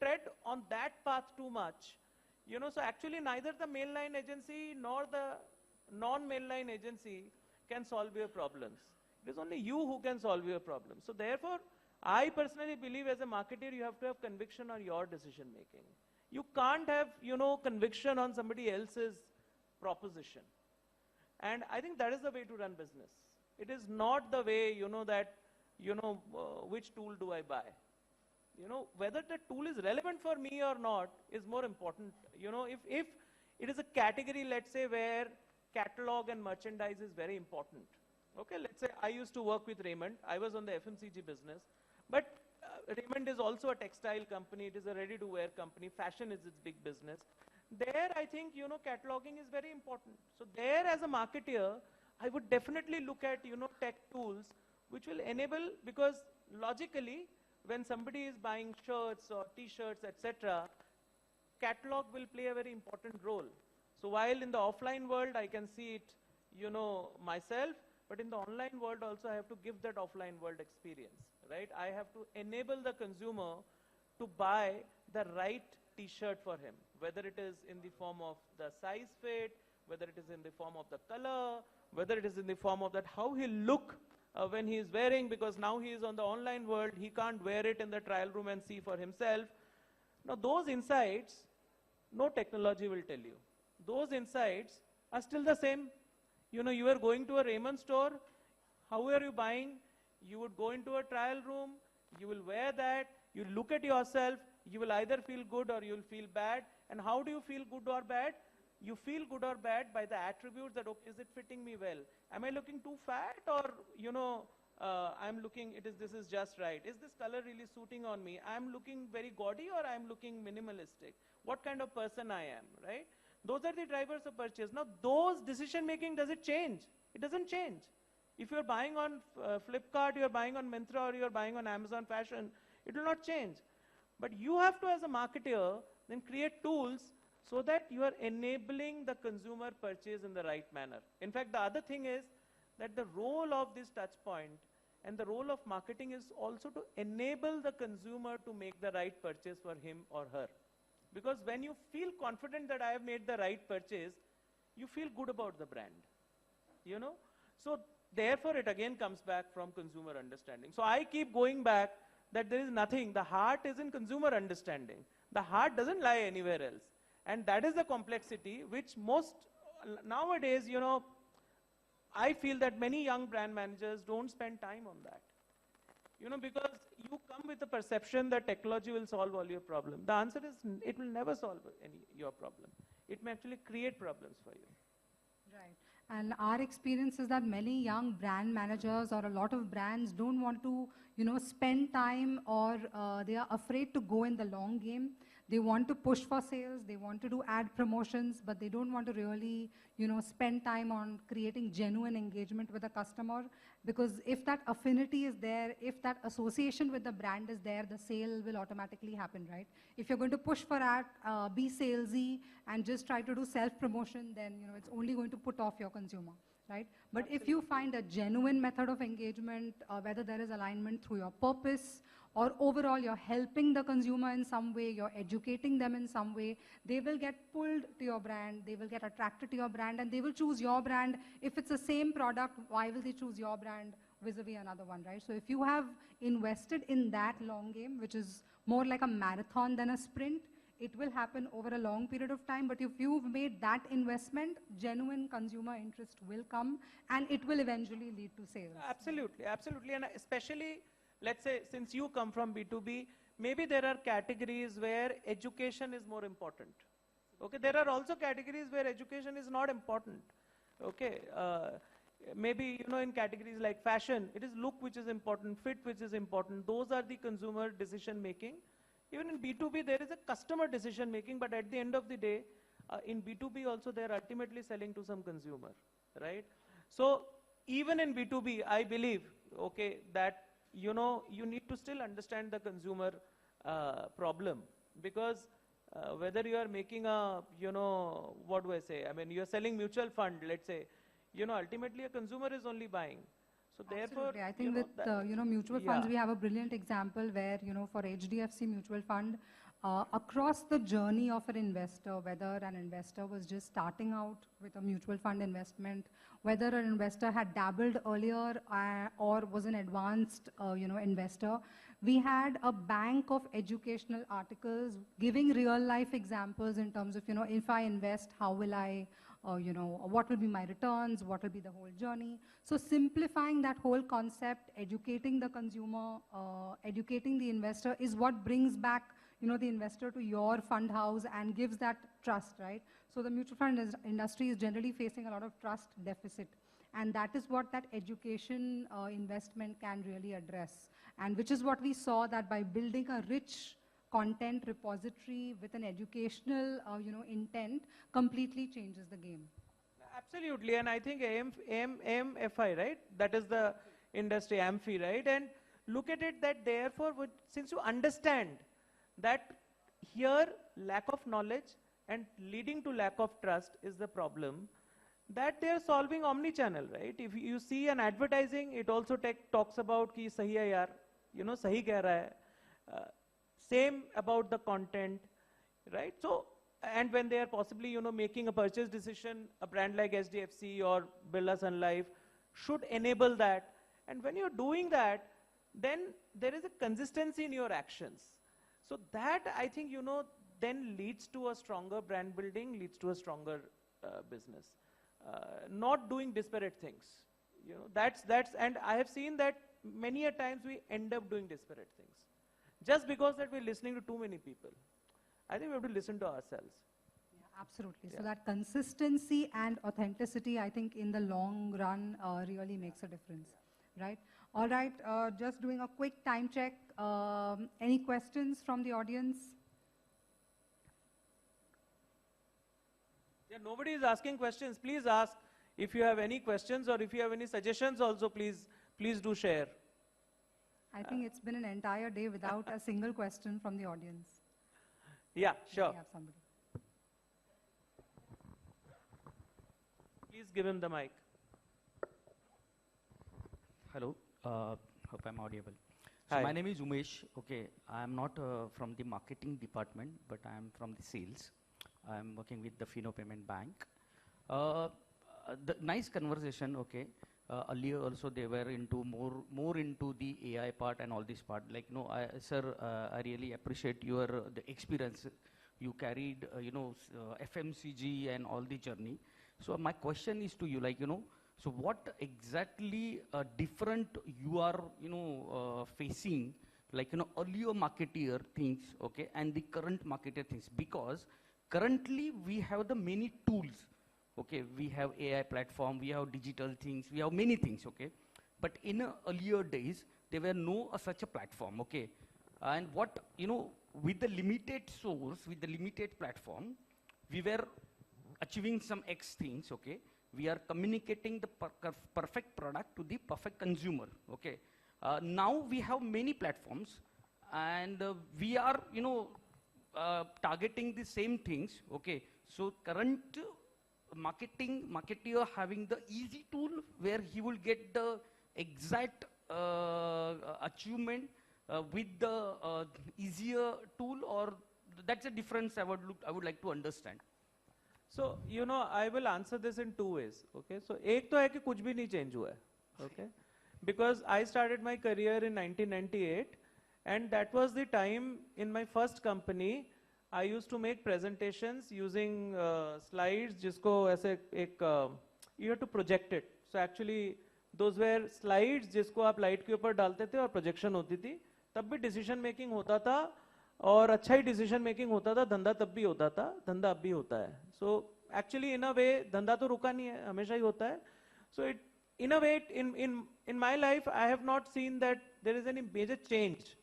S19: tread on that path too much, you know, so actually neither the mainline agency nor the non-mainline agency can solve your problems. It is only you who can solve your problems. So therefore, I personally believe as a marketer, you have to have conviction on your decision making. You can't have, you know, conviction on somebody else's proposition. And I think that is the way to run business. It is not the way, you know, that, you know, which tool do I buy? You know, whether the tool is relevant for me or not is more important. You know, if it is a category, let's say, where catalog and merchandise is very important. Okay, let's say I used to work with Raymond. I was on the FMCG business. But Raymond is also a textile company. It is a ready-to-wear company. Fashion is its big business. There, I think, you know, cataloging is very important. So there, as a marketer, I would definitely look at, you know, tech tools which will enable, because logically, when somebody is buying shirts or T-shirts, etc., catalog will play a very important role. So while in the offline world, I can see it, myself, but in the online world also, I have to give that offline world experience, right? I have to enable the consumer to buy the right t-shirt for him, whether it is in the form of the size fit, whether it is in the form of the color, whether it is in the form of that how he'll look when he is wearing, because now he is on the online world, he can't wear it in the trial room and see for himself. Now those insights, no technology will tell you. Those insights are still the same. You are going to a Raymond store, how are you buying? You would go into a trial room, you will wear that, you look at yourself, you will either feel good or you will feel bad. And how do you feel good or bad? You feel good or bad by the attributes that, okay, is it fitting me well? Am I looking too fat, or, I'm looking, this is just right. Is this color really suiting on me? I'm looking very gaudy or I'm looking minimalistic? What kind of person I am, right? Those are the drivers of purchase. Now, those decision making, does it change? It doesn't change. If you're buying on Flipkart, you're buying on Myntra, or you're buying on Amazon Fashion, it will not change. But you have to, as a marketer, then create tools so that you are enabling the consumer purchase in the right manner. In fact, the other thing is that the role of this touch point and the role of marketing is also to enable the consumer to make the right purchase for him or her. Because when you feel confident that I have made the right purchase, you feel good about the brand. So therefore, it again comes back from consumer understanding. So I keep going back that there is nothing. The heart is in consumer understanding. The heart doesn't lie anywhere else. And that is the complexity which nowadays, I feel that many young brand managers don't spend time on that. Because you come with the perception that technology will solve all your problems. The answer is, it will never solve your problem. It may actually create problems for you.
S18: Right. And our experience is that many young brand managers or a lot of brands don't want to, spend time, or they are afraid to go in the long game. They want to push for sales, they want to do ad promotions, but they don't want to really, spend time on creating genuine engagement with the customer. Because if that affinity is there, if that association with the brand is there, the sale will automatically happen, right? If you're going to push for ad, be salesy and just try to do self-promotion, then, it's only going to put off your consumer, right? But if you find a genuine method of engagement, whether there is alignment through your purpose, or overall you're helping the consumer in some way, you're educating them in some way, they will get pulled to your brand, they will get attracted to your brand, and they will choose your brand. If it's the same product, why will they choose your brand vis-a-vis another one, right? So if you have invested in that long game, which is more like a marathon than a sprint, it will happen over a long period of time. But if you've made that investment, genuine consumer interest will come, and it will eventually lead to sales.
S19: Absolutely, absolutely. And especially, let's say, since you come from B2B, maybe there are categories where education is more important. Okay, there are also categories where education is not important. Okay, maybe, in categories like fashion, it is look which is important, fit which is important. Those are the consumer decision making. Even in B2B, there is a customer decision making, but at the end of the day, in B2B also, they're ultimately selling to some consumer, right? So even in B2B, I believe, okay, that you need to still understand the consumer problem, because whether you are making a, what do I say? I mean, you are selling mutual fund, let's say, ultimately a consumer is only buying. So therefore,
S18: absolutely. I think with mutual funds, we have a brilliant example where, for HDFC mutual fund, across the journey of an investor, whether an investor was just starting out with a mutual fund investment, whether an investor had dabbled earlier or was an advanced, investor, we had a bank of educational articles giving real life examples in terms of, if I invest, how will I, what will be my returns, what will be the whole journey. So simplifying that whole concept, educating the consumer, educating the investor is what brings back the investor to your fund house and gives that trust, right? So the mutual fund industry is generally facing a lot of trust deficit. And that is what that education investment can really address. And which is what we saw, that by building a rich content repository with an educational, intent, completely changes the game.
S19: Absolutely, and I think AMFI, right? That is the industry, AMFI, right? And look at it that therefore, since you understand that here lack of knowledge and leading to lack of trust is the problem that they are solving omni-channel, right? If you see an advertising, it also talks about ki sahi hai yaar, you know, sahi keh raha hai. Same about the content, right? So, and when they are possibly, you know, making a purchase decision, a brand like SDFC or Birla Sun Life should enable that. And when you're doing that, then there is a consistency in your actions. So that, I think, you know, then leads to a stronger brand building, leads to a stronger business. Not doing disparate things. You know, and I have seen that many a times we end up doing disparate things. Just because that we're listening to too many people. I think we have to listen to ourselves.
S18: Yeah, absolutely. So that consistency and authenticity, I think in the long run really makes a difference, right? All right, just doing a quick time check. Any questions from the audience?
S19: Yeah, nobody is asking questions. Please ask if you have any questions or if you have any suggestions also, please do share.
S18: I think it's been an entire day without a single question from the audience.
S19: Yeah, sure.
S18: We have somebody.
S19: Please give him the mic.
S20: Hello, hope I'm audible. So
S19: Hi.
S20: my name is Umesh. Okay, I'm not from the marketing department, but I'm from the sales. I'm working with the Fino Payment Bank. The nice conversation, okay. Earlier also they were into more into the AI part and all this part. Like, no, sir, I really appreciate your the experience you carried, FMCG and all the journey. So my question is to you, like, so what exactly different you are, facing, like, earlier marketeer things, okay, and the current marketer things, because currently we have the many tools. Okay, we have AI platform, we have digital things, we have many things, okay? But in earlier days, there were no such a platform, okay? And what, with the limited source, with the limited platform, we were achieving some X things, okay? We are communicating the perfect product to the perfect consumer, okay? Now we have many platforms, and we are, targeting the same things, okay? So current marketeer having the easy tool where he will get the exact achievement with the easier tool, or that's a difference I would like to understand.
S19: So, I will answer this in two ways, okay? So, एक तो है कि कुछ भी नहीं change हुआ है, okay? Because I started my career in 1998, and that was the time in my first company I used to make presentations using slides, जिसको ऐसे एक you have to project it. So actually, those were slides जिसको आप light के ऊपर डालते थे और प्रोजेक्शन होती थी. तब भी डिसीजन मेकिंग होता था और अच्छा ही डिसीजन मेकिंग होता था. धंधा तब भी होता था, धंधा अब भी होता है. So actually in a way धंधा तो रुका नहीं है, हमेशा ही होता है. So it, in a way, in my life, I have not seen that there is any major change.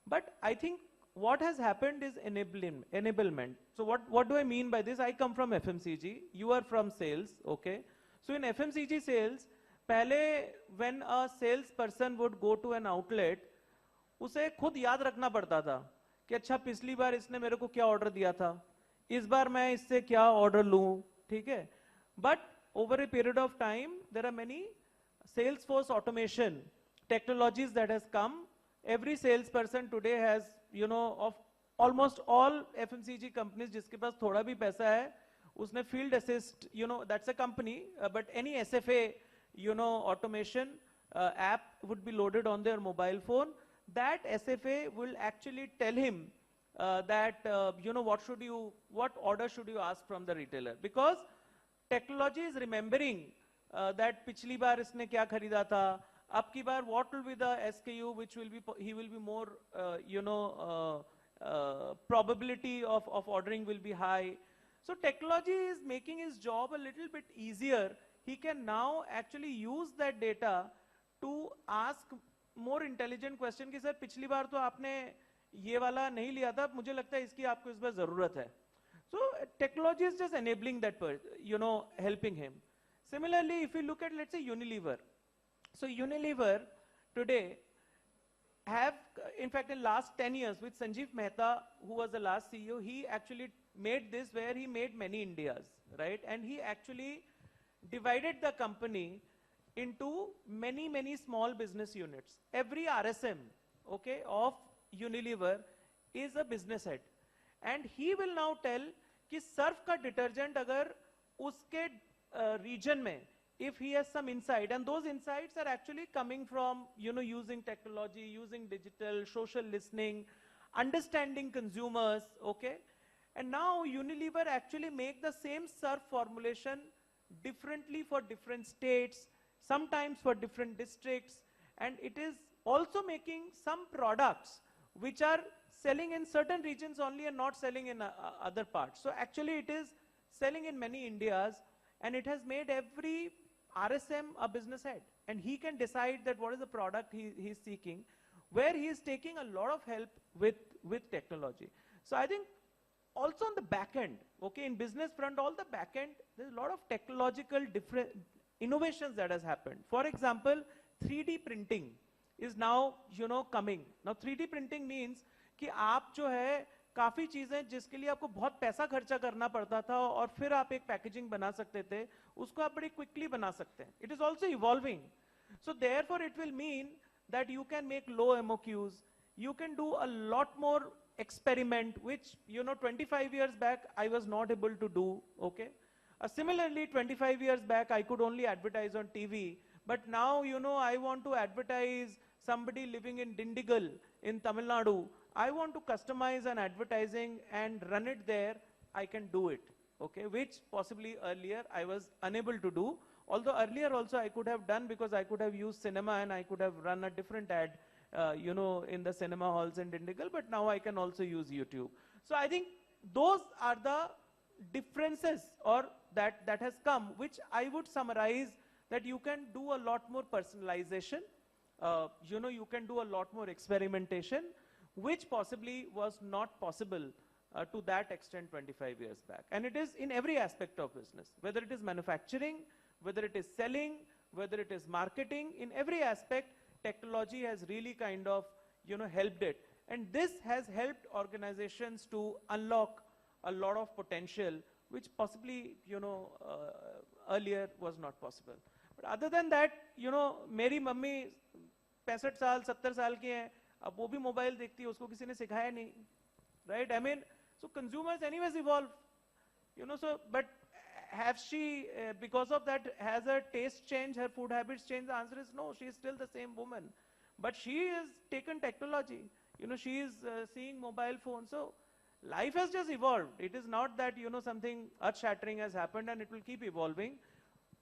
S19: But I think what has happened is enablement. So what do I mean by this? I come from FMCG, you are from sales, okay? So in FMCG sales, पहले when a salesperson would go to an outlet, उसे खुद याद रखना पड़ता था कि अच्छा पिछली बार इसने मेरे को क्या ऑर्डर दिया था, इस बार मैं इससे क्या ऑर्डर लूं, ठीक है? But over a period of time, there are many Salesforce automation technologies that has come. Every salesperson today has, of almost all FMCG companies, जिसके पास थोड़ा भी पैसा है, उसने field assist, that's a company, but any SFA, automation app would be loaded on their mobile phone. That SFA will actually tell him that, what order should you ask from the retailer? Because technology is remembering that पिछली बार इसने क्या खरीदा था, अब की बार what will be the SKU which will be, he will be more, probability of ordering will be high. So technology is making his job a little bit easier. He can now actually use that data to ask more intelligent question कि sir पिछली बार तो आपने ये वाला नहीं लिया था, मुझे लगता है इसकी आपको इस बार जरूरत है. So technology is just enabling that, helping him. Similarly, if you look at, let's say, Unilever. So Unilever today have, in fact, in last 10 years with Sanjeev Mehta, who was the last CEO, he actually made this where he made many Indias, right? And he actually divided the company into many, many small business units. Every RSM, okay, of Unilever is a business head. And he will now tell कि Surf का detergent अगर उसके region में, if he has some insight, and those insights are actually coming from, you know, using technology, using digital, social listening, understanding consumers, okay? And now Unilever actually make the same surf formulation differently for different states, sometimes for different districts, and it is also making some products which are selling in certain regions only and not selling in other parts. So actually it is selling in many Indias, and it has made every RSM a business head, and he can decide that what is the product he is seeking, where he is taking a lot of help with technology. So I think also on the back end, okay, in business front, all the back end, there's a lot of technological different innovations that has happened. For example, 3D printing is now, you know, coming. Now 3D printing means कि आप जो है काफी चीजें जिसके लिए आपको बहुत पैसा खर्चा करना पड़ता था और फिर आप एक पैकेजिंग बना सकते थे, उसको आप बड़ी क्विकली बना सकते हैं. It is also evolving. So therefore it will mean that you can make low MOQs, you can do a lot more experiment, which, you know, 25 years back I was not able to do, okay? Similarly, 25 years back I could only advertise on TV, but now, you know, I want to advertise somebody living in Dindigul in Tamil Nadu. I want to customize an advertising and run it there, I can do it, okay? Which possibly earlier I was unable to do. Although earlier also I could have done, because I could have used cinema and I could have run a different ad, you know, in the cinema halls in Dindigul, but now I can also use YouTube. So I think those are the differences or that has come, which I would summarize that you can do a lot more personalization, you know, you can do a lot more experimentation, which possibly was not possible to that extent 25 years back. And it is in every aspect of business, whether it is manufacturing, whether it is selling, whether it is marketing, in every aspect, technology has really kind of, you know, helped it. And this has helped organizations to unlock a lot of potential, which possibly, you know, earlier was not possible. But other than that, you know, मेरी mummy 65 साल 70 साल की हैं, अब वो भी mobile देखती है, उसको किसी ने सिखाया नहीं, right? I mean, so consumers anyways evolve, you know. So, but have she, because of that, has her taste changed, her food habits changed? The answer is no. She is still the same woman, but she has taken technology. You know, she is seeing mobile phones. So life has just evolved. It is not that, you know, something earth-shattering has happened and it will keep evolving.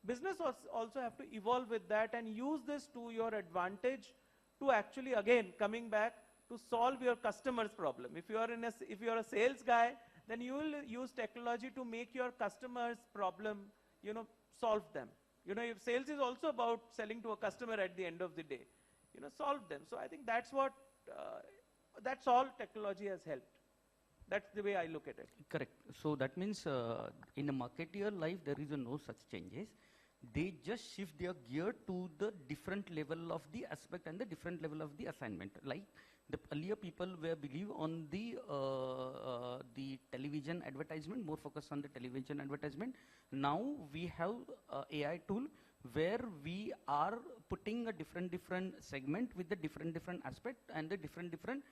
S19: Business also have to evolve with that and use this to your advantage to actually, again, coming back to solve your customer's problem. If you are a sales guy, then you will use technology to make your customer's problem, you know, solve them. You know, if sales is also about selling to a customer at the end of the day, you know, solve them. So I think that's what, that's all technology has helped. That's the way I look at it.
S20: Correct. So that means in a marketeer life, there is no such changes. They just shift their gear to the different level of the aspect and the different level of the assignment. Like the earlier people were believe on the television advertisement, more focused on the television advertisement. Now we have AI tool where we are putting a different segment with the different aspect and the different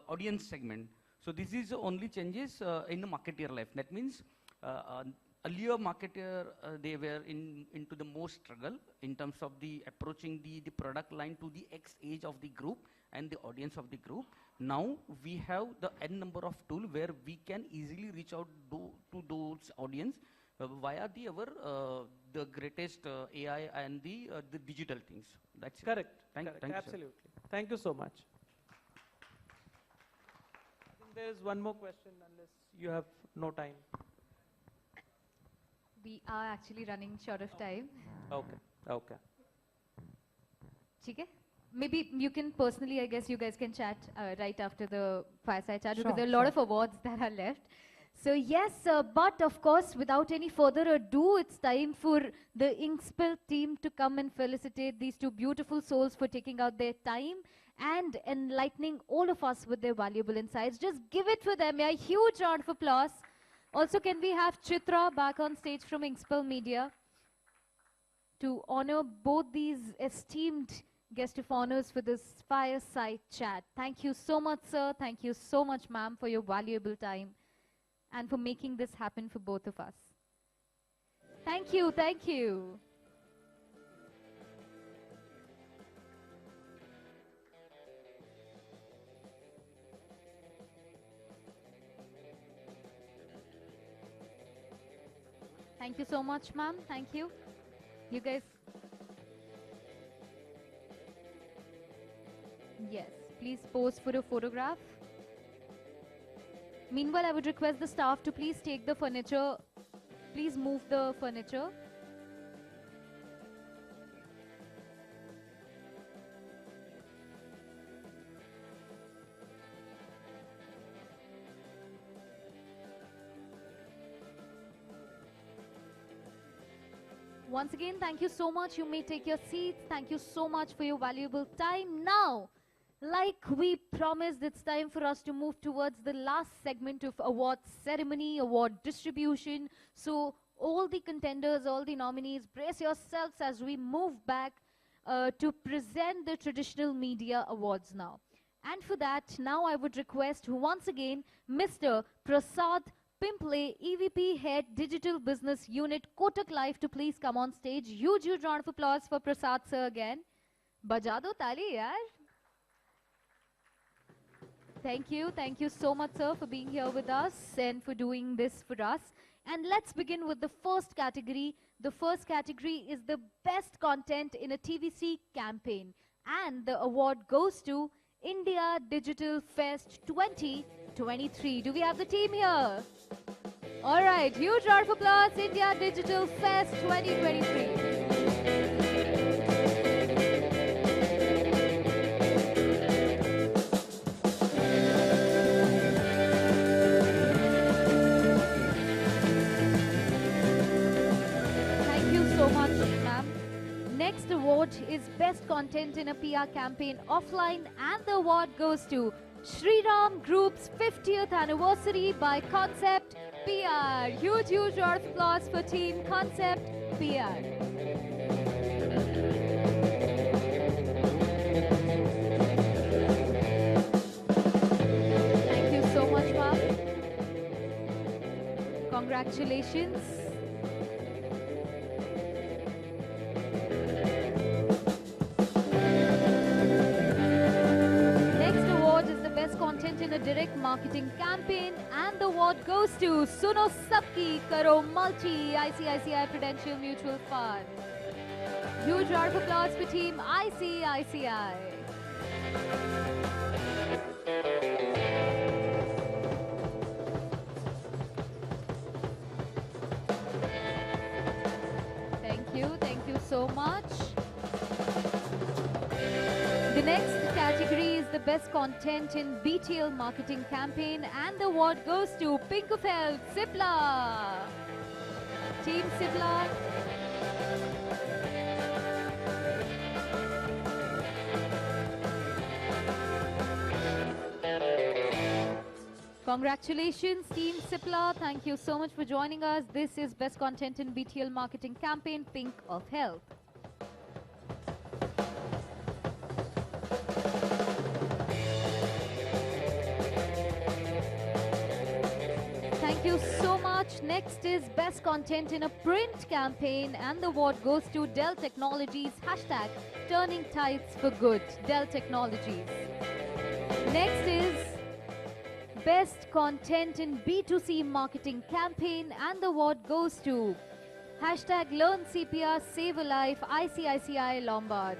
S20: audience segment. So this is only changes in the marketeer life. That means earlier marketer, they were into the most struggle in terms of the approaching the product line to the X age of the group and the audience of the group. Now we have the N number of tool where we can easily reach out to those audience via the greatest AI and the digital things. That's
S19: correct.
S20: Thank you,
S19: absolutely.
S20: sir.
S19: Thank you so much. I think there is one more question, unless you have no time.
S1: We are actually running short of time.
S19: Okay.
S1: Okay? Maybe you can personally, I guess you guys can chat right after the fireside chat,
S18: Sure,
S1: because there are a lot of awards that are left. So yes, but of course, without any further ado, it's time for the Inkspell team to come and felicitate these two beautiful souls for taking out their time and enlightening all of us with their valuable insights. Just give it for them, a huge round of applause. Also, can we have Chitra back on stage from Inkspell Media to honor both these esteemed guest of honors for this fireside chat. Thank you so much, sir. Thank you so much, ma'am, for your valuable time and for making this happen for both of us. Thank you, thank you. Thank you so much, ma'am. Thank you. You guys. Yes, please pose for a photograph. Meanwhile, I would request the staff to please take the furniture. Please move the furniture. Once again, thank you so much. You may take your seats. Thank you so much for your valuable time. Now, like we promised, it's time for us to move towards the last segment of award ceremony, award distribution. So all the contenders, all the nominees, brace yourselves as we move back to present the traditional media awards now. And for that, now I would request once again Mr. Prasad Pimple, EVP Head Digital Business Unit, Kotak Life, to please come on stage. Huge round of applause for Prasad sir again. Baja do tali yaar. Thank you so much, sir, for being here with us and for doing this for us. And let's begin with the first category. The first category is the best content in a TVC campaign. And the award goes to India Digital Fest 2023. Do we have the team here? All right, huge round of applause, India Digital Fest 2023. Next award is Best Content in a PR Campaign Offline, and the award goes to Shriram Group's 50th Anniversary by Concept PR. Huge round of applause for Team Concept PR. Thank you so much, ma'am. Congratulations. Content in a direct marketing campaign, and the award goes to Suno Sabki Karo Multi, ICICI Prudential Mutual Fund. Huge round of applause for Team ICICI. Thank you so much. The next category is the best content in BTL marketing campaign, and the award goes to Pink of Health, Cipla. Team Cipla. Congratulations, Team Cipla. Thank you so much for joining us. This is best content in BTL marketing campaign, Pink of Health. Thank you so much. Next is best content in a print campaign, and the award goes to Dell Technologies, hashtag turning tides for good, Dell Technologies. Next is best content in B2C marketing campaign, and the award goes to hashtag learn CPR, save a life, ICICI Lombard.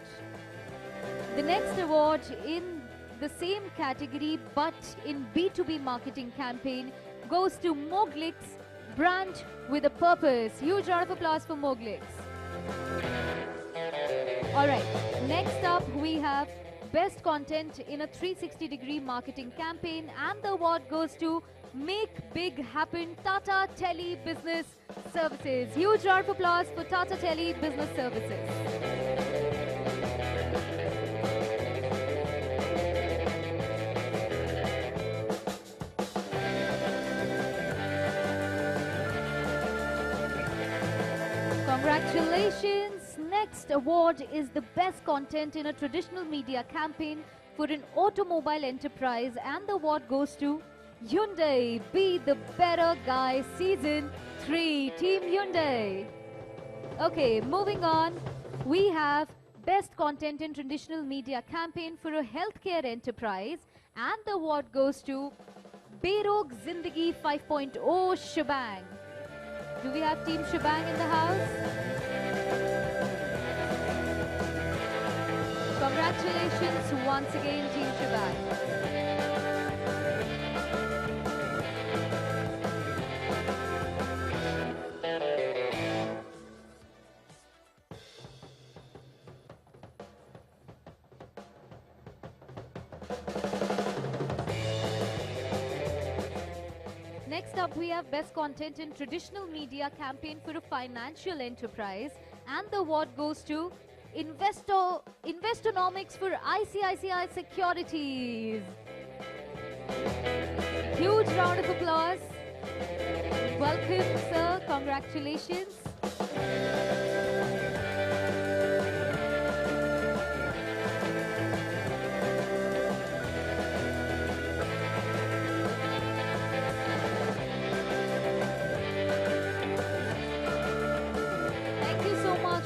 S1: The next award in the same category but in B2B marketing campaign goes to Moglix, brand with a purpose. Huge round of applause for Moglix. All right, next up we have best content in a 360-degree marketing campaign, and the award goes to Make big happen, Tata Tele Business Services. Huge round of applause for Tata Tele Business Services. Congratulations! Next award is the best content in a traditional media campaign for an automobile enterprise, and the award goes to Hyundai. Be the Better Guy Season 3, Team Hyundai. Okay, moving on. We have best content in traditional media campaign for a healthcare enterprise, and the award goes to Berog Zindagi 5.0 Shebang. Do we have Team Shebang in the house? Congratulations once again, Team Shebang. Next up, we have best content in traditional media campaign for a financial enterprise, and the award goes to Investonomics for ICICI Securities. Huge round of applause. Welcome, sir. Congratulations.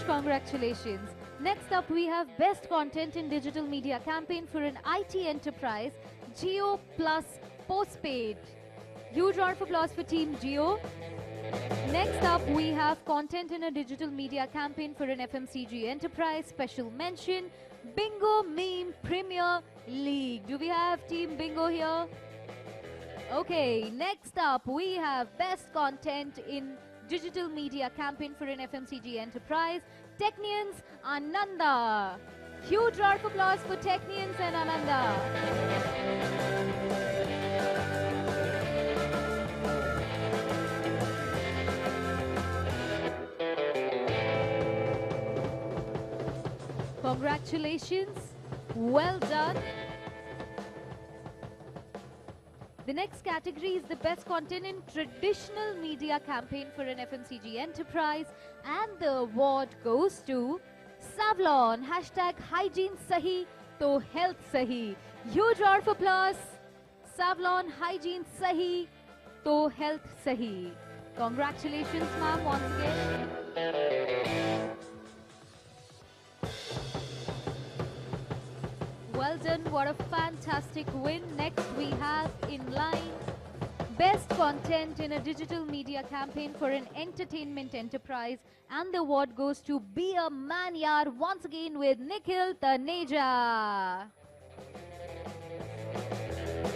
S1: Congratulations. Next up, we have best content in digital media campaign for an IT enterprise, Jio Plus Postpaid. Huge round of applause for Team Jio. Next up, we have content in a digital media campaign for an FMCG enterprise. Special mention, Bingo Meme Premier League. Do we have Team Bingo here? Okay, next up, we have best content in digital media campaign for an FMCG enterprise, Technians Ananda. Huge round of applause for Technians and Ananda. Congratulations. Well done. The next category is the best content in traditional media campaign for an FMCG enterprise, and the award goes to Savlon. Hashtag Hygiene Sahi to Health Sahi. Huge round of applause. Savlon Hygiene Sahi to Health Sahi. Congratulations, ma'am, once again. Well done, what a fantastic win. Next we have in line best content in a digital media campaign for an entertainment enterprise, and the award goes to Be a Man Yaar once again with Nikhil Taneja.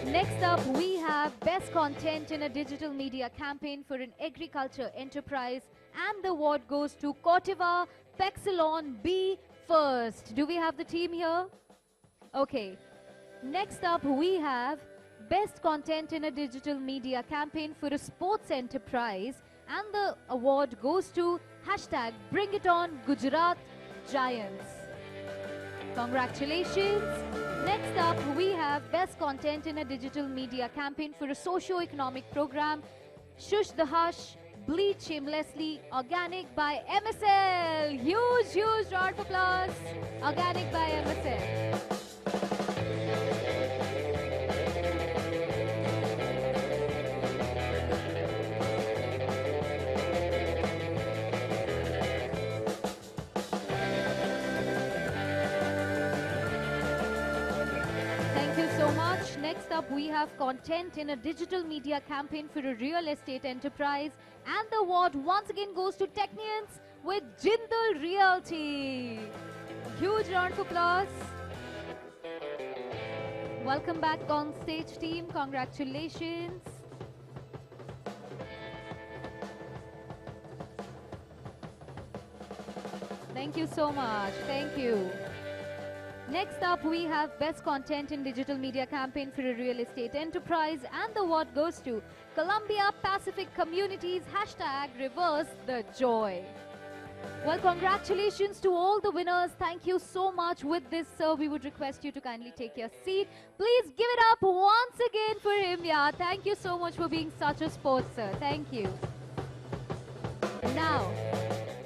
S1: Next up we have best content in a digital media campaign for an agriculture enterprise, and the award goes to Cotiva Pexilon Be First. Do we have the team here? Okay, next up we have best content in a digital media campaign for a sports enterprise, and the award goes to hashtag Bring It On Gujarat Giants. Congratulations. Next up we have best content in a digital media campaign for a socio-economic program, Shush the Hush, Bleach Shamelessly, Organic by MSL. Huge round of applause. Organic by MSL. Next up, we have content in a digital media campaign for a real estate enterprise, and the award once again goes to Technians with Jindal Realty. Huge round of applause. Welcome back on stage, team. Congratulations. Thank you so much. Thank you. Next up, we have Best Content in Digital Media Campaign for a Real Estate Enterprise, and the award goes to Columbia Pacific Communities #Reverse the Joy. Well, congratulations to all the winners. Thank you so much. With this, sir, we would request you to kindly take your seat. Please give it up once again for him. Yeah, thank you so much for being such a sport, sir. Thank you. Now,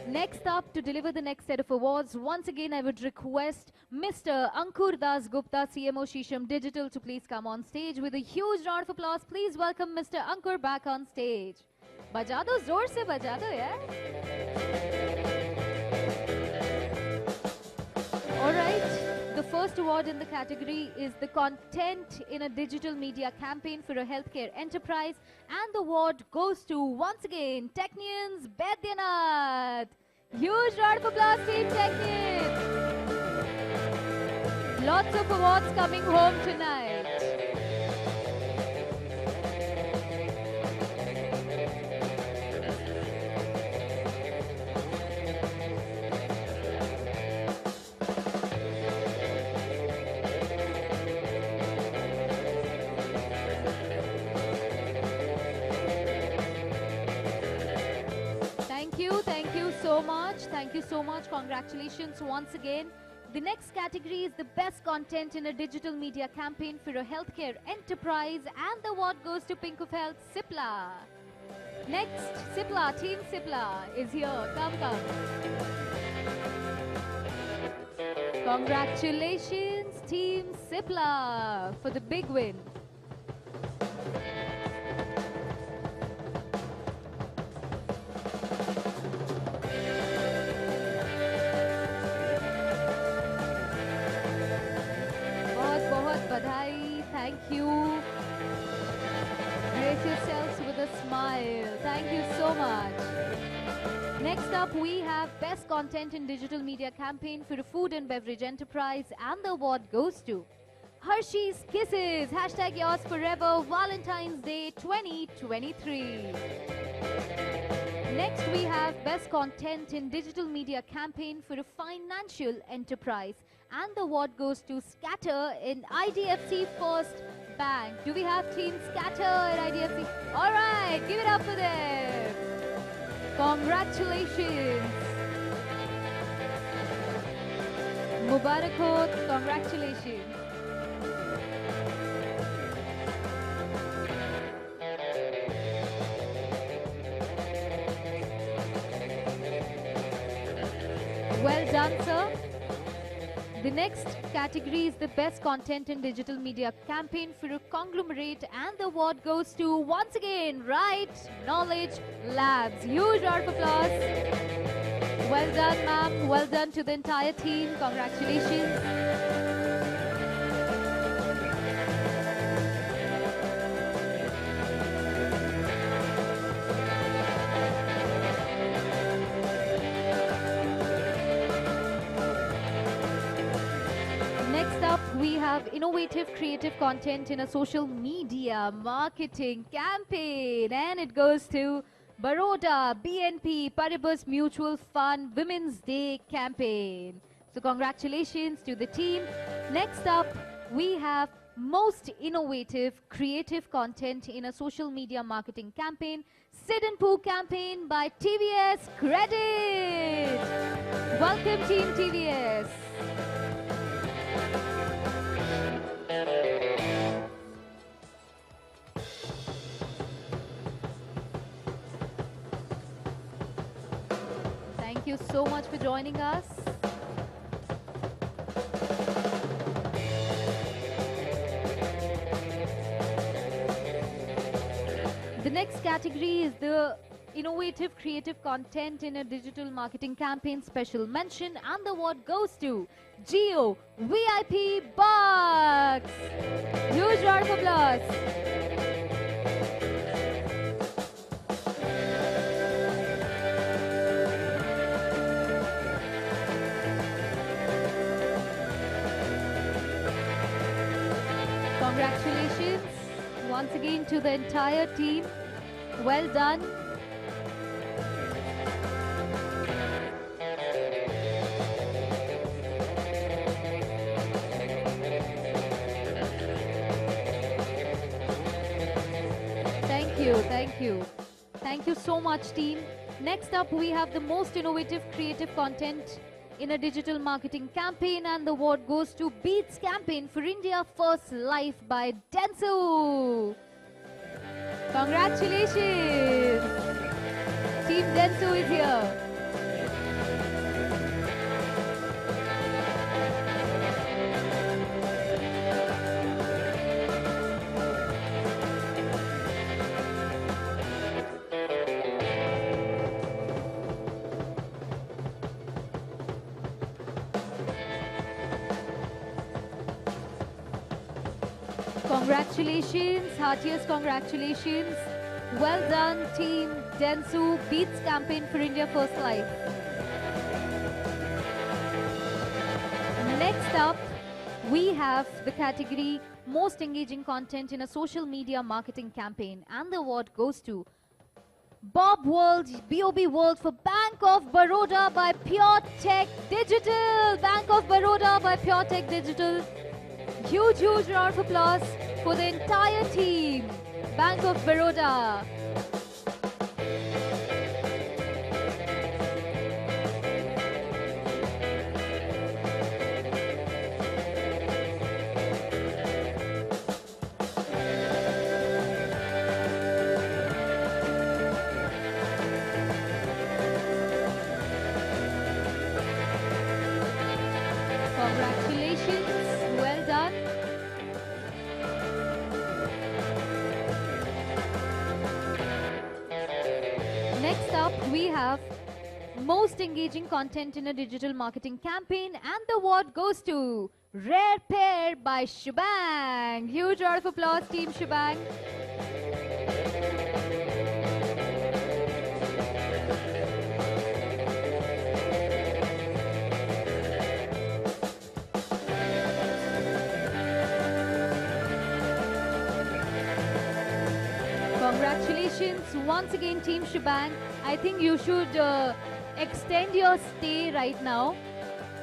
S1: next up to deliver the next set of awards, once again I would request Mr. Ankur Das Gupta, CMO Shisham Digital, to please come on stage. With a huge round of applause, please welcome Mr. Ankur back on stage. Baja do, zor se baja do, yeah? Alright, the first award in the category is the Content in a Digital Media Campaign for a Healthcare Enterprise, and the award goes to, once again, Technians Baidyanath. Huge round of applause, Team Technians. Lots of awards coming home tonight. Thank you so much. Thank you so much. Congratulations once again. The next category is the Best Content in a Digital Media Campaign for a Healthcare Enterprise, and the award goes to Pink of Health, Cipla. Next, Cipla, Team Cipla is here. Come. Congratulations, Team Cipla, for the big win. Badhai, thank you. Grace yourselves with a smile. Thank you so much. Next up, we have Best Content in Digital Media Campaign for a Food and Beverage Enterprise, and the award goes to Hershey's Kisses, #Yours Forever, Valentine's Day 2023. Next, we have Best Content in Digital Media Campaign for a Financial Enterprise, and the award goes to Scatter in IDFC First Bank. Do we have Team Scatter at IDFC? All right, give it up for them. Congratulations. Mubarak ho, congratulations. Well done, sir. The next category is the Best Content in Digital Media Campaign for a Conglomerate, and the award goes to, once again, Right Knowledge Labs. Huge round of applause. Well done, ma'am. Well done to the entire team. Congratulations. We have Innovative Creative Content in a Social Media Marketing Campaign, and it goes to Baroda BNP Paribas Mutual Fund Women's Day Campaign. So congratulations to the team. Next up, we have Most Innovative Creative Content in a Social Media Marketing Campaign, Sid and Pooh Campaign by TVS Credit. Welcome, Team TVS. Thank you so much for joining us. The next category is the Innovative Creative Content in a Digital Marketing Campaign Special Mention, and the award goes to Jio VIP Box. Huge round of applause. Congratulations once again to the entire team. Well done. Thank you. Thank you so much, team. Next up, we have the most innovative creative content in a digital marketing campaign, and the award goes to Beats Campaign for India First Life by Densu. Congratulations. Team Densu is here. Congratulations, heartiest congratulations. Well done, team Densu, Beats Campaign for India First Life. Next up, we have the category Most Engaging Content in a Social Media Marketing Campaign, and the award goes to Bob World for Bank of Baroda by Pure Tech Digital. Bank of Baroda by Pure Tech Digital. Huge round of applause for the entire team. Bank of Baroda. Congratulations, well done. Next up, we have Most Engaging Content in a Digital Marketing Campaign, and the award goes to Rare Pair by Shebang. Huge round of applause, Team Shebang. Congratulations once again, Team Shebang. I think you should extend your stay right now,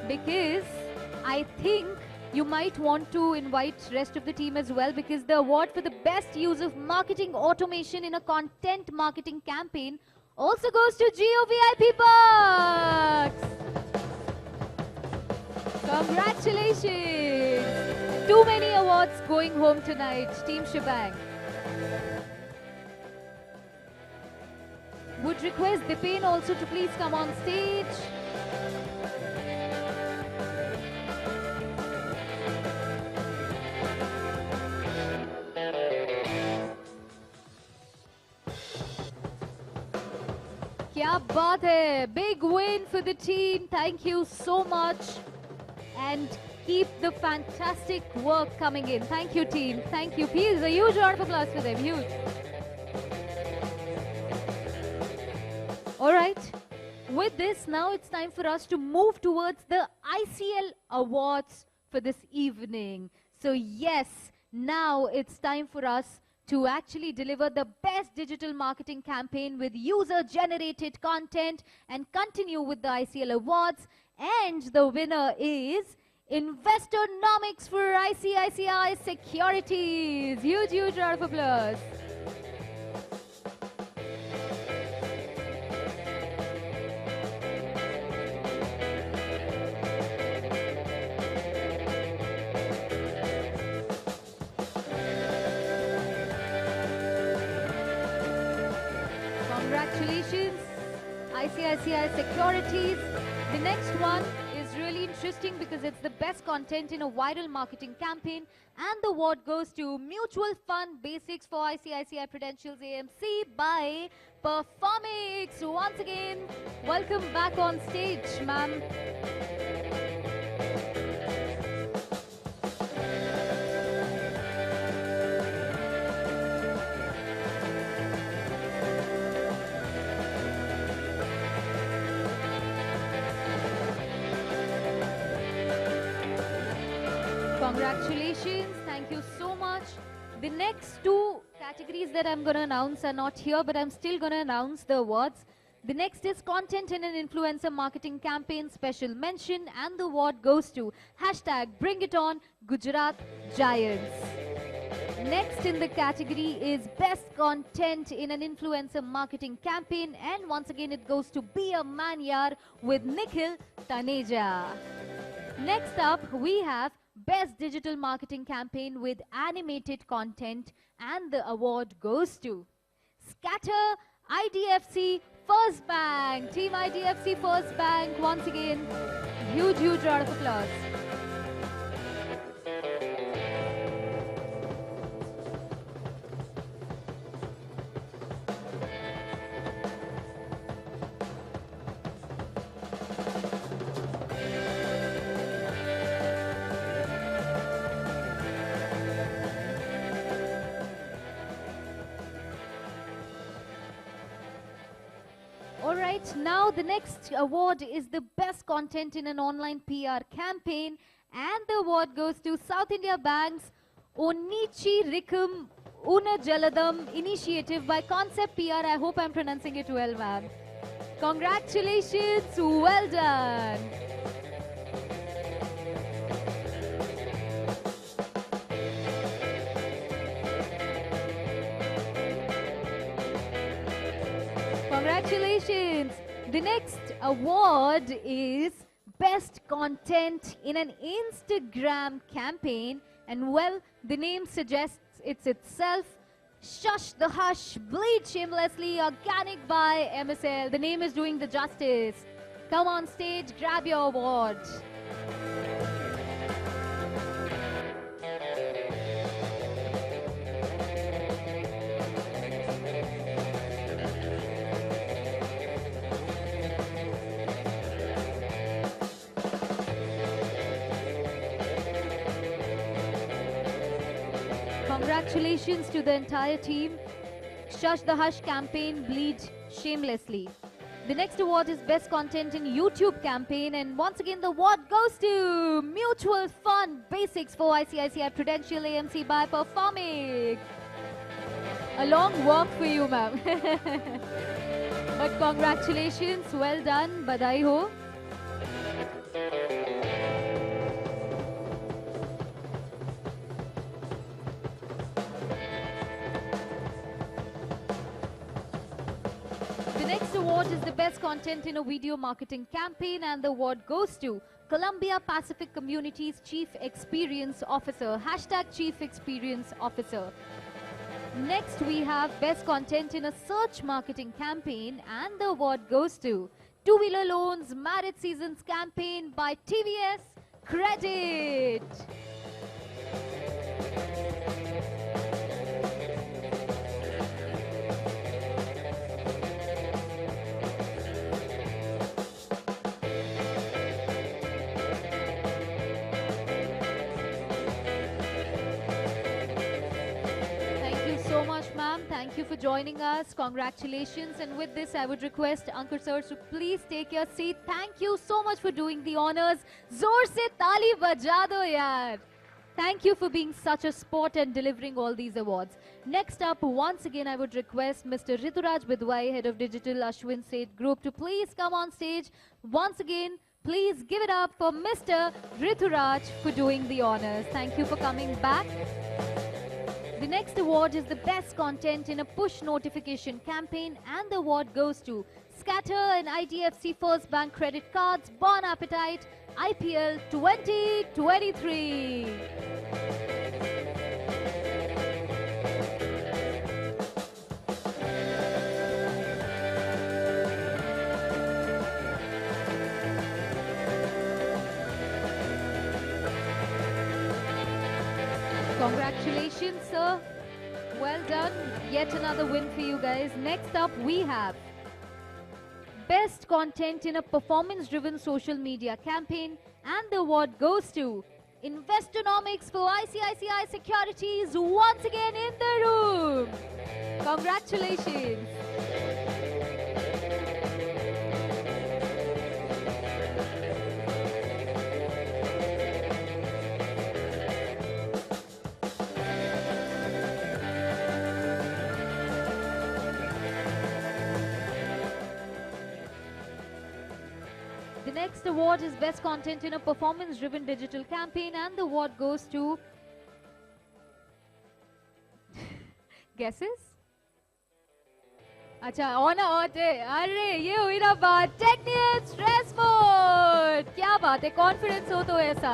S1: because I think you might want to invite rest of the team as well, because the award for the best use of marketing automation in a content marketing campaign also goes to Jio VIP Bucks. Congratulations. Too many awards going home tonight, Team Shebang. Would request Dipen also to please come on stage. Kya baat hai. Big win for the team. Thank you so much. And keep the fantastic work coming in. Thank you, team. Thank you. Please, a huge round of applause for them. Huge. All right, with this, now it's time for us to move towards the ICL Awards for this evening. So yes, now it's time for us to actually deliver the best digital marketing campaign with user-generated content and continue with the ICL Awards. And the winner is Investornomics for ICICI Securities. Huge round of applause. Congratulations, ICICI Securities. The next one is really interesting because it's the best content in a viral marketing campaign, and the award goes to Mutual Fund Basics for ICICI Prudential's AMC by Performix. Once again, welcome back on stage, ma'am. Congratulations, thank you so much. The next two categories that I'm going to announce are not here, but I'm still going to announce the awards. The next is Content in an Influencer Marketing Campaign Special Mention, and the award goes to #BringItOnGujarat Giants. Next in the category is Best Content in an Influencer Marketing Campaign, and once again it goes to Be a Man Yaar with Nikhil Taneja. Next up we have Best Digital Marketing Campaign with Animated Content, and the award goes to Scatter IDFC First Bank. Team IDFC First Bank, once again, huge round of applause. Alright, now the next award is the Best Content in an Online PR Campaign, and the award goes to South India Bank's Onichi Rikam Una Jaladam initiative by Concept PR. I hope I'm pronouncing it well, ma'am. Congratulations, well done. Congratulations! The next award is Best Content in an Instagram Campaign, and well, the name suggests it's itself. Shush the Hush, Bleed Shamelessly, Organic by MSL. The name is doing the justice. Come on stage, grab your award. Congratulations to the entire team. Shush the Hush campaign, Bleed Shamelessly. The next award is Best Content in YouTube Campaign, and once again the award goes to Mutual Fund Basics for ICICI Prudential AMC by Performic. A long walk for you, ma'am. But congratulations, well done, badai ho. The next award is the Best Content in a Video Marketing Campaign, and the award goes to Columbia Pacific Community's Chief Experience Officer, #Chief Experience Officer. Next we have Best Content in a Search Marketing Campaign, and the award goes to Two-Wheeler Loans Marriage Seasons Campaign by TVS Credit. Ma'am, thank you for joining us. Congratulations. And with this, I would request Ankur sir to please take your seat. Thank you so much for doing the honors. Zor se taali baja do yaar. Thank you for being such a sport and delivering all these awards. Next up, once again, I would request Mr. Rituraj Bidwai, Head of Digital Ashwin State Group, to please come on stage. Once again, please give it up for Mr. Rituraj for doing the honors. Thank you for coming back. The next award is the Best Content in a Push Notification Campaign, and the award goes to Scatter and IDFC First Bank Credit Cards, Bon Appetite, IPL 2023. Congratulations, sir. Well done. Yet another win for you guys. Next up, we have Best Content in a Performance-Driven Social Media Campaign, and the award goes to Investonomics for ICICI Securities, once again in the room. Congratulations. The next award is Best Content in a Performance-Driven Digital Campaign, and the award goes to Guesses? अच्छा on अरे ये हुई ना बात technical stress mode क्या बात है confidence हो तो ऐसा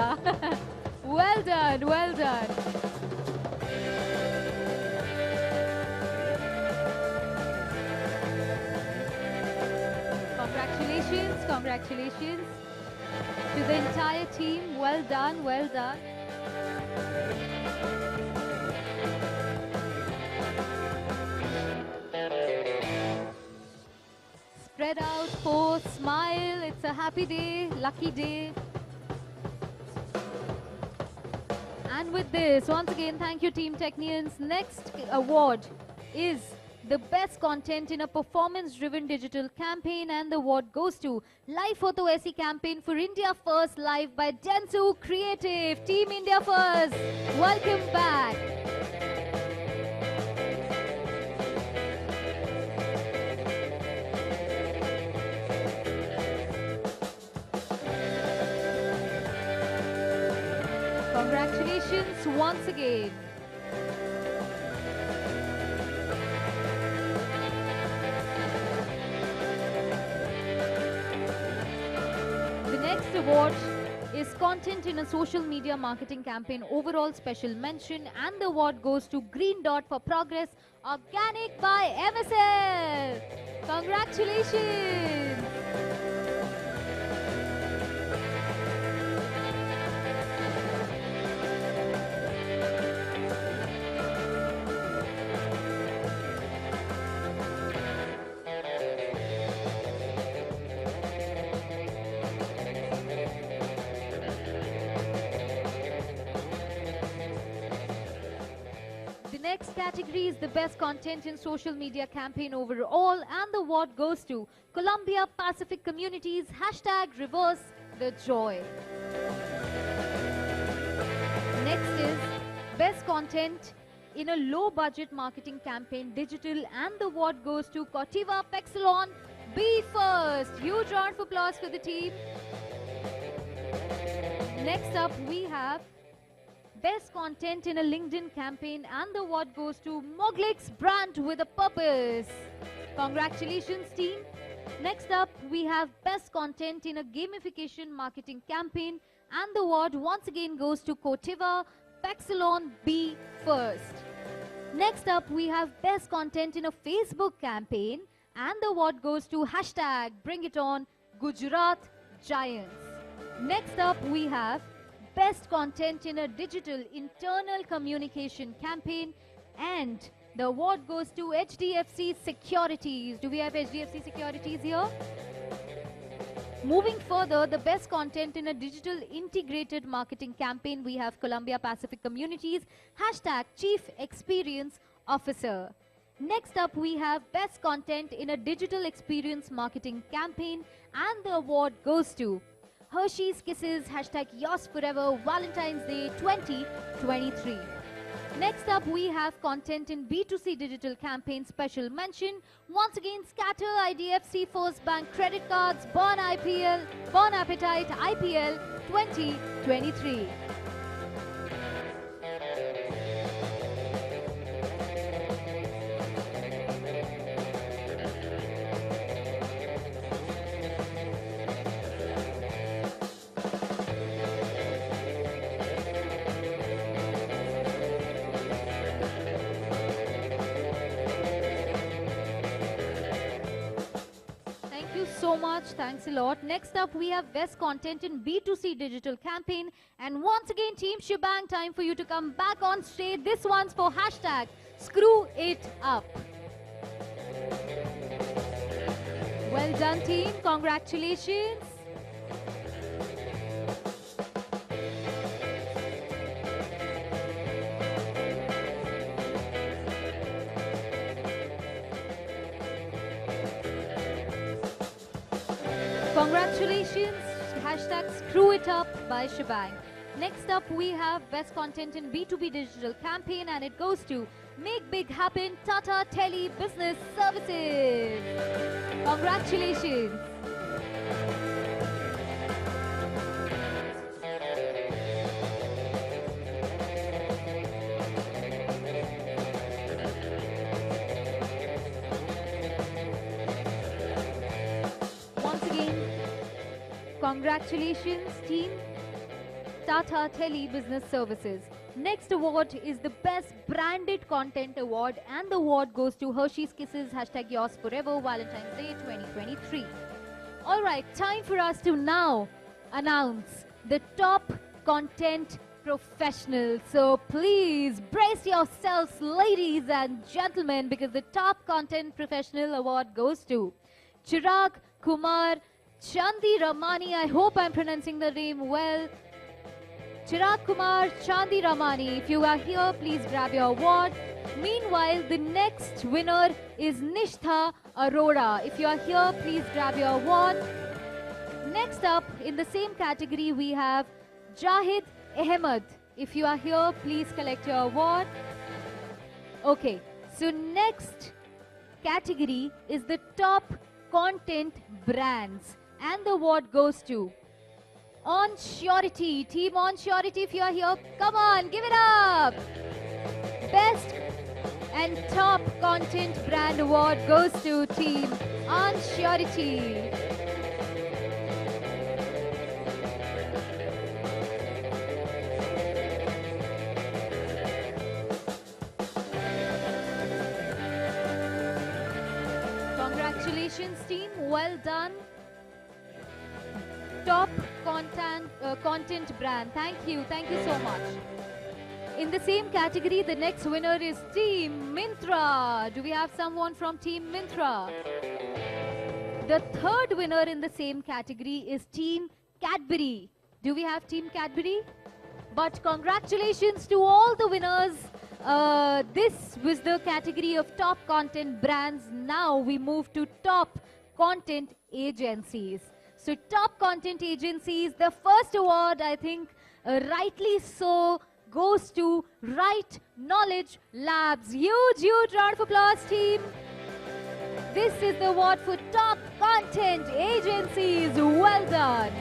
S1: well done well done congratulations to the entire team well done Spread out, pose, smile. It's a happy day, lucky day. And with this, once again, thank you, Team Technians. Next award is the best content in a performance-driven digital campaign, and the award goes to Live Photo SE campaign for India First Live by Dentsu Creative. Team India First, welcome back. Congratulations once again. The next award is Content in a Social Media Marketing Campaign Overall Special Mention, and the award goes to Green Dot for Progress Organic by MSL. Congratulations. Next category is the best content in social media campaign overall, and the award goes to Columbia Pacific Communities #Reverse the Joy. Next is best content in a low budget marketing campaign digital, and the award goes to Cotiva Pexelon Be First. Huge round of applause for the team. Next up we have best content in a LinkedIn campaign, and the award goes to Moglix Brand with a Purpose. Congratulations, team. Next up, we have best content in a gamification marketing campaign, and the award once again goes to Cotiva Pexelon Be First. Next up, we have best content in a Facebook campaign, and the award goes to #BringItOn Gujarat Giants. Next up, we have best content in a digital internal communication campaign, and the award goes to HDFC Securities. Do we have HDFC Securities here? Moving further, the best content in a digital integrated marketing campaign, we have Columbia Pacific Communities #Chief Experience Officer. Next up, we have best content in a digital experience marketing campaign, and the award goes to Hershey's Kisses #Yours Forever Valentine's Day 2023. Next up, we have content in B2C digital campaign special mention. Once again, Scatter, IDFC First Bank Credit Cards, Born Appetite IPL 2023. So much, thanks a lot. Next up, we have best content in B2C digital campaign, and once again, Team Shebang, time for you to come back on stage. This one's for #ScrewItUp. Well done, team. Congratulations. Congratulations, #ScrewItUp by Shebang. Next up, we have best content in B2B digital campaign, and it goes to Make Big Happen Tata Tele Business Services. Congratulations. Congratulations, team Tata Tele Business Services. Next award is the Best Branded Content Award, and the award goes to Hershey's Kisses, #Yours Forever, Valentine's Day 2023. Alright, time for us to now announce the top content professionals. So please brace yourselves, ladies and gentlemen, because the top content professional award goes to Chirag Kumar Chandi Ramani. I hope I'm pronouncing the name well. Chirag Kumar Chandi Ramani, if you are here, please grab your award. Meanwhile, the next winner is Nishtha Arora. If you are here, please grab your award. Next up, in the same category, we have Jahid Ahmed. If you are here, please collect your award. Okay, so next category is the top content brands, and the award goes to On Surety. Team On Surety, if you are here, come on, give it up. Best and top content brand award goes to Team On Surety. Congratulations, team. Well done. Top content brand. Thank you so much. In the same category, the next winner is Team Myntra. Do we have someone from Team Myntra? The third winner in the same category is Team Cadbury. Do we have Team Cadbury? But congratulations to all the winners. This was the category of top content brands. Now we move to top content agencies. So top content agencies, the first award, I think, rightly so, goes to Right Knowledge Labs. Huge round of applause, team. This is the award for top content agencies. Well done.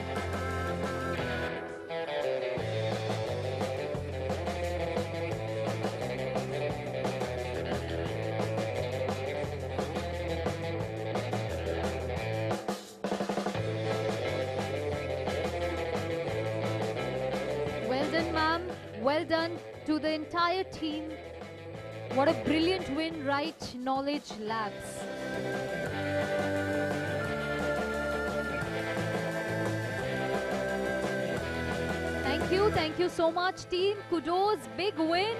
S1: Well done to the entire team. What a brilliant win, Right Knowledge Labs. Thank you so much, team. Kudos, big win.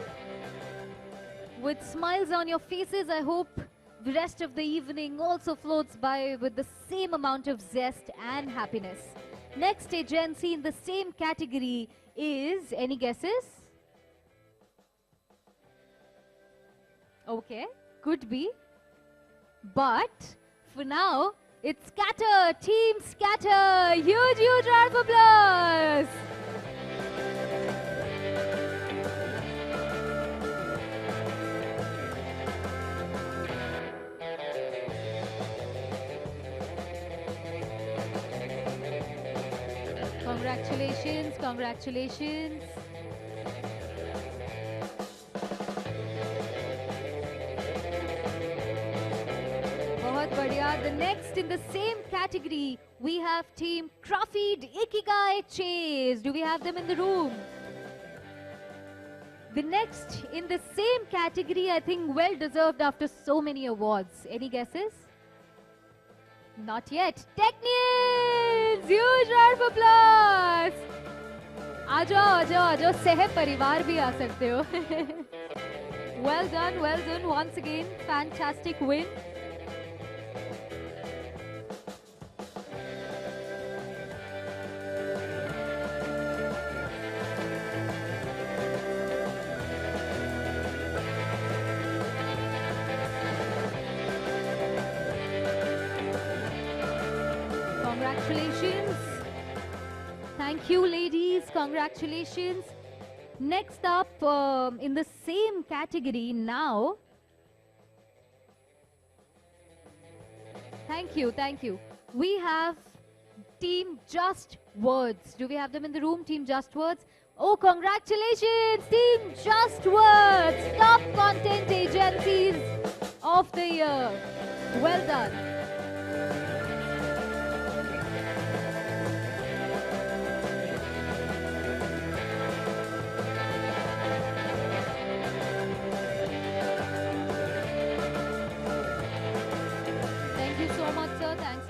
S1: With smiles on your faces, I hope the rest of the evening also floats by with the same amount of zest and happiness. Next agency in the same category is, any guesses? Okay, could be. But for now, it's Scatter, Team Scatter. Huge round of applause. Congratulations. Bahut badhiya. The next in the same category, we have Team Crawford Ikigai Chase. Do we have them in the room? The next in the same category, I think well deserved after so many awards. Any guesses? Not yet. Technians! Huge round of applause! आ जाओ सह परिवार भी आ सकते हो. Well done once again. Fantastic win. Congratulations. Thank you, ladies. Congratulations. Next up, in the same category now. Thank you. We have Team Just Words. Do we have them in the room, Team Just Words? Oh, congratulations, Team Just Words. Top content agencies of the year. Well done.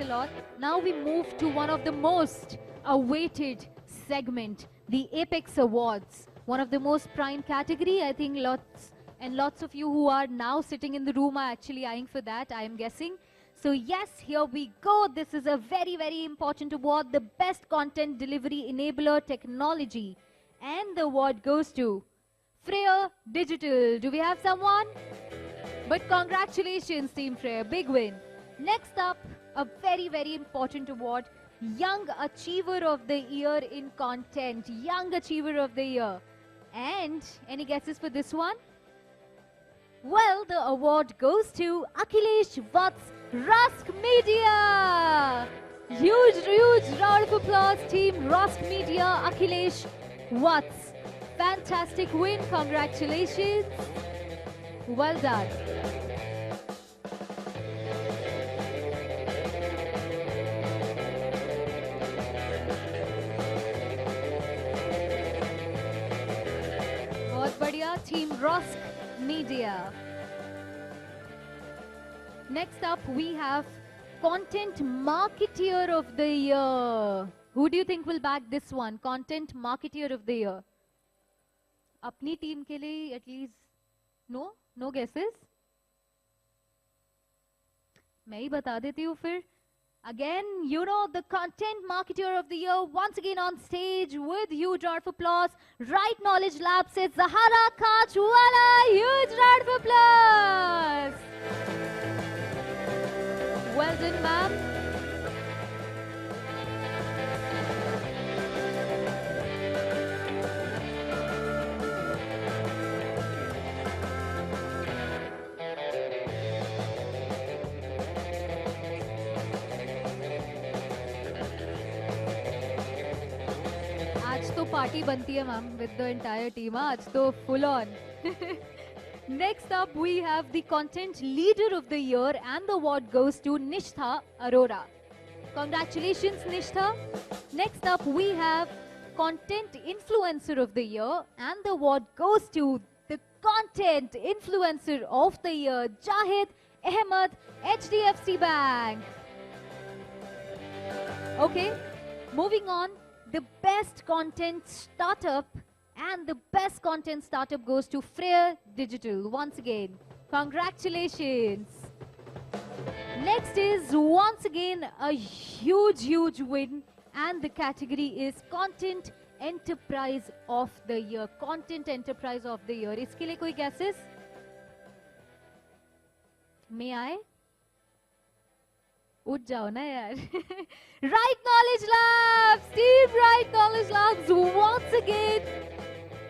S1: a lot. Now we move to one of the most awaited segment, the Apex Awards. One of the most prime category. I think lots of you who are now sitting in the room are actually eyeing for that, I am guessing. So yes, here we go. This is a very, very important award, the Best Content Delivery Enabler Technology. And the award goes to Freya Digital. Do we have someone? But congratulations, Team Freya, big win. Next up, a very, very important award, Young Achiever of the Year in Content. Young Achiever of the Year. And any guesses for this one? Well, the award goes to Akhilesh Vats, Rusk Media. Huge round of applause, Team Rusk Media, Akhilesh Vats. Fantastic win, congratulations. Well done. बहुत बढ़िया, Team Rusk Media. Next up, we have Content Marketeer of the Year. Who do you think will bag this one? Content Marketeer of the Year. अपनी team के लिए at least no guesses? मैं ही बता देती हूँ फिर. Again, you know, the Content Marketer of the Year, once again on stage with huge round of applause. Right Knowledge Lab says Zahara Kachwala. Huge round of applause. Well done, ma'am. तो party बनती है ma'am with the entire team. आज तो full on. Next up we have the Content Leader of the Year and the award goes to Nishtha Arora. Congratulations, Nishtha. Next up we have Content Influencer of the Year and the award goes to the Content Influencer of the Year, Jahid Ahmed, HDFC Bank. Okay, moving on. The Best Content Startup and the Best Content Startup goes to Freya Digital. Once again, congratulations. Next is once again a huge win and the category is Content Enterprise of the Year. Content Enterprise of the Year. इसके लिए कोई guesses? May I? उठ जाओ ना यार. Right Knowledge Labs, Team Right Knowledge Labs, once again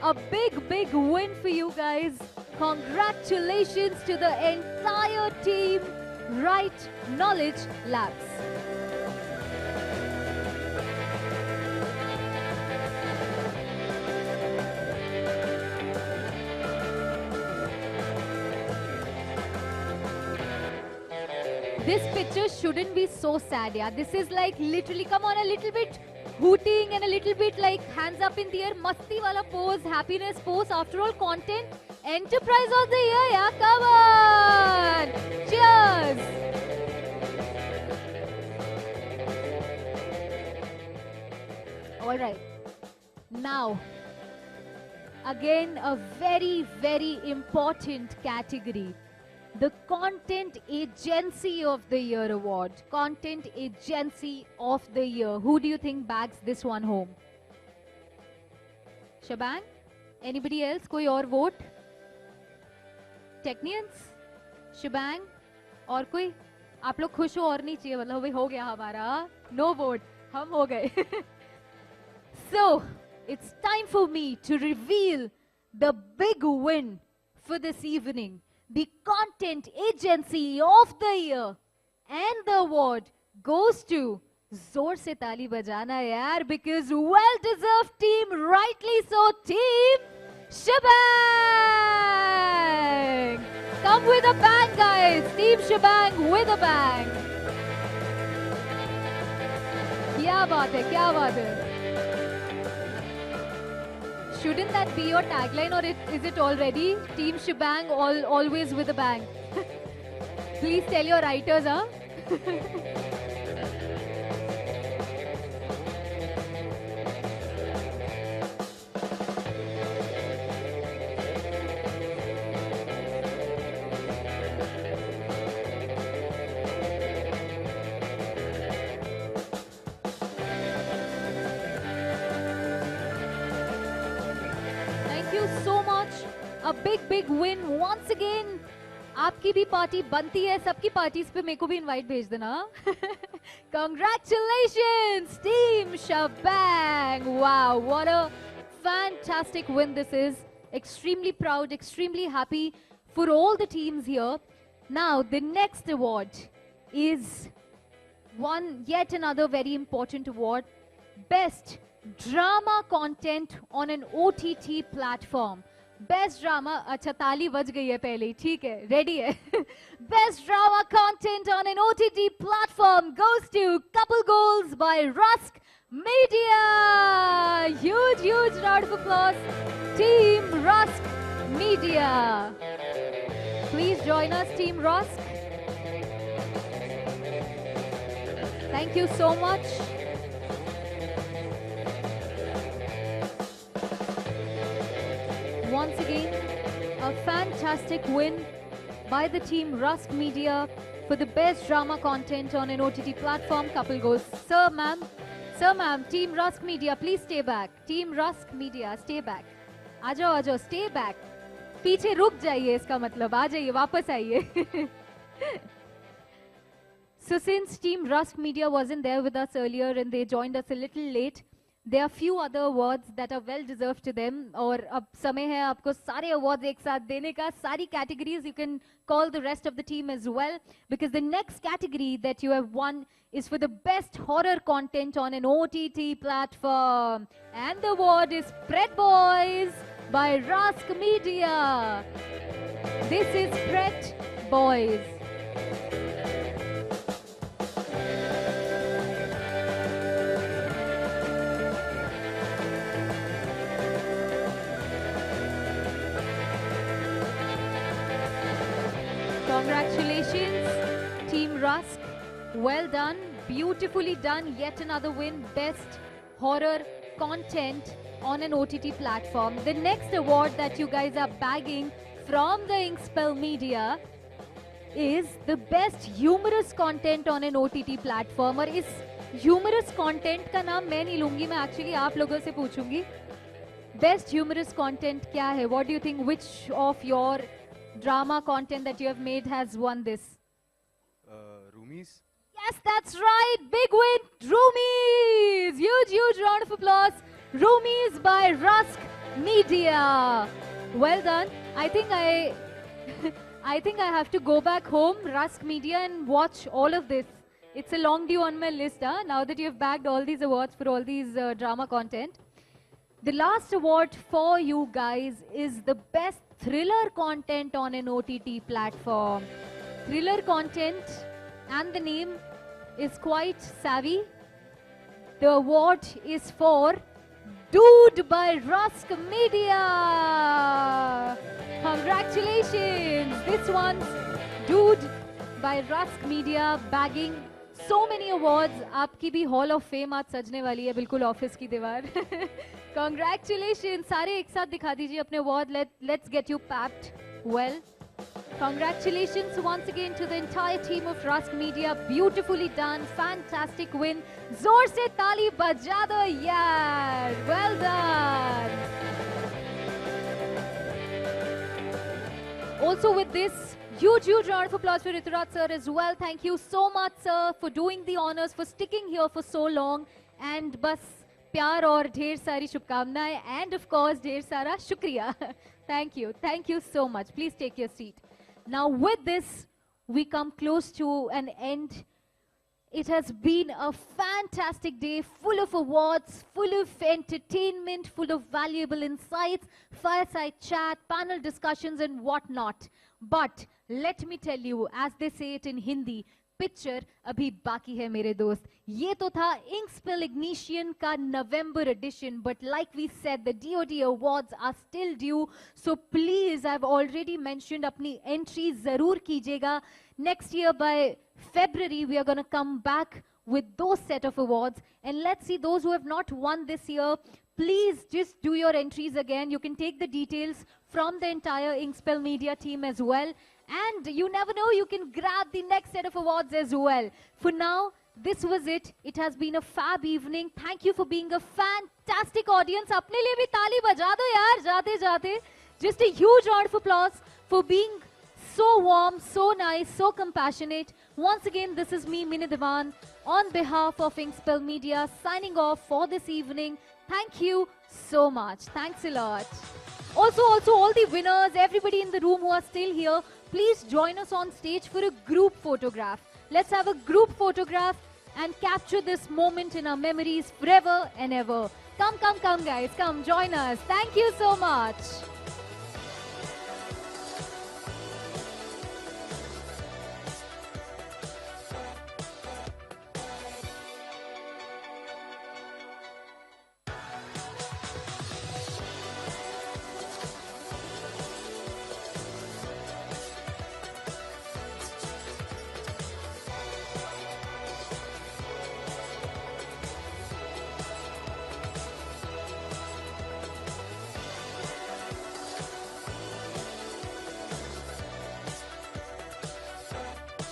S1: a big win for you guys. Congratulations to the entire team Right Knowledge Labs. This picture shouldn't be so sad, yeah. This is like literally, come on, a little bit hooting and a little bit like hands up in the air, masti wala pose, happiness pose. After all, Content Enterprise of the Year, yeah. Come on, cheers. All right, now again a very important category. The Content Agency of the Year Award. Content Agency of the Year. Who do you think bags this one home? Shabang? Anybody else? कोई और vote? Technians? Shabang? और कोई? आप लोग खुश हो और नहीं चाहिए मतलब भाई हो गया हमारा. No vote. हम हो गए. So, it's time for me to reveal the big win for this evening. The Content Agency of the Year and the award goes to जोर से ताली बजाना यार because well deserved team, rightly so, Team Shebang. Come with a bang guys, Team Shebang with a bang. क्या बात है, क्या बात है. Shouldn't that be your tagline or is it already? Team Shebang, always with a bang. Please tell your writers, huh? you so much. A big win once again. आपकी भी party बनती है, सबकी पार्टीज पे मेरे को भी इनवाइट भेज देना. Congratulations, Team Shabang! Wow, what a fantastic win this is. Extremely proud, extremely happy for all the teams here. Now, the next award is yet another very important award. Best Drama Content on an OTT Platform. Best Drama, अच्छा ताली बज गई है पहले ही, ठीक है, ready है. Best Drama Content on an OTT Platform goes to Couple Goals by Rusk Media. Huge round of applause. Team Rusk Media. Please join us, Team Rusk. Thank you so much. Once again, a fantastic win by the team Rusk Media for the best drama content on an OTT platform. Couple goals. Sir, ma'am, team Rusk Media, please stay back. Team Rusk Media, stay back. आ जाओ, stay back. पीछे रुक जाइए, इसका मतलब आ जाइए, वापस आइए. So since team Rusk Media wasn't there with us earlier and they joined us a little late, there are few other awards that are well deserved to them. और अब समय है आपको सारे awards एक साथ देने का. सारी categories you can call the rest of the team as well, because the next category that you have won is for the best horror content on an OTT platform. And the award is Pret Boys by Rusk Media. This is Pret Boys. Congratulations, Team Rusk. Well done, beautifully done. Yet another win, best horror content on an OTT platform. The next award that you guys are bagging from the Inkspell Media is the best humorous content on an OTT platform. और इस humorous content का नाम मैं नहीं लूँगी, मैं actually आप लोगों से पूछूँगी. Best humorous content क्या है? What do you think? Which of your drama content that you have made has won this?
S21: Roomies.
S1: Yes, that's right. Big win, Roomies. Huge round of applause. Roomies by Rusk Media. Well done. I think I have to go back home, Rusk Media, and watch all of this. It's a long due on my list, now that you have bagged all these awards for all these drama content. The last award for you guys is the best thriller content on an OTT platform. Thriller content, and the name is quite savvy. The award is for Dude by Rusk Media. Congratulations. This one's Dude by Rusk Media, bagging so many awards. आपकी भी Hall of Fame आज सजने वाली है, बिल्कुल office की दीवार. Congratulations. सारे एक साथ दिखा दीजिए अपने award. Let's get you packed well. Congratulations once again to the entire team of Rusk Media. Beautifully done. Fantastic win. जोर से ताली बजा दो यार. Well done. Also with this, huge round of applause for Rituraj sir as well. Thank you so much, sir, for doing the honors, for sticking here for so long. And बस प्यार और ढेर सारी शुभकामनाएं, and of course ढेर सारा शुक्रिया. Thank you so much. Please take your seat. Now with this, we come close to an end. It has been a fantastic day, full of awards, full of entertainment, full of valuable insights, fireside chat, panel discussions and whatnot. But let me tell you, as they say it in Hindi, picture अभी बाकी है मेरे दोस्त. ये तो था Inkspell Ignition का November edition, but like we said, the DoD awards are still due. So please, I've already mentioned, अपनी entry जरूर कीजिएगा. Next year by February, we are going to come back with those set of awards. And let's see, those who have not won this year, please just do your entries again. You can take the details from the entire Inkspell Media team as well. And you never know, you can grab the next set of awards as well. For now, this was it. It has been a fab evening. Thank you for being a fantastic audience. अपने लिए भी ताली बजा दो यार. जाते जाते, just a huge round of applause for being so warm, so nice, so compassionate. Once again, this is me, Mini Devan, on behalf of Inkspell Media, signing off for this evening. Thank you so much. Thanks a lot. Also, all the winners, everybody in the room who are still here, please join us on stage for a group photograph. Let's have a group photograph and capture this moment in our memories forever and ever. Come, come, come, guys. Come, join us. Thank you so much.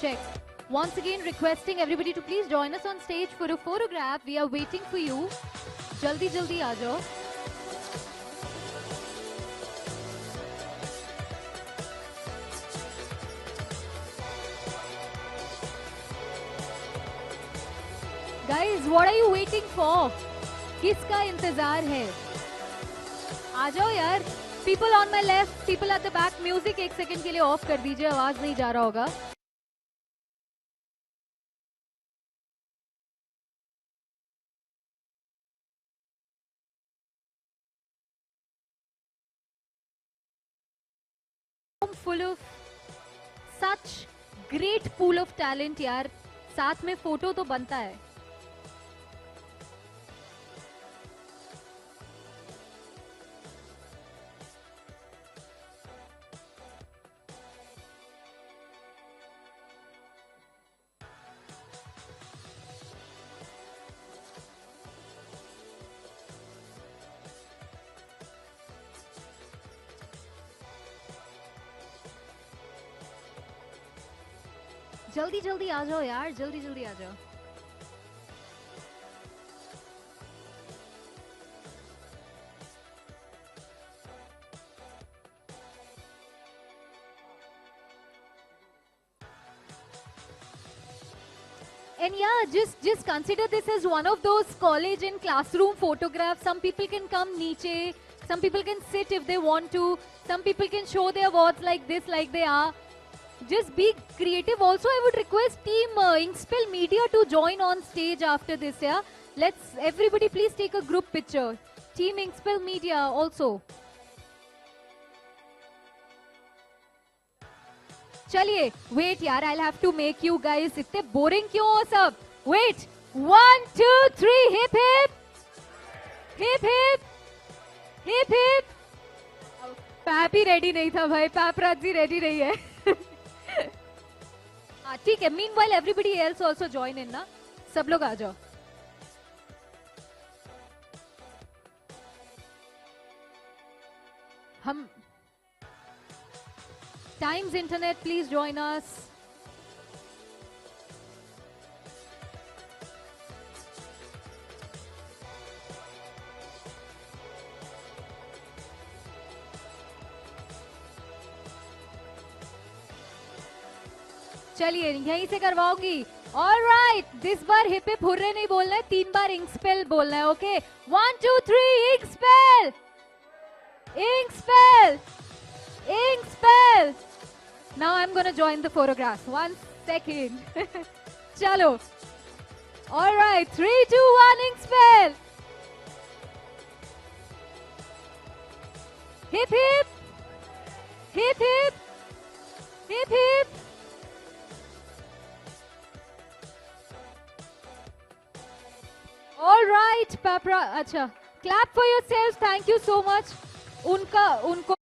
S1: Check. Once again, requesting everybody to please join us on stage for a photograph. We are waiting for you. Jaldi jaldi aa jao. Guys, what are you waiting for? किसका इंतजार है? आ जाओ यार. People on my left, people at the back, music एक second के लिए of कर दीजिए, आवाज नहीं जा रहा होगा. Full of such great pool of talent यार, साथ में फोटो तो बनता है. जल्दी जल्दी आ जाओ यार, जल्दी जल्दी आ जाओ. And yeah, just consider this as one of those college and classroom photographs. Some people can come niche, some people can sit if they want to, some people can show their words like this, like they are. Just be creative. Also, I would request team Inkspell Media to join on stage after this. Yeah, let's everybody please take a group picture. Team Inkspell Media also. चलिए, wait यार, I'll have to make you guys इतने boring क्यों हो सब? Wait, 1, 2, 3, hip hip, hip hip, hip hip. Pappy ready नहीं था भाई, paparazzi ready नहीं है. ठीक है. Meanwhile, everybody else also join in ना. सब लोग आ जाओ. हम Times Internet, please join us. चलिए यहीं से करवाऊंगी. All right, this bar hip hip hurray नहीं बोलना है, 3 बार Inkspell बोलना है. Okay, 1, 2, 3, Inkspell, Inkspell, Inkspell. Now I'm gonna join the photograph. 1 second. चलो. All right, 3, 2, 1, Inkspell. Hip hip, hip hip, hip hip. All right, Papra. अच्छा, clap for yourselves. Thank you so much. उनको